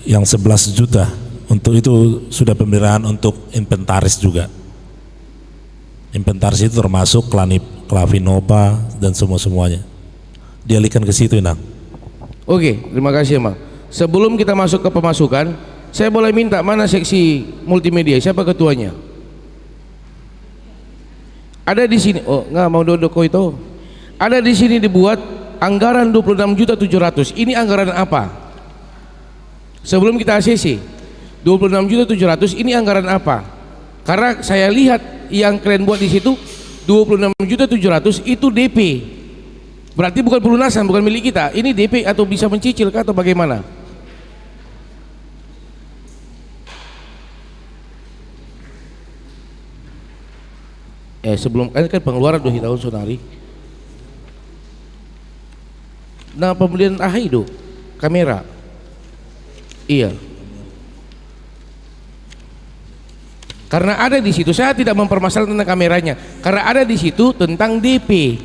yang 11 juta. Untuk itu sudah pemeliharaan untuk inventaris juga. Inventaris itu termasuk klavinova dan semuanya. Dialihkan ke situ, Inang. Oke, terima kasih, Mang. Sebelum kita masuk ke pemasukan, saya boleh minta mana seksi multimedia? Siapa ketuanya? Ada di sini. Oh, nggak mau dodoko itu. Ada di sini dibuat anggaran 26.700.000. Ini anggaran apa? Sebelum kita ACC, 26.700.000 ini anggaran apa? Karena saya lihat yang kalian buat di situ 26.700.000 itu DP. Berarti bukan pelunasan, bukan milik kita. Ini DP atau bisa mencicil kah atau bagaimana? Sebelum kan pengeluaran 2 tahun saudari. Nah, pembelian Ahido kamera. Iya. Karena ada di situ, saya tidak mempermasalahkan tentang kameranya. Karena ada di situ tentang DP.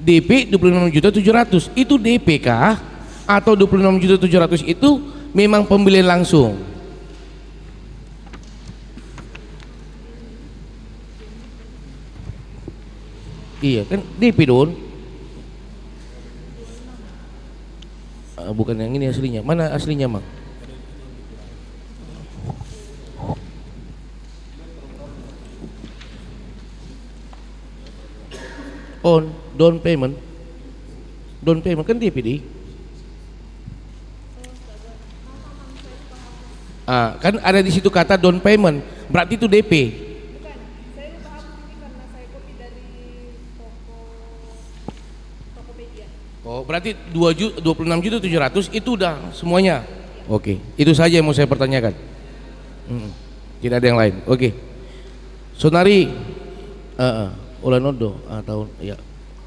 DP 26.700.000 itu DP kah atau 26.700.000 itu memang pembelian langsung? Iya kan DP Don. Bukan yang ini aslinya. Mana aslinya, Mang? Down payment kan DPD. Kan ada di situ kata down payment, berarti itu DP. Oh, berarti 26.700.000 itu udah semuanya. Oke, itu saja yang mau saya pertanyakan. Tidak ada yang lain. Oke. Sonari Olanodo atau ya.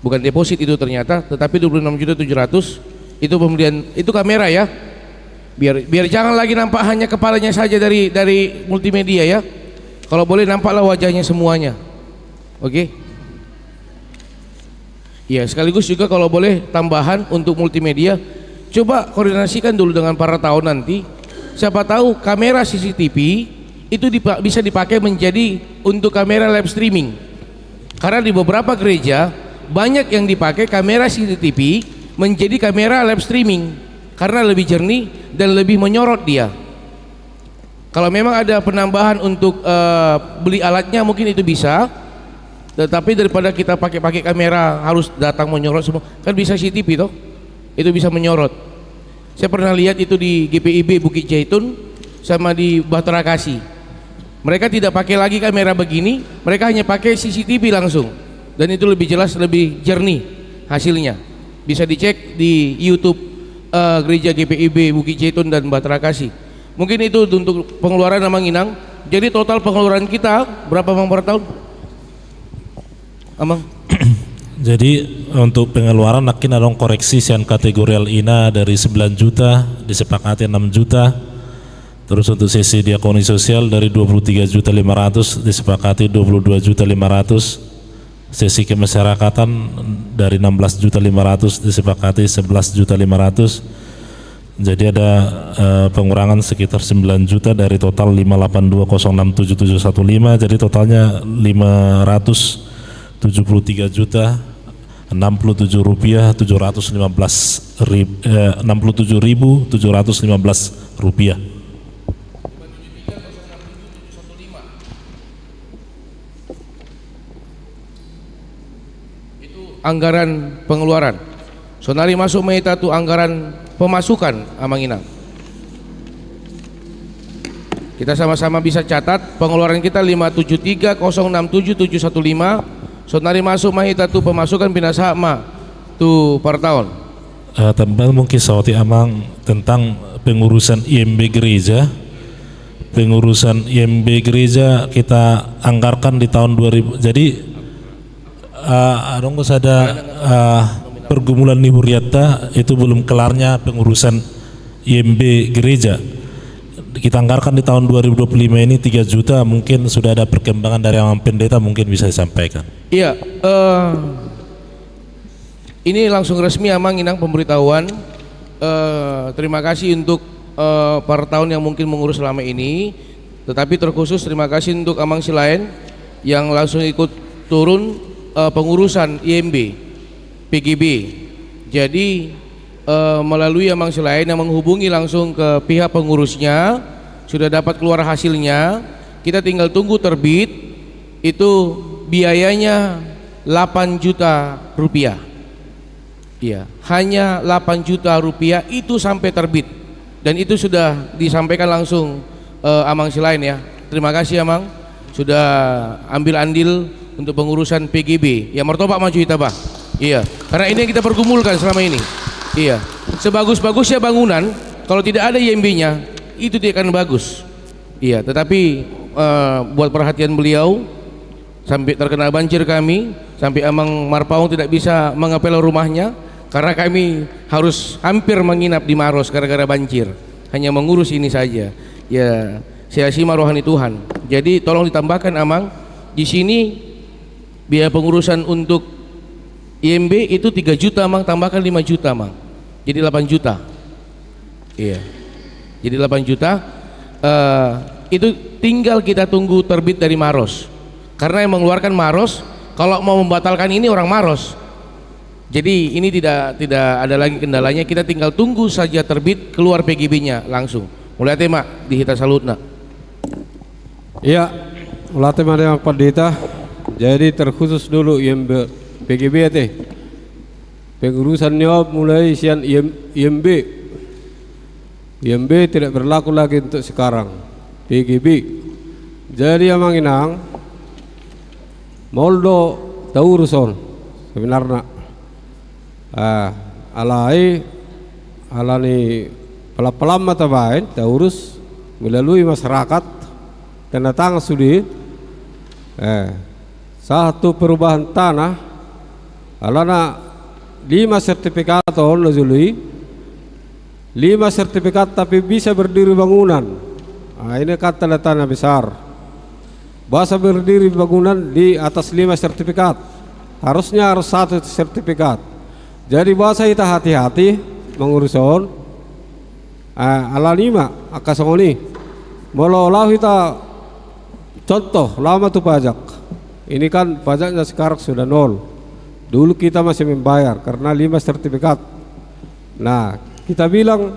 Bukan deposit itu ternyata, tetapi 26.700.000 itu pembelian, itu kamera ya. Biar jangan lagi nampak hanya kepalanya saja dari multimedia ya. Kalau boleh nampaklah wajahnya semuanya. Oke. Ya, sekaligus juga kalau boleh tambahan untuk multimedia, coba koordinasikan dulu dengan para tahun nanti. Siapa tahu kamera CCTV itu bisa dipakai menjadi untuk kamera live streaming. Karena di beberapa gereja banyak yang dipakai kamera CCTV menjadi kamera live streaming karena lebih jernih dan lebih menyorot dia. Kalau memang ada penambahan untuk beli alatnya mungkin itu bisa, tetapi daripada kita pakai kamera harus datang menyorot semua, kan bisa CCTV toh, itu bisa menyorot. Saya pernah lihat itu di GPIB Bukit Jaitun sama di Bahtera Kasih. Mereka tidak pakai lagi kamera begini, mereka hanya pakai CCTV langsung, dan itu lebih jelas, lebih jernih hasilnya. Bisa dicek di YouTube Gereja GPIB Bukit Jaitun dan Bahtera Kasih. Mungkin itu untuk pengeluaran Amang Inang. Jadi total pengeluaran kita berapa Mang per tahun? Amang? Jadi untuk pengeluaran makin ada koreksi sian kategorial INA dari 9 juta disepakati 6 juta. Terus untuk sesi diakoni sosial dari 23.500.000 disepakati 22.500.000. Sesi kemasyarakatan dari 16.500.000 disepakati 11.500.000. Jadi ada pengurangan sekitar 9 juta dari total 582067715. Jadi totalnya 573 juta 67 rupiah 67.715 rupiah. Anggaran pengeluaran. Sonari masuk Mahita itu anggaran pemasukan Amang Inang. Kita sama-sama bisa catat pengeluaran kita 573067715. Sonari masuk Mahita itu pemasukan Bina Sama tu per tahun. Tambah mungkin sawati Amang tentang pengurusan IMB gereja. Pengurusan IMB gereja kita anggarkan di tahun 2000. Jadi ada pergumulan Nihuriata itu belum kelarnya pengurusan IMB gereja. Kita anggarkan di tahun 2025 ini 3 juta, mungkin sudah ada perkembangan dari Amang Pendeta, mungkin bisa disampaikan. Iya, ini langsung resmi Amang Inang pemberitahuan. Terima kasih untuk para tahun yang mungkin mengurus selama ini, tetapi terkhusus terima kasih untuk Amang Silain yang langsung ikut turun pengurusan IMB PGB. Jadi melalui Amang Silain yang menghubungi langsung ke pihak pengurusnya, sudah dapat keluar hasilnya, kita tinggal tunggu terbit. Itu biayanya 8 juta rupiah. Iya, hanya 8 juta rupiah itu sampai terbit, dan itu sudah disampaikan langsung Amang Silain ya. Terima kasih Amang. sudah ambil andil untuk pengurusan PGB. Ya martobat maju kita bah. Iya, karena ini yang kita pergumulkan selama ini. Iya, sebagus-bagusnya bangunan kalau tidak ada IMB-nya itu tidak akan bagus. Iya, tetapi buat perhatian beliau sampai terkena banjir kami, sampai Amang Marpaung tidak bisa mengapel rumahnya karena kami harus hampir menginap di Maros gara-gara banjir. Hanya mengurus ini saja. Ya, saya simak rohani Tuhan. Jadi tolong ditambahkan Amang di sini biaya pengurusan untuk IMB itu 3 juta Amang, tambahkan 5 juta Amang. Jadi 8 juta. Iya. Jadi 8 juta. Itu tinggal kita tunggu terbit dari Maros. Karena yang mengeluarkan Maros, kalau mau membatalkan ini orang Maros. Jadi ini tidak ada lagi kendalanya, kita tinggal tunggu saja terbit keluar PGB-nya langsung. Mulai tema di Hita Salutna. Iya, mulai tema Pendeta. Jadi terkhusus dulu yang PGB ya teh. Pengurusannya mulai sian IMB. IMB tidak berlaku lagi untuk sekarang. PGB. Jadi yang manginang moldo tauruson sebenarnya. Alani pelam mata bain taurus melalui masyarakat tanda tangan sudi. Satu perubahan tanah alana 5 sertifikat on lojului 5 sertifikat tapi bisa berdiri bangunan. Ini kan tanda tanah besar. Bahasa berdiri bangunan di atas 5 sertifikat. Harusnya harus 1 sertifikat. Jadi bahasa kita hati-hati mengurus on. Ala 5 akasongoni. Molo kita contoh lama tuh pajak. Ini kan pajaknya sekarang sudah 0. Dulu kita masih membayar karena 5 sertifikat. Nah, kita bilang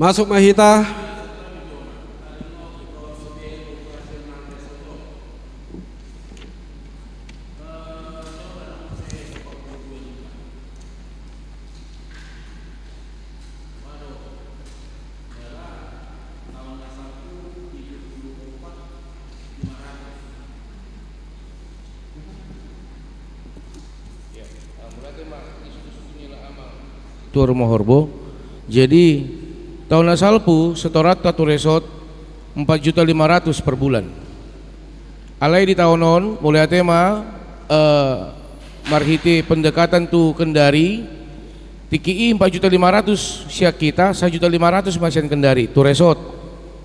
masuk Mahita. Tur Mohorbo. Jadi tahun asalpu setorat tatu resort 4.500.000 per bulan. Alai di tahun on mulai tema marhiti pendekatan tu Kendari TKI 4.500.000 siak kita 1.500.000 masih Kendari tu resort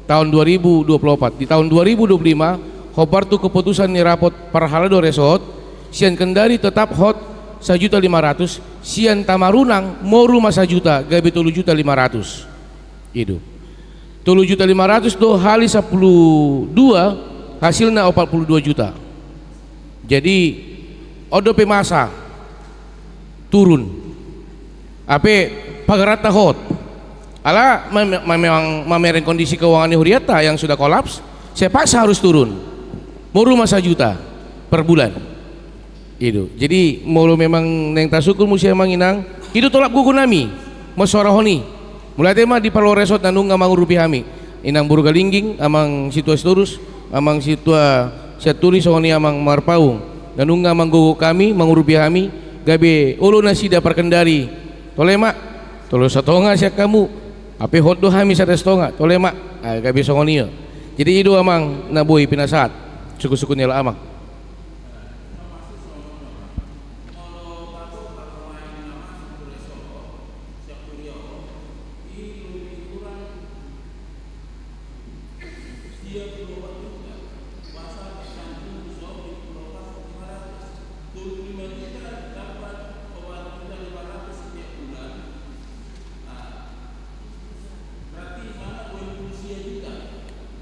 tahun 2024. Di tahun 2025 hobar tu keputusan ni rapot parhalado resort sian Kendari tetap hot 1.500.000, sian Tamarunang mau rumah 1 juta gabe 3.500.000 itu 3.500.000 do hali 12 hasilnya 42 juta. Jadi odo pemasa turun apa pagarata hot ala memang mameren kondisi keuangan Huriata yang sudah kolaps, saya paksa harus turun mau rumah 1 juta per bulan itu. Jadi mau memang neng tasukul musia manginang itu tolak gugu nami masorahoni mulai tema di Palo Resort nanung ngamang rupiah kami inang buru galingging amang situa storus amang situa siaturi sohoni amang marpaung nanung ngamang gugu kami mangurupiah kami gabe ulu nasida perkendari tolemak tolo satonga siak kamu ape hotdo kami satu setonga tolemak gabe sohoni. Jadi itu amang naboi pinasat suku-sukunya lah amang.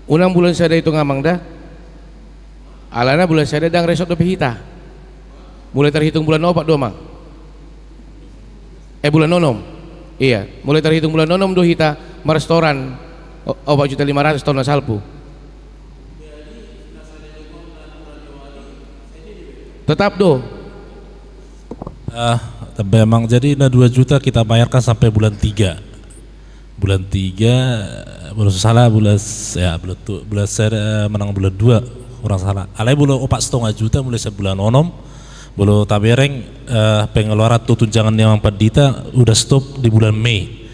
Unang bulan saya itu ngamang dah alana bulan saya dang resort do pihita mulai terhitung bulan opat do mang bulan nonom iya mulai terhitung bulan nonom do hita merestoran 4.500.000 tahun salpu tetap do memang jadi 2 juta kita bayarkan sampai bulan 3 belum salah bulan saya menang bulan 2 orang salah alai bulan 4,5 juta mulai sebulan onom belum tabereng pengeluaran tunjangan yang 4 dita udah stop di bulan Mei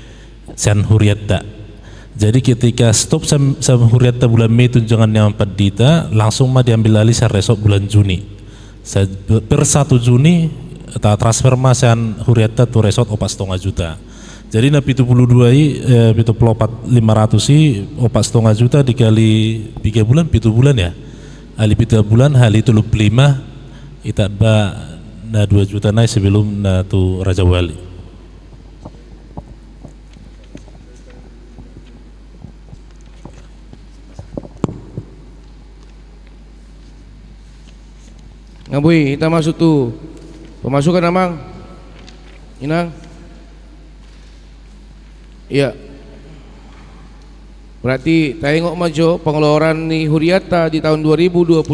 San Huriata. Jadi ketika stop San Huriata bulan Mei tunjangan yang 4 dita langsung mah diambil alih San Resort bulan Juni per 1 Juni transfer mah San Huriata tu resort 4,5 juta. Jadi na 72 500 sih 4,5 juta dikali 3 bulan 7 bulan ya. Ali 7 bulan hal itu 5 ita ba na 2 juta naik sebelum na tu Raja Wali. Ngabui kita masuk tuh pemasukan amang inang. Iya. Berarti tengok majo pengeluaran ni Huriata di tahun 2025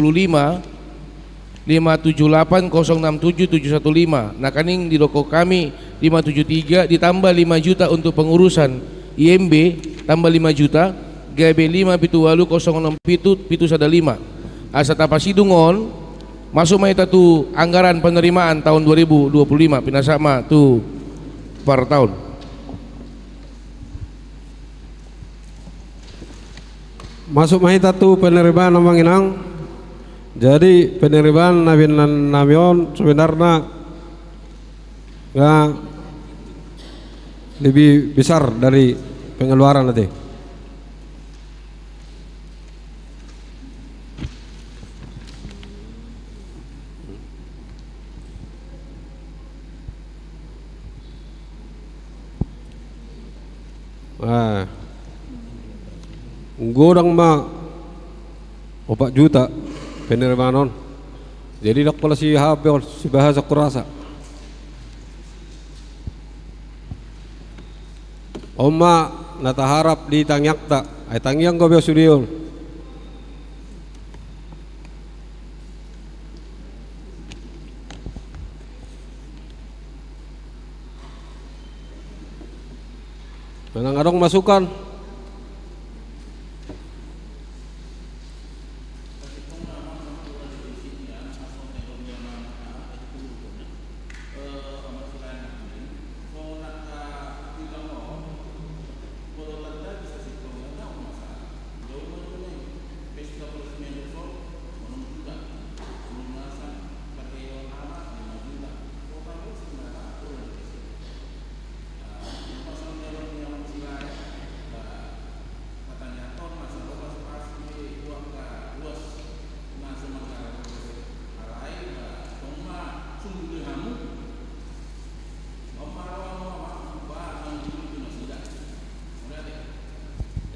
578067715. Nah kaning di loko kami 573 ditambah 5 juta untuk pengurusan IMB tambah 5 juta GB 5 pitu walu 06 pitu sada 5 asa tapasidungon masuk maita tu anggaran penerimaan tahun 2025 pinasama tu per tahun. Masuk mahita tu penerimaan namang inang. Jadi penerimaan namion sebenarnya nggak lebih besar dari pengeluaran nanti. Godang ma 4 juta penerimaan. Jadi dak pala si HP si bahasa kurasa. Oma nataharap di tangyakta ay tangyang ko studio. Kadang-kadang masukan.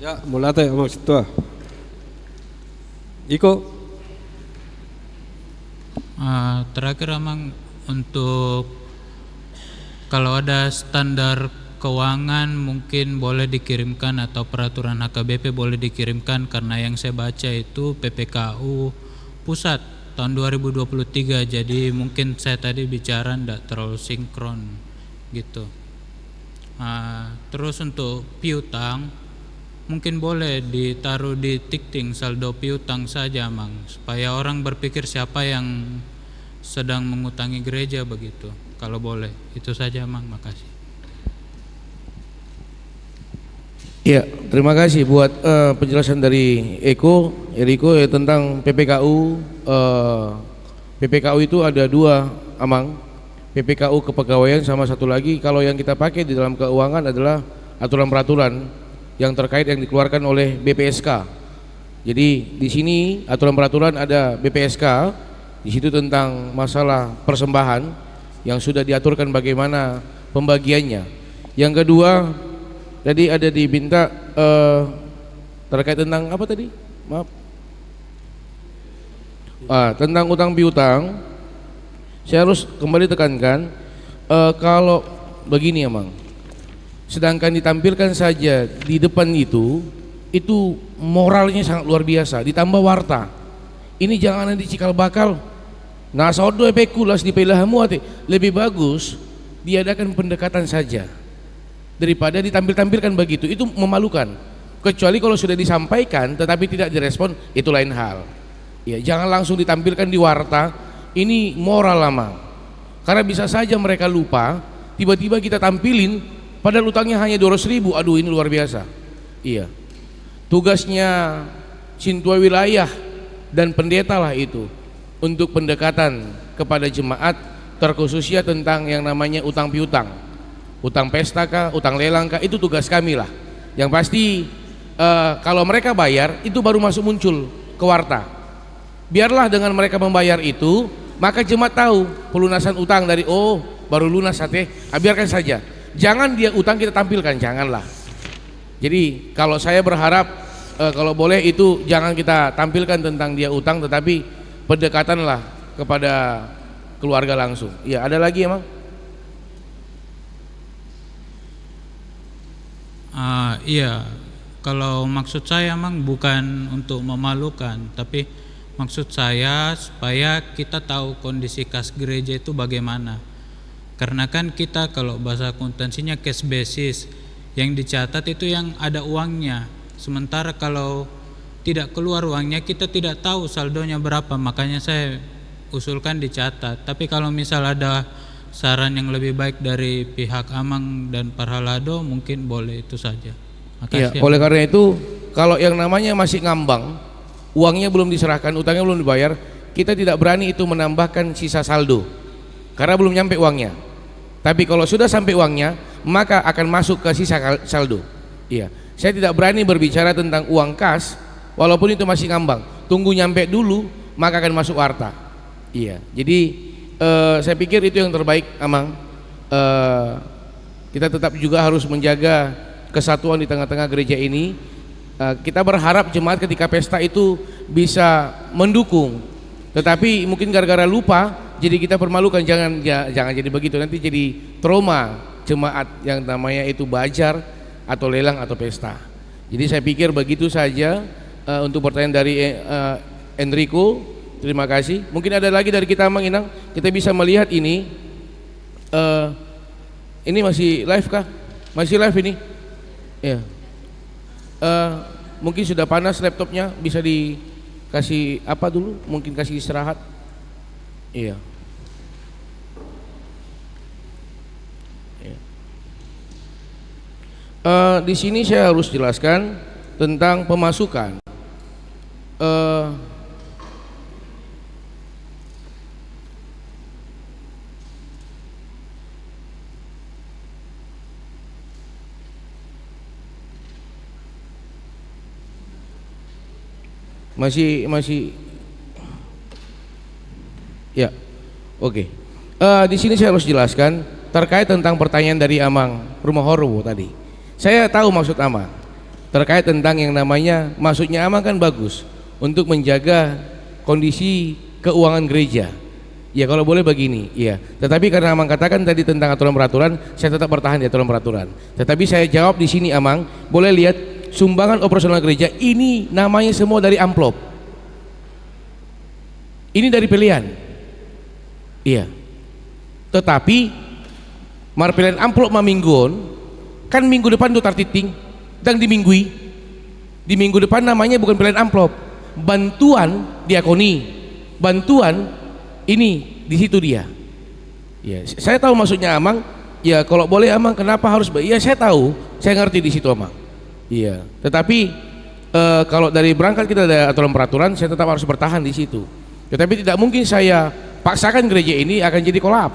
Ya, mulai Amang Situa. Iko. Terakhir Amang, untuk kalau ada standar keuangan mungkin boleh dikirimkan atau peraturan HKBP boleh dikirimkan, karena yang saya baca itu PPKU pusat tahun 2023, jadi mungkin saya tadi bicara tidak terlalu sinkron gitu. Terus untuk piutang mungkin boleh ditaruh di tikting saldo piutang saja Mang, supaya orang berpikir siapa yang sedang mengutangi gereja begitu. Kalau boleh, itu saja Mang, makasih. Ya, terima kasih buat penjelasan dari Eriko ya, tentang PPKU. PPKU itu ada dua Amang, PPKU kepegawaian sama satu lagi kalau yang kita pakai di dalam keuangan adalah aturan peraturan yang terkait yang dikeluarkan oleh BPSK. Jadi di sini aturan peraturan ada BPSK, di situ tentang masalah persembahan yang sudah diaturkan bagaimana pembagiannya. Yang kedua tadi ada diminta terkait tentang apa tadi? Maaf. Tentang utang piutang, saya harus kembali tekankan kalau begini Amang. Sedangkan ditampilkan saja di depan itu moralnya sangat luar biasa, ditambah warta. Ini jangan dicikal bakal. Nah, sodo epekulas di pelahamu lebih bagus diadakan pendekatan saja daripada ditampilkan begitu. Itu memalukan. Kecuali kalau sudah disampaikan tetapi tidak direspon, itu lain hal. Ya, jangan langsung ditampilkan di warta. Ini moral lama. Karena bisa saja mereka lupa, tiba-tiba kita tampilin padahal utangnya hanya 200.000. Aduh, ini luar biasa. Iya. Tugasnya Sintua wilayah dan pendeta lah itu untuk pendekatan kepada jemaat, terkhususnya tentang yang namanya utang piutang, utang pesta kah, utang lelang kah, itu tugas kami lah. Yang pasti kalau mereka bayar itu baru masuk muncul ke warta. Biarlah dengan mereka membayar itu, maka jemaat tahu pelunasan utang dari baru lunas biarkan saja. Jangan dia utang kita tampilkan, janganlah. Jadi kalau saya berharap kalau boleh itu jangan kita tampilkan tentang dia utang, tetapi pendekatanlah kepada keluarga langsung. Ya, ada lagi emang? Iya, kalau maksud saya emang bukan untuk memalukan, tapi maksud saya supaya kita tahu kondisi kas gereja itu bagaimana. Karena kan kita kalau bahasa akuntansinya cash basis, yang dicatat itu yang ada uangnya. Sementara kalau tidak keluar uangnya kita tidak tahu saldonya berapa, makanya saya usulkan dicatat. Tapi kalau misal ada saran yang lebih baik dari pihak Amang dan Parhalado mungkin boleh, itu saja. Makasih. Ya, oleh karena itu kalau yang namanya masih ngambang, uangnya belum diserahkan, utangnya belum dibayar, kita tidak berani itu menambahkan sisa saldo karena belum nyampe uangnya. Tapi kalau sudah sampai uangnya, maka akan masuk ke sisa saldo. Iya, saya tidak berani berbicara tentang uang kas walaupun itu masih ngambang. Tunggu nyampe dulu, maka akan masuk warta. Iya, jadi saya pikir itu yang terbaik Amang. Kita tetap juga harus menjaga kesatuan di tengah-tengah gereja ini. Kita berharap jemaat ketika pesta itu bisa mendukung, tetapi mungkin gara-gara lupa jadi kita permalukan. Jangan jadi begitu, nanti jadi trauma jemaat yang namanya itu bajar atau lelang atau pesta. Jadi saya pikir begitu saja untuk pertanyaan dari Enrico. Terima kasih. Mungkin ada lagi dari kita Mang Inang, kita bisa melihat ini. Ini masih live kah? Masih live ini? Ya. Mungkin sudah panas laptopnya, bisa dikasih apa dulu? Mungkin kasih istirahat. Iya. Di sini saya harus jelaskan tentang pemasukan. Masih ya, oke. Di sini saya harus jelaskan terkait tentang pertanyaan dari Amang Rumah Horwo tadi. Saya tahu maksud Amang. terkait tentang yang namanya, maksudnya Amang kan bagus untuk menjaga kondisi keuangan gereja. Ya kalau boleh begini, ya. Tetapi karena Amang katakan tadi tentang aturan peraturan, saya tetap bertahan di aturan peraturan. Tetapi saya jawab di sini, Amang, boleh lihat sumbangan operasional gereja ini namanya semua dari amplop. Ini dari pilihan. Iya. Tetapi marpilihan amplop mamingguon kan minggu depan tuh tartiting dan diminggui. Di minggu depan namanya bukan pilihan amplop, bantuan diakoni, bantuan ini di situ dia. Ya, saya tahu maksudnya Amang. Ya kalau boleh Amang, kenapa harus? Ya saya tahu, saya ngerti di situ Amang. Iya. Tetapi kalau dari berangkat kita ada aturan peraturan, saya tetap harus bertahan di situ. Tetapi tidak mungkin saya paksakan gereja ini akan jadi kolaps.